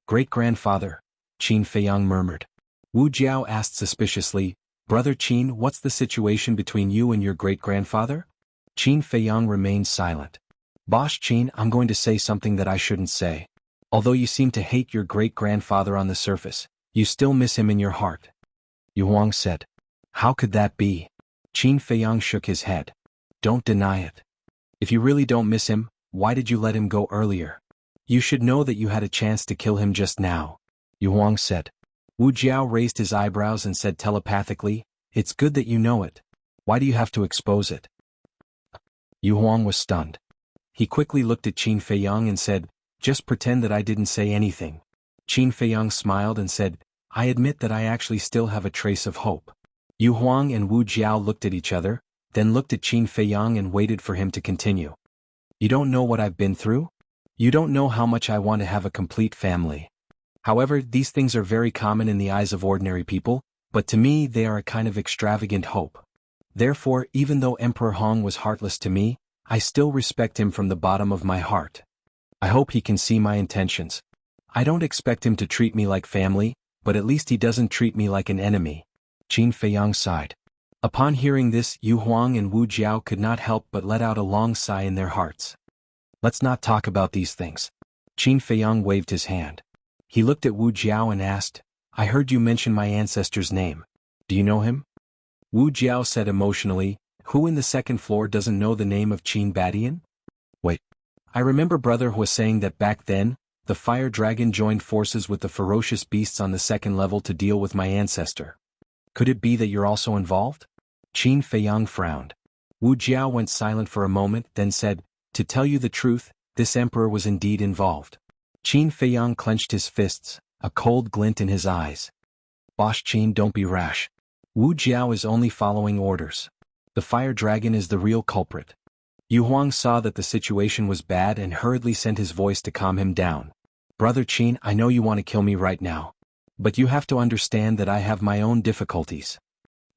Great-grandfather? Qin Feiyang murmured. Wu Jiao asked suspiciously, "Brother Qin, what's the situation between you and your great-grandfather?" Qin Feiyang remained silent. "Boss Qin, I'm going to say something that I shouldn't say. Although you seem to hate your great-grandfather on the surface, you still miss him in your heart." Yu Huang said. "How could that be?" Qin Feiyang shook his head. "Don't deny it. If you really don't miss him, why did you let him go earlier? You should know that you had a chance to kill him just now," Yu Huang said. Wu Jiao raised his eyebrows and said telepathically, "It's good that you know it. Why do you have to expose it?" Yu Huang was stunned. He quickly looked at Qin Feiyang and said, "Just pretend that I didn't say anything." Qin Feiyang smiled and said, "I admit that I actually still have a trace of hope." Yu Huang and Wu Jiao looked at each other, then looked at Qin Feiyang and waited for him to continue. "You don't know what I've been through? You don't know how much I want to have a complete family. However, these things are very common in the eyes of ordinary people, but to me they are a kind of extravagant hope. Therefore, even though Emperor Hong was heartless to me, I still respect him from the bottom of my heart. I hope he can see my intentions. I don't expect him to treat me like family, but at least he doesn't treat me like an enemy." Qin Feiyang sighed. Upon hearing this, Yu Huang and Wu Jiao could not help but let out a long sigh in their hearts. "Let's not talk about these things." Qin Feiyang waved his hand. He looked at Wu Jiao and asked, "I heard you mention my ancestor's name. Do you know him?" Wu Jiao said emotionally, "Who in the second floor doesn't know the name of Qin Badian? Wait. I remember brother was saying that back then, the fire dragon joined forces with the ferocious beasts on the second level to deal with my ancestor. Could it be that you're also involved?" Qin Feiyang frowned. Wu Jiao went silent for a moment, then said, "To tell you the truth, this emperor was indeed involved." Qin Feiyang clenched his fists, a cold glint in his eyes. "Boss Qin, don't be rash. Wu Jiao is only following orders. The fire dragon is the real culprit." Yu Huang saw that the situation was bad and hurriedly sent his voice to calm him down. "Brother Qin, I know you want to kill me right now. But you have to understand that I have my own difficulties.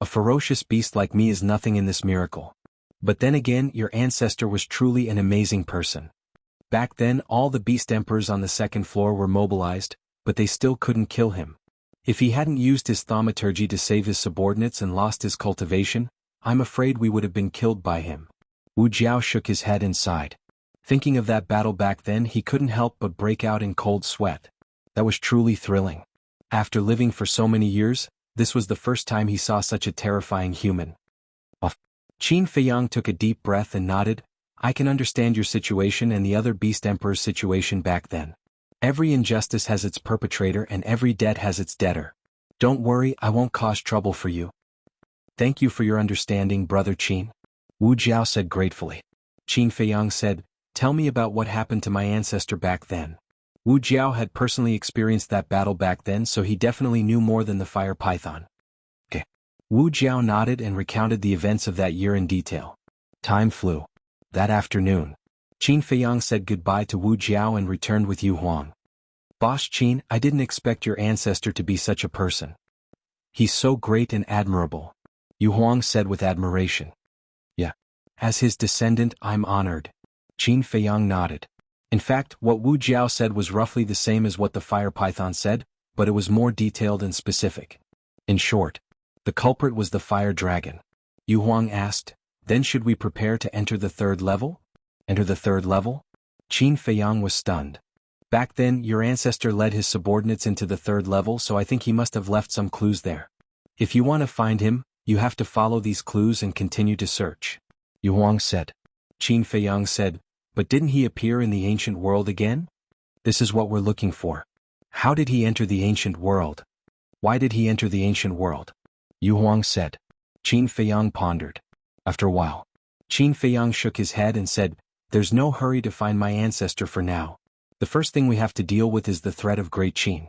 A ferocious beast like me is nothing in this miracle. But then again, your ancestor was truly an amazing person. Back then all the beast emperors on the second floor were mobilized, but they still couldn't kill him. If he hadn't used his thaumaturgy to save his subordinates and lost his cultivation, I'm afraid we would have been killed by him. Wu Jiao shook his head and sighed. Thinking of that battle back then, he couldn't help but break out in cold sweat. That was truly thrilling. After living for so many years, this was the first time he saw such a terrifying human. Qin Feiyang took a deep breath and nodded. I can understand your situation and the other Beast Emperor's situation back then. Every injustice has its perpetrator and every debt has its debtor. Don't worry, I won't cause trouble for you. Thank you for your understanding, Brother Qin. Wu Jiao said gratefully. Qin Feiyang said, tell me about what happened to my ancestor back then. Wu Jiao had personally experienced that battle back then, so he definitely knew more than the fire python. Okay. Wu Jiao nodded and recounted the events of that year in detail. Time flew. That afternoon, Qin Feiyang said goodbye to Wu Jiao and returned with Yu Huang. Boss Qin, I didn't expect your ancestor to be such a person. He's so great and admirable, Yu Huang said with admiration. Yeah. As his descendant, I'm honored. Qin Feiyang nodded. In fact, what Wu Jiao said was roughly the same as what the fire python said, but it was more detailed and specific. In short, the culprit was the fire dragon. Yu Huang asked, then should we prepare to enter the third level? Enter the third level? Qin Feiyang was stunned. Back then, your ancestor led his subordinates into the third level, so I think he must have left some clues there. If you want to find him, you have to follow these clues and continue to search. Yu Huang said. Qin Feiyang said, but didn't he appear in the ancient world again? This is what we're looking for. How did he enter the ancient world? Why did he enter the ancient world? Yu Huang said. Qin Feiyang pondered. After a while, Qin Feiyang shook his head and said, there's no hurry to find my ancestor for now. The first thing we have to deal with is the threat of Great Qin.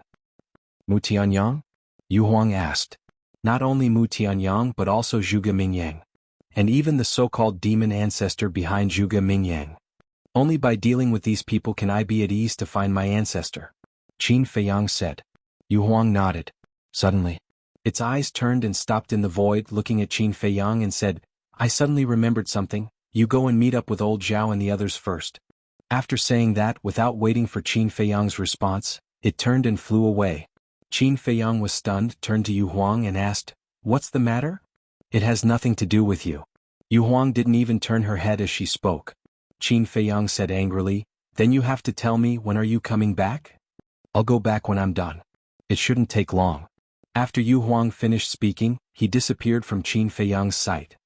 Mu Tianyang? Yu Huang asked. Not only Mu Tianyang but also Zhuge Mingyang. And even the so-called demon ancestor behind Zhuge Mingyang. Only by dealing with these people can I be at ease to find my ancestor. Qin Feiyang said. Yu Huang nodded. Suddenly, its eyes turned and stopped in the void, looking at Qin Feiyang and said, I suddenly remembered something. You go and meet up with old Zhao and the others first. After saying that, without waiting for Qin Feiyang's response, it turned and flew away. Qin Feiyang was stunned, turned to Yu Huang and asked, what's the matter? It has nothing to do with you. Yu Huang didn't even turn her head as she spoke. Qin Feiyang said angrily, then you have to tell me, when are you coming back? I'll go back when I'm done. It shouldn't take long. After Yu Huang finished speaking, he disappeared from Qin Feiyang's sight.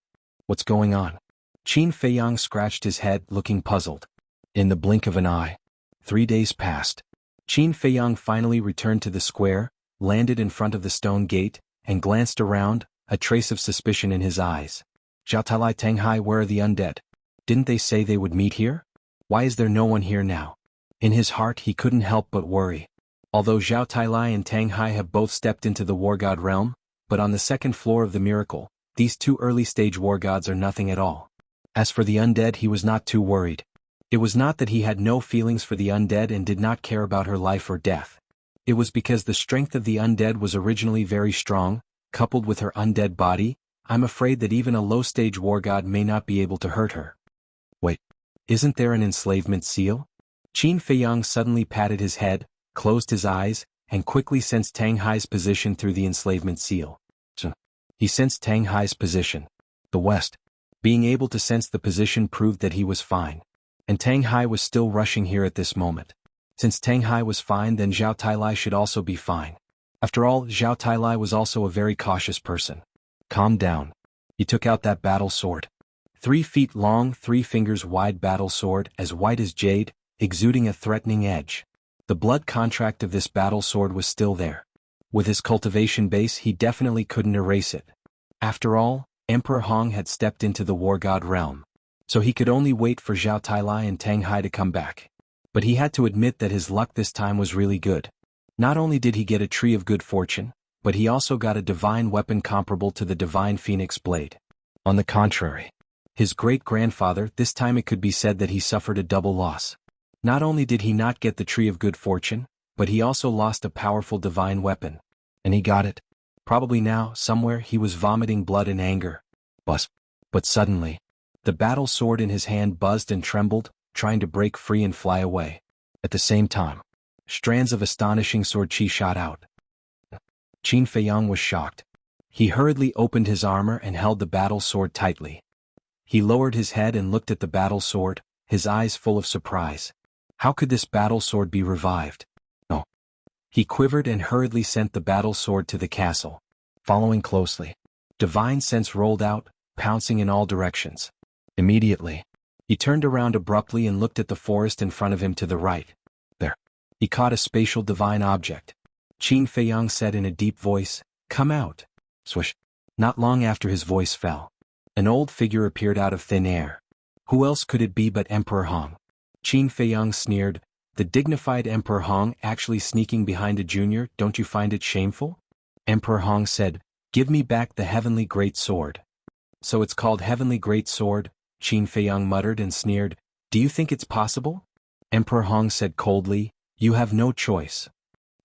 What's going on? Qin Feiyang scratched his head, looking puzzled. In the blink of an eye, 3 days passed. Qin Feiyang finally returned to the square, landed in front of the stone gate, and glanced around, a trace of suspicion in his eyes. Zhao Tailai Tanghai, where are the undead? Didn't they say they would meet here? Why is there no one here now? In his heart he couldn't help but worry. Although Zhao Tailai and Tanghai have both stepped into the war god realm, but on the second floor of the miracle, these two early-stage war gods are nothing at all. As for the undead, he was not too worried. It was not that he had no feelings for the undead and did not care about her life or death. It was because the strength of the undead was originally very strong, coupled with her undead body. I'm afraid that even a low-stage war god may not be able to hurt her. Wait, isn't there an enslavement seal? Qin Feiyang suddenly patted his head, closed his eyes, and quickly sensed Tanghai's position through the enslavement seal. He sensed Tanghai's position. The west. Being able to sense the position proved that he was fine. And Tanghai was still rushing here at this moment. Since Tanghai was fine, then Zhao Tailai should also be fine. After all, Zhao Tailai was also a very cautious person. Calm down. He took out that battle sword. 3 feet long, 3 fingers wide battle sword, as white as jade, exuding a threatening edge. The blood contract of this battle sword was still there. With his cultivation base, he definitely couldn't erase it. After all, Emperor Hong had stepped into the war god realm. So he could only wait for Zhao Tailai and Tanghai to come back. But he had to admit that his luck this time was really good. Not only did he get a tree of good fortune, but he also got a divine weapon comparable to the divine phoenix blade. On the contrary, his great-grandfather, this time it could be said that he suffered a double loss. Not only did he not get the tree of good fortune, but he also lost a powerful divine weapon. And he got it. Probably now, somewhere, he was vomiting blood in anger. But suddenly, the battle sword in his hand buzzed and trembled, trying to break free and fly away. At the same time, strands of astonishing sword chi shot out. Qin Feiyang was shocked. He hurriedly opened his armor and held the battle sword tightly. He lowered his head and looked at the battle sword, his eyes full of surprise. How could this battle sword be revived? No. He quivered and hurriedly sent the battle sword to the castle. Following closely, divine sense rolled out, pouncing in all directions. Immediately, he turned around abruptly and looked at the forest in front of him to the right. There. He caught a spatial divine object. Qin Feiyang said in a deep voice, "Come out." Swish. Not long after his voice fell, an old figure appeared out of thin air. Who else could it be but Emperor Hong? Qin Feiyang sneered, "The dignified Emperor Hong actually sneaking behind a junior, don't you find it shameful?" Emperor Hong said, "Give me back the heavenly great sword." "So it's called heavenly great sword," Qin Feiyang muttered and sneered, "Do you think it's possible?" Emperor Hong said coldly, "You have no choice."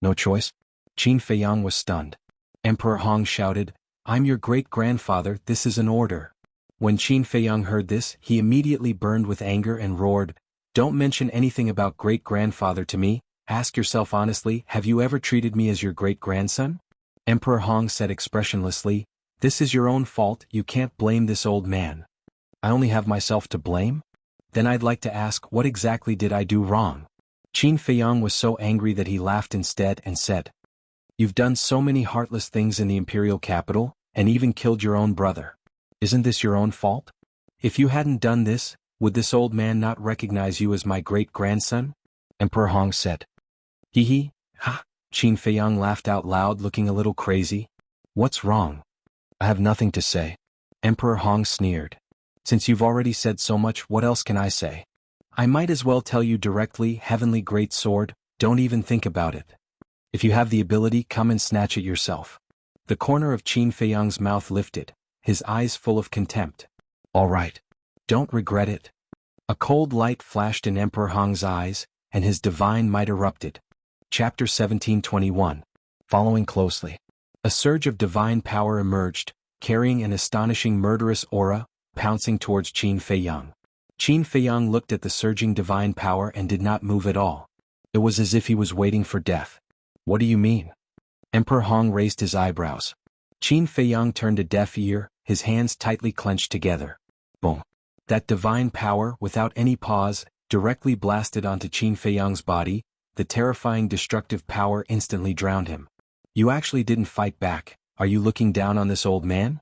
No choice? Qin Feiyang was stunned. Emperor Hong shouted, "I'm your great-grandfather, this is an order." When Qin Feiyang heard this, he immediately burned with anger and roared, "Don't mention anything about great-grandfather to me. Ask yourself honestly, have you ever treated me as your great-grandson?" Emperor Hong said expressionlessly, "This is your own fault, you can't blame this old man." "I only have myself to blame? Then I'd like to ask, what exactly did I do wrong?" Qin Feiyang was so angry that he laughed instead and said, "You've done so many heartless things in the imperial capital, and even killed your own brother. Isn't this your own fault? If you hadn't done this, would this old man not recognize you as my great-grandson?" Emperor Hong said. "Hee hee, ha." Qin Feiyang laughed out loud, looking a little crazy. "What's wrong?" "I have nothing to say." Emperor Hong sneered. "Since you've already said so much, what else can I say? I might as well tell you directly, heavenly great sword, don't even think about it. If you have the ability, come and snatch it yourself." The corner of Qin Feiyang's mouth lifted, his eyes full of contempt. "All right. Don't regret it." A cold light flashed in Emperor Hong's eyes, and his divine might erupted. Chapter 1721. Following closely, a surge of divine power emerged, carrying an astonishing murderous aura, pouncing towards Qin Feiyang. Qin Feiyang looked at the surging divine power and did not move at all. It was as if he was waiting for death. "What do you mean?" Emperor Hong raised his eyebrows. Qin Feiyang turned a deaf ear, his hands tightly clenched together. Boom. That divine power, without any pause, directly blasted onto Qin Feiyang's body. The terrifying destructive power instantly drowned him. "You actually didn't fight back. Are you looking down on this old man?"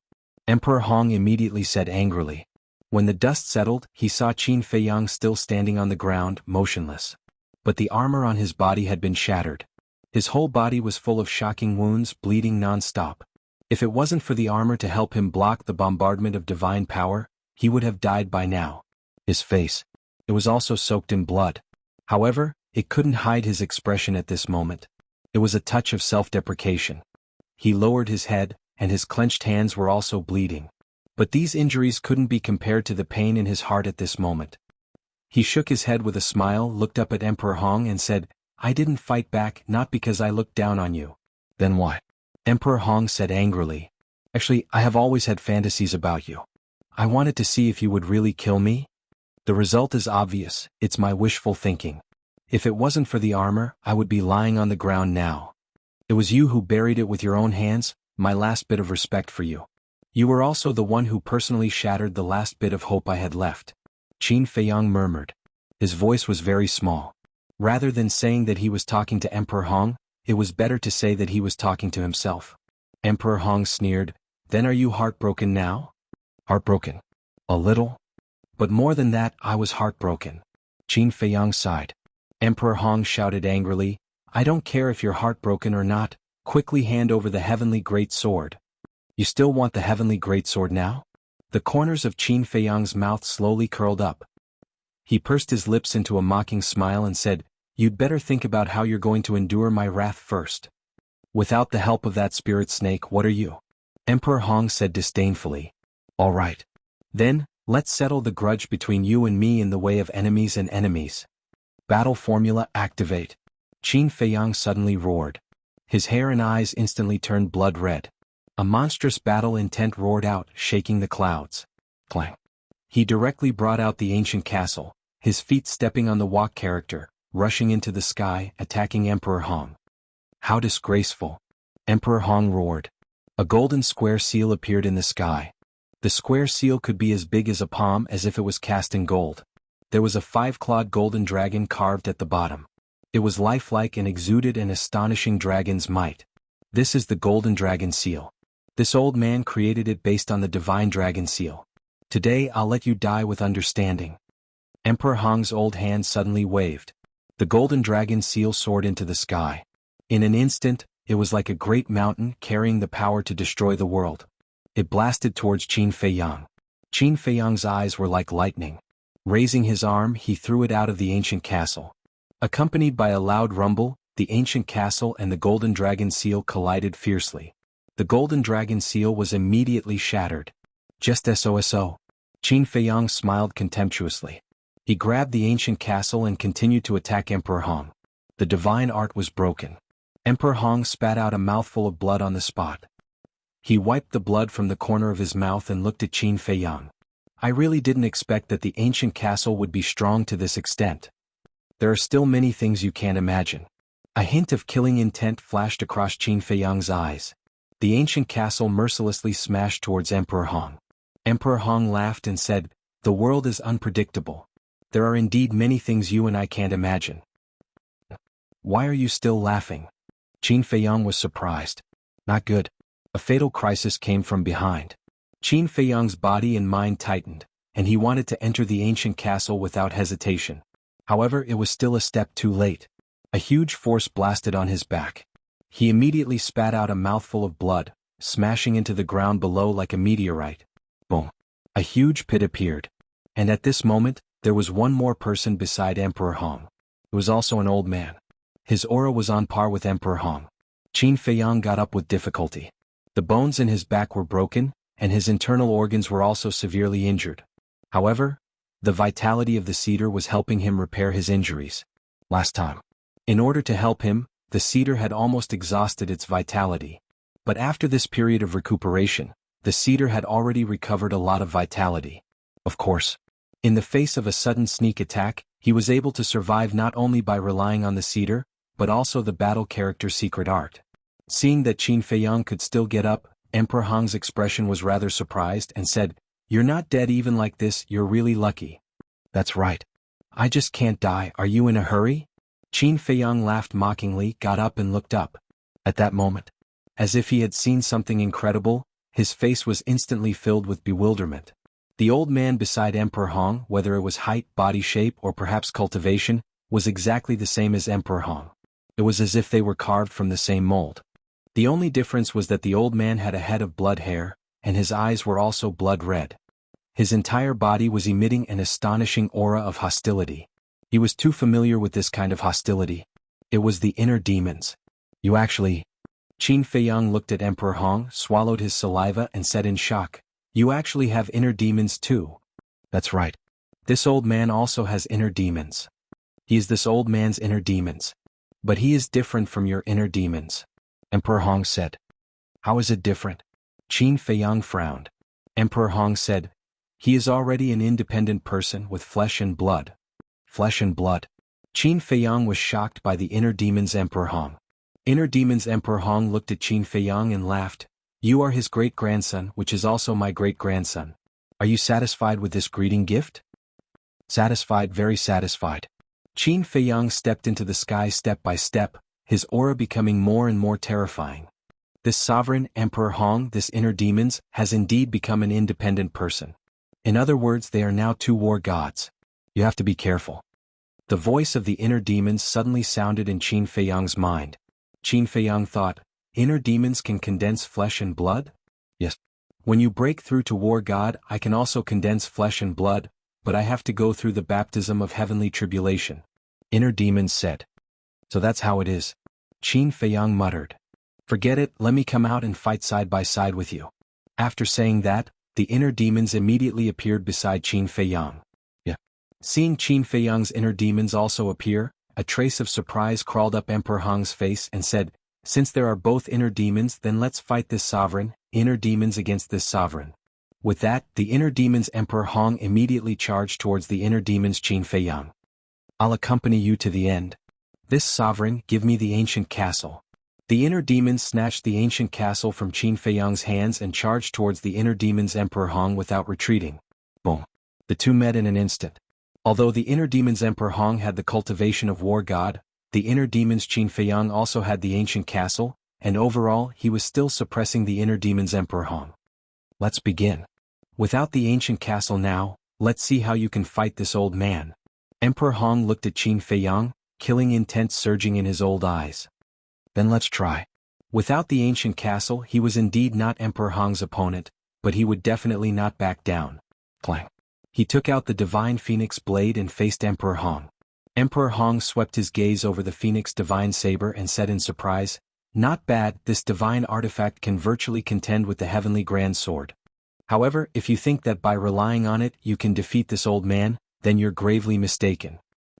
Emperor Hong immediately said angrily. When the dust settled, he saw Qin Feiyang still standing on the ground, motionless. But the armor on his body had been shattered. His whole body was full of shocking wounds, bleeding non-stop. If it wasn't for the armor to help him block the bombardment of divine power, he would have died by now. His face. It was also soaked in blood. However, it couldn't hide his expression at this moment. It was a touch of self-deprecation. He lowered his head, and his clenched hands were also bleeding. But these injuries couldn't be compared to the pain in his heart at this moment. He shook his head with a smile, looked up at Emperor Hong and said, "I didn't fight back, not because I looked down on you." "Then why?" Emperor Hong said angrily. "Actually, I have always had fantasies about you. I wanted to see if you would really kill me. The result is obvious, it's my wishful thinking. If it wasn't for the armor, I would be lying on the ground now. It was you who buried it with your own hands, my last bit of respect for you. You were also the one who personally shattered the last bit of hope I had left." Qin Feiyang murmured. His voice was very small. Rather than saying that he was talking to Emperor Hong, it was better to say that he was talking to himself. Emperor Hong sneered, "Then are you heartbroken now?" "Heartbroken? A little. But more than that, I was heartbroken." Qin Feiyang sighed. Emperor Hong shouted angrily, "I don't care if you're heartbroken or not, quickly hand over the heavenly great sword." "You still want the heavenly great sword now?" The corners of Qin Feiyang's mouth slowly curled up. He pursed his lips into a mocking smile and said, "You'd better think about how you're going to endure my wrath first. Without the help of that spirit snake, what are you?" Emperor Hong said disdainfully. "All right. Then, let's settle the grudge between you and me in the way of enemies and enemies. Battle formula activate." Qin Feiyang suddenly roared. His hair and eyes instantly turned blood red. A monstrous battle intent roared out, shaking the clouds. Clang. He directly brought out the ancient castle, his feet stepping on the walk character, rushing into the sky, attacking Emperor Hong. How disgraceful! Emperor Hong roared. A golden square seal appeared in the sky. The square seal could be as big as a palm, as if it was cast in gold. There was a 5-clawed golden dragon carved at the bottom. It was lifelike and exuded an astonishing dragon's might. This is the golden dragon seal. This old man created it based on the divine dragon seal. Today I'll let you die with understanding. Emperor Hong's old hand suddenly waved. The golden dragon seal soared into the sky. In an instant, it was like a great mountain carrying the power to destroy the world. It blasted towards Qin Feiyang. Qin Feiyang's eyes were like lightning. Raising his arm, he threw it out of the ancient castle. Accompanied by a loud rumble, the ancient castle and the golden dragon seal collided fiercely. The golden dragon seal was immediately shattered. Just so. Qin Feiyang smiled contemptuously. He grabbed the ancient castle and continued to attack Emperor Hong. The divine art was broken. Emperor Hong spat out a mouthful of blood on the spot. He wiped the blood from the corner of his mouth and looked at Qin Feiyang. I really didn't expect that the ancient castle would be strong to this extent. There are still many things you can't imagine. A hint of killing intent flashed across Qin Feiyang's eyes. The ancient castle mercilessly smashed towards Emperor Hong. Emperor Hong laughed and said, "The world is unpredictable. There are indeed many things you and I can't imagine." "Why are you still laughing?" Qin Feiyang was surprised. Not good. A fatal crisis came from behind. Qin Feiyang's body and mind tightened, and he wanted to enter the ancient castle without hesitation. However, it was still a step too late. A huge force blasted on his back. He immediately spat out a mouthful of blood, smashing into the ground below like a meteorite. Boom! A huge pit appeared. And at this moment, there was one more person beside Emperor Hong. It was also an old man. His aura was on par with Emperor Hong. Qin Feiyang got up with difficulty. The bones in his back were broken, and his internal organs were also severely injured. However, the vitality of the cedar was helping him repair his injuries. Last time. In order to help him, the cedar had almost exhausted its vitality. But after this period of recuperation, the cedar had already recovered a lot of vitality. Of course. In the face of a sudden sneak attack, he was able to survive not only by relying on the cedar, but also the battle character's secret art. Seeing that Qin Feiyang could still get up, Emperor Hong's expression was rather surprised and said, "You're not dead even like this, you're really lucky." "That's right. I just can't die, are you in a hurry?" Qin Feiyang laughed mockingly, got up and looked up. At that moment, as if he had seen something incredible, his face was instantly filled with bewilderment. The old man beside Emperor Hong, whether it was height, body shape, or perhaps cultivation, was exactly the same as Emperor Hong. It was as if they were carved from the same mold. The only difference was that the old man had a head of blood hair, and his eyes were also blood red. His entire body was emitting an astonishing aura of hostility. He was too familiar with this kind of hostility. It was the inner demons. "You actually..." Qin Feiyang looked at Emperor Hong, swallowed his saliva and said in shock, "You actually have inner demons too?" "That's right. This old man also has inner demons. He is this old man's inner demons. But he is different from your inner demons," Emperor Hong said. "How is it different?" Qin Feiyang frowned. Emperor Hong said, "He is already an independent person with flesh and blood." Flesh and blood. Qin Feiyang was shocked by the inner demons Emperor Hong. Inner demons Emperor Hong looked at Qin Feiyang and laughed. "You are his great-grandson, which is also my great-grandson. Are you satisfied with this greeting gift?" "Satisfied, very satisfied." Qin Feiyang stepped into the sky step by step, his aura becoming more and more terrifying. This sovereign, Emperor Hong, this inner demons, has indeed become an independent person. In other words, they are now two war gods. You have to be careful. The voice of the inner demons suddenly sounded in Qin Feiyang's mind. Qin Feiyang thought, inner demons can condense flesh and blood? Yes. When you break through to war god, I can also condense flesh and blood, but I have to go through the baptism of heavenly tribulation. Inner demons said. So that's how it is. Qin Feiyang muttered. Forget it, let me come out and fight side by side with you. After saying that, the inner demons immediately appeared beside Qin Feiyang. Seeing Qin Feiyang's inner demons also appear, a trace of surprise crawled up Emperor Hong's face and said, since there are both inner demons, then let's fight this sovereign, inner demons against this sovereign. With that, the inner demons Emperor Hong immediately charged towards the inner demons Qin Feiyang. I'll accompany you to the end. This sovereign, give me the ancient castle. The inner demon snatched the ancient castle from Qin Feiyang's hands and charged towards the inner demon's Emperor Hong without retreating. Boom. The two met in an instant. Although the inner demon's Emperor Hong had the cultivation of war god, the inner demon's Qin Feiyang also had the ancient castle, and overall he was still suppressing the inner demon's Emperor Hong. Let's begin. Without the ancient castle now, let's see how you can fight this old man. Emperor Hong looked at Qin Feiyang, killing intent surging in his old eyes. Then let's try. Without the ancient castle he was indeed not Emperor Hong's opponent, but he would definitely not back down. Clang. He took out the divine phoenix blade and faced Emperor Hong. Emperor Hong swept his gaze over the phoenix divine saber and said in surprise, "Not bad, this divine artifact can virtually contend with the heavenly grand sword. However, if you think that by relying on it you can defeat this old man, then you're gravely mistaken."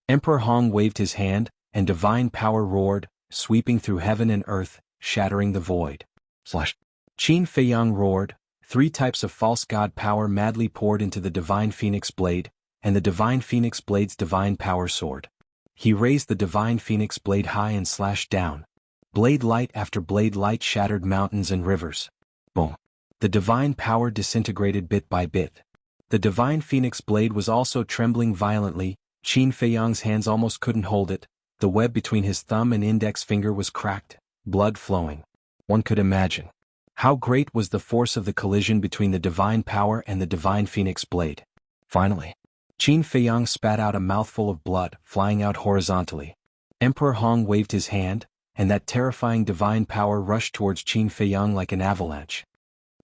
Emperor Hong waved his hand, and divine power roared, sweeping through heaven and earth, shattering the void. Qin Feiyang roared. 3 types of false god power madly poured into the divine phoenix blade, and the divine phoenix blade's divine power sword. He raised the divine phoenix blade high and slashed down. Blade light after blade light shattered mountains and rivers. Boom. The divine power disintegrated bit by bit. The divine phoenix blade was also trembling violently. Qin Feiyang's hands almost couldn't hold it. The web between his thumb and index finger was cracked, blood flowing. One could imagine how great was the force of the collision between the divine power and the divine phoenix blade. Finally, Qin Feiyang spat out a mouthful of blood, flying out horizontally. Emperor Hong waved his hand, and that terrifying divine power rushed towards Qin Feiyang like an avalanche.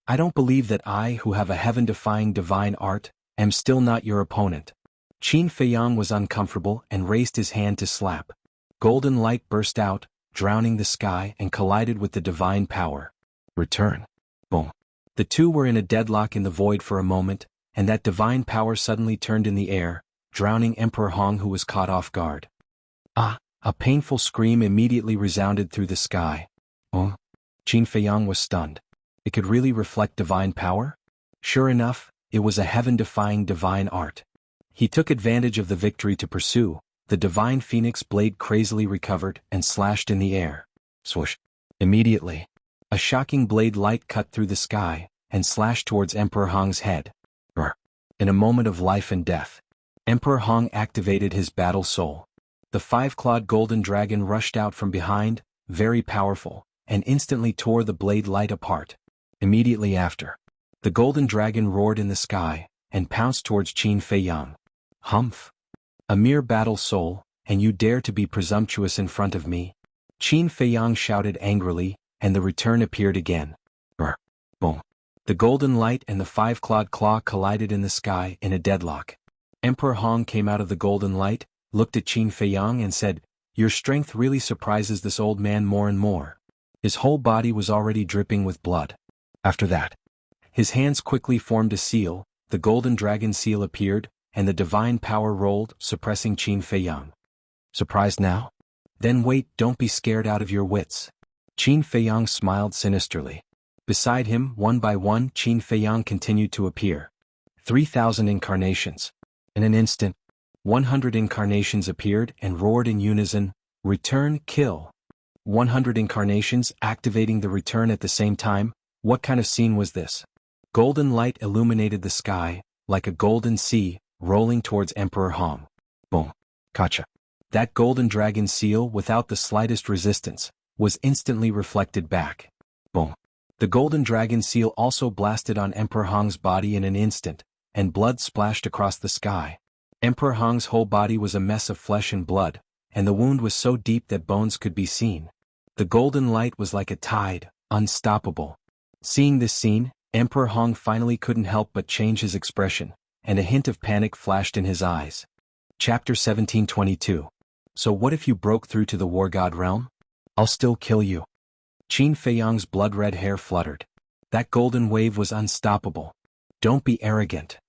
"I don't believe that I, who have a heaven-defying divine art, am still not your opponent." Qin Feiyang was uncomfortable and raised his hand to slap. Golden light burst out, drowning the sky and collided with the divine power. Return. Boom. The two were in a deadlock in the void for a moment, and that divine power suddenly turned in the air, drowning Emperor Hong, who was caught off guard. Ah! A painful scream immediately resounded through the sky. Oh! Qin Feiyang was stunned. It could really reflect divine power? Sure enough, it was a heaven-defying divine art. He took advantage of the victory to pursue. The divine phoenix blade crazily recovered and slashed in the air. Swoosh! Immediately, a shocking blade light cut through the sky and slashed towards Emperor Hong's head. In a moment of life and death, Emperor Hong activated his battle soul. The 5-clawed golden dragon rushed out from behind, very powerful, and instantly tore the blade light apart. Immediately after, the golden dragon roared in the sky and pounced towards Qin Feiyang. "Humph! A mere battle soul, and you dare to be presumptuous in front of me?" Qin Feiyang shouted angrily, and the return appeared again. Boom. The golden light and the 5-clawed claw collided in the sky in a deadlock. Emperor Hong came out of the golden light, looked at Qin Feiyang and said, "Your strength really surprises this old man more and more." His whole body was already dripping with blood. After that, his hands quickly formed a seal, the golden dragon seal appeared, and the divine power rolled, suppressing Qin Feiyang. Surprised now? Then wait, don't be scared out of your wits. Qin Feiyang smiled sinisterly. Beside him, one by one, Qin Feiyang continued to appear. 3,000 incarnations. In an instant, 100 incarnations appeared and roared in unison, "Return, kill." 100 incarnations activating the return at the same time. What kind of scene was this? Golden light illuminated the sky, like a golden sea, rolling towards Emperor Hong. Boom. Gotcha. That golden dragon seal, without the slightest resistance, was instantly reflected back. Boom. The golden dragon seal also blasted on Emperor Hong's body in an instant, and blood splashed across the sky. Emperor Hong's whole body was a mess of flesh and blood, and the wound was so deep that bones could be seen. The golden light was like a tide, unstoppable. Seeing this scene, Emperor Hong finally couldn't help but change his expression, and a hint of panic flashed in his eyes. Chapter 1722. So what if you broke through to the war god realm? I'll still kill you. Qin Feiyang's blood-red hair fluttered. That golden wave was unstoppable. Don't be arrogant.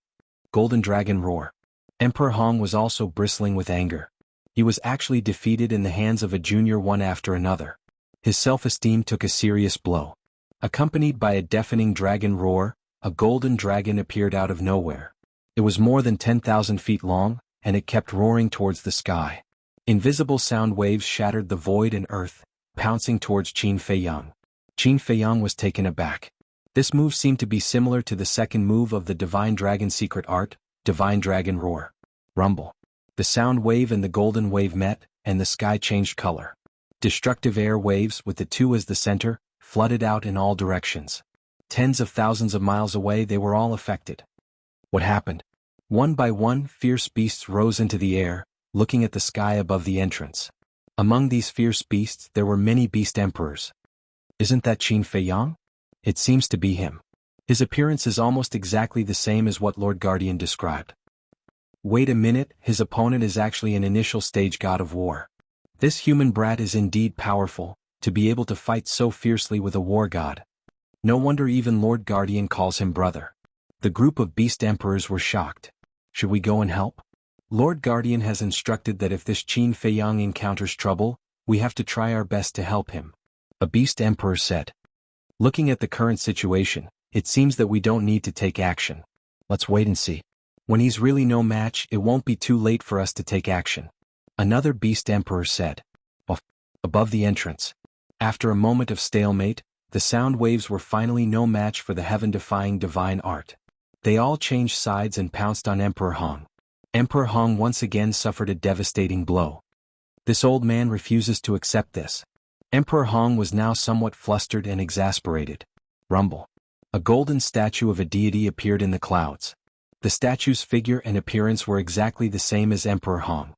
Golden dragon roar. Emperor Hong was also bristling with anger. He was actually defeated in the hands of a junior one after another. His self-esteem took a serious blow. Accompanied by a deafening dragon roar, a golden dragon appeared out of nowhere. It was more than 10,000 feet long, and it kept roaring towards the sky. Invisible sound waves shattered the void and earth, pouncing towards Qin Feiyang. Qin Feiyang was taken aback. This move seemed to be similar to the second move of the Divine Dragon's secret art, Divine Dragon Roar. Rumble. The sound wave and the golden wave met, and the sky changed color. Destructive air waves, with the two as the center, flooded out in all directions. Tens of thousands of miles away they were all affected. What happened? One by one, fierce beasts rose into the air, looking at the sky above the entrance. Among these fierce beasts there were many beast emperors. Isn't that Qin Feiyang? It seems to be him. His appearance is almost exactly the same as what Lord Guardian described. Wait a minute, his opponent is actually an initial stage god of war. This human brat is indeed powerful, to be able to fight so fiercely with a war god. No wonder even Lord Guardian calls him brother. The group of beast emperors were shocked. Should we go and help? Lord Guardian has instructed that if this Qin Feiyang encounters trouble, we have to try our best to help him. A beast emperor said. Looking at the current situation, it seems that we don't need to take action. Let's wait and see. When he's really no match, it won't be too late for us to take action. Another beast emperor said. Above the entrance. After a moment of stalemate, the sound waves were finally no match for the heaven-defying divine art. They all changed sides and pounced on Emperor Hong. Emperor Hong once again suffered a devastating blow. This old man refuses to accept this. Emperor Hong was now somewhat flustered and exasperated. Rumble. A golden statue of a deity appeared in the clouds. The statue's figure and appearance were exactly the same as Emperor Hong.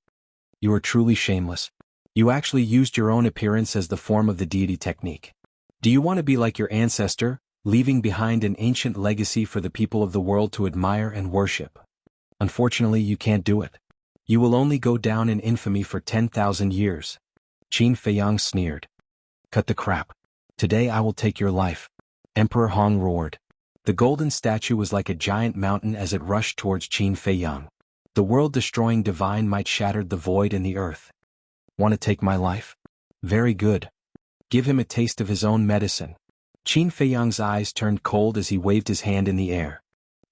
You are truly shameless. You actually used your own appearance as the form of the deity technique. Do you want to be like your ancestor, leaving behind an ancient legacy for the people of the world to admire and worship? Unfortunately, you can't do it. You will only go down in infamy for 10,000 years. Qin Feiyang sneered. Cut the crap. Today I will take your life. Emperor Hong roared. The golden statue was like a giant mountain as it rushed towards Qin Feiyang. The world-destroying divine might shattered the void and the earth. Want to take my life? Very good. Give him a taste of his own medicine. Qin Feiyang's eyes turned cold as he waved his hand in the air.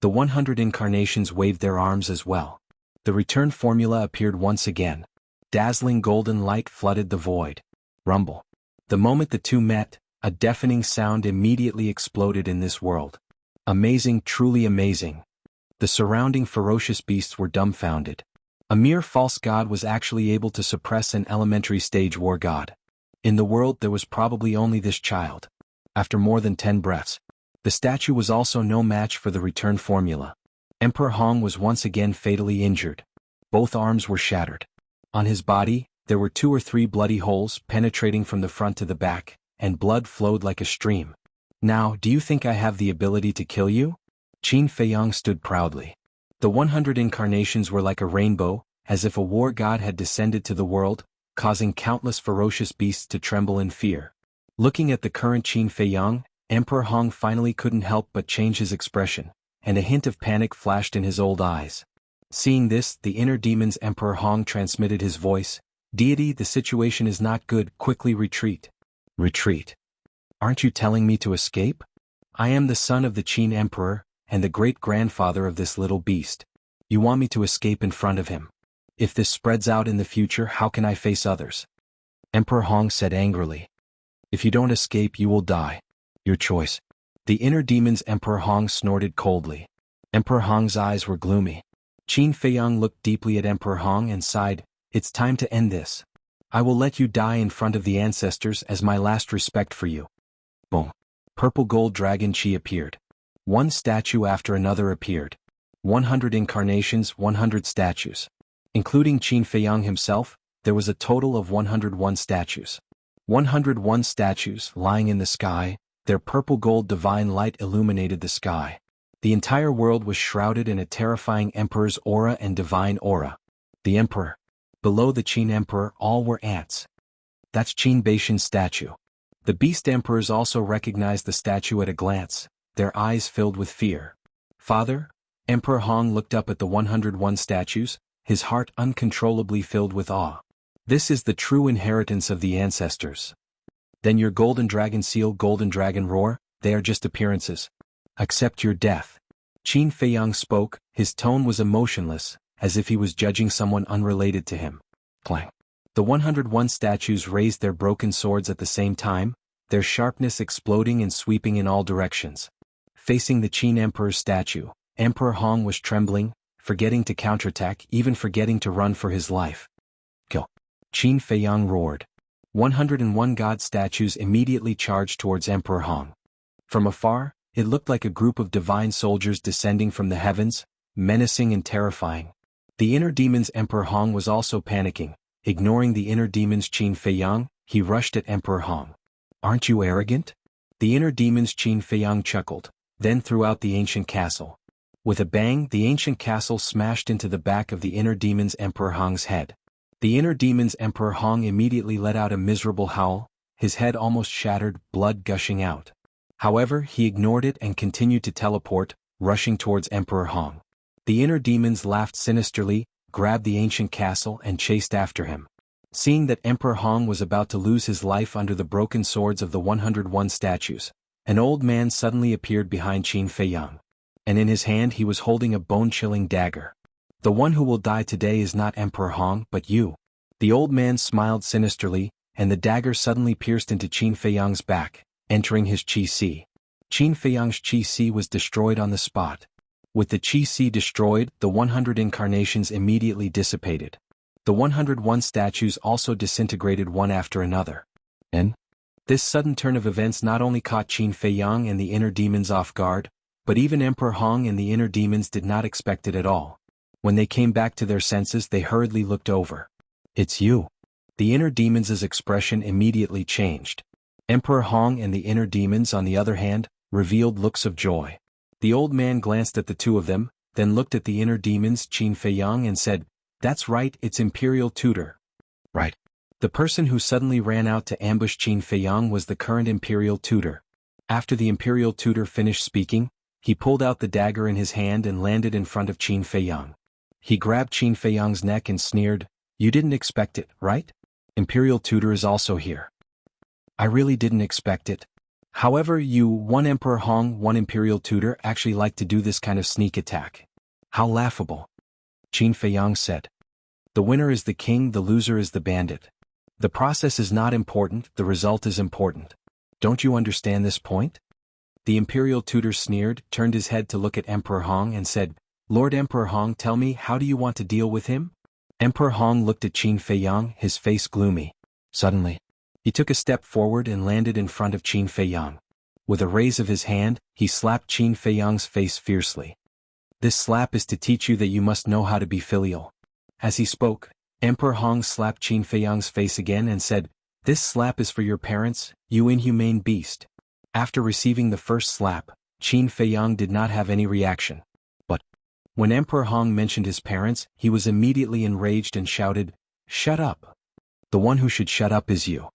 The 100 incarnations waved their arms as well. The return formula appeared once again. Dazzling golden light flooded the void. Rumble. The moment the two met, a deafening sound immediately exploded in this world. Amazing, truly amazing. The surrounding ferocious beasts were dumbfounded. A mere false god was actually able to suppress an elementary stage war god. In the world there was probably only this child. After more than 10 breaths, the statue was also no match for the return formula. Emperor Hong was once again fatally injured. Both arms were shattered. On his body, there were 2 or 3 bloody holes penetrating from the front to the back, and blood flowed like a stream. Now, do you think I have the ability to kill you? Qin Feiyang stood proudly. The 100 incarnations were like a rainbow, as if a war god had descended to the world, causing countless ferocious beasts to tremble in fear. Looking at the current Qin Feiyang, Emperor Hong finally couldn't help but change his expression, and a hint of panic flashed in his old eyes. Seeing this, the inner demon's Emperor Hong transmitted his voice. Deity, the situation is not good, quickly retreat. Retreat. Aren't you telling me to escape? I am the son of the Qin Emperor, and the great-grandfather of this little beast. You want me to escape in front of him? If this spreads out in the future, how can I face others? Emperor Hong said angrily. If you don't escape, you will die. Your choice. The inner demon's Emperor Hong snorted coldly. Emperor Hong's eyes were gloomy. Qin Feiyang looked deeply at Emperor Hong and sighed. It's time to end this. I will let you die in front of the ancestors as my last respect for you. Boom. Purple gold dragon Qi appeared. One statue after another appeared. 100 incarnations, 100 statues. Including Qin Feiyang himself, there was a total of 101 statues. 101 statues lying in the sky, their purple gold divine light illuminated the sky. The entire world was shrouded in a terrifying emperor's aura and divine aura. The emperor. Below the Qin emperor, all were ants. That's Qin Beishan's statue. The beast emperors also recognized the statue at a glance, their eyes filled with fear. Father? Emperor Hong looked up at the 101 statues, his heart uncontrollably filled with awe. This is the true inheritance of the ancestors. Then your golden dragon seal, golden dragon roar, they are just appearances. Accept your death. Qin Feiyang spoke, his tone was emotionless, as if he was judging someone unrelated to him. Clang. The 101 statues raised their broken swords at the same time, their sharpness exploding and sweeping in all directions. Facing the Qin Emperor's statue, Emperor Hong was trembling, forgetting to counterattack, even forgetting to run for his life. Kill! Qin Feiyang roared. 101 god statues immediately charged towards Emperor Hong. From afar, it looked like a group of divine soldiers descending from the heavens, menacing and terrifying. The inner demon's Emperor Hong was also panicking. Ignoring the inner demon's Qin Feiyang, he rushed at Emperor Hong. "Aren't you arrogant?" The inner demon's Qin Feiyang chuckled, then threw out the ancient castle. With a bang, the ancient castle smashed into the back of the inner demon's Emperor Hong's head. The inner demon's Emperor Hong immediately let out a miserable howl, his head almost shattered, blood gushing out. However, he ignored it and continued to teleport, rushing towards Emperor Hong. The inner demons laughed sinisterly, grabbed the ancient castle and chased after him. Seeing that Emperor Hong was about to lose his life under the broken swords of the 101 statues, an old man suddenly appeared behind Qin Feiyang. And in his hand he was holding a bone-chilling dagger. "The one who will die today is not Emperor Hong but you." The old man smiled sinisterly, and the dagger suddenly pierced into Qin Feiyang's back, entering his Qi. Qin Feiyang's Qi was destroyed on the spot. With the Qi destroyed, the 100 incarnations immediately dissipated. The 101 statues also disintegrated one after another. And this sudden turn of events not only caught Qin Feiyang and the inner demons off guard, but even Emperor Hong and the inner demons did not expect it at all. When they came back to their senses, they hurriedly looked over. "It's you." The inner demons' expression immediately changed. Emperor Hong and the inner demons, on the other hand, revealed looks of joy. The old man glanced at the two of them, then looked at the inner demons, Qin Feiyang, and said, "That's right, it's Imperial Tutor." Right. The person who suddenly ran out to ambush Qin Feiyang was the current Imperial Tutor. After the Imperial Tutor finished speaking, he pulled out the dagger in his hand and landed in front of Qin Feiyang. He grabbed Qin Feiyang's neck and sneered, "You didn't expect it, right? Imperial Tutor is also here." "I really didn't expect it. However, you, one Emperor Hong, one Imperial Tutor, actually like to do this kind of sneak attack. How laughable." Qin Feiyang said. "The winner is the king, the loser is the bandit. The process is not important, the result is important. Don't you understand this point?" The Imperial Tutor sneered, turned his head to look at Emperor Hong and said, "Lord Emperor Hong, tell me, how do you want to deal with him?" Emperor Hong looked at Qin Feiyang, his face gloomy. Suddenly, he took a step forward and landed in front of Qin Feiyang. With a raise of his hand, he slapped Qin Feiyang's face fiercely. "This slap is to teach you that you must know how to be filial." As he spoke, Emperor Hong slapped Qin Feiyang's face again and said, "This slap is for your parents, you inhumane beast." After receiving the first slap, Qin Feiyang did not have any reaction. But when Emperor Hong mentioned his parents, he was immediately enraged and shouted, "Shut up! The one who should shut up is you."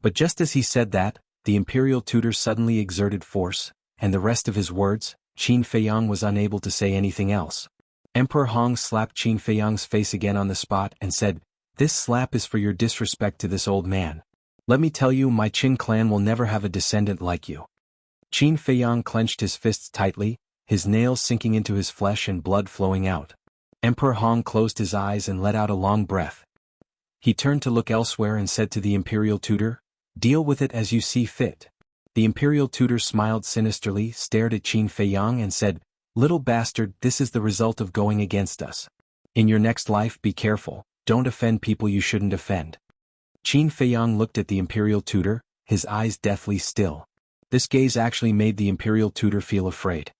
But just as he said that, the Imperial Tutor suddenly exerted force, and the rest of his words, Qin Feiyang was unable to say anything else. Emperor Hong slapped Qin Feiyang's face again on the spot and said, "This slap is for your disrespect to this old man. Let me tell you, my Qin clan will never have a descendant like you." Qin Feiyang clenched his fists tightly, his nails sinking into his flesh and blood flowing out. Emperor Hong closed his eyes and let out a long breath. He turned to look elsewhere and said to the Imperial Tutor, "Deal with it as you see fit." The Imperial Tutor smiled sinisterly, stared at Qin Feiyang and said, "Little bastard, this is the result of going against us. In your next life, be careful, don't offend people you shouldn't offend." Qin Feiyang looked at the Imperial Tutor, his eyes deathly still. This gaze actually made the Imperial Tutor feel afraid.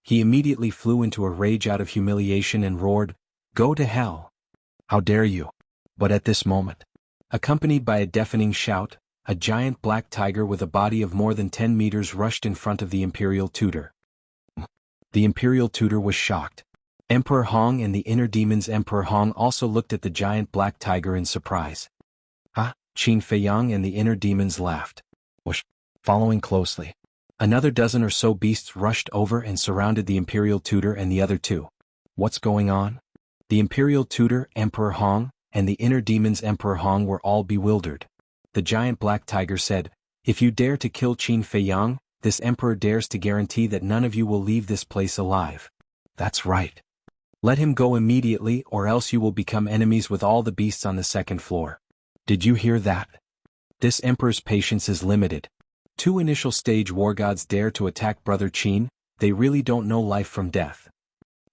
He immediately flew into a rage out of humiliation and roared, "Go to hell! How dare you!" But at this moment, accompanied by a deafening shout, a giant black tiger with a body of more than 10 meters rushed in front of the Imperial Tutor. The Imperial Tutor was shocked. Emperor Hong and the inner demon's Emperor Hong also looked at the giant black tiger in surprise. "Ah!" Qin Feiyang and the inner demons laughed. Whoosh! Following closely, another dozen or so beasts rushed over and surrounded the Imperial Tutor and the other two. What's going on? The Imperial Tutor, Emperor Hong, and the inner demon's Emperor Hong were all bewildered. The giant black tiger said, "If you dare to kill Qin Feiyang, this emperor dares to guarantee that none of you will leave this place alive." "That's right. Let him go immediately or else you will become enemies with all the beasts on the second floor. Did you hear that? This emperor's patience is limited. 2 initial stage war gods dare to attack Brother Qin, they really don't know life from death.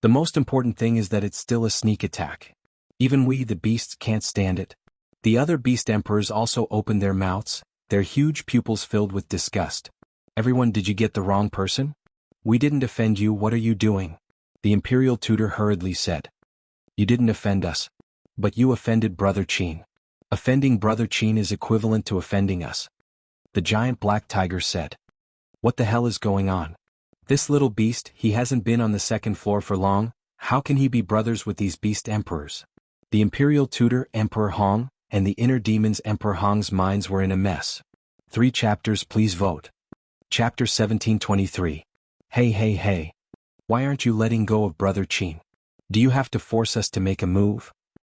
The most important thing is that it's still a sneak attack. Even we the beasts can't stand it. The other beast emperors also opened their mouths, their huge pupils filled with disgust. Everyone, did you get the wrong person? We didn't offend you, what are you doing? The imperial tutor hurriedly said. You didn't offend us. But you offended Brother Qin. Offending Brother Qin is equivalent to offending us. The giant black tiger said. What the hell is going on? This little beast, he hasn't been on the second floor for long, how can he be brothers with these beast emperors? The imperial tutor, Emperor Hong, and the inner demons Emperor Hong's minds were in a mess. 3 chapters, please vote. Chapter 1723. Hey. Why aren't you letting go of Brother Qin? Do you have to force us to make a move?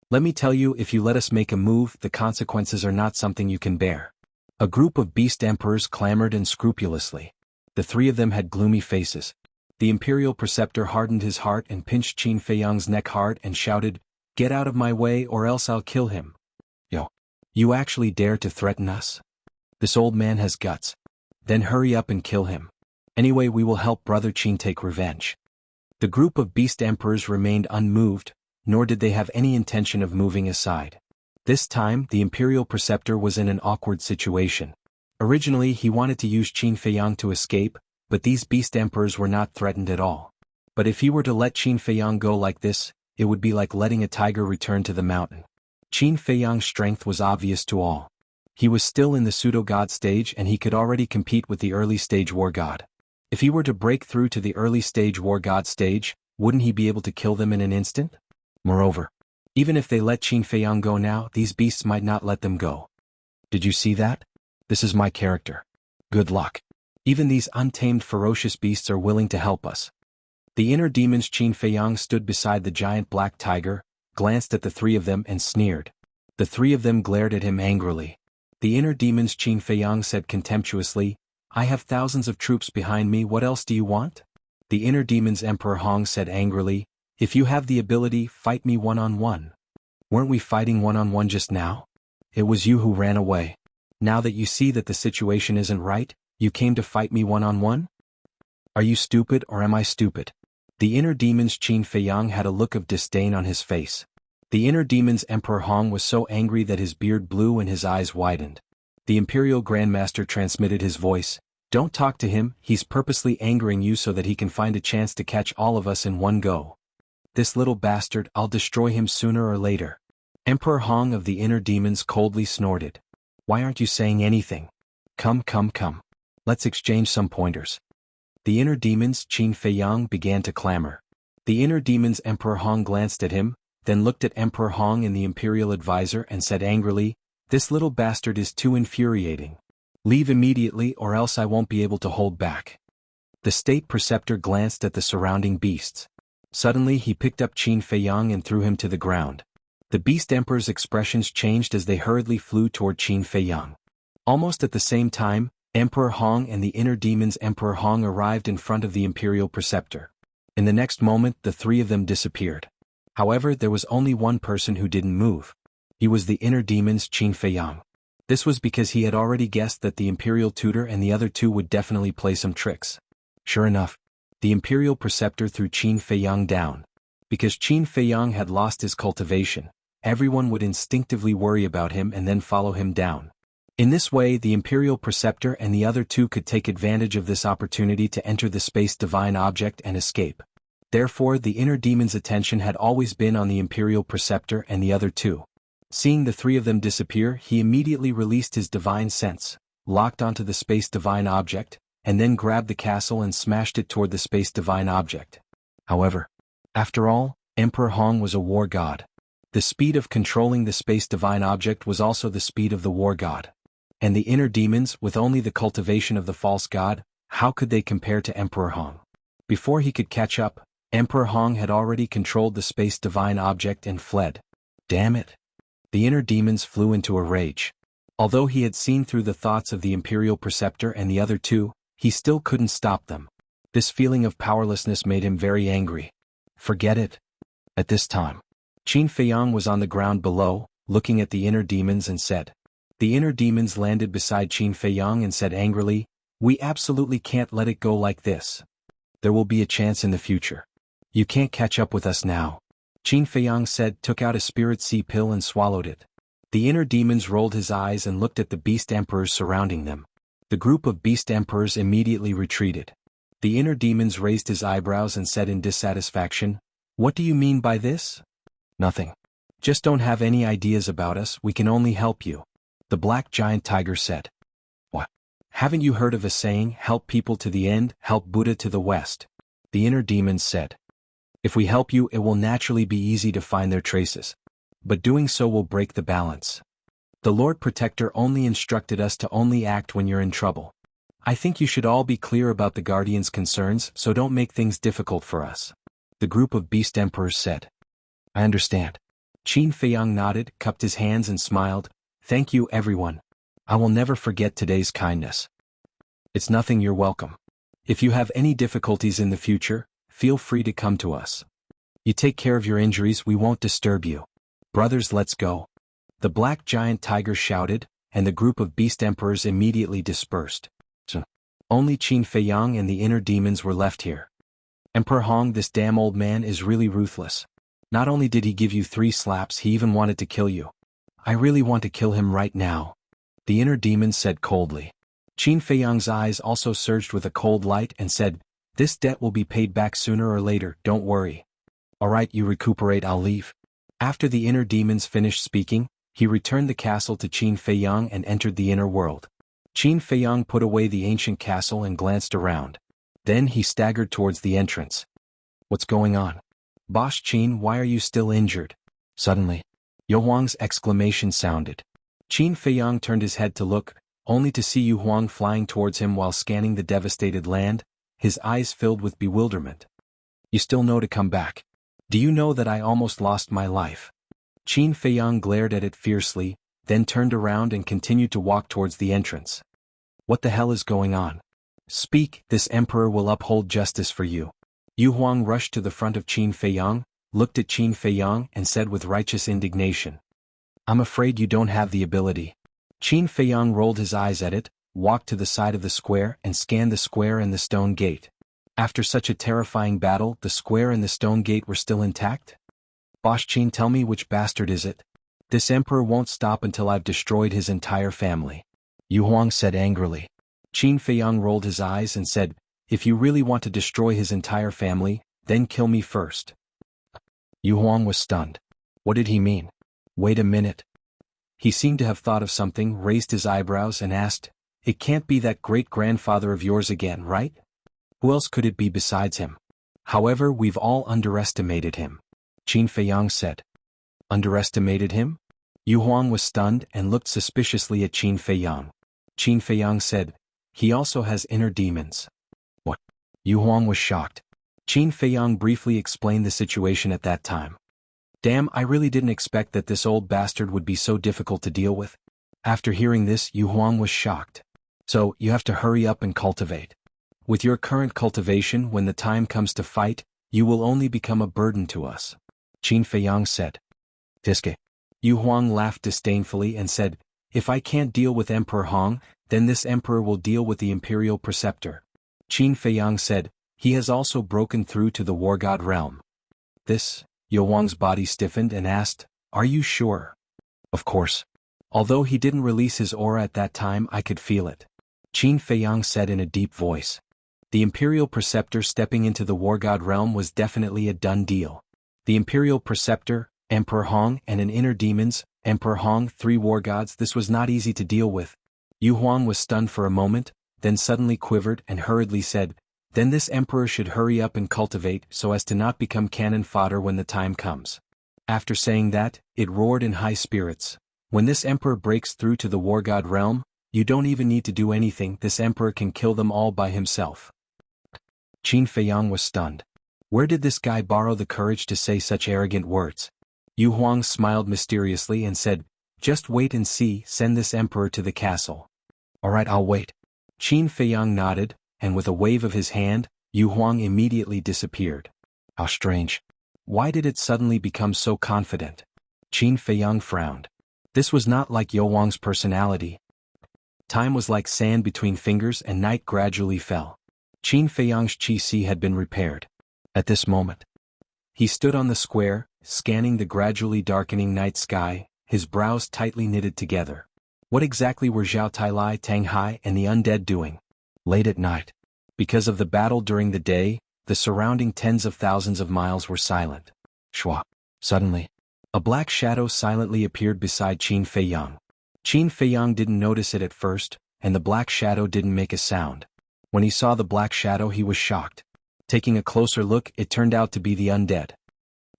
Let me tell you, if you let us make a move, the consequences are not something you can bear. A group of beast emperors clamored unscrupulously. The 3 of them had gloomy faces. The imperial preceptor hardened his heart and pinched Qin Feiyang's neck hard and shouted, "Get out of my way or else I'll kill him." Yo. You actually dare to threaten us? This old man has guts. Then hurry up and kill him. Anyway, we will help Brother Qin take revenge. The group of beast emperors remained unmoved, nor did they have any intention of moving aside. This time, the imperial preceptor was in an awkward situation. Originally, he wanted to use Qin Feiyang to escape, but these beast emperors were not threatened at all. But if he were to let Qin Feiyang go like this, it would be like letting a tiger return to the mountain. Qin Feiyang's strength was obvious to all. He was still in the pseudo-god stage and he could already compete with the early stage war god. If he were to break through to the early stage war god stage, wouldn't he be able to kill them in an instant? Moreover, even if they let Qin Feiyang go now, these beasts might not let them go. Did you see that? This is my character. Good luck. Even these untamed ferocious beasts are willing to help us. The inner demons Qin Feiyang stood beside the giant black tiger, glanced at the 3 of them and sneered. The 3 of them glared at him angrily. The inner demons Qin Feiyang said contemptuously, "I have thousands of troops behind me, what else do you want?" The inner demons Emperor Hong said angrily, "If you have the ability, fight me one-on-one. Weren't we fighting one-on-one just now? It was you who ran away. Now that you see that the situation isn't right, you came to fight me one-on-one? Are you stupid or am I stupid?" The inner demons Qin Feiyang had a look of disdain on his face. The inner demons Emperor Hong was so angry that his beard blew and his eyes widened. The Imperial Grandmaster transmitted his voice, "Don't talk to him, he's purposely angering you so that he can find a chance to catch all of us in one go. This little bastard, I'll destroy him sooner or later." Emperor Hong of the inner demons coldly snorted. "Why aren't you saying anything? Come. Let's exchange some pointers." The inner demons Qin Feiyang began to clamor. The inner demons Emperor Hong glanced at him, then looked at Emperor Hong and the Imperial Advisor and said angrily, "This little bastard is too infuriating. Leave immediately or else I won't be able to hold back." The state preceptor glanced at the surrounding beasts. Suddenly he picked up Qin Feiyang and threw him to the ground. The beast emperor's expressions changed as they hurriedly flew toward Qin Feiyang. Almost at the same time, Emperor Hong and the inner demons Emperor Hong arrived in front of the Imperial Preceptor. In the next moment the 3 of them disappeared. However, there was only one person who didn't move. He was the inner demons Qin Feiyang. This was because he had already guessed that the Imperial Tutor and the other 2 would definitely play some tricks. Sure enough, the Imperial Preceptor threw Qin Feiyang down. Because Qin Feiyang had lost his cultivation, everyone would instinctively worry about him and then follow him down. In this way, the Imperial Preceptor and the other 2 could take advantage of this opportunity to enter the space divine object and escape. Therefore, the inner demon's attention had always been on the Imperial Preceptor and the other 2. Seeing the 3 of them disappear, he immediately released his divine sense, locked onto the space divine object, and then grabbed the castle and smashed it toward the space divine object. However, after all, Emperor Hong was a war god. The speed of controlling the space divine object was also the speed of the war god. And the inner demons, with only the cultivation of the false god, how could they compare to Emperor Hong? Before he could catch up, Emperor Hong had already controlled the space divine object and fled. Damn it! The inner demons flew into a rage. Although he had seen through the thoughts of the Imperial Preceptor and the other 2, he still couldn't stop them. This feeling of powerlessness made him very angry. Forget it. At this time, Qin Feiyang was on the ground below, looking at the inner demons and said. The inner demons landed beside Qin Feiyang and said angrily, "We absolutely can't let it go like this. There will be a chance in the future. You can't catch up with us now." Qin Feiyang said, took out a spirit sea pill and swallowed it. The inner demons rolled his eyes and looked at the beast emperors surrounding them. The group of beast emperors immediately retreated. The inner demons raised his eyebrows and said in dissatisfaction, "What do you mean by this?" "Nothing. Just don't have any ideas about us, we can only help you," the black giant tiger said. "What? Haven't you heard of a saying, help people to the end, help Buddha to the west?" The inner demons said. "If we help you, it will naturally be easy to find their traces. But doing so will break the balance. The Lord Protector only instructed us to only act when you're in trouble. I think you should all be clear about the Guardian's concerns, so don't make things difficult for us," the group of beast emperors said. "I understand." Qin Feiyang nodded, cupped his hands and smiled. "Thank you everyone. I will never forget today's kindness." "It's nothing, you're welcome. If you have any difficulties in the future, feel free to come to us. You take care of your injuries, we won't disturb you. Brothers, let's go." The black giant tiger shouted, and the group of beast emperors immediately dispersed. So, only Qin Feiyang and the inner demons were left here. "Emperor Hong, this damn old man is really ruthless. Not only did he give you 3 slaps, he even wanted to kill you. I really want to kill him right now," the inner demon said coldly. Qin Feiyang's eyes also surged with a cold light and said, "This debt will be paid back sooner or later, don't worry." "Alright, you recuperate, I'll leave." After the inner demons finished speaking, he returned the castle to Qin Feiyang and entered the inner world. Qin Feiyang put away the ancient castle and glanced around. Then he staggered towards the entrance. "What's going on? Boss Qin, why are you still injured?" Suddenly, Yu Huang's exclamation sounded. Qin Feiyang turned his head to look, only to see Yu Huang flying towards him while scanning the devastated land, his eyes filled with bewilderment. "You still know to come back. Do you know that I almost lost my life?" Qin Feiyang glared at it fiercely, then turned around and continued to walk towards the entrance. "What the hell is going on? Speak, this emperor will uphold justice for you." Yu Huang rushed to the front of Qin Feiyang, looked at Qin Feiyang and said with righteous indignation, "I'm afraid you don't have the ability." Qin Feiyang rolled his eyes at it, walked to the side of the square and scanned the square and the stone gate. After such a terrifying battle, the square and the stone gate were still intact? "Boss Qin, tell me, which bastard is it? This emperor won't stop until I've destroyed his entire family," Yu Huang said angrily. Qin Feiyang rolled his eyes and said, "If you really want to destroy his entire family, then kill me first." Yu Huang was stunned. What did he mean? Wait a minute. He seemed to have thought of something, raised his eyebrows and asked, "It can't be that great-grandfather of yours again, right? Who else could it be besides him? However, we've all underestimated him," Qin Feiyang said. "Underestimated him?" Yu Huang was stunned and looked suspiciously at Qin Feiyang. Qin Feiyang said, "He also has inner demons." What? Yu Huang was shocked. Qin Feiyang briefly explained the situation at that time. "Damn, I really didn't expect that this old bastard would be so difficult to deal with." After hearing this, Yu Huang was shocked. "So, you have to hurry up and cultivate. With your current cultivation, when the time comes to fight, you will only become a burden to us," Qin Feiyang said. "Tiske." Yu Huang laughed disdainfully and said, "If I can't deal with Emperor Hong, then this emperor will deal with the imperial preceptor." Qin Feiyang said, "He has also broken through to the war god realm." This, Yu Huang's body stiffened and asked, "Are you sure?" "Of course. Although he didn't release his aura at that time, I could feel it," Qin Feiyang said in a deep voice. The imperial preceptor stepping into the war god realm was definitely a done deal. The imperial preceptor, Emperor Hong and an inner demons, Emperor Hong, 3 war gods, this was not easy to deal with. Yu Huang was stunned for a moment, then suddenly quivered and hurriedly said, "Then this emperor should hurry up and cultivate so as to not become cannon fodder when the time comes." After saying that, it roared in high spirits. "When this emperor breaks through to the war god realm, you don't even need to do anything, this emperor can kill them all by himself." Qin Feiyang was stunned. Where did this guy borrow the courage to say such arrogant words? Yu Huang smiled mysteriously and said, "Just wait and see, send this emperor to the castle." "Alright, I'll wait." Qin Feiyang nodded, and with a wave of his hand, Yu Huang immediately disappeared. How strange. Why did it suddenly become so confident? Qin Feiyang frowned. This was not like Yo Wang's personality. Time was like sand between fingers and night gradually fell. Qin Feiyang's qi had been repaired. At this moment, he stood on the square, scanning the gradually darkening night sky, his brows tightly knitted together. What exactly were Zhao Tailai, Tang Hai, and the undead doing? Late at night. Because of the battle during the day, the surrounding tens of thousands of miles were silent. Shua. Suddenly, a black shadow silently appeared beside Qin Feiyang. Qin Feiyang didn't notice it at first, and the black shadow didn't make a sound. When he saw the black shadow, he was shocked. Taking a closer look, it turned out to be the undead.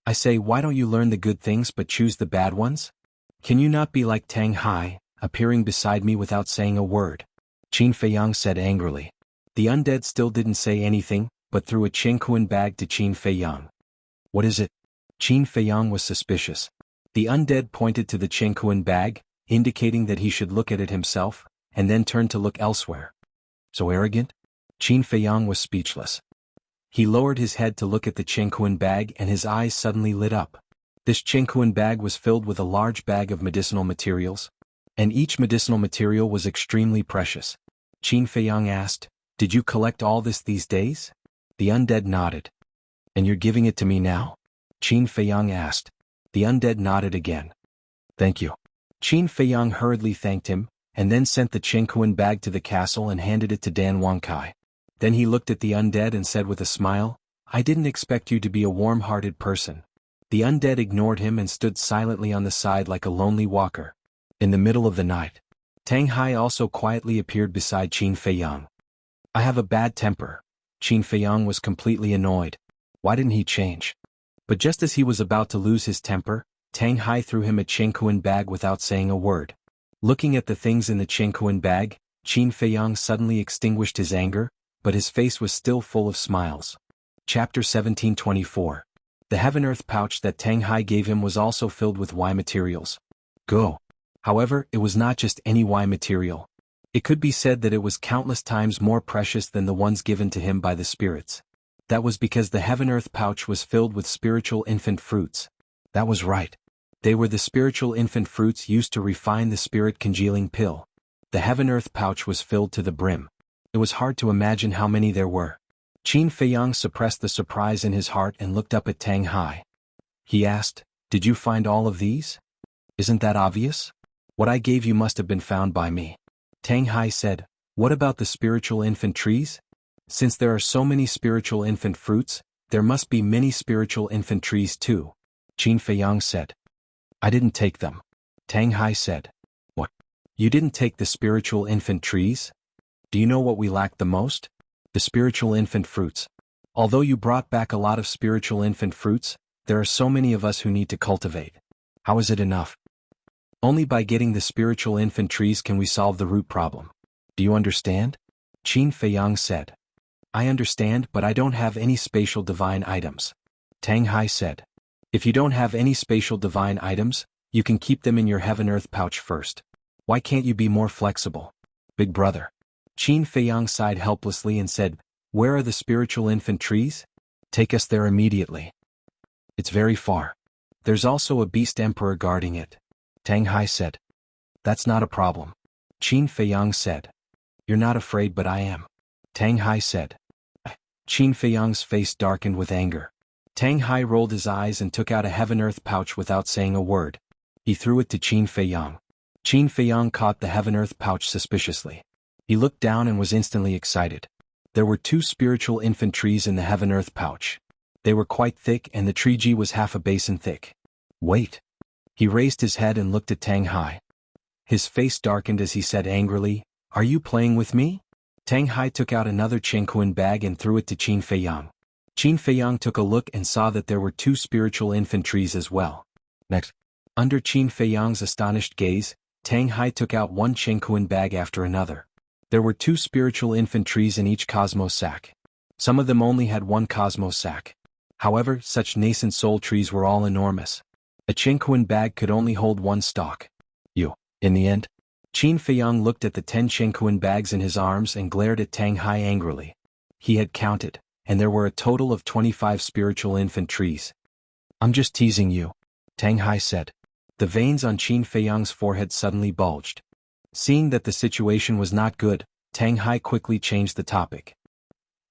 I say, why don't you learn the good things but choose the bad ones? Can you not be like Tang Hai, appearing beside me without saying a word? Qin Feiyang said angrily. The undead still didn't say anything, but threw a Qingquan bag to Qin Feiyang. What is it? Qin Feiyang was suspicious. The undead pointed to the Qingquan bag, indicating that he should look at it himself, and then turned to look elsewhere. So arrogant? Qin Feiyang was speechless. He lowered his head to look at the Qingquan bag and his eyes suddenly lit up. This Qingquan bag was filled with a large bag of medicinal materials, and each medicinal material was extremely precious. Qin Feiyang asked, "Did you collect all this these days?" The undead nodded. "And you're giving it to me now?" Qin Feiyang asked. The undead nodded again. "Thank you." Qin Feiyang hurriedly thanked him, and then sent the Qingquan bag to the castle and handed it to Dan Wangkai. Then he looked at the undead and said with a smile, "I didn't expect you to be a warm-hearted person." The undead ignored him and stood silently on the side like a lonely walker. In the middle of the night, Tang Hai also quietly appeared beside Qin Feiyang. "I have a bad temper." Qin Feiyang was completely annoyed. Why didn't he change? But just as he was about to lose his temper, Tang Hai threw him a Qingquan bag without saying a word. Looking at the things in the Qingquan bag, Qin Feiyang suddenly extinguished his anger, but his face was still full of smiles. Chapter 1724. The heaven-earth pouch that Tang Hai gave him was also filled with Y materials. Go. However, it was not just any Y material. It could be said that it was countless times more precious than the ones given to him by the spirits. That was because the heaven-earth pouch was filled with spiritual infant fruits. That was right. They were the spiritual infant fruits used to refine the spirit congealing pill. The heaven-earth pouch was filled to the brim. It was hard to imagine how many there were. Qin Feiyang suppressed the surprise in his heart and looked up at Tang Hai. He asked, "Did you find all of these?" "Isn't that obvious? What I gave you must have been found by me." Tang Hai said, "What about the spiritual infant trees? Since there are so many spiritual infant fruits, there must be many spiritual infant trees too." Qin Feiyang said, "I didn't take them." Tang Hai said, "What? You didn't take the spiritual infant trees? Do you know what we lack the most? The spiritual infant fruits. Although you brought back a lot of spiritual infant fruits, there are so many of us who need to cultivate. How is it enough? Only by getting the spiritual infant trees can we solve the root problem. Do you understand?" Qin Feiyang said. "I understand, but I don't have any spatial divine items." Tang Hai said, "If you don't have any spatial divine items, you can keep them in your heaven-earth pouch first. Why can't you be more flexible? Big brother." Qin Feiyang sighed helplessly and said, "Where are the spiritual infant trees? Take us there immediately." "It's very far. There's also a beast emperor guarding it." Tang Hai said. "That's not a problem." Qin Feiyang said. "You're not afraid, but I am." Tang Hai said. Qin Feiyang's face darkened with anger. Tang Hai rolled his eyes and took out a heaven-earth pouch without saying a word. He threw it to Qin Feiyang. Qin Feiyang caught the heaven-earth pouch suspiciously. He looked down and was instantly excited. There were 2 spiritual infant trees in the heaven-earth pouch. They were quite thick and the tree was half a basin thick. "Wait." He raised his head and looked at Tang Hai. His face darkened as he said angrily, "Are you playing with me?" Tang Hai took out another Qingquan bag and threw it to Qin Feiyang. Qin Feiyang took a look and saw that there were 2 spiritual infant trees as well. Next, under Qin Feiyang's astonished gaze, Tang Hai took out one Qingquan bag after another. There were 2 spiritual infant trees in each cosmos sac. Some of them only had 1 cosmos sac. However, such nascent soul trees were all enormous. A Qingquan bag could only hold 1 stalk. In the end, Qin Feiyang looked at the 10 Qingquan bags in his arms and glared at Tang Hai angrily. He had counted, and there were a total of 25 spiritual infant trees. I'm just teasing you, Tang Hai said. The veins on Qin Feiyang's forehead suddenly bulged. Seeing that the situation was not good, Tang Hai quickly changed the topic.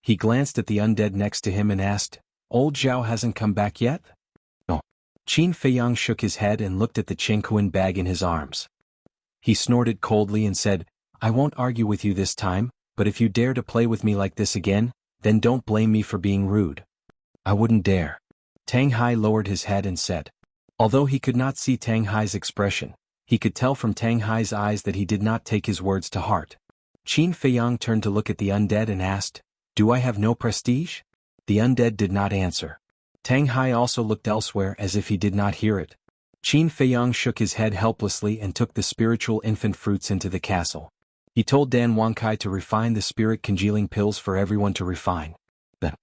He glanced at the undead next to him and asked, Old Zhao hasn't come back yet? No. Qin Feiyang shook his head and looked at the Qingquan bag in his arms. He snorted coldly and said, I won't argue with you this time, but if you dare to play with me like this again, then don't blame me for being rude. I wouldn't dare. Tang Hai lowered his head and said. Although he could not see Tang Hai's expression, he could tell from Tang Hai's eyes that he did not take his words to heart. Qin Feiyang turned to look at the undead and asked, Do I have no prestige? The undead did not answer. Tang Hai also looked elsewhere as if he did not hear it. Qin Feiyang shook his head helplessly and took the spiritual infant fruits into the castle. He told Dan Wankai to refine the spirit congealing pills for everyone to refine. Then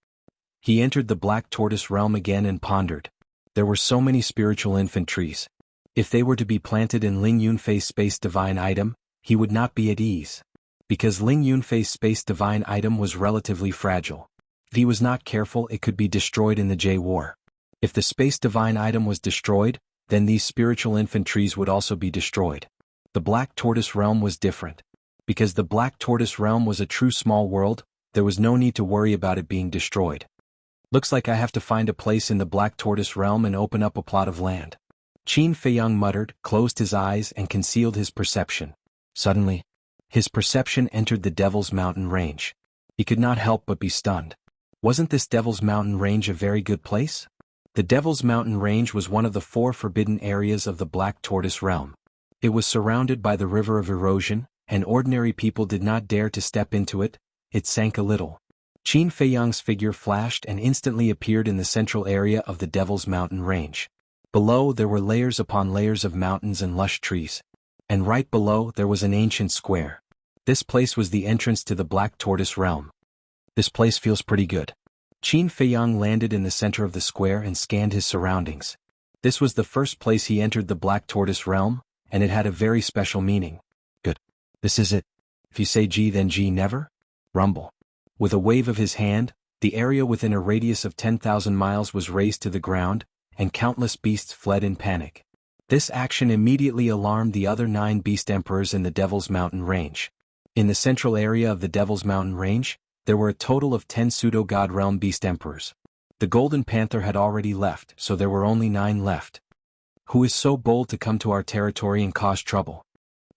he entered the Black Tortoise realm again and pondered. There were so many spiritual infant trees. If they were to be planted in Ling Yunfei's space divine item, he would not be at ease. Because Ling Yunfei's space divine item was relatively fragile. If he was not careful, it could be destroyed in the J War. If the space divine item was destroyed, then these spiritual infant trees would also be destroyed. The Black Tortoise realm was different. Because the Black Tortoise realm was a true small world, there was no need to worry about it being destroyed. Looks like I have to find a place in the Black Tortoise realm and open up a plot of land. Qin Feiyang muttered, closed his eyes and concealed his perception. Suddenly, his perception entered the Devil's Mountain range. He could not help but be stunned. Wasn't this Devil's Mountain range a very good place? The Devil's Mountain range was one of the 4 forbidden areas of the Black Tortoise realm. It was surrounded by the River of Erosion, and ordinary people did not dare to step into it. It sank a little. Qin Feiyang's figure flashed and instantly appeared in the central area of the Devil's Mountain range. Below there were layers upon layers of mountains and lush trees. And right below there was an ancient square. This place was the entrance to the Black Tortoise realm. This place feels pretty good. Qin Feiyang landed in the center of the square and scanned his surroundings. This was the first place he entered the Black Tortoise realm, and it had a very special meaning. Good. This is it. If you say G then G never? Rumble. With a wave of his hand, the area within a radius of 10,000 miles was razed to the ground, and countless beasts fled in panic. This action immediately alarmed the other 9 beast emperors in the Devil's Mountain range. In the central area of the Devil's Mountain range, there were a total of 10 pseudo-god realm beast emperors. The Golden Panther had already left, so there were only 9 left. Who is so bold to come to our territory and cause trouble?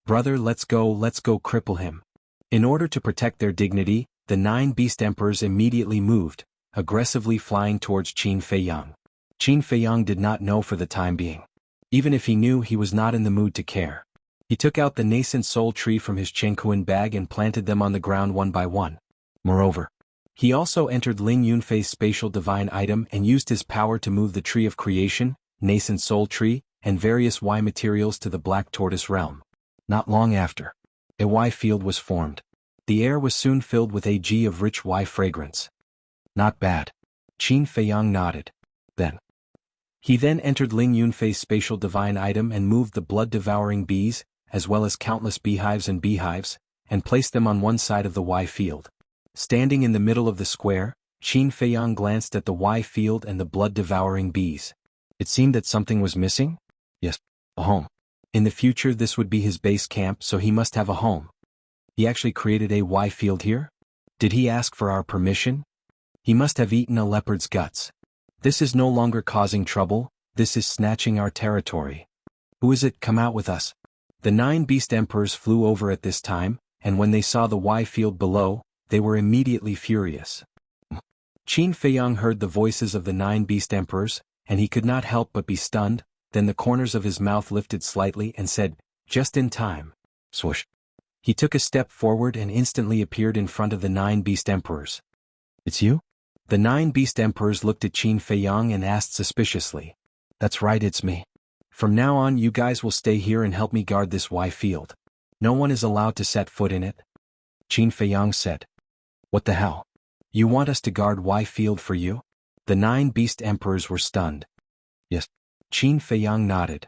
Brother, let's go cripple him. In order to protect their dignity, the 9 beast emperors immediately moved, aggressively flying towards Qin Feiyang. Qin Feiyang did not know for the time being. Even if he knew, he was not in the mood to care. He took out the nascent soul tree from his Qingquan bag and planted them on the ground one by one. Moreover, he also entered Ling Yunfei's spatial divine item and used his power to move the tree of creation, nascent soul tree, and various Y materials to the Black Tortoise realm. Not long after, a Y field was formed. The air was soon filled with a G of rich Y fragrance. Not bad. Qin Feiyang nodded. He then entered Ling Yunfei's spatial divine item and moved the blood-devouring bees, as well as countless beehives, and placed them on one side of the Y field. Standing in the middle of the square, Qin Feiyang glanced at the Y field and the blood-devouring bees. It seemed that something was missing? Yes, a home. In the future this would be his base camp, so he must have a home. He actually created a Y field here? Did he ask for our permission? He must have eaten a leopard's guts. This is no longer causing trouble, this is snatching our territory. Who is it? Come out with us. The 9 beast emperors flew over at this time, and when they saw the Y field below, they were immediately furious. Qin Feiyang heard the voices of the 9 beast emperors, and he could not help but be stunned. Then the corners of his mouth lifted slightly and said, just in time. Swoosh. He took a step forward and instantly appeared in front of the 9 beast emperors. It's you? The 9 beast emperors looked at Qin Feiyang and asked suspiciously. That's right, it's me. From now on you guys will stay here and help me guard this Y field. No one is allowed to set foot in it. Qin Feiyang said. What the hell? You want us to guard Y field for you? The 9 beast emperors were stunned. Yes. Qin Feiyang nodded.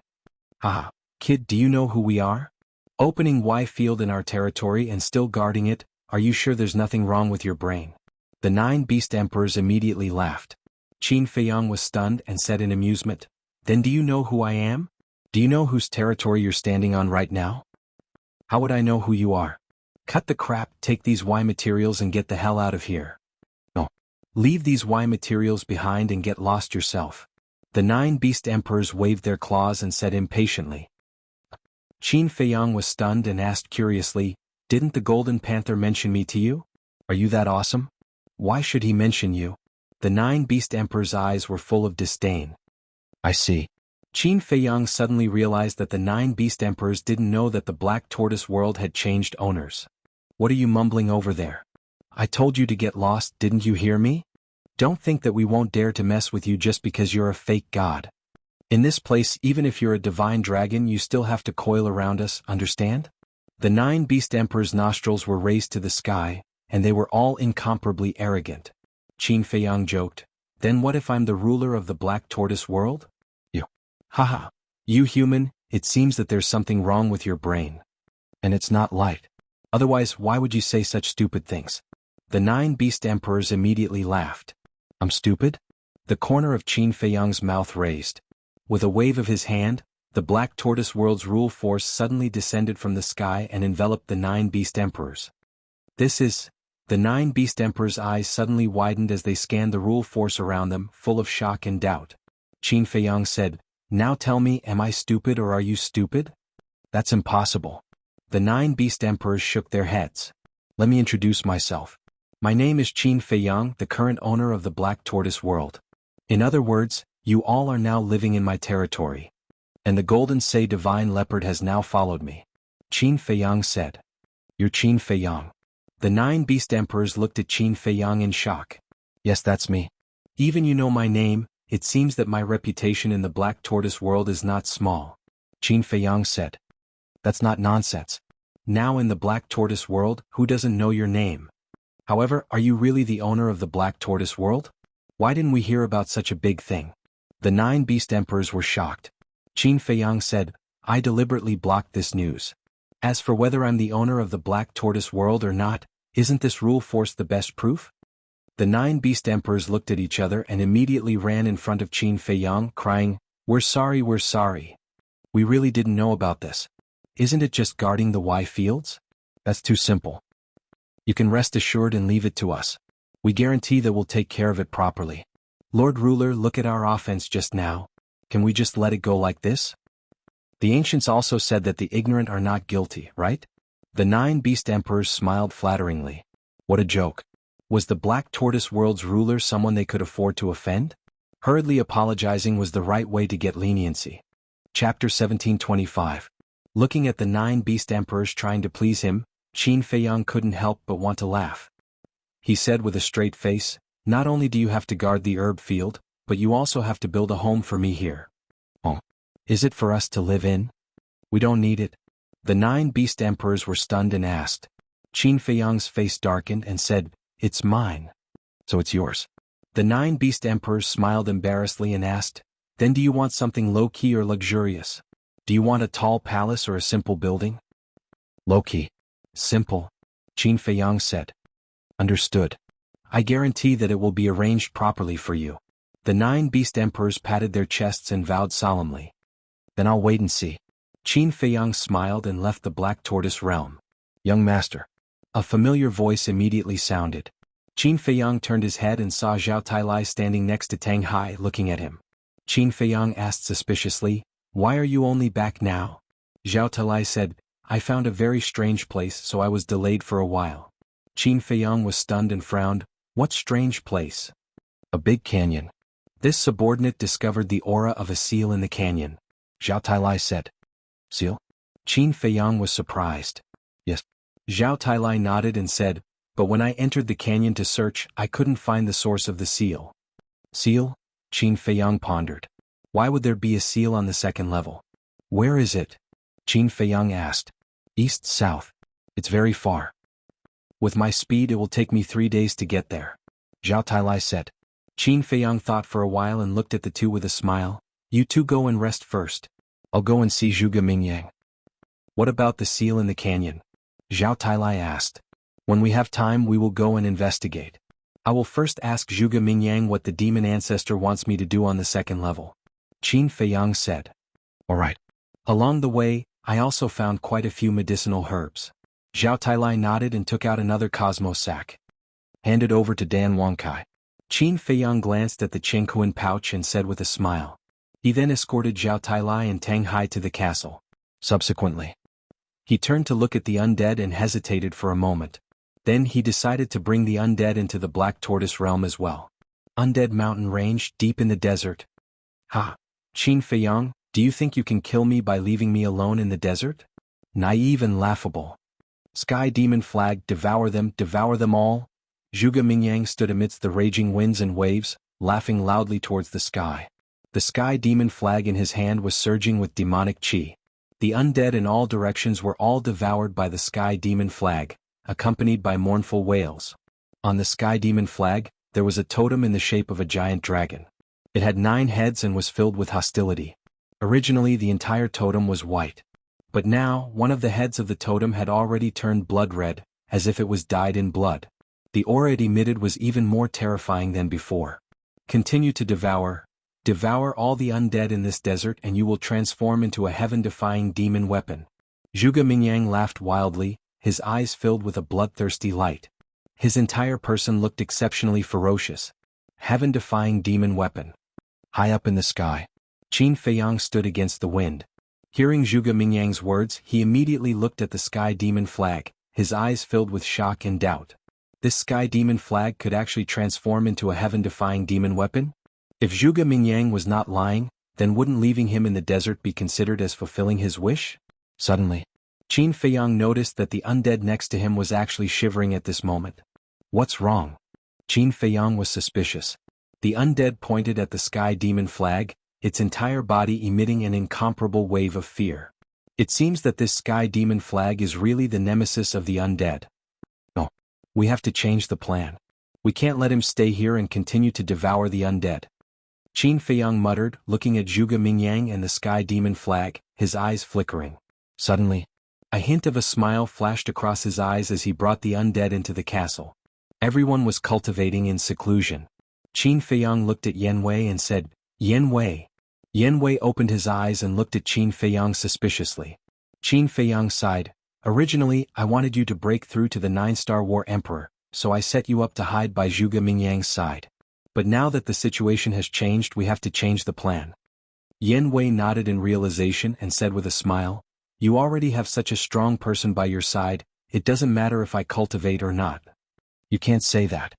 Haha, kid, do you know who we are? Opening Y field in our territory and still guarding it, are you sure there's nothing wrong with your brain? The 9 beast emperors immediately laughed. Qin Feiyang was stunned and said in amusement, "Then do you know who I am? Do you know whose territory you're standing on right now?" "How would I know who you are?" "Cut the crap, take these Y materials and get the hell out of here." "No. Leave these Y materials behind and get lost yourself." The 9 beast emperors waved their claws and said impatiently. Qin Feiyang was stunned and asked curiously, "Didn't the Golden Panther mention me to you? Are you that awesome? Why should he mention you?" The 9 beast emperors' eyes were full of disdain. "I see." Qin Feiyang suddenly realized that the 9 beast emperors didn't know that the Black Tortoise world had changed owners. "What are you mumbling over there? I told you to get lost, didn't you hear me? Don't think that we won't dare to mess with you just because you're a fake god. In this place, even if you're a divine dragon, you still have to coil around us, understand?" The 9 beast emperors' nostrils were raised to the sky, and they were all incomparably arrogant. Qin Feiyang joked, "Then what if I'm the ruler of the Black Tortoise world?" "You. Haha. You human, it seems that there's something wrong with your brain. And it's not light. Otherwise, why would you say such stupid things?" The 9 beast emperors immediately laughed. "I'm stupid?" The corner of Qin Feiyang's mouth raised. With a wave of his hand, the Black Tortoise world's rule force suddenly descended from the sky and enveloped the 9 beast emperors. "This is..." The 9 beast emperors' eyes suddenly widened as they scanned the rule force around them, full of shock and doubt. Qin Feiyang said, "Now tell me, am I stupid or are you stupid?" "That's impossible." The 9 beast emperors shook their heads. "Let me introduce myself. My name is Qin Feiyang, the current owner of the Black Tortoise world. In other words, you all are now living in my territory. And the Golden Say Divine Leopard has now followed me." Qin Feiyang said. "You're Qin Feiyang." The 9 beast emperors looked at Qin Feiyang in shock. "Yes, that's me. Even you know my name, it seems that my reputation in the Black Tortoise world is not small." Qin Feiyang said. "That's not nonsense. Now in the Black Tortoise world, who doesn't know your name? However, are you really the owner of the Black Tortoise world? Why didn't we hear about such a big thing?" The 9 beast emperors were shocked. Qin Feiyang said, "I deliberately blocked this news. As for whether I'm the owner of the Black Tortoise world or not, isn't this rule force the best proof?" The 9 beast emperors looked at each other and immediately ran in front of Qin Feiyang, crying, we're sorry. We really didn't know about this. Isn't it just guarding the Y fields? That's too simple. You can rest assured and leave it to us. We guarantee that we'll take care of it properly. Lord Ruler, look at our offense just now. Can we just let it go like this?" The ancients also said that the ignorant are not guilty, right? The 9 beast emperors smiled flatteringly. What a joke. Was the Black Tortoise world's ruler someone they could afford to offend? Hurriedly apologizing was the right way to get leniency. Chapter 1725. Looking at the 9 beast emperors trying to please him, Qin Feiyang couldn't help but want to laugh. He said with a straight face, "Not only do you have to guard the herb field, but you also have to build a home for me here." "Oh. Is it for us to live in?" "We don't need it." The 9 beast emperors were stunned and asked. Qin Feiyang's face darkened and said, "It's mine." "So it's yours." The 9 beast emperors smiled embarrassedly and asked, "Then do you want something low-key or luxurious? Do you want a tall palace or a simple building?" "Low-key. Simple," Qin Feiyang said. "Understood. I guarantee that it will be arranged properly for you." The 9 beast emperors patted their chests and vowed solemnly. "Then I'll wait and see." Qin Feiyang smiled and left the Black Tortoise realm. "Young master." A familiar voice immediately sounded. Qin Feiyang turned his head and saw Zhao Tailai standing next to Tang Hai looking at him. Qin Feiyang asked suspiciously, "Why are you only back now?" Zhao Tailai said, "I found a very strange place, so I was delayed for a while." Qin Feiyang was stunned and frowned. "What strange place?" "A big canyon. This subordinate discovered the aura of a seal in the canyon," Zhao Tailai said. "Seal?" Qin Feiyang was surprised. "Yes." Zhao Tailai nodded and said, "But when I entered the canyon to search, I couldn't find the source of the seal." "Seal?" Qin Feiyang pondered. "Why would there be a seal on the second level?" "Where is it?" Qin Feiyang asked. "East-south. It's very far. With my speed it will take me 3 days to get there," Zhao Tailai said. Qin Feiyang thought for a while and looked at the two with a smile. "You two go and rest first. I'll go and see Zhuge Mingyang." "What about the seal in the canyon?" Zhao Tailai asked. "When we have time we will go and investigate." I will first ask Zhuge Mingyang what the demon ancestor wants me to do on the second level. Qin Feiyang said. Alright. Along the way, I also found quite a few medicinal herbs. Zhao Tailai nodded and took out another Cosmo sack. Handed over to Dan Wangkai. Qin Feiyang glanced at the Chengquan pouch and said with a smile. He then escorted Zhao Tailai and Tang Hai to the castle. Subsequently, he turned to look at the undead and hesitated for a moment. Then he decided to bring the undead into the Black Tortoise realm as well. Undead mountain range, deep in the desert. Ha! Qin Feiyang, do you think you can kill me by leaving me alone in the desert? Naive and laughable. Sky demon flag, devour them all. Zhuge Mingyang stood amidst the raging winds and waves, laughing loudly towards the sky. The sky demon flag in his hand was surging with demonic chi. The undead in all directions were all devoured by the sky demon flag, accompanied by mournful wails. On the sky demon flag, there was a totem in the shape of a giant dragon. It had 9 heads and was filled with hostility. Originally the entire totem was white. But now, one of the heads of the totem had already turned blood red, as if it was dyed in blood. The aura it emitted was even more terrifying than before. Continue to devour. Devour all the undead in this desert and you will transform into a heaven-defying demon weapon. Zhuge Mingyang laughed wildly, his eyes filled with a bloodthirsty light. His entire person looked exceptionally ferocious. Heaven-defying demon weapon. High up in the sky, Qin Feiyang stood against the wind. Hearing Zhuge Mingyang's words, he immediately looked at the sky demon flag, his eyes filled with shock and doubt. This sky demon flag could actually transform into a heaven-defying demon weapon? If Zhuge Mingyang was not lying, then wouldn't leaving him in the desert be considered as fulfilling his wish? Suddenly, Qin Feiyang noticed that the undead next to him was actually shivering at this moment. What's wrong? Qin Feiyang was suspicious. The undead pointed at the sky demon flag, its entire body emitting an incomparable wave of fear. It seems that this sky demon flag is really the nemesis of the undead. No. We have to change the plan. We can't let him stay here and continue to devour the undead. Qin Feiyang muttered, looking at Zhuge Mingyang and the sky demon flag, his eyes flickering. Suddenly, a hint of a smile flashed across his eyes as he brought the undead into the castle. Everyone was cultivating in seclusion. Qin Feiyang looked at Yen Wei and said, Yen Wei. Yen Wei opened his eyes and looked at Qin Feiyang suspiciously. Qin Feiyang sighed. Originally, I wanted you to break through to the 9-star War Emperor, so I set you up to hide by Zhuge Mingyang's side. But now that the situation has changed, we have to change the plan. Yen Wei nodded in realization and said with a smile, You already have such a strong person by your side, it doesn't matter if I cultivate or not. You can't say that.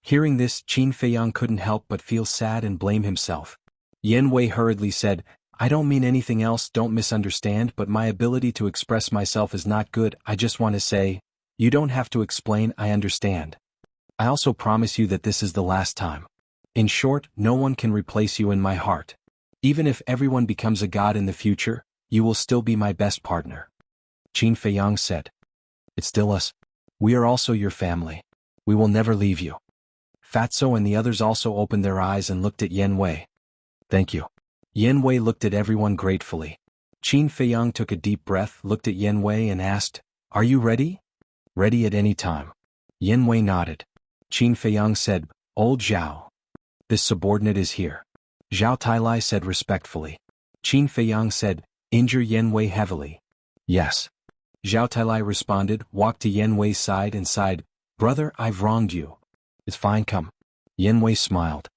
Hearing this, Qin Feiyang couldn't help but feel sad and blame himself. Yen Wei hurriedly said, I don't mean anything else, don't misunderstand, but my ability to express myself is not good. I just want to say, you don't have to explain, I understand. I also promise you that this is the last time. In short, no one can replace you in my heart. Even if everyone becomes a god in the future, you will still be my best partner. Qin Feiyang said. It's still us. We are also your family. We will never leave you. Fatso and the others also opened their eyes and looked at Yen Wei. Thank you. Yen Wei looked at everyone gratefully. Qin Feiyang took a deep breath, looked at Yen Wei and asked, Are you ready? Ready at any time. Yen Wei nodded. Qin Feiyang said, Old Zhao. This subordinate is here. Zhao Tailai said respectfully. Qin Feiyang said, Injure Yen Wei heavily. Yes. Zhao Tailai responded, walked to Yen Wei's side and sighed, Brother, I've wronged you. It's fine, come. Yen Wei smiled.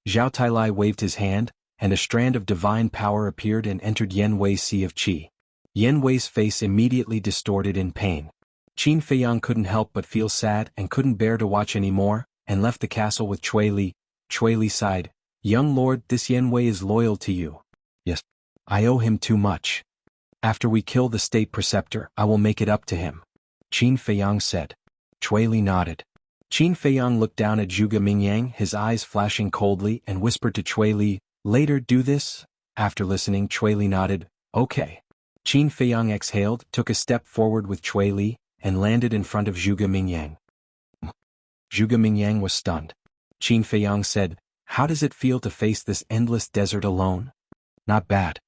Zhao Tailai waved his hand, and a strand of divine power appeared and entered Yen Wei's sea of qi. Yen Wei's face immediately distorted in pain. Qin Feiyang couldn't help but feel sad and couldn't bear to watch any more, and left the castle with Cui Li. Cui Li sighed, Young lord, this Yen Wei is loyal to you. Yes. I owe him too much. After we kill the state preceptor, I will make it up to him. Qin Feiyang said. Cui Li nodded. Qin Feiyang looked down at Zhuge Mingyang, his eyes flashing coldly, and whispered to Cui Li, Later do this? After listening, Cui Li nodded, Okay. Qin Feiyang exhaled, took a step forward with Cui Li, and landed in front of Zhuge Mingyang. Zhuge Mingyang was stunned. Qin Feiyang said, How does it feel to face this endless desert alone? Not bad.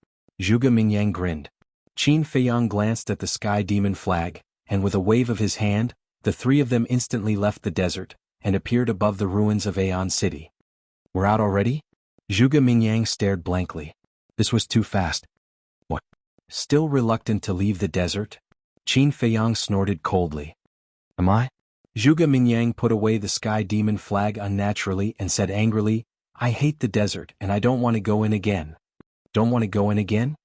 Zhuge Mingyang grinned. Qin Feiyang glanced at the sky demon flag, and with a wave of his hand, the three of them instantly left the desert, and appeared above the ruins of Aeon City. We're out already? Zhuge Mingyang stared blankly. This was too fast. What? Still reluctant to leave the desert? Qin Feiyang snorted coldly. Am I? Zhuge Mingyang put away the sky demon flag unnaturally and said angrily, I hate the desert and I don't want to go in again. Don't want to go in again?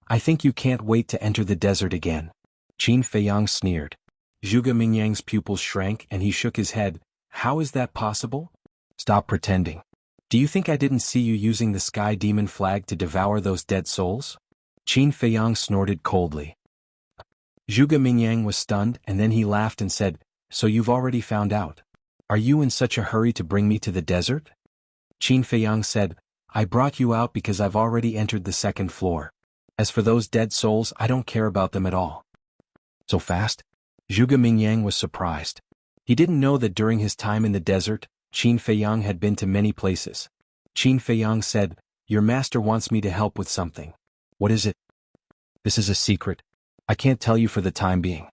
I think you can't wait to enter the desert again. Qin Feiyang sneered. Zhuge Mingyang's pupils shrank and he shook his head. How is that possible? Stop pretending. Do you think I didn't see you using the sky demon flag to devour those dead souls? Qin Feiyang snorted coldly. Zhuge Mingyang was stunned and then he laughed and said, So you've already found out. Are you in such a hurry to bring me to the desert? Qin Feiyang said, I brought you out because I've already entered the second floor. As for those dead souls, I don't care about them at all. So fast? Zhuge Mingyang was surprised. He didn't know that during his time in the desert, Qin Feiyang had been to many places. Qin Feiyang said, Your master wants me to help with something. What is it? This is a secret. I can't tell you for the time being.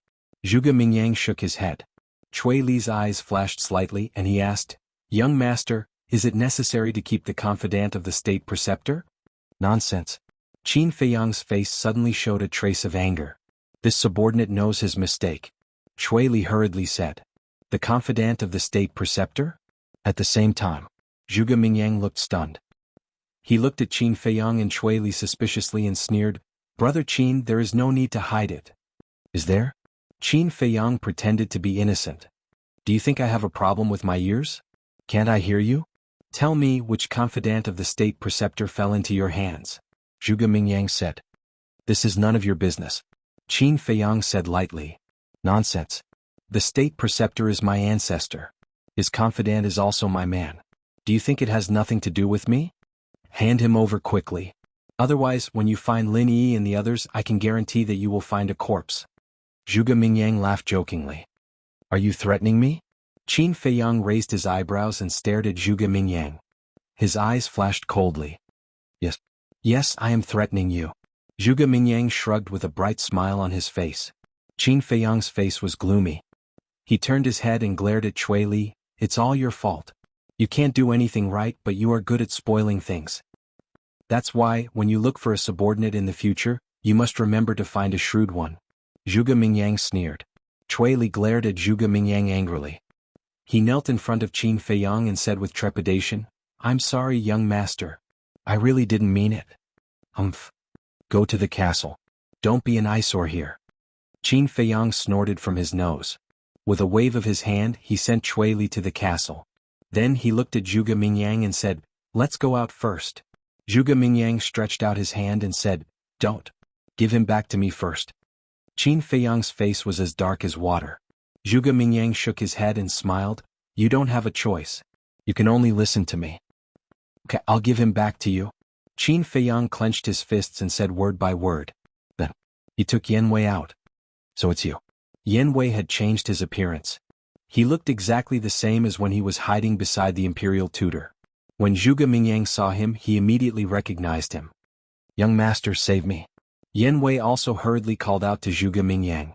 Zhuge Mingyang shook his head. Cui Li's eyes flashed slightly and he asked, Young master, is it necessary to keep the confidant of the state preceptor? Nonsense. Qin Feiyang's face suddenly showed a trace of anger. This subordinate knows his mistake. Cui Li hurriedly said. The confidant of the state preceptor? At the same time, Zhuge Mingyang looked stunned. He looked at Qin Feiyang and Cui Li suspiciously and sneered, Brother Qin, there is no need to hide it. Is there? Qin Feiyang pretended to be innocent. Do you think I have a problem with my ears? Can't I hear you? Tell me which confidant of the state preceptor fell into your hands. Zhuge Mingyang said. This is none of your business. Qin Feiyang said lightly. Nonsense. The state preceptor is my ancestor. His confidant is also my man. Do you think it has nothing to do with me? Hand him over quickly. Otherwise, when you find Lin Yi and the others, I can guarantee that you will find a corpse. Zhuge Mingyang laughed jokingly. Are you threatening me? Qin Feiyang raised his eyebrows and stared at Zhuge Mingyang. His eyes flashed coldly. Yes. Yes, I am threatening you. Zhuge Mingyang shrugged with a bright smile on his face. Qin Feiyang's face was gloomy. He turned his head and glared at Cui Li. It's all your fault. You can't do anything right, but you are good at spoiling things. That's why, when you look for a subordinate in the future, you must remember to find a shrewd one. Zhuge Mingyang sneered. Cui Li glared at Zhuge Mingyang angrily. He knelt in front of Qin Feiyang and said with trepidation, I'm sorry, young master. I really didn't mean it. Humph. Go to the castle. Don't be an eyesore here. Qin Feiyang snorted from his nose. With a wave of his hand, he sent Cui Li to the castle. Then he looked at Zhuge Mingyang and said, Let's go out first. Zhuge Mingyang stretched out his hand and said, Don't. Give him back to me first. Qin Feiyang's face was as dark as water. Zhuge Mingyang shook his head and smiled. You don't have a choice. You can only listen to me. Okay, I'll give him back to you. Qin Feiyang clenched his fists and said word by word. Then, he took Yen Wei out. So it's you. Yen Wei had changed his appearance. He looked exactly the same as when he was hiding beside the imperial tutor. When Zhuge Mingyang saw him, he immediately recognized him. Young master, save me. Yen Wei also hurriedly called out to Zhuge Mingyang.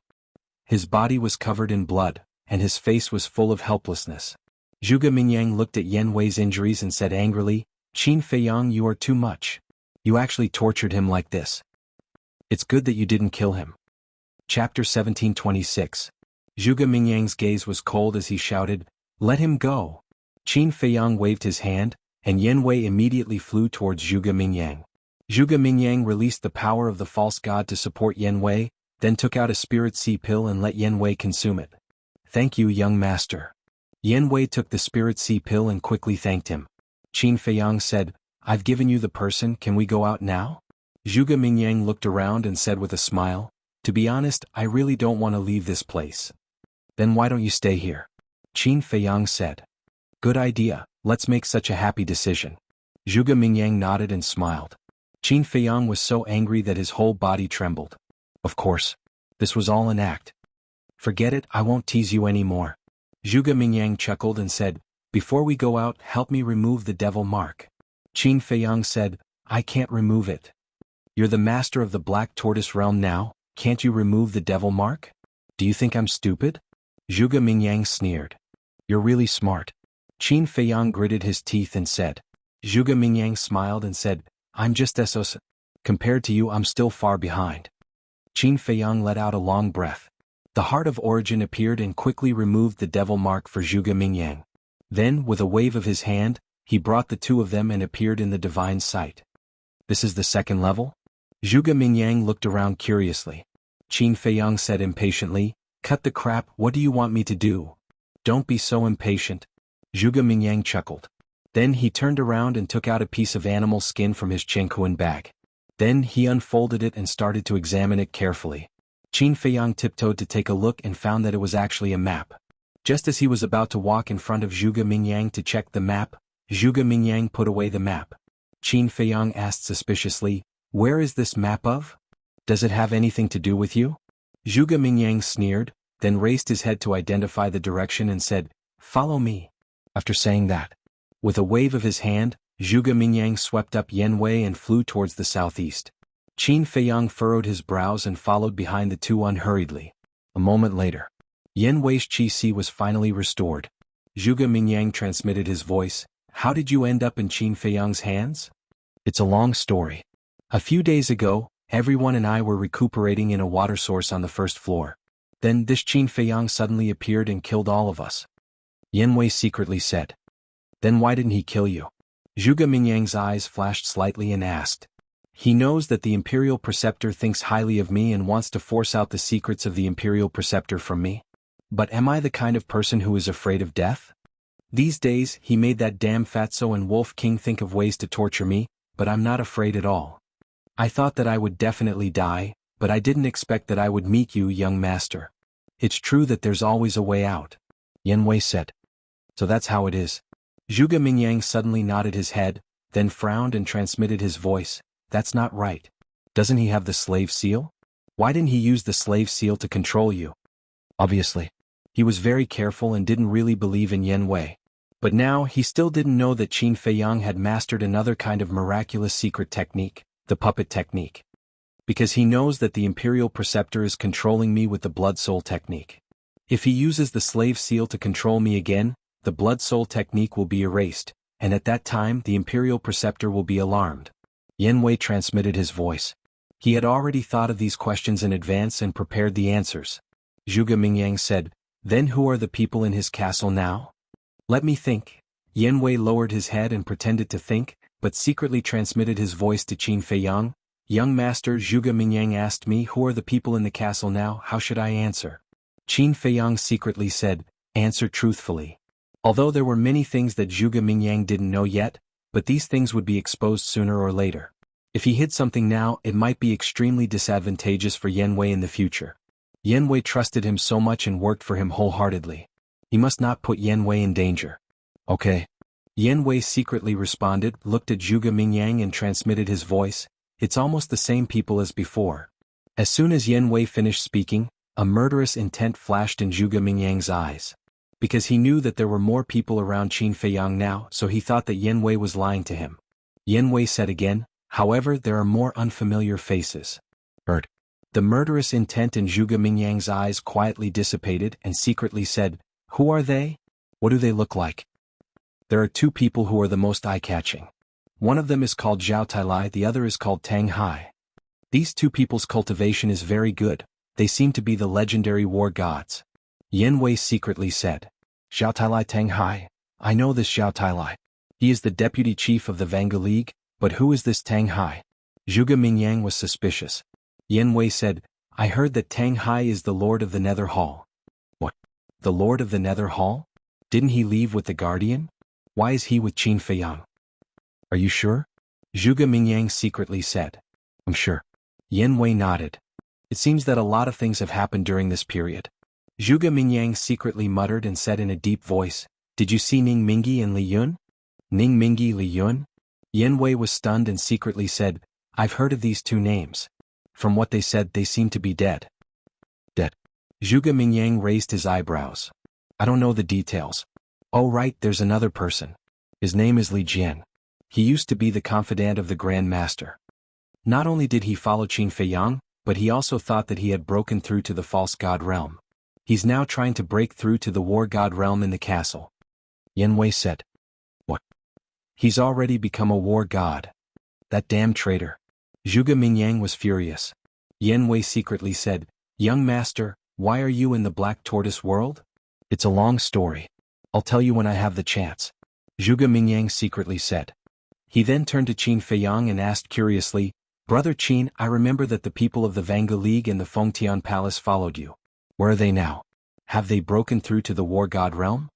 His body was covered in blood, and his face was full of helplessness. Zhuge Mingyang looked at Yen Wei's injuries and said angrily, Qin Feiyang, you are too much. You actually tortured him like this. It's good that you didn't kill him. Chapter 1726. Zhuge Mingyang's gaze was cold as he shouted, Let him go. Qin Feiyang waved his hand, and Yen Wei immediately flew towards Zhuge Mingyang. Zhuge Mingyang released the power of the false god to support Yen Wei, then took out a spirit sea pill and let Yen Wei consume it. Thank you, young master. Yen Wei took the spirit sea pill and quickly thanked him. Qin Feiyang said, I've given you the person, can we go out now? Zhuge Mingyang looked around and said with a smile, To be honest, I really don't want to leave this place. Then why don't you stay here? Qin Feiyang said. Good idea, let's make such a happy decision. Zhuge Mingyang nodded and smiled. Qin Feiyang was so angry that his whole body trembled. Of course. This was all an act. Forget it, I won't tease you anymore. Zhuge Mingyang chuckled and said, Before we go out, help me remove the devil mark. Qin Feiyang said, I can't remove it. You're the master of the Black Tortoise realm now, can't you remove the devil mark? Do you think I'm stupid? Zhuge Mingyang sneered. You're really smart. Qin Feiyang gritted his teeth and said. Zhuge Mingyang smiled and said, I'm just SOS. Compared to you I'm still far behind. Qin Feiyang let out a long breath. The Heart of Origin appeared and quickly removed the devil mark for Zhuge Mingyang. Then, with a wave of his hand, he brought the two of them and appeared in the divine sight. This is the second level? Zhuge Mingyang looked around curiously. Qin Feiyang said impatiently, Cut the crap, what do you want me to do? Don't be so impatient. Zhuge Mingyang chuckled. Then he turned around and took out a piece of animal skin from his Chenkuan bag. Then he unfolded it and started to examine it carefully. Qin Feiyang tiptoed to take a look and found that it was actually a map. Just as he was about to walk in front of Zhuge Mingyang to check the map, Zhuge Mingyang put away the map. Qin Feiyang asked suspiciously, Where is this map of? Does it have anything to do with you? Zhuge Mingyang sneered, then raised his head to identify the direction and said, Follow me. After saying that, with a wave of his hand, Zhuge Mingyang swept up Yanwei and flew towards the southeast. Qin Feiyang furrowed his brows and followed behind the two unhurriedly. A moment later, Yanwei's Qi was finally restored. Zhuge Mingyang transmitted his voice, How did you end up in Qin Feiyang's hands? It's a long story. A few days ago, everyone and I were recuperating in a water source on the first floor. Then this Qin Feiyang suddenly appeared and killed all of us. Yanwei secretly said. Then why didn't he kill you? Zhuge Mingyang's eyes flashed slightly and asked. He knows that the Imperial Preceptor thinks highly of me and wants to force out the secrets of the Imperial Preceptor from me. But am I the kind of person who is afraid of death? These days, he made that damn Fatso and Wolf King think of ways to torture me, but I'm not afraid at all. I thought that I would definitely die, but I didn't expect that I would meet you, young master. It's true that there's always a way out. Yanwei said. So that's how it is. Zhuge Mingyang suddenly nodded his head, then frowned and transmitted his voice. That's not right. Doesn't he have the slave seal? Why didn't he use the slave seal to control you? Obviously. He was very careful and didn't really believe in Yanwei. But now he still didn't know that Qin Feiyang had mastered another kind of miraculous secret technique, the puppet technique. Because he knows that the Imperial Preceptor is controlling me with the Blood Soul technique. If he uses the slave seal to control me again, the Blood Soul technique will be erased, and at that time the Imperial Preceptor will be alarmed. Yanwei transmitted his voice. He had already thought of these questions in advance and prepared the answers. Zhuge Mingyang said, Then who are the people in his castle now? Let me think. Yanwei lowered his head and pretended to think, but secretly transmitted his voice to Qin Feiyang. Young master, Zhuge Mingyang asked me who are the people in the castle now, how should I answer? Qin Feiyang secretly said, Answer truthfully. Although there were many things that Zhuge Mingyang didn't know yet, but these things would be exposed sooner or later. If he hid something now, it might be extremely disadvantageous for Yanwei in the future. Yanwei trusted him so much and worked for him wholeheartedly. He must not put Yanwei in danger. Okay. Yanwei secretly responded, looked at Zhuge Mingyang and transmitted his voice. It's almost the same people as before. As soon as Yanwei finished speaking, a murderous intent flashed in Zhuge Mingyang's eyes. Because he knew that there were more people around Qin Feiyang now, so he thought that Yanwei was lying to him. Yanwei said again, However, there are more unfamiliar faces. The murderous intent in Zhuge Mingyang's eyes quietly dissipated and secretly said, Who are they? What do they look like? There are two people who are the most eye-catching. One of them is called Zhao Tailai, the other is called Tang Hai. These two people's cultivation is very good. They seem to be the legendary war gods. Yanwei secretly said. Zhao Tailai Tang Hai. I know this Zhao Tailai. He is the deputy chief of the Vanga League, but who is this Tang Hai? Zhuge Mingyang was suspicious. Yanwei said, I heard that Tang Hai is the Lord of the Nether Hall. What? The Lord of the Nether Hall? Didn't he leave with the Guardian? Why is he with Qin Feiyang? Are you sure? Zhuge Mingyang secretly said. I'm sure. Yanwei nodded. It seems that a lot of things have happened during this period. Zhuge Mingyang secretly muttered and said in a deep voice, Did you see Ning Mingi and Li Yun? Ning Mingi, Li Yun? Yanwei was stunned and secretly said, I've heard of these two names. From what they said, they seem to be dead. Dead. Zhuge Mingyang raised his eyebrows. I don't know the details. Oh right, there's another person. His name is Li Jian. He used to be the confidant of the Grand Master. Not only did he follow Qin Feiyang, but he also thought that he had broken through to the false god realm. He's now trying to break through to the war god realm in the castle. Yan Wei said. What? He's already become a war god. That damn traitor. Zhuge Mingyang was furious. Yan Wei secretly said, Young master, why are you in the Black Tortoise world? It's a long story. I'll tell you when I have the chance. Zhuge Mingyang secretly said. He then turned to Qin Feiyang and asked curiously, Brother Qin, I remember that the people of the Vanga League and the Fengtian Palace followed you. Where are they now? Have they broken through to the war god realm?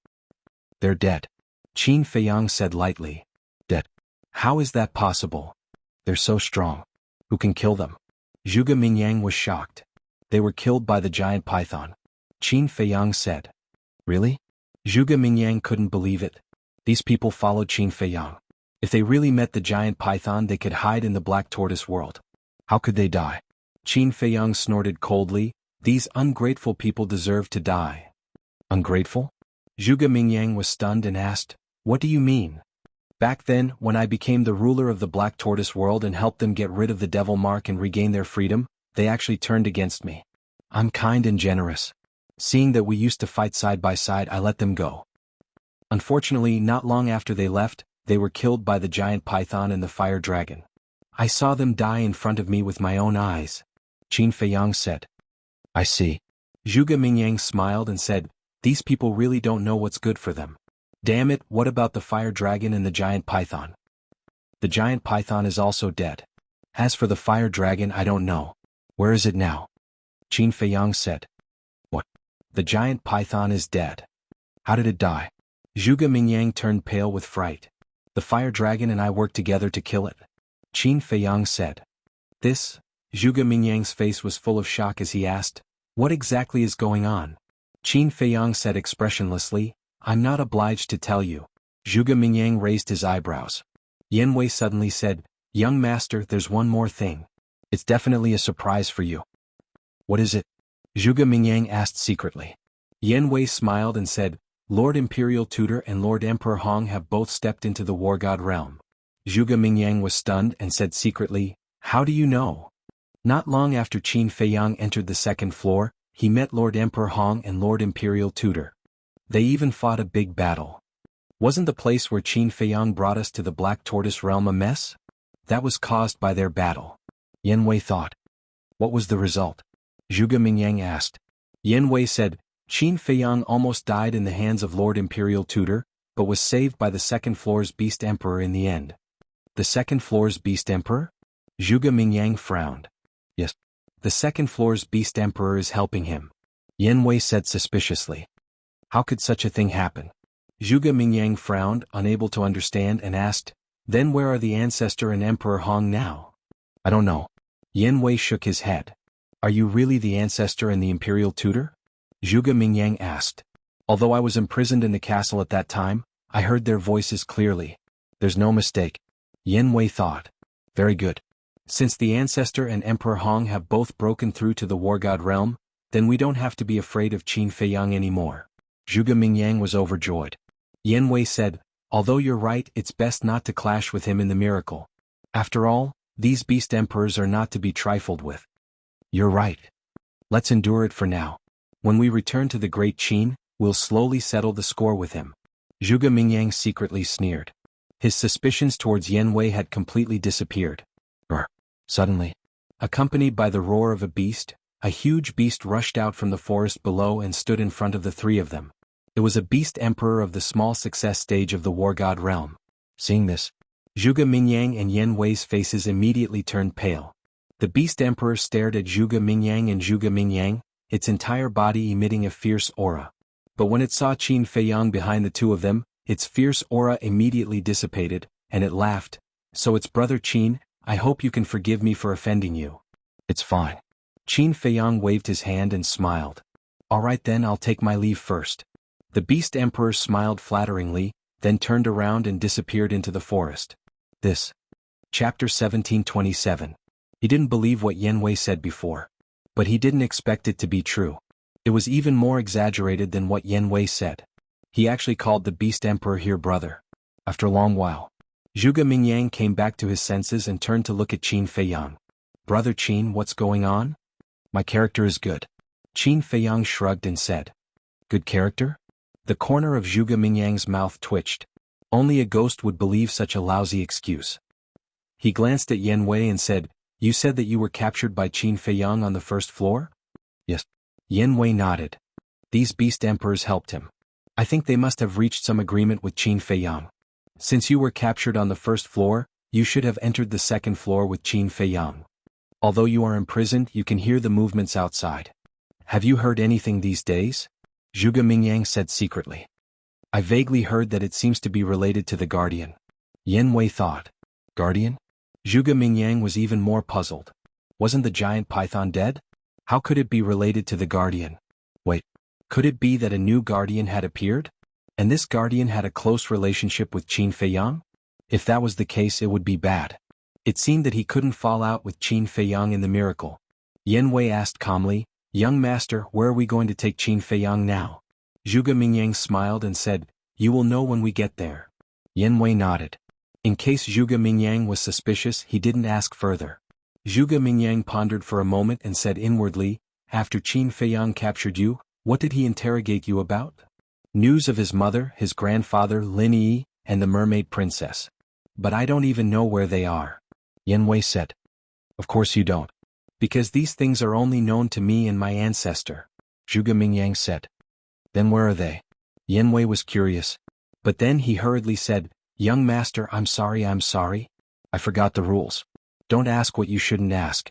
They're dead. Qin Feiyang said lightly. Dead? How is that possible? They're so strong. Who can kill them? Zhuge Mingyang was shocked. They were killed by the giant python. Qin Feiyang said. Really? Zhuge Mingyang couldn't believe it. These people followed Qin Feiyang. If they really met the giant python, they could hide in the Black Tortoise world. How could they die? Qin Feiyang snorted coldly. These ungrateful people deserve to die. Ungrateful? Zhuge Mingyang was stunned and asked, What do you mean? Back then, when I became the ruler of the Black Tortoise world and helped them get rid of the devil mark and regain their freedom, they actually turned against me. I'm kind and generous. Seeing that we used to fight side by side, I let them go. Unfortunately, not long after they left, they were killed by the giant python and the fire dragon. I saw them die in front of me with my own eyes. Qin Feiyang said. I see. Zhuge Mingyang smiled and said, These people really don't know what's good for them. Damn it, what about the fire dragon and the giant python? The giant python is also dead. As for the fire dragon, I don't know. Where is it now? Qin Feiyang said. What? The giant python is dead. How did it die? Zhuge Mingyang turned pale with fright. The fire dragon and I worked together to kill it. Qin Feiyang said. This? Zhuge Mingyang's face was full of shock as he asked, What exactly is going on? Qin Feiyang said expressionlessly, I'm not obliged to tell you. Zhuge Mingyang raised his eyebrows. Yan Wei suddenly said, Young master, there's one more thing. It's definitely a surprise for you. What is it? Zhuge Mingyang asked secretly. Yan Wei smiled and said, Lord Imperial Tutor and Lord Emperor Hong have both stepped into the war god realm. Zhuge Mingyang was stunned and said secretly, How do you know? Not long after Qin Feiyang entered the second floor, he met Lord Emperor Hong and Lord Imperial Tutor. They even fought a big battle. Wasn't the place where Qin Feiyang brought us to the Black Tortoise realm a mess? That was caused by their battle. Yan Wei thought. What was the result? Zhuge Mingyang asked. Yan Wei said, Qin Feiyang almost died in the hands of Lord Imperial Tutor, but was saved by the second floor's Beast Emperor in the end. The second floor's Beast Emperor? Zhuge Mingyang frowned. Yes. The second floor's Beast Emperor is helping him. Yan Wei said suspiciously. How could such a thing happen? Zhuge Mingyang frowned, unable to understand, and asked, Then where are the ancestor and Emperor Hong now? I don't know. Yan Wei shook his head. Are you really the ancestor and the Imperial Tutor? Zhuge Mingyang asked. Although I was imprisoned in the castle at that time, I heard their voices clearly. There's no mistake. Yan Wei thought. Very good. Since the ancestor and Emperor Hong have both broken through to the war god realm, then we don't have to be afraid of Qin Feiyang anymore. Zhuge Mingyang was overjoyed. Yan Wei said, Although you're right, it's best not to clash with him in the miracle. After all, these beast emperors are not to be trifled with. You're right. Let's endure it for now. When we return to the great Qin, we'll slowly settle the score with him. Zhuge Mingyang secretly sneered. His suspicions towards Yan Wei had completely disappeared. Suddenly, accompanied by the roar of a beast, a huge beast rushed out from the forest below and stood in front of the three of them. It was a beast emperor of the small success stage of the war god realm. Seeing this, Zhuge Mingyang and Yan Wei's faces immediately turned pale. The beast emperor stared at Zhuge Mingyang and Zhuge Mingyang, its entire body emitting a fierce aura. But when it saw Qin Feiyang behind the two of them, its fierce aura immediately dissipated, and it laughed. So it's Brother Qin, I hope you can forgive me for offending you. It's fine. Qin Feiyang waved his hand and smiled. All right then, I'll take my leave first. The beast emperor smiled flatteringly, then turned around and disappeared into the forest. This. Chapter 1727. He didn't believe what Yan Wei said before. But he didn't expect it to be true. It was even more exaggerated than what Yan Wei said. He actually called the beast emperor here brother. After a long while, Zhuge Mingyang came back to his senses and turned to look at Qin Feiyang. Brother Qin, what's going on? My character is good. Qin Feiyang shrugged and said. Good character? The corner of Zhuge Mingyang's mouth twitched. Only a ghost would believe such a lousy excuse. He glanced at Yan Wei and said, "You said that you were captured by Qin Feiyang on the first floor?" "Yes." Yan Wei nodded. "These beast emperors helped him. I think they must have reached some agreement with Qin Feiyang. Since you were captured on the first floor, you should have entered the second floor with Qin Feiyang. Although you are imprisoned, you can hear the movements outside. Have you heard anything these days?" Zhuge Mingyang said secretly. "I vaguely heard that it seems to be related to the Guardian." Yan Wei thought. Guardian? Zhuge Mingyang was even more puzzled. Wasn't the giant python dead? How could it be related to the Guardian? Wait, could it be that a new Guardian had appeared? And this Guardian had a close relationship with Qin Feiyang? If that was the case, it would be bad. It seemed that he couldn't fall out with Qin Feiyang in the miracle. Yan Wei asked calmly, "Young master, where are we going to take Qin Feiyang now?" Zhuge Mingyang smiled and said, "You will know when we get there." Yan Wei nodded. In case Zhuge Mingyang was suspicious, he didn't ask further. Zhuge Mingyang pondered for a moment and said inwardly, "After Qin Feiyang captured you, what did he interrogate you about?" "News of his mother, his grandfather Lin Yi, and the mermaid princess. But I don't even know where they are." Yan Wei said. "Of course you don't. Because these things are only known to me and my ancestor," Zhuge Mingyang said. "Then where are they?" Yan Wei was curious. But then he hurriedly said, "Young master, I'm sorry. I forgot the rules. Don't ask what you shouldn't ask.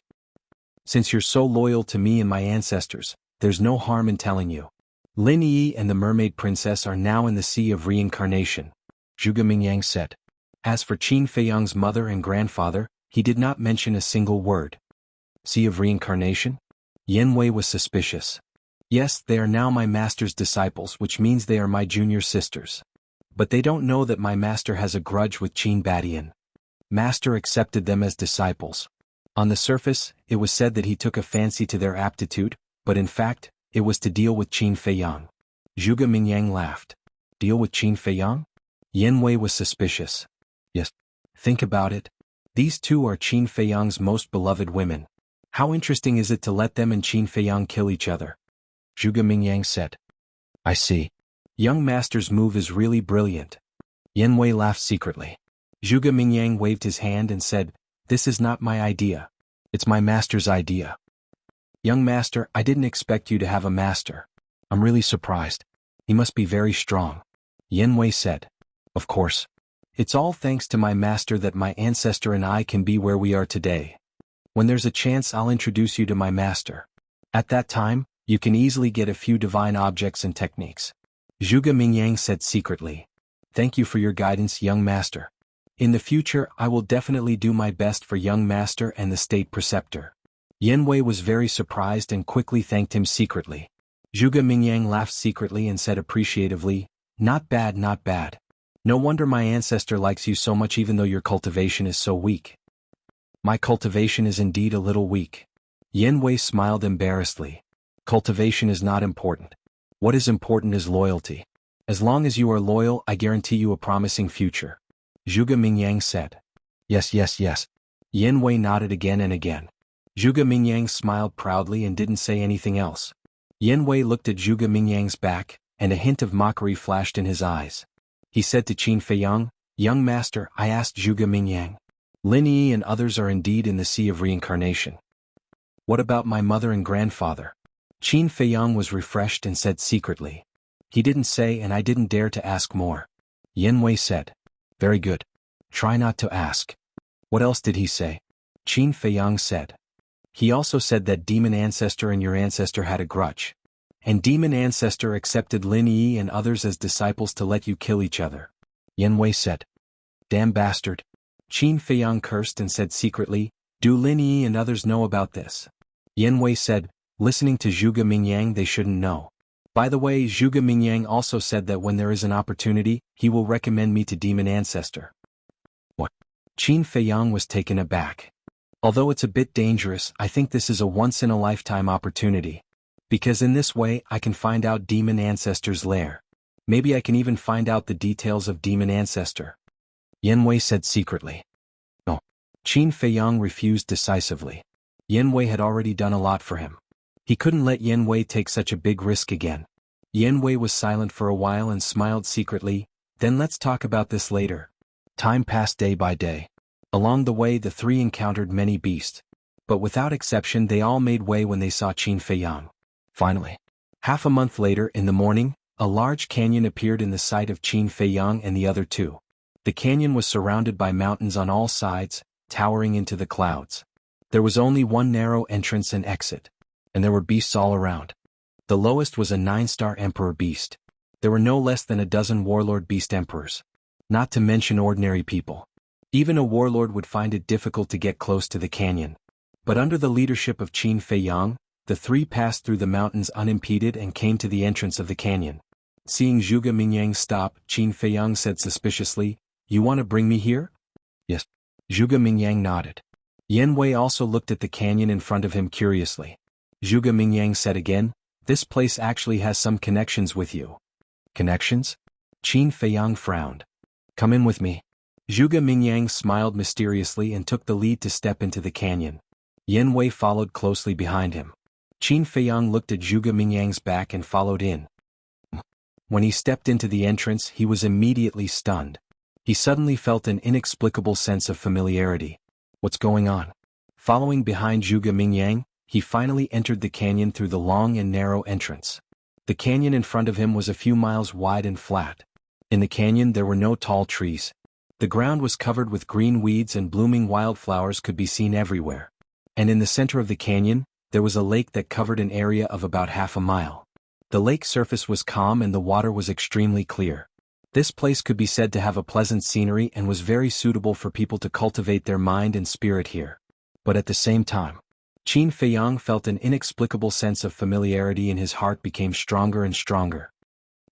Since you're so loyal to me and my ancestors, there's no harm in telling you. Lin Yi and the mermaid princess are now in the Sea of Reincarnation," Zhuge Mingyang said. As for Qin Feiyang's mother and grandfather, he did not mention a single word. Sea of Reincarnation? Yan Wei was suspicious. "Yes, they are now my master's disciples, which means they are my junior sisters. But they don't know that my master has a grudge with Qin Badian. Master accepted them as disciples. On the surface, it was said that he took a fancy to their aptitude, but in fact, it was to deal with Qin Feiyang." Zhuge Mingyang laughed. "Deal with Qin Feiyang?" Yan Wei was suspicious. "Yes. Think about it. These two are Qin Feiyang's most beloved women. How interesting is it to let them and Qin Feiyang kill each other?" Zhuge Mingyang said. "I see. Young master's move is really brilliant." Yan Wei laughed secretly. Zhuge Mingyang waved his hand and said, "This is not my idea. It's my master's idea." "Young master, I didn't expect you to have a master. I'm really surprised. He must be very strong." Yan Wei said. "Of course. It's all thanks to my master that my ancestor and I can be where we are today. When there's a chance, I'll introduce you to my master. At that time, you can easily get a few divine objects and techniques." Zhuge Mingyang said secretly. "Thank you for your guidance, young master. In the future, I will definitely do my best for young master and the state preceptor." Yan Wei was very surprised and quickly thanked him secretly. Zhuge Mingyang laughed secretly and said appreciatively, "Not bad, not bad. No wonder my ancestor likes you so much even though your cultivation is so weak." "My cultivation is indeed a little weak." Yan Wei smiled embarrassedly. "Cultivation is not important. What is important is loyalty. As long as you are loyal, I guarantee you a promising future," Zhuge Mingyang said. Yes. Yan Wei nodded again and again. Zhuge Mingyang smiled proudly and didn't say anything else. Yan Wei looked at Zhuge Mingyang's back, and a hint of mockery flashed in his eyes. He said to Qin Feiyang, "Young master, I asked Zhuge Mingyang. Lin Yi and others are indeed in the Sea of Reincarnation. What about my mother and grandfather?" Qin Feiyang was refreshed and said secretly. "He didn't say and I didn't dare to ask more." Yan Wei said. "Very good. Try not to ask." "What else did he say?" Qin Feiyang said. "He also said that Demon Ancestor and your ancestor had a grudge. And Demon Ancestor accepted Lin Yi and others as disciples to let you kill each other." Yan Wei said. "Damn bastard." Qin Feiyang cursed and said secretly, "Do Lin Yi and others know about this?" Yan Wei said, "Listening to Zhuge Mingyang, they shouldn't know. By the way, Zhuge Mingyang also said that when there is an opportunity, he will recommend me to Demon Ancestor." "What?" Qin Feiyang was taken aback. "Although it's a bit dangerous, I think this is a once-in-a-lifetime opportunity. Because in this way, I can find out Demon Ancestor's lair. Maybe I can even find out the details of Demon Ancestor." Yan Wei said secretly. "No." Qin Feiyang refused decisively. Yan Wei had already done a lot for him. He couldn't let Yan Wei take such a big risk again. Yan Wei was silent for a while and smiled secretly. Then let's talk about this later. Time passed day by day. Along the way the three encountered many beasts. But without exception they all made way when they saw Qin Feiyang. Finally, half a month later in the morning, a large canyon appeared in the sight of Qin Feiyang and the other two. The canyon was surrounded by mountains on all sides, towering into the clouds. There was only one narrow entrance and exit. And there were beasts all around. The lowest was a 9-star emperor beast. There were no less than a dozen warlord beast emperors. Not to mention ordinary people. Even a warlord would find it difficult to get close to the canyon. But under the leadership of Qin Feiyang, the three passed through the mountains unimpeded and came to the entrance of the canyon. Seeing Zhuge Mingyang stop, Qin Feiyang said suspiciously, "You want to bring me here?" "Yes." Zhuge Mingyang nodded. Yan Wei also looked at the canyon in front of him curiously. Zhuge Mingyang said again, "This place actually has some connections with you." "Connections?" Qin Feiyang frowned. "Come in with me." Zhuge Mingyang smiled mysteriously and took the lead to step into the canyon. Yan Wei followed closely behind him. Qin Feiyang looked at Zhuge Mingyang's back and followed in. When he stepped into the entrance he was immediately stunned. He suddenly felt an inexplicable sense of familiarity. What's going on? Following behind Zhuge Mingyang, he finally entered the canyon through the long and narrow entrance. The canyon in front of him was a few miles wide and flat. In the canyon there were no tall trees. The ground was covered with green weeds and blooming wildflowers could be seen everywhere. And in the center of the canyon, there was a lake that covered an area of about half a mile. The lake surface was calm and the water was extremely clear. This place could be said to have a pleasant scenery and was very suitable for people to cultivate their mind and spirit here. But at the same time, Qin Feiyang felt an inexplicable sense of familiarity and his heart became stronger and stronger.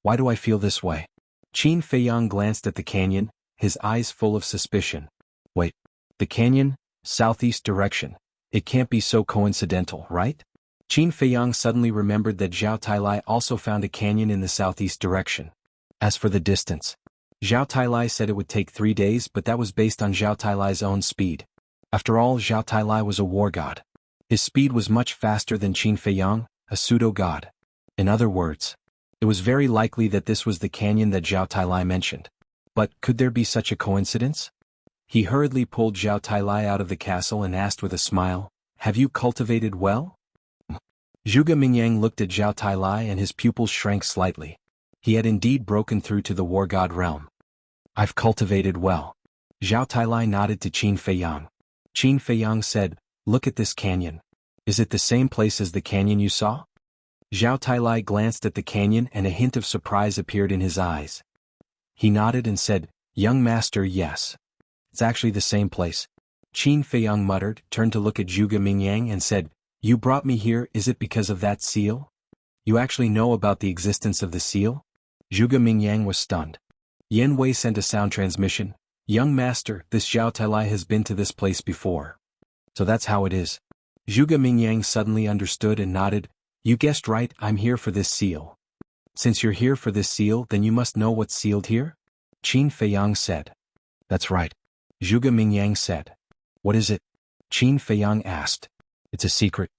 Why do I feel this way? Qin Feiyang glanced at the canyon, his eyes full of suspicion. Wait, the canyon, southeast direction. It can't be so coincidental, right? Qin Feiyang suddenly remembered that Zhao Tailai also found a canyon in the southeast direction. As for the distance, Zhao Tailai said it would take 3 days, but that was based on Zhao Tailai's own speed. After all, Zhao Tailai was a war god. His speed was much faster than Qin Feiyang, a pseudo-god. In other words, it was very likely that this was the canyon that Zhao Tailai mentioned. But could there be such a coincidence? He hurriedly pulled Zhao Tailai out of the castle and asked with a smile, "Have you cultivated well?" Zhuge Mingyang looked at Zhao Tailai and his pupils shrank slightly. He had indeed broken through to the war god realm. "I've cultivated well." Zhao Tailai nodded to Qin Feiyang. Qin Feiyang said, "Look at this canyon. Is it the same place as the canyon you saw?" Zhao Tailai glanced at the canyon and a hint of surprise appeared in his eyes. He nodded and said, "Young master, yes. It's actually the same place." Qin Feiyang muttered, turned to look at Zhuge Mingyang and said, "You brought me here, is it because of that seal? You actually know about the existence of the seal?" Zhuge Mingyang was stunned. Yan Wei sent a sound transmission, "Young master, this Zhao Tailai has been to this place before." "So that's how it is." Zhuge Mingyang suddenly understood and nodded, "You guessed right, I'm here for this seal." "Since you're here for this seal, then you must know what's sealed here?" Qin Feiyang said. "That's right." Zhuge Mingyang said. "What is it?" Qin Feiyang asked. "It's a secret."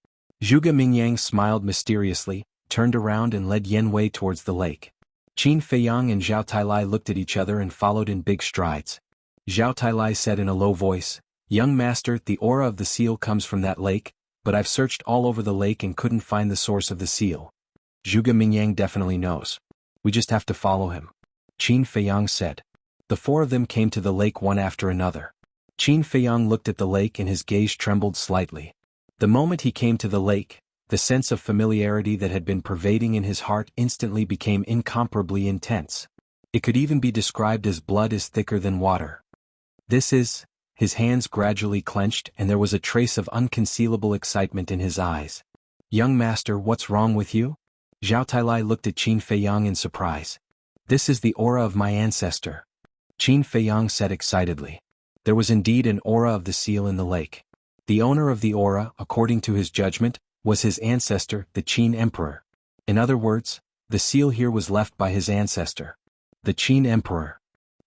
Zhuge Mingyang smiled mysteriously, turned around and led Yan Wei towards the lake. Qin Feiyang and Zhao Tailai looked at each other and followed in big strides. Zhao Tailai said in a low voice, "Young master, the aura of the seal comes from that lake, but I've searched all over the lake and couldn't find the source of the seal." "Zhuge Mingyang definitely knows. We just have to follow him," Qin Feiyang said. The four of them came to the lake one after another. Qin Feiyang looked at the lake and his gaze trembled slightly. The moment he came to the lake, the sense of familiarity that had been pervading in his heart instantly became incomparably intense. It could even be described as blood is thicker than water. His hands gradually clenched and there was a trace of unconcealable excitement in his eyes. "Young master, what's wrong with you?" Zhao Tailai looked at Qin Feiyang in surprise. "This is the aura of my ancestor," Qin Feiyang said excitedly. There was indeed an aura of the seal in the lake. The owner of the aura, according to his judgment, was his ancestor, the Qin Emperor. In other words, the seal here was left by his ancestor, the Qin Emperor.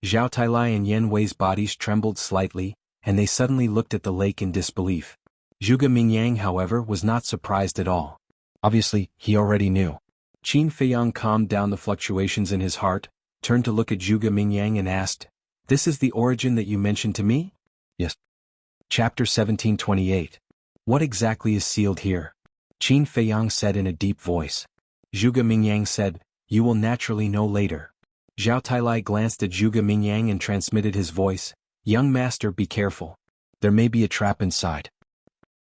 Zhao Tailai and Yan Wei's bodies trembled slightly, and they suddenly looked at the lake in disbelief. Zhuge Mingyang, however, was not surprised at all. Obviously, he already knew. Qin Feiyang calmed down the fluctuations in his heart, turned to look at Zhuge Mingyang and asked, "This is the origin that you mentioned to me?" "Yes." Chapter 1728. What exactly is sealed here? Qin Feiyang said in a deep voice. Zhuge Mingyang said, "You will naturally know later." Zhao Tailai glanced at Zhuge Mingyang and transmitted his voice, "Young master, be careful. There may be a trap inside."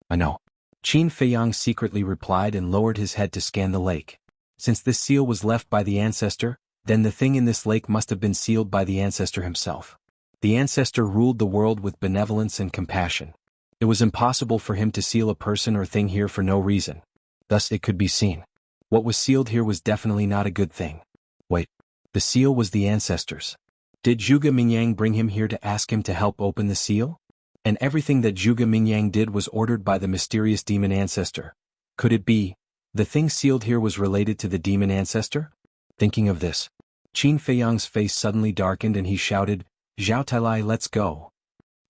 "I know." Qin Feiyang secretly replied and lowered his head to scan the lake. Since this seal was left by the ancestor, then the thing in this lake must have been sealed by the ancestor himself. The ancestor ruled the world with benevolence and compassion. It was impossible for him to seal a person or thing here for no reason. Thus it could be seen. What was sealed here was definitely not a good thing. Wait. The seal was the ancestor's. Did Zhuge Mingyang bring him here to ask him to help open the seal? And everything that Zhuge Mingyang did was ordered by the mysterious demon ancestor. Could it be, the thing sealed here was related to the demon ancestor? Thinking of this, Qin Feiyang's face suddenly darkened and he shouted, "Zhao Tailai, let's go."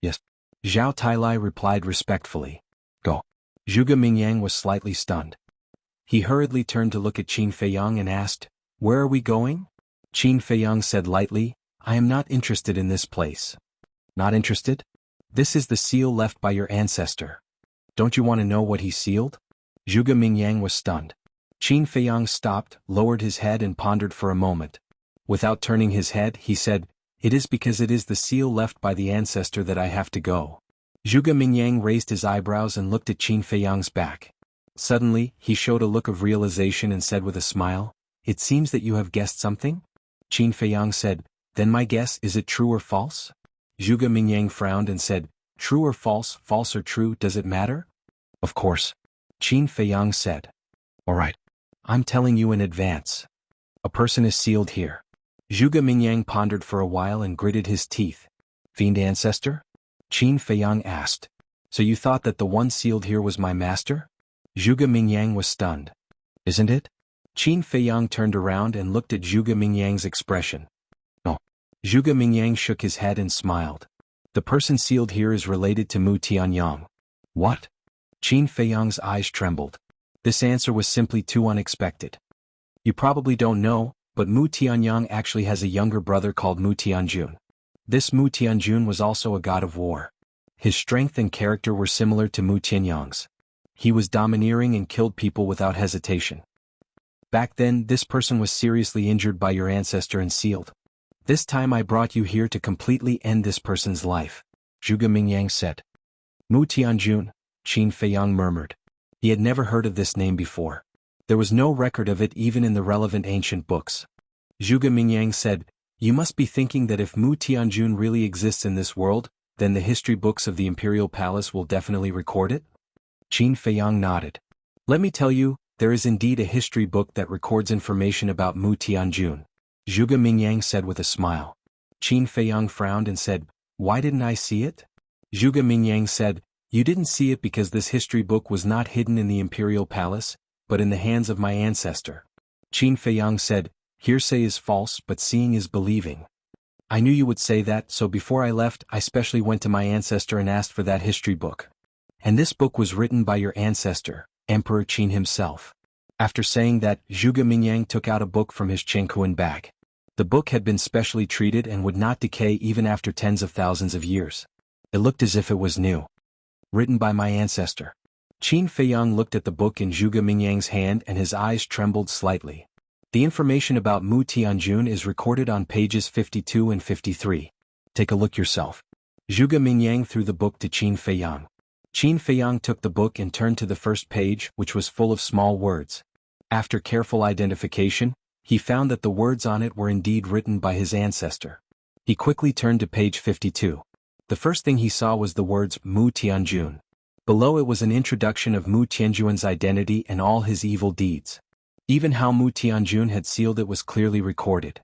"Yes." Zhao Tailai replied respectfully. "Go." Zhuge Mingyang was slightly stunned. He hurriedly turned to look at Qin Feiyang and asked, "Where are we going?" Qin Feiyang said lightly, "I am not interested in this place." "Not interested? This is the seal left by your ancestor. Don't you want to know what he sealed?" Zhuge Mingyang was stunned. Qin Feiyang stopped, lowered his head and pondered for a moment. Without turning his head, he said, "It is because it is the seal left by the ancestor that I have to go." Zhuge Mingyang raised his eyebrows and looked at Qin Feiyang's back. Suddenly, he showed a look of realization and said with a smile, "It seems that you have guessed something?" Qin Feiyang said, "Then my guess, is it true or false?" Zhuge Mingyang frowned and said, "True or false, false or true, does it matter?" "Of course." Qin Feiyang said. "All right. I'm telling you in advance. A person is sealed here." Zhuge Mingyang pondered for a while and gritted his teeth. "Fiend ancestor?" Qin Feiyang asked. "So you thought that the one sealed here was my master?" Zhuge Mingyang was stunned. "Isn't it?" Qin Feiyang turned around and looked at Zhuge Mingyang's expression. "No." Zhuge Mingyang shook his head and smiled. "The person sealed here is related to Mu Tianyang." "What?" Qin Feiyang's eyes trembled. This answer was simply too unexpected. "You probably don't know, but Mu Tianyang actually has a younger brother called Mu Tianjun. This Mu Tianjun was also a god of war. His strength and character were similar to Mu Tianyang's. He was domineering and killed people without hesitation. Back then, this person was seriously injured by your ancestor and sealed. This time I brought you here to completely end this person's life," Zhuge Mingyang said. "Mu Tianjun," Qin Feiyang murmured. He had never heard of this name before. There was no record of it even in the relevant ancient books. Zhuge Mingyang said, "You must be thinking that if Mu Tianjun really exists in this world, then the history books of the Imperial Palace will definitely record it?" Qin Feiyang nodded. "Let me tell you, there is indeed a history book that records information about Mu Tianjun," Zhuge Mingyang said with a smile. Qin Feiyang frowned and said, "Why didn't I see it?" Zhuge Mingyang said, "You didn't see it because this history book was not hidden in the Imperial Palace, but in the hands of my ancestor." Qin Feiyang said, "Hearsay is false but seeing is believing. I knew you would say that, so before I left I specially went to my ancestor and asked for that history book. And this book was written by your ancestor, Emperor Qin himself." After saying that, Zhuge Mingyang took out a book from his Chengkuan bag. The book had been specially treated and would not decay even after tens of thousands of years. It looked as if it was new. "Written by my ancestor." Qin Feiyang looked at the book in Zhuge Mingyang's hand and his eyes trembled slightly. The information about Mu Tianjun is recorded on pages 52 and 53. Take a look yourself. Zhuge Mingyang threw the book to Qin Feiyang. Qin Feiyang took the book and turned to the first page, which was full of small words. After careful identification, he found that the words on it were indeed written by his ancestor. He quickly turned to page 52. The first thing he saw was the words Mu Tianjun. Below it was an introduction of Mu Tianjun's identity and all his evil deeds. Even how Mu Tianjun had sealed it was clearly recorded.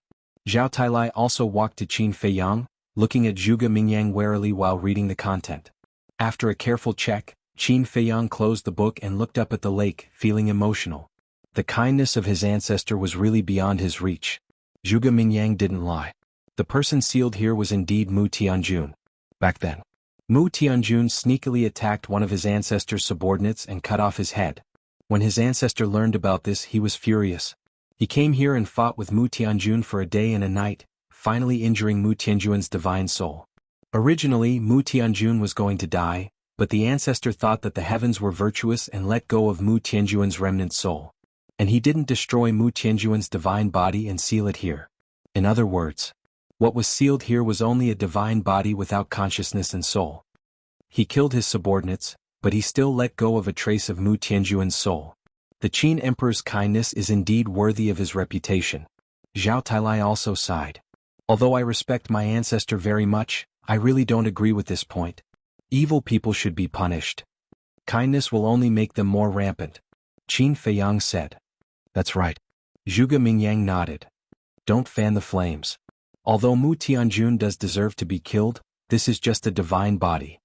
Zhao Tailai also walked to Qin Feiyang, looking at Zhuge Mingyang warily while reading the content. After a careful check, Qin Feiyang closed the book and looked up at the lake, feeling emotional. The kindness of his ancestor was really beyond his reach. Zhuge Mingyang didn't lie. The person sealed here was indeed Mu Tianjun. Back then, Mu Tianjun sneakily attacked one of his ancestor's subordinates and cut off his head. When his ancestor learned about this, he was furious. He came here and fought with Mu Tianjun for a day and a night, finally injuring Mu Tianjun's divine soul. Originally, Mu Tianjun was going to die, but the ancestor thought that the heavens were virtuous and let go of Mu Tianjun's remnant soul. And he didn't destroy Mu Tianjun's divine body and seal it here. In other words, what was sealed here was only a divine body without consciousness and soul. He killed his subordinates, but he still let go of a trace of Mu Tianjun's soul. The Qin Emperor's kindness is indeed worthy of his reputation. Zhao Tailai also sighed. Although I respect my ancestor very much, I really don't agree with this point. Evil people should be punished. Kindness will only make them more rampant. Qin Feiyang said. That's right. Zhuge Mingyang nodded. Don't fan the flames. Although Mu Tianjun does deserve to be killed, this is just a divine body.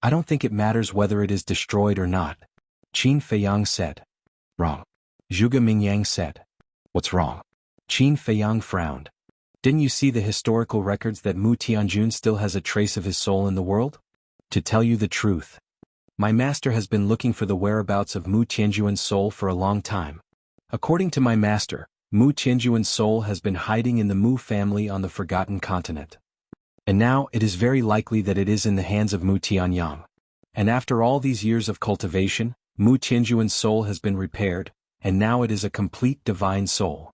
I don't think it matters whether it is destroyed or not. Qin Feiyang said. Wrong. Zhuge Mingyang said. What's wrong? Qin Feiyang frowned. Didn't you see the historical records that Mu Tianjun still has a trace of his soul in the world? To tell you the truth, my master has been looking for the whereabouts of Mu Tianjun's soul for a long time. According to my master, Mu Tianjun's soul has been hiding in the Mu family on the Forgotten Continent. And now it is very likely that it is in the hands of Mu Tianyang. And after all these years of cultivation, Mu Tianjun's soul has been repaired, and now it is a complete divine soul.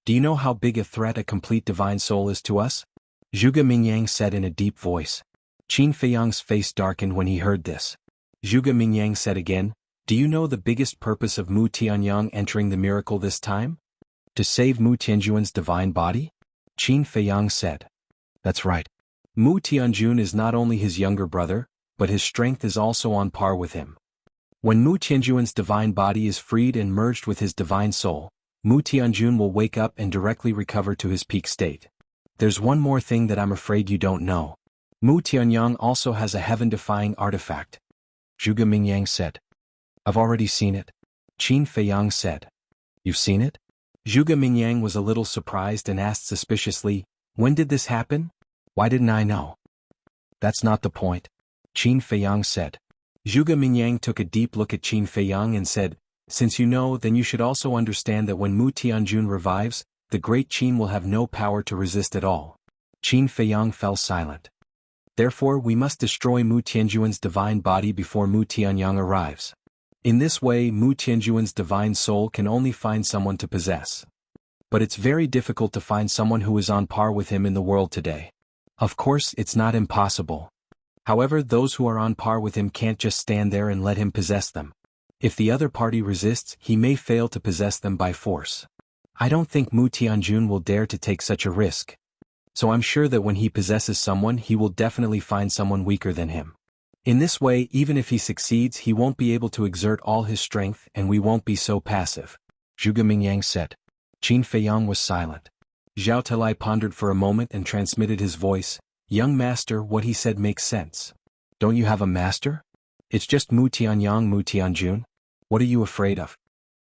Do you know how big a threat a complete divine soul is to us? Zhuge Mingyang said in a deep voice. Qin Feiyang's face darkened when he heard this. Zhuge Mingyang said again, do you know the biggest purpose of Mu Tianyang entering the miracle this time? To save Mu Tianjun's divine body? Qin Feiyang said. That's right. Mu Tianjun is not only his younger brother, but his strength is also on par with him. When Mu Tianjun's divine body is freed and merged with his divine soul, Mu Tianjun will wake up and directly recover to his peak state. There's one more thing that I'm afraid you don't know. Mu Tianyang also has a heaven-defying artifact. Zhuge Mingyang said. I've already seen it. Qin Feiyang said. You've seen it? Zhuge Mingyang was a little surprised and asked suspiciously, when did this happen? Why didn't I know? That's not the point. Qin Feiyang said. Zhuge Mingyang took a deep look at Qin Feiyang and said, since you know, then you should also understand that when Mu Tianjun revives, the great Qin will have no power to resist at all. Qin Feiyang fell silent. Therefore we must destroy Mu Tianjun's divine body before Mu Tianyang arrives. In this way Mu Tianjun's divine soul can only find someone to possess. But it's very difficult to find someone who is on par with him in the world today. Of course it's not impossible. However, those who are on par with him can't just stand there and let him possess them. If the other party resists, he may fail to possess them by force. I don't think Mu Tianjun will dare to take such a risk. So I'm sure that when he possesses someone he will definitely find someone weaker than him. In this way, even if he succeeds, he won't be able to exert all his strength and we won't be so passive. Zhuge Mingyang said. Qin Feiyang was silent. Zhao Tailai pondered for a moment and transmitted his voice. Young master, what he said makes sense. Don't you have a master? It's just Mu Tianyang, Mu Tianjun. What are you afraid of?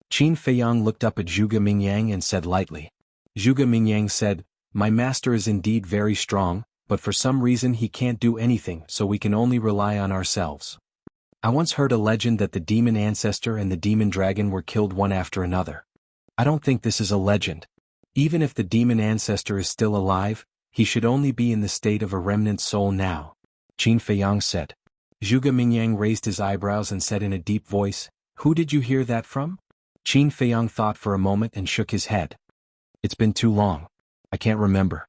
Qin Feiyang looked up at Zhuge Mingyang and said lightly. Zhuge Mingyang said, my master is indeed very strong, but for some reason he can't do anything, so we can only rely on ourselves. I once heard a legend that the demon ancestor and the demon dragon were killed one after another. I don't think this is a legend. Even if the demon ancestor is still alive, he should only be in the state of a remnant soul now. Qin Feiyang said. Zhuge Mingyang raised his eyebrows and said in a deep voice, who did you hear that from? Qin Feiyang thought for a moment and shook his head. It's been too long. I can't remember.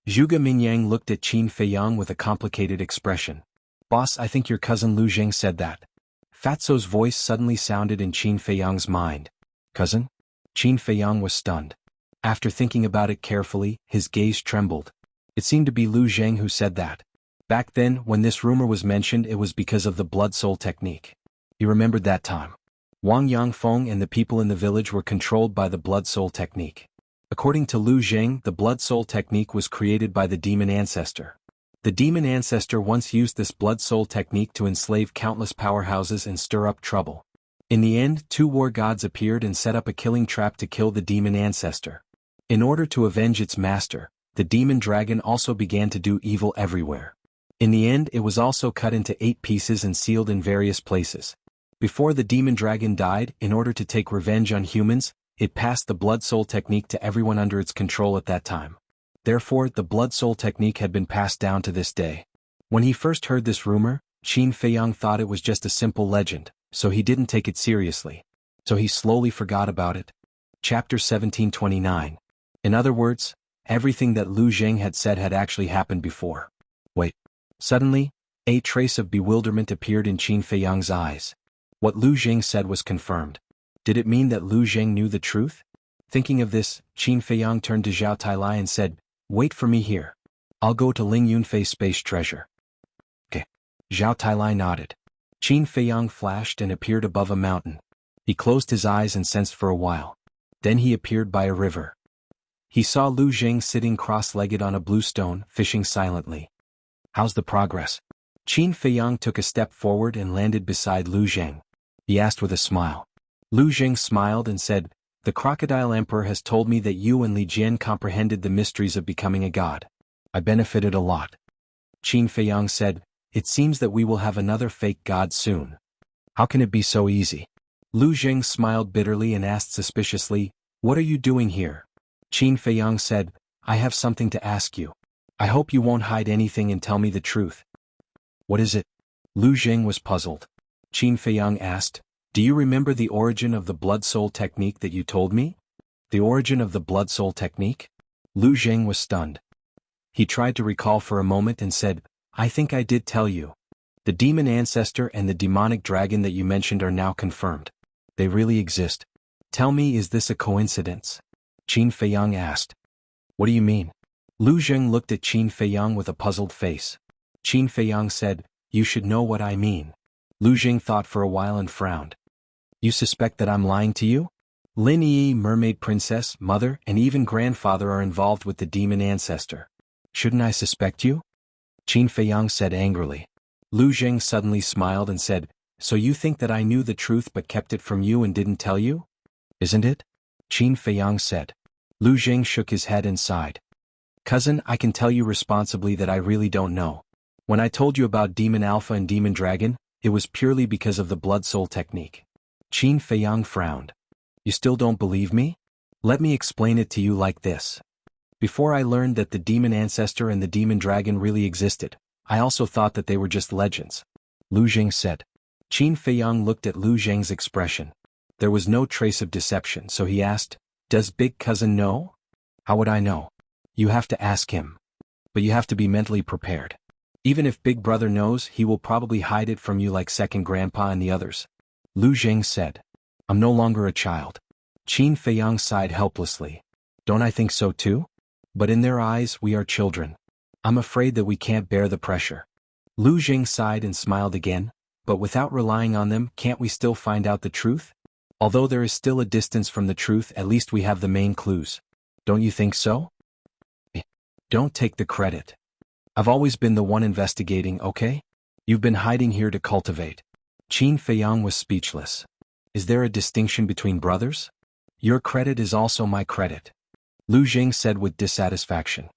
Zhuge Mingyang looked at Qin Feiyang with a complicated expression. Boss, I think your cousin Lu Zheng said that. Fatso's voice suddenly sounded in Qin Feiyang's mind. Cousin? Qin Feiyang was stunned. After thinking about it carefully, his gaze trembled. It seemed to be Lu Zheng who said that. Back then, when this rumor was mentioned, it was because of the blood soul technique. He remembered that time. Wang Yangfeng and the people in the village were controlled by the blood soul technique. According to Lu Zheng, the blood soul technique was created by the demon ancestor. The demon ancestor once used this blood soul technique to enslave countless powerhouses and stir up trouble. In the end, two war gods appeared and set up a killing trap to kill the demon ancestor. In order to avenge its master, the demon dragon also began to do evil everywhere. In the end, it was also cut into 8 pieces and sealed in various places. Before the demon dragon died, in order to take revenge on humans, It passed the blood soul technique to everyone under its control at that time. Therefore, the blood soul technique had been passed down to this day. When he first heard this rumor, Qin Feiyang thought it was just a simple legend, so he didn't take it seriously. So he slowly forgot about it. Chapter 1729. In other words, everything that Lu Zheng had said had actually happened before. Wait. Suddenly, a trace of bewilderment appeared in Qin Feiyang's eyes. What Lu Zheng said was confirmed. Did it mean that Lu Zheng knew the truth? Thinking of this, Qin Feiyang turned to Zhao Tailai and said, "Wait for me here. I'll go to Ling Yunfei's space treasure." Okay. Zhao Tailai nodded. Qin Feiyang flashed and appeared above a mountain. He closed his eyes and sensed for a while. Then he appeared by a river. He saw Lu Zheng sitting cross-legged on a blue stone, fishing silently. "How's the progress?" Qin Feiyang took a step forward and landed beside Lu Zheng. He asked with a smile. Lu Zheng smiled and said, "The Crocodile Emperor has told me that you and Li Jian comprehended the mysteries of becoming a god. I benefited a lot." Qin Feiyang said, "It seems that we will have another fake god soon. How can it be so easy?" Lu Zheng smiled bitterly and asked suspiciously, "What are you doing here?" Qin Feiyang said, "I have something to ask you. I hope you won't hide anything and tell me the truth." "What is it?" Lu Zheng was puzzled. Qin Feiyang asked, "Do you remember the origin of the blood soul technique that you told me?" "The origin of the blood soul technique?" Lu Zheng was stunned. He tried to recall for a moment and said, "I think I did tell you. The demon ancestor and the demonic dragon that you mentioned are now confirmed. They really exist. Tell me, is this a coincidence?" Qin Feiyang asked. "What do you mean?" Lu Zheng looked at Qin Feiyang with a puzzled face. Qin Feiyang said, "You should know what I mean." Lu Zheng thought for a while and frowned. "You suspect that I'm lying to you?" Lin Yi, mermaid princess, mother, and even grandfather are involved with the demon ancestor. Shouldn't I suspect you? Qin Feiyang said angrily. Lu Zheng suddenly smiled and said, "So you think that I knew the truth but kept it from you and didn't tell you? Isn't it?" Qin Feiyang said. Lu Zheng shook his head and sighed. "Cousin, I can tell you responsibly that I really don't know. When I told you about Demon Alpha and Demon Dragon, it was purely because of the blood soul technique." Qin Feiyang frowned. "You still don't believe me? Let me explain it to you like this. Before I learned that the demon ancestor and the demon dragon really existed, I also thought that they were just legends," Lu Zheng said. Qin Feiyang looked at Lu Zheng's expression. There was no trace of deception, so he asked, "Does big cousin know?" "How would I know?" "You have to ask him. But you have to be mentally prepared. Even if big brother knows, he will probably hide it from you like second grandpa and the others," Lu Zheng said. "I'm no longer a child." Qin Feiyang sighed helplessly. "Don't I think so too? But in their eyes, we are children. I'm afraid that we can't bear the pressure." Lu Zheng sighed and smiled again. "But without relying on them, can't we still find out the truth? Although there is still a distance from the truth, at least we have the main clues. Don't you think so?" "Don't take the credit. I've always been the one investigating, okay? You've been hiding here to cultivate." Qin Feiyang was speechless. "Is there a distinction between brothers? Your credit is also my credit," Lu Zheng said with dissatisfaction.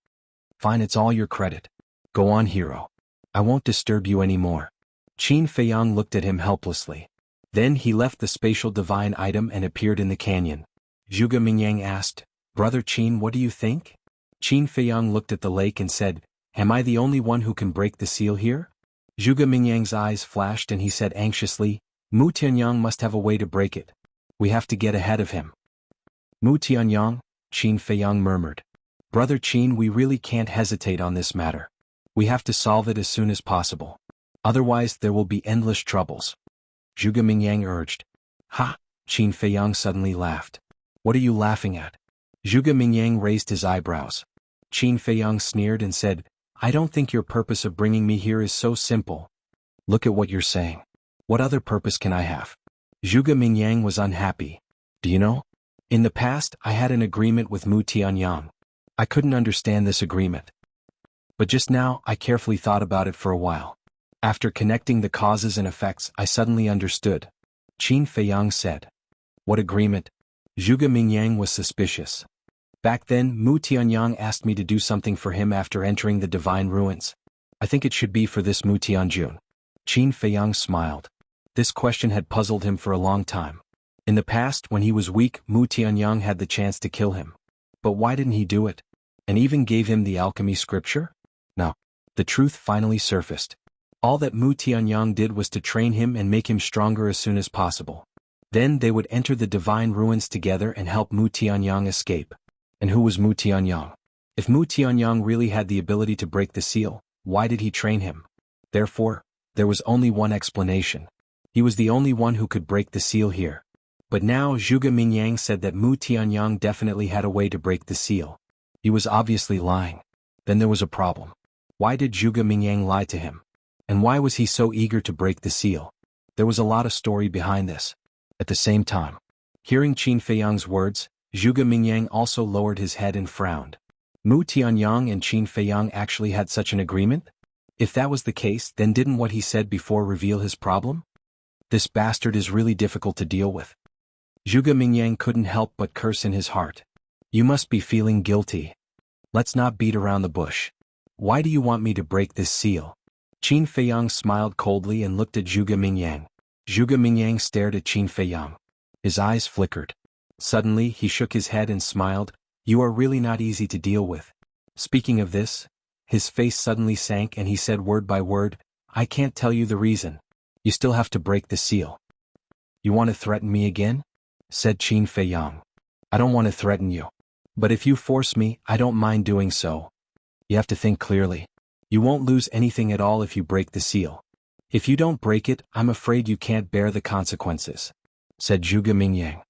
"Fine, it's all your credit. Go on, hero. I won't disturb you anymore." Qin Feiyang looked at him helplessly. Then he left the spatial divine item and appeared in the canyon. Zhuge Mingyang asked, "Brother Qin, what do you think?" Qin Feiyang looked at the lake and said, "Am I the only one who can break the seal here?" Zhuge Mingyang's eyes flashed and he said anxiously, "Mu Tianyang must have a way to break it. We have to get ahead of him." "Mu Tianyang," Qin Feiyang murmured. "Brother Qin, we really can't hesitate on this matter. We have to solve it as soon as possible. Otherwise there will be endless troubles," Zhuge Mingyang urged. "Ha!" Qin Feiyang suddenly laughed. "What are you laughing at?" Zhuge Mingyang raised his eyebrows. Qin Feiyang sneered and said, "I don't think your purpose of bringing me here is so simple." "Look at what you're saying. What other purpose can I have?" Zhuge Mingyang was unhappy. "Do you know? In the past, I had an agreement with Mu Tianyang. I couldn't understand this agreement. But just now, I carefully thought about it for a while. After connecting the causes and effects, I suddenly understood," Qin Feiyang said. "What agreement?" Zhuge Mingyang was suspicious. "Back then, Mu Tianyang asked me to do something for him after entering the divine ruins. I think it should be for this Mu Tianjun." Qin Feiyang smiled. This question had puzzled him for a long time. In the past, when he was weak, Mu Tianyang had the chance to kill him. But why didn't he do it? And even gave him the alchemy scripture? No. The truth finally surfaced. All that Mu Tianyang did was to train him and make him stronger as soon as possible. Then they would enter the divine ruins together and help Mu Tianyang escape. And who was Mu Tianyang? If Mu Tianyang really had the ability to break the seal, why did he train him? Therefore, there was only one explanation. He was the only one who could break the seal here. But now Zhuge Mingyang said that Mu Tianyang definitely had a way to break the seal. He was obviously lying. Then there was a problem. Why did Zhuge Mingyang lie to him? And why was he so eager to break the seal? There was a lot of story behind this. At the same time, hearing Qin Feiyang's words, Zhuge Mingyang also lowered his head and frowned. Mu Tianyang and Qin Feiyang actually had such an agreement? If that was the case, then didn't what he said before reveal his problem? This bastard is really difficult to deal with. Zhuge Mingyang couldn't help but curse in his heart. You must be feeling guilty. Let's not beat around the bush. Why do you want me to break this seal? Qin Feiyang smiled coldly and looked at Zhuge Mingyang. Zhuge Mingyang stared at Qin Feiyang. His eyes flickered. Suddenly he shook his head and smiled. You are really not easy to deal with. Speaking of this, his face suddenly sank and he said word by word, I can't tell you the reason. You still have to break the seal. You want to threaten me again? Said Qin Feiyang. I don't want to threaten you. But if you force me, I don't mind doing so. You have to think clearly. You won't lose anything at all if you break the seal. If you don't break it, I'm afraid you can't bear the consequences. Said Zhuge Mingyang.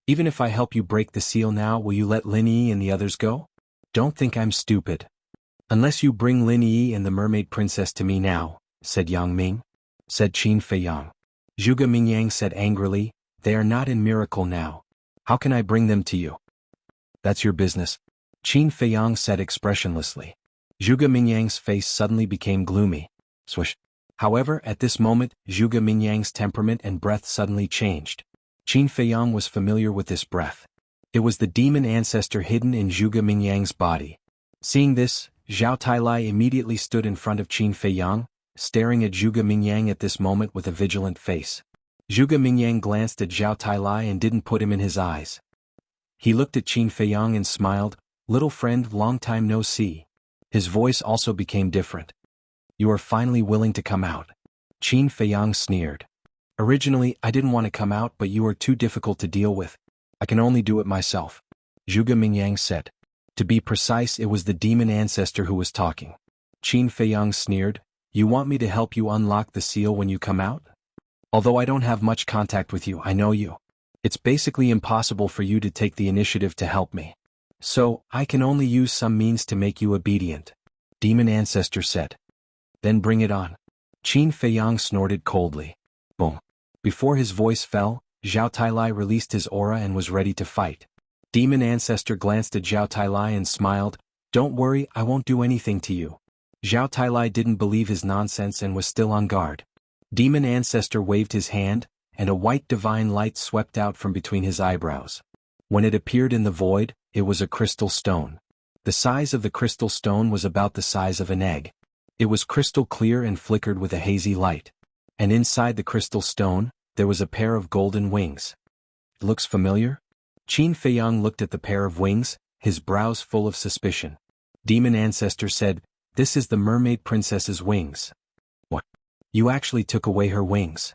Even if I help you break the seal now, will you let Lin Yi and the others go? Don't think I'm stupid. Unless you bring Lin Yi and the mermaid princess to me now, said Yang Ming. Said Qin Feiyang. Zhuge Mingyang said angrily, they are not in Miracle now. How can I bring them to you? That's your business. Qin Feiyang said expressionlessly. Zhuge Mingyang's face suddenly became gloomy. Swish. However, at this moment, Zhuge Mingyang's temperament and breath suddenly changed. Qin Feiyang was familiar with this breath. It was the demon ancestor hidden in Zhuge Mingyang's body. Seeing this, Zhao Tailai immediately stood in front of Qin Feiyang, staring at Zhuge Mingyang at this moment with a vigilant face. Zhuge Mingyang glanced at Zhao Tailai and didn't put him in his eyes. He looked at Qin Feiyang and smiled, little friend, long time no see. His voice also became different. You are finally willing to come out. Qin Feiyang sneered. Originally, I didn't want to come out, but you are too difficult to deal with. I can only do it myself. Zhuge Mingyang said. To be precise, it was the demon ancestor who was talking. Qin Feiyang sneered, you want me to help you unlock the seal when you come out? Although I don't have much contact with you, I know you. It's basically impossible for you to take the initiative to help me. So, I can only use some means to make you obedient. Demon ancestor said. Then bring it on. Qin Feiyang snorted coldly. Boom. Before his voice fell, Zhao Tailai released his aura and was ready to fight. Demon ancestor glanced at Zhao Tailai and smiled, don't worry, I won't do anything to you. Zhao Tailai didn't believe his nonsense and was still on guard. Demon ancestor waved his hand, and a white divine light swept out from between his eyebrows. When it appeared in the void, it was a crystal stone. The size of the crystal stone was about the size of an egg. It was crystal clear and flickered with a hazy light. And inside the crystal stone, there was a pair of golden wings. Looks familiar? Qin Feiyang looked at the pair of wings, his brows full of suspicion. Demon ancestor said, this is the mermaid princess's wings. What? You actually took away her wings.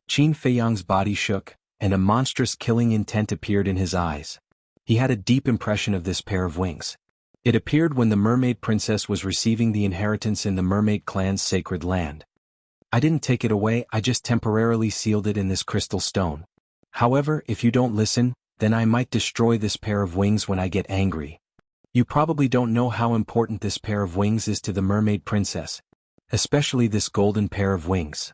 Qin Feiyang's body shook, and a monstrous killing intent appeared in his eyes. He had a deep impression of this pair of wings. It appeared when the mermaid princess was receiving the inheritance in the mermaid clan's sacred land. I didn't take it away, I just temporarily sealed it in this crystal stone. However, if you don't listen, then I might destroy this pair of wings when I get angry. You probably don't know how important this pair of wings is to the mermaid princess. Especially this golden pair of wings.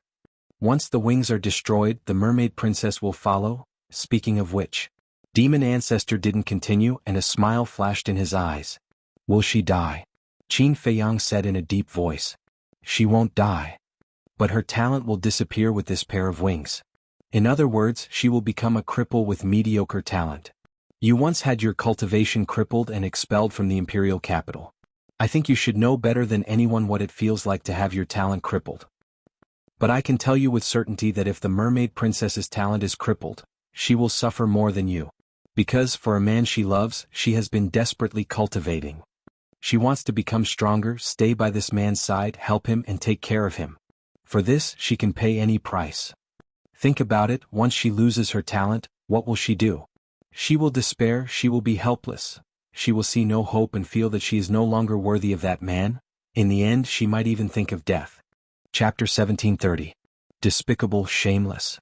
Once the wings are destroyed, the mermaid princess will follow. Speaking of which, demon ancestor didn't continue and a smile flashed in his eyes. Will she die? Qin Feiyang said in a deep voice. She won't die. But her talent will disappear with this pair of wings. In other words, she will become a cripple with mediocre talent. You once had your cultivation crippled and expelled from the imperial capital. I think you should know better than anyone what it feels like to have your talent crippled. But I can tell you with certainty that if the mermaid princess's talent is crippled, she will suffer more than you. Because, for a man she loves, she has been desperately cultivating. She wants to become stronger, stay by this man's side, help him and take care of him. For this, she can pay any price. Think about it, once she loses her talent, what will she do? She will despair, she will be helpless. She will see no hope and feel that she is no longer worthy of that man. In the end, she might even think of death. Chapter 1730. Despicable, shameless.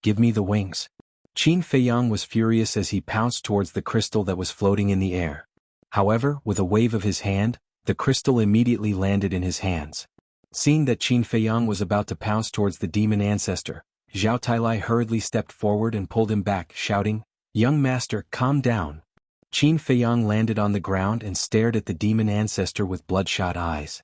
Give me the wings. Qin Feiyang was furious as he pounced towards the crystal that was floating in the air. However, with a wave of his hand, the crystal immediately landed in his hands. Seeing that Qin Feiyang was about to pounce towards the demon ancestor, Zhao Tailai hurriedly stepped forward and pulled him back, shouting, "Young master, calm down." Qin Feiyang landed on the ground and stared at the demon ancestor with bloodshot eyes.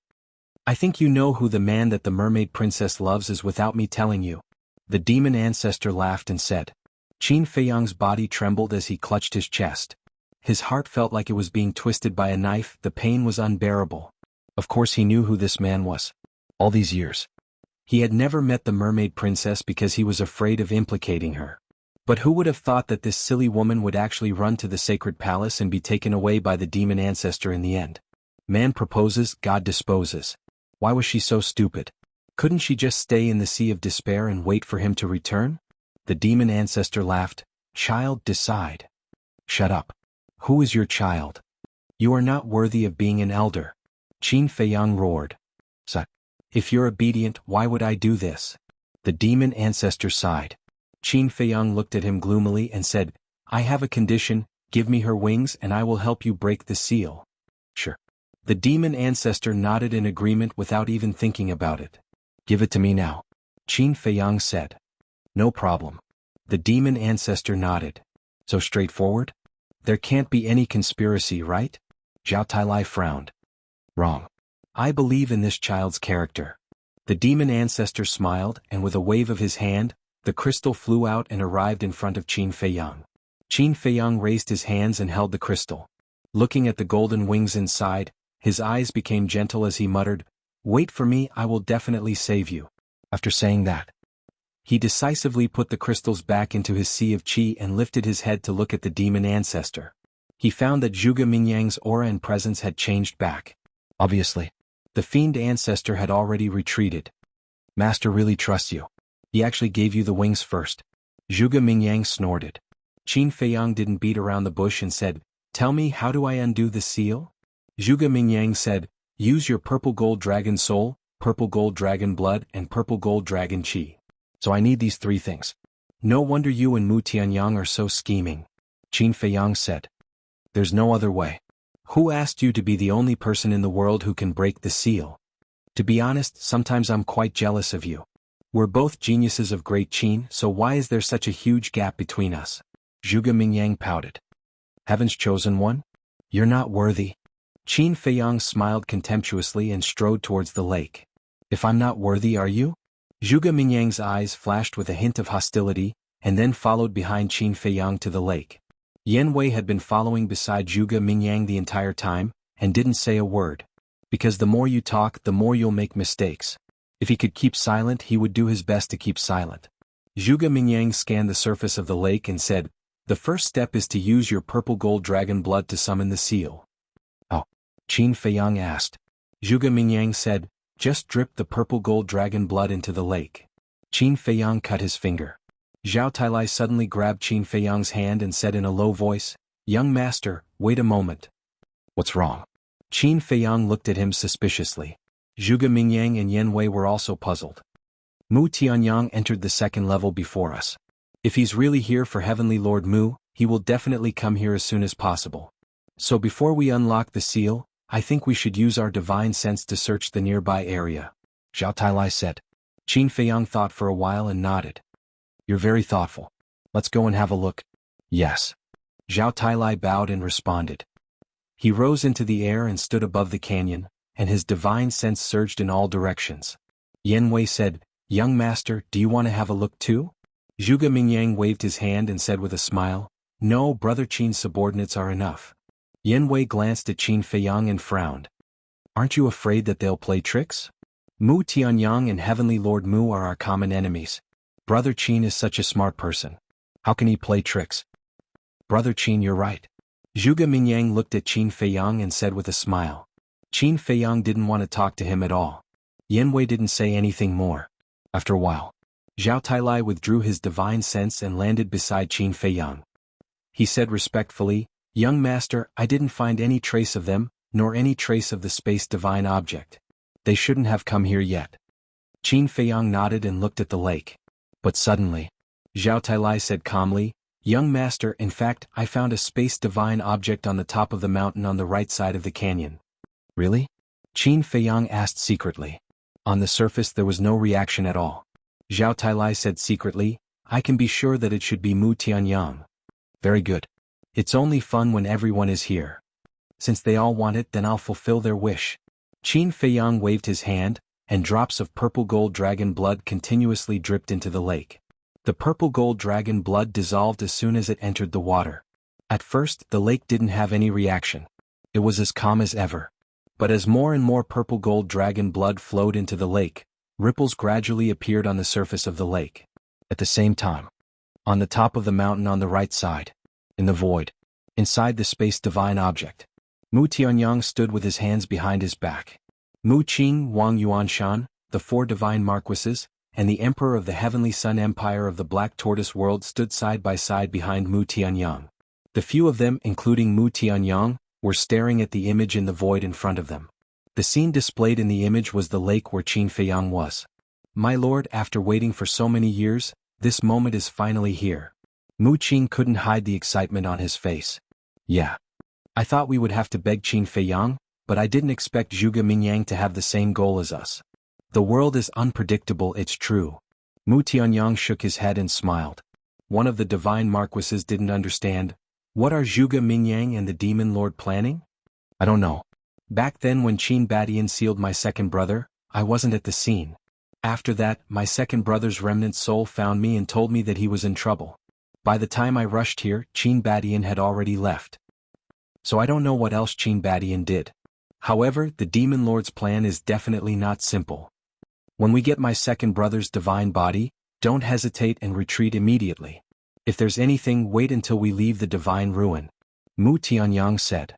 "I think you know who the man that the mermaid princess loves is without me telling you." The demon ancestor laughed and said. Qin Feiyang's body trembled as he clutched his chest. His heart felt like it was being twisted by a knife, the pain was unbearable. Of course he knew who this man was. All these years. He had never met the mermaid princess because he was afraid of implicating her. But who would have thought that this silly woman would actually run to the sacred palace and be taken away by the demon ancestor in the end? Man proposes, God disposes. Why was she so stupid? Couldn't she just stay in the sea of despair and wait for him to return? The demon ancestor laughed. Child, decide. Shut up. Who is your child? You are not worthy of being an elder. Qin Feiyang roared. So, if you're obedient, why would I do this? The demon ancestor sighed. Qin Feiyang looked at him gloomily and said, I have a condition, give me her wings and I will help you break the seal. Sure. The demon ancestor nodded in agreement without even thinking about it. Give it to me now. Qin Feiyang said. No problem. The demon ancestor nodded. So straightforward? There can't be any conspiracy, right? Zhao Tailai frowned. Wrong. I believe in this child's character. The demon ancestor smiled and with a wave of his hand, the crystal flew out and arrived in front of Qin Feiyang. Qin Feiyang raised his hands and held the crystal. Looking at the golden wings inside, his eyes became gentle as he muttered, Wait for me, I will definitely save you. After saying that, he decisively put the crystals back into his sea of qi and lifted his head to look at the demon ancestor. He found that Zhuge Mingyang's aura and presence had changed back. Obviously, the fiend ancestor had already retreated. Master really trusts you. He actually gave you the wings first. Zhuge Mingyang snorted. Qin Feiyang didn't beat around the bush and said, Tell me, how do I undo the seal? Zhuge Mingyang said, Use your purple gold dragon soul, purple gold dragon blood and purple gold dragon qi. So I need these three things. No wonder you and Mu Tianyang are so scheming. Qin Feiyang said. There's no other way. Who asked you to be the only person in the world who can break the seal? To be honest, sometimes I'm quite jealous of you. We're both geniuses of great Qin, so why is there such a huge gap between us? Zhuge Mingyang pouted. Heaven's chosen one? You're not worthy. Qin Feiyang smiled contemptuously and strode towards the lake. If I'm not worthy, are you? Zhuge Mingyang's eyes flashed with a hint of hostility, and then followed behind Qin Feiyang to the lake. Yan Wei had been following beside Zhuge Mingyang the entire time, and didn't say a word. Because the more you talk, the more you'll make mistakes. If he could keep silent, he would do his best to keep silent. Zhuge Mingyang scanned the surface of the lake and said, The first step is to use your purple gold dragon blood to summon the seal. Oh. Qin Feiyang asked. Zhuge Mingyang said, Just drip the purple gold dragon blood into the lake. Qin Feiyang cut his finger. Zhao Tailai suddenly grabbed Qin Feiyang's hand and said in a low voice, Young master, wait a moment. What's wrong? Qin Feiyang looked at him suspiciously. Zhuge Mingyang and Yan Wei were also puzzled. Mu Tianyang entered the second level before us. If he's really here for Heavenly Lord Mu, he will definitely come here as soon as possible. So before we unlock the seal, I think we should use our divine sense to search the nearby area. Zhao Tailai said. Qin Feiyang thought for a while and nodded. You're very thoughtful. Let's go and have a look. Yes. Zhao Tailai bowed and responded. He rose into the air and stood above the canyon, and his divine sense surged in all directions. Yan Wei said, Young master, do you want to have a look too? Zhuge Mingyang waved his hand and said with a smile, No, Brother Qin's subordinates are enough. Yan Wei glanced at Qin Feiyang and frowned. Aren't you afraid that they'll play tricks? Mu Tianyang and Heavenly Lord Mu are our common enemies. Brother Qin is such a smart person. How can he play tricks? Brother Qin, you're right. Zhuge Mingyang looked at Qin Feiyang and said with a smile. Qin Feiyang didn't want to talk to him at all. Yan Wei didn't say anything more. After a while, Zhao Tailai withdrew his divine sense and landed beside Qin Feiyang. He said respectfully, Young master, I didn't find any trace of them, nor any trace of the space divine object. They shouldn't have come here yet. Qin Feiyang nodded and looked at the lake. But suddenly, Zhao Tailai said calmly, Young master, in fact, I found a space divine object on the top of the mountain on the right side of the canyon. Really? Qin Feiyang asked secretly. On the surface there was no reaction at all. Zhao Tailai said secretly, I can be sure that it should be Mu Tianyang. Very good. It's only fun when everyone is here. Since they all want it, then I'll fulfill their wish. Qin Feiyang waved his hand, and drops of purple gold dragon blood continuously dripped into the lake. The purple gold dragon blood dissolved as soon as it entered the water. At first, the lake didn't have any reaction. It was as calm as ever. But as more and more purple gold dragon blood flowed into the lake, ripples gradually appeared on the surface of the lake. At the same time, on the top of the mountain on the right side, in the void, inside the space divine object, Mu Tianyang stood with his hands behind his back. Mu Qing, Wang Yuanshan, the 4 divine marquises, and the Emperor of the Heavenly Sun Empire of the Black Tortoise World stood side by side behind Mu Tianyang. The few of them, including Mu Tianyang, were staring at the image in the void in front of them. The scene displayed in the image was the lake where Qin Feiyang was. My lord, after waiting for so many years, this moment is finally here. Mu Qing couldn't hide the excitement on his face. Yeah. I thought we would have to beg Qin Feiyang, but I didn't expect Zhuge Mingyang to have the same goal as us. The world is unpredictable, it's true. Mu Tianyang shook his head and smiled. One of the divine marquises didn't understand. What are Zhuge Mingyang and the demon lord planning? I don't know. Back then when Qin Badian sealed my second brother, I wasn't at the scene. After that, my second brother's remnant soul found me and told me that he was in trouble. By the time I rushed here, Qin Badian had already left. So I don't know what else Qin Badian did. However, the demon lord's plan is definitely not simple. When we get my second brother's divine body, don't hesitate and retreat immediately. If there's anything, wait until we leave the divine ruin. Mu Tianyang said.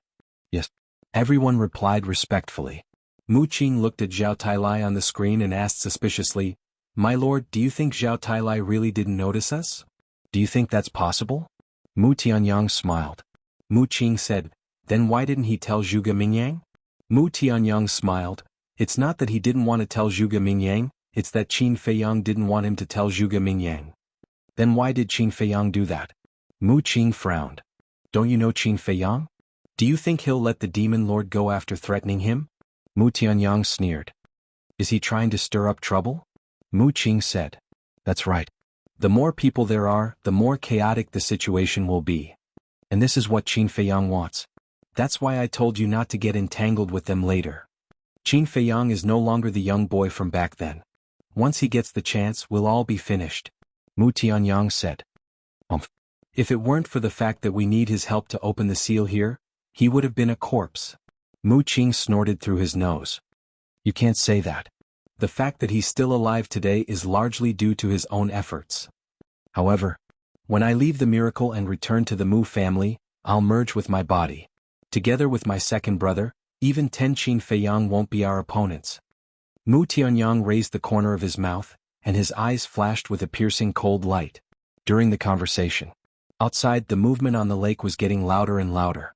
Yes. Everyone replied respectfully. Mu Qing looked at Zhao Tailai on the screen and asked suspiciously, My lord, do you think Zhao Tailai really didn't notice us? Do you think that's possible? Mu Tianyang smiled. Mu Qing said, Then why didn't he tell Zhuge Mingyang? Mu Tianyang smiled. It's not that he didn't want to tell Zhuge Mingyang, it's that Qin Feiyang didn't want him to tell Zhuge Mingyang. Then why did Qin Feiyang do that? Mu Qing frowned. Don't you know Qin Feiyang? Do you think he'll let the demon lord go after threatening him? Mu Tianyang sneered. Is he trying to stir up trouble? Mu Qing said. That's right. The more people there are, the more chaotic the situation will be. And this is what Qin Feiyang wants. That's why I told you not to get entangled with them later. Qin Feiyang is no longer the young boy from back then. Once he gets the chance, we'll all be finished. Mu Tianyang said. If it weren't for the fact that we need his help to open the seal here, he would have been a corpse. Mu Qing snorted through his nose. You can't say that. The fact that he's still alive today is largely due to his own efforts. However, when I leave the miracle and return to the Mu family, I'll merge with my body. Together with my second brother, even 10 Qin Feiyang won't be our opponents. Mu Tianyang raised the corner of his mouth, and his eyes flashed with a piercing cold light. During the conversation, outside the movement on the lake was getting louder and louder.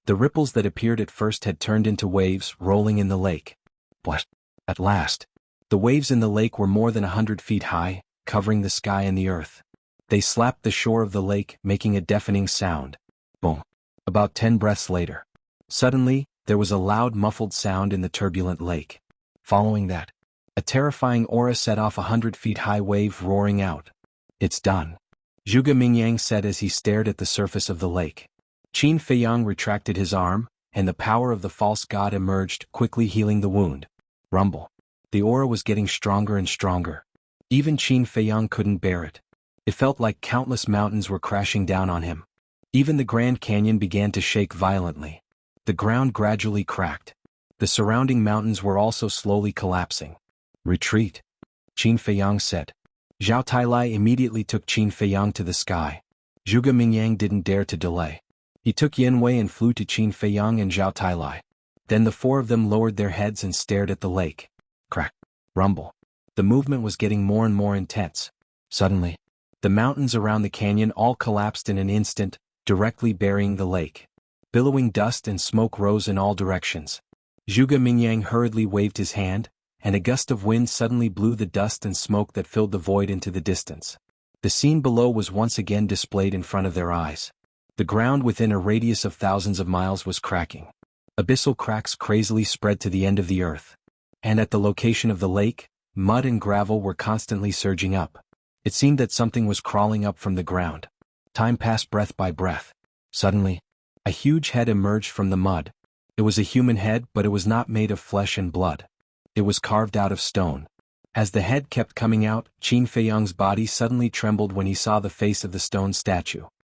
The ripples that appeared at first had turned into waves rolling in the lake. But, at last, the waves in the lake were more than 100 feet high, covering the sky and the earth. They slapped the shore of the lake, making a deafening sound. Boom. About 10 breaths later, suddenly, there was a loud muffled sound in the turbulent lake. Following that, a terrifying aura set off 100 feet high wave roaring out. It's done. Zhuge Mingyang said as he stared at the surface of the lake. Qin Feiyang retracted his arm, and the power of the false god emerged, quickly healing the wound. Rumble. The aura was getting stronger and stronger. Even Qin Feiyang couldn't bear it. It felt like countless mountains were crashing down on him. Even the Grand Canyon began to shake violently. The ground gradually cracked. The surrounding mountains were also slowly collapsing. Retreat, Qin Feiyang said. Zhao Tailai immediately took Qin Feiyang to the sky, Zhuge Mingyang didn't dare to delay. He took Yin Wei and flew to Qin Feiyang and Zhao Tailai. Then the four of them lowered their heads and stared at the lake. Crack. Rumble. The movement was getting more and more intense. Suddenly, the mountains around the canyon all collapsed in an instant, directly burying the lake. Billowing dust and smoke rose in all directions. Zhuge Mingyang hurriedly waved his hand, and a gust of wind suddenly blew the dust and smoke that filled the void into the distance. The scene below was once again displayed in front of their eyes. The ground within a radius of thousands of miles was cracking. Abyssal cracks crazily spread to the end of the earth. And at the location of the lake, mud and gravel were constantly surging up. It seemed that something was crawling up from the ground. Time passed breath by breath. Suddenly, a huge head emerged from the mud. It was a human head, but it was not made of flesh and blood. It was carved out of stone. As the head kept coming out, Qin Feiyang's body suddenly trembled when he saw the face of the stone statue.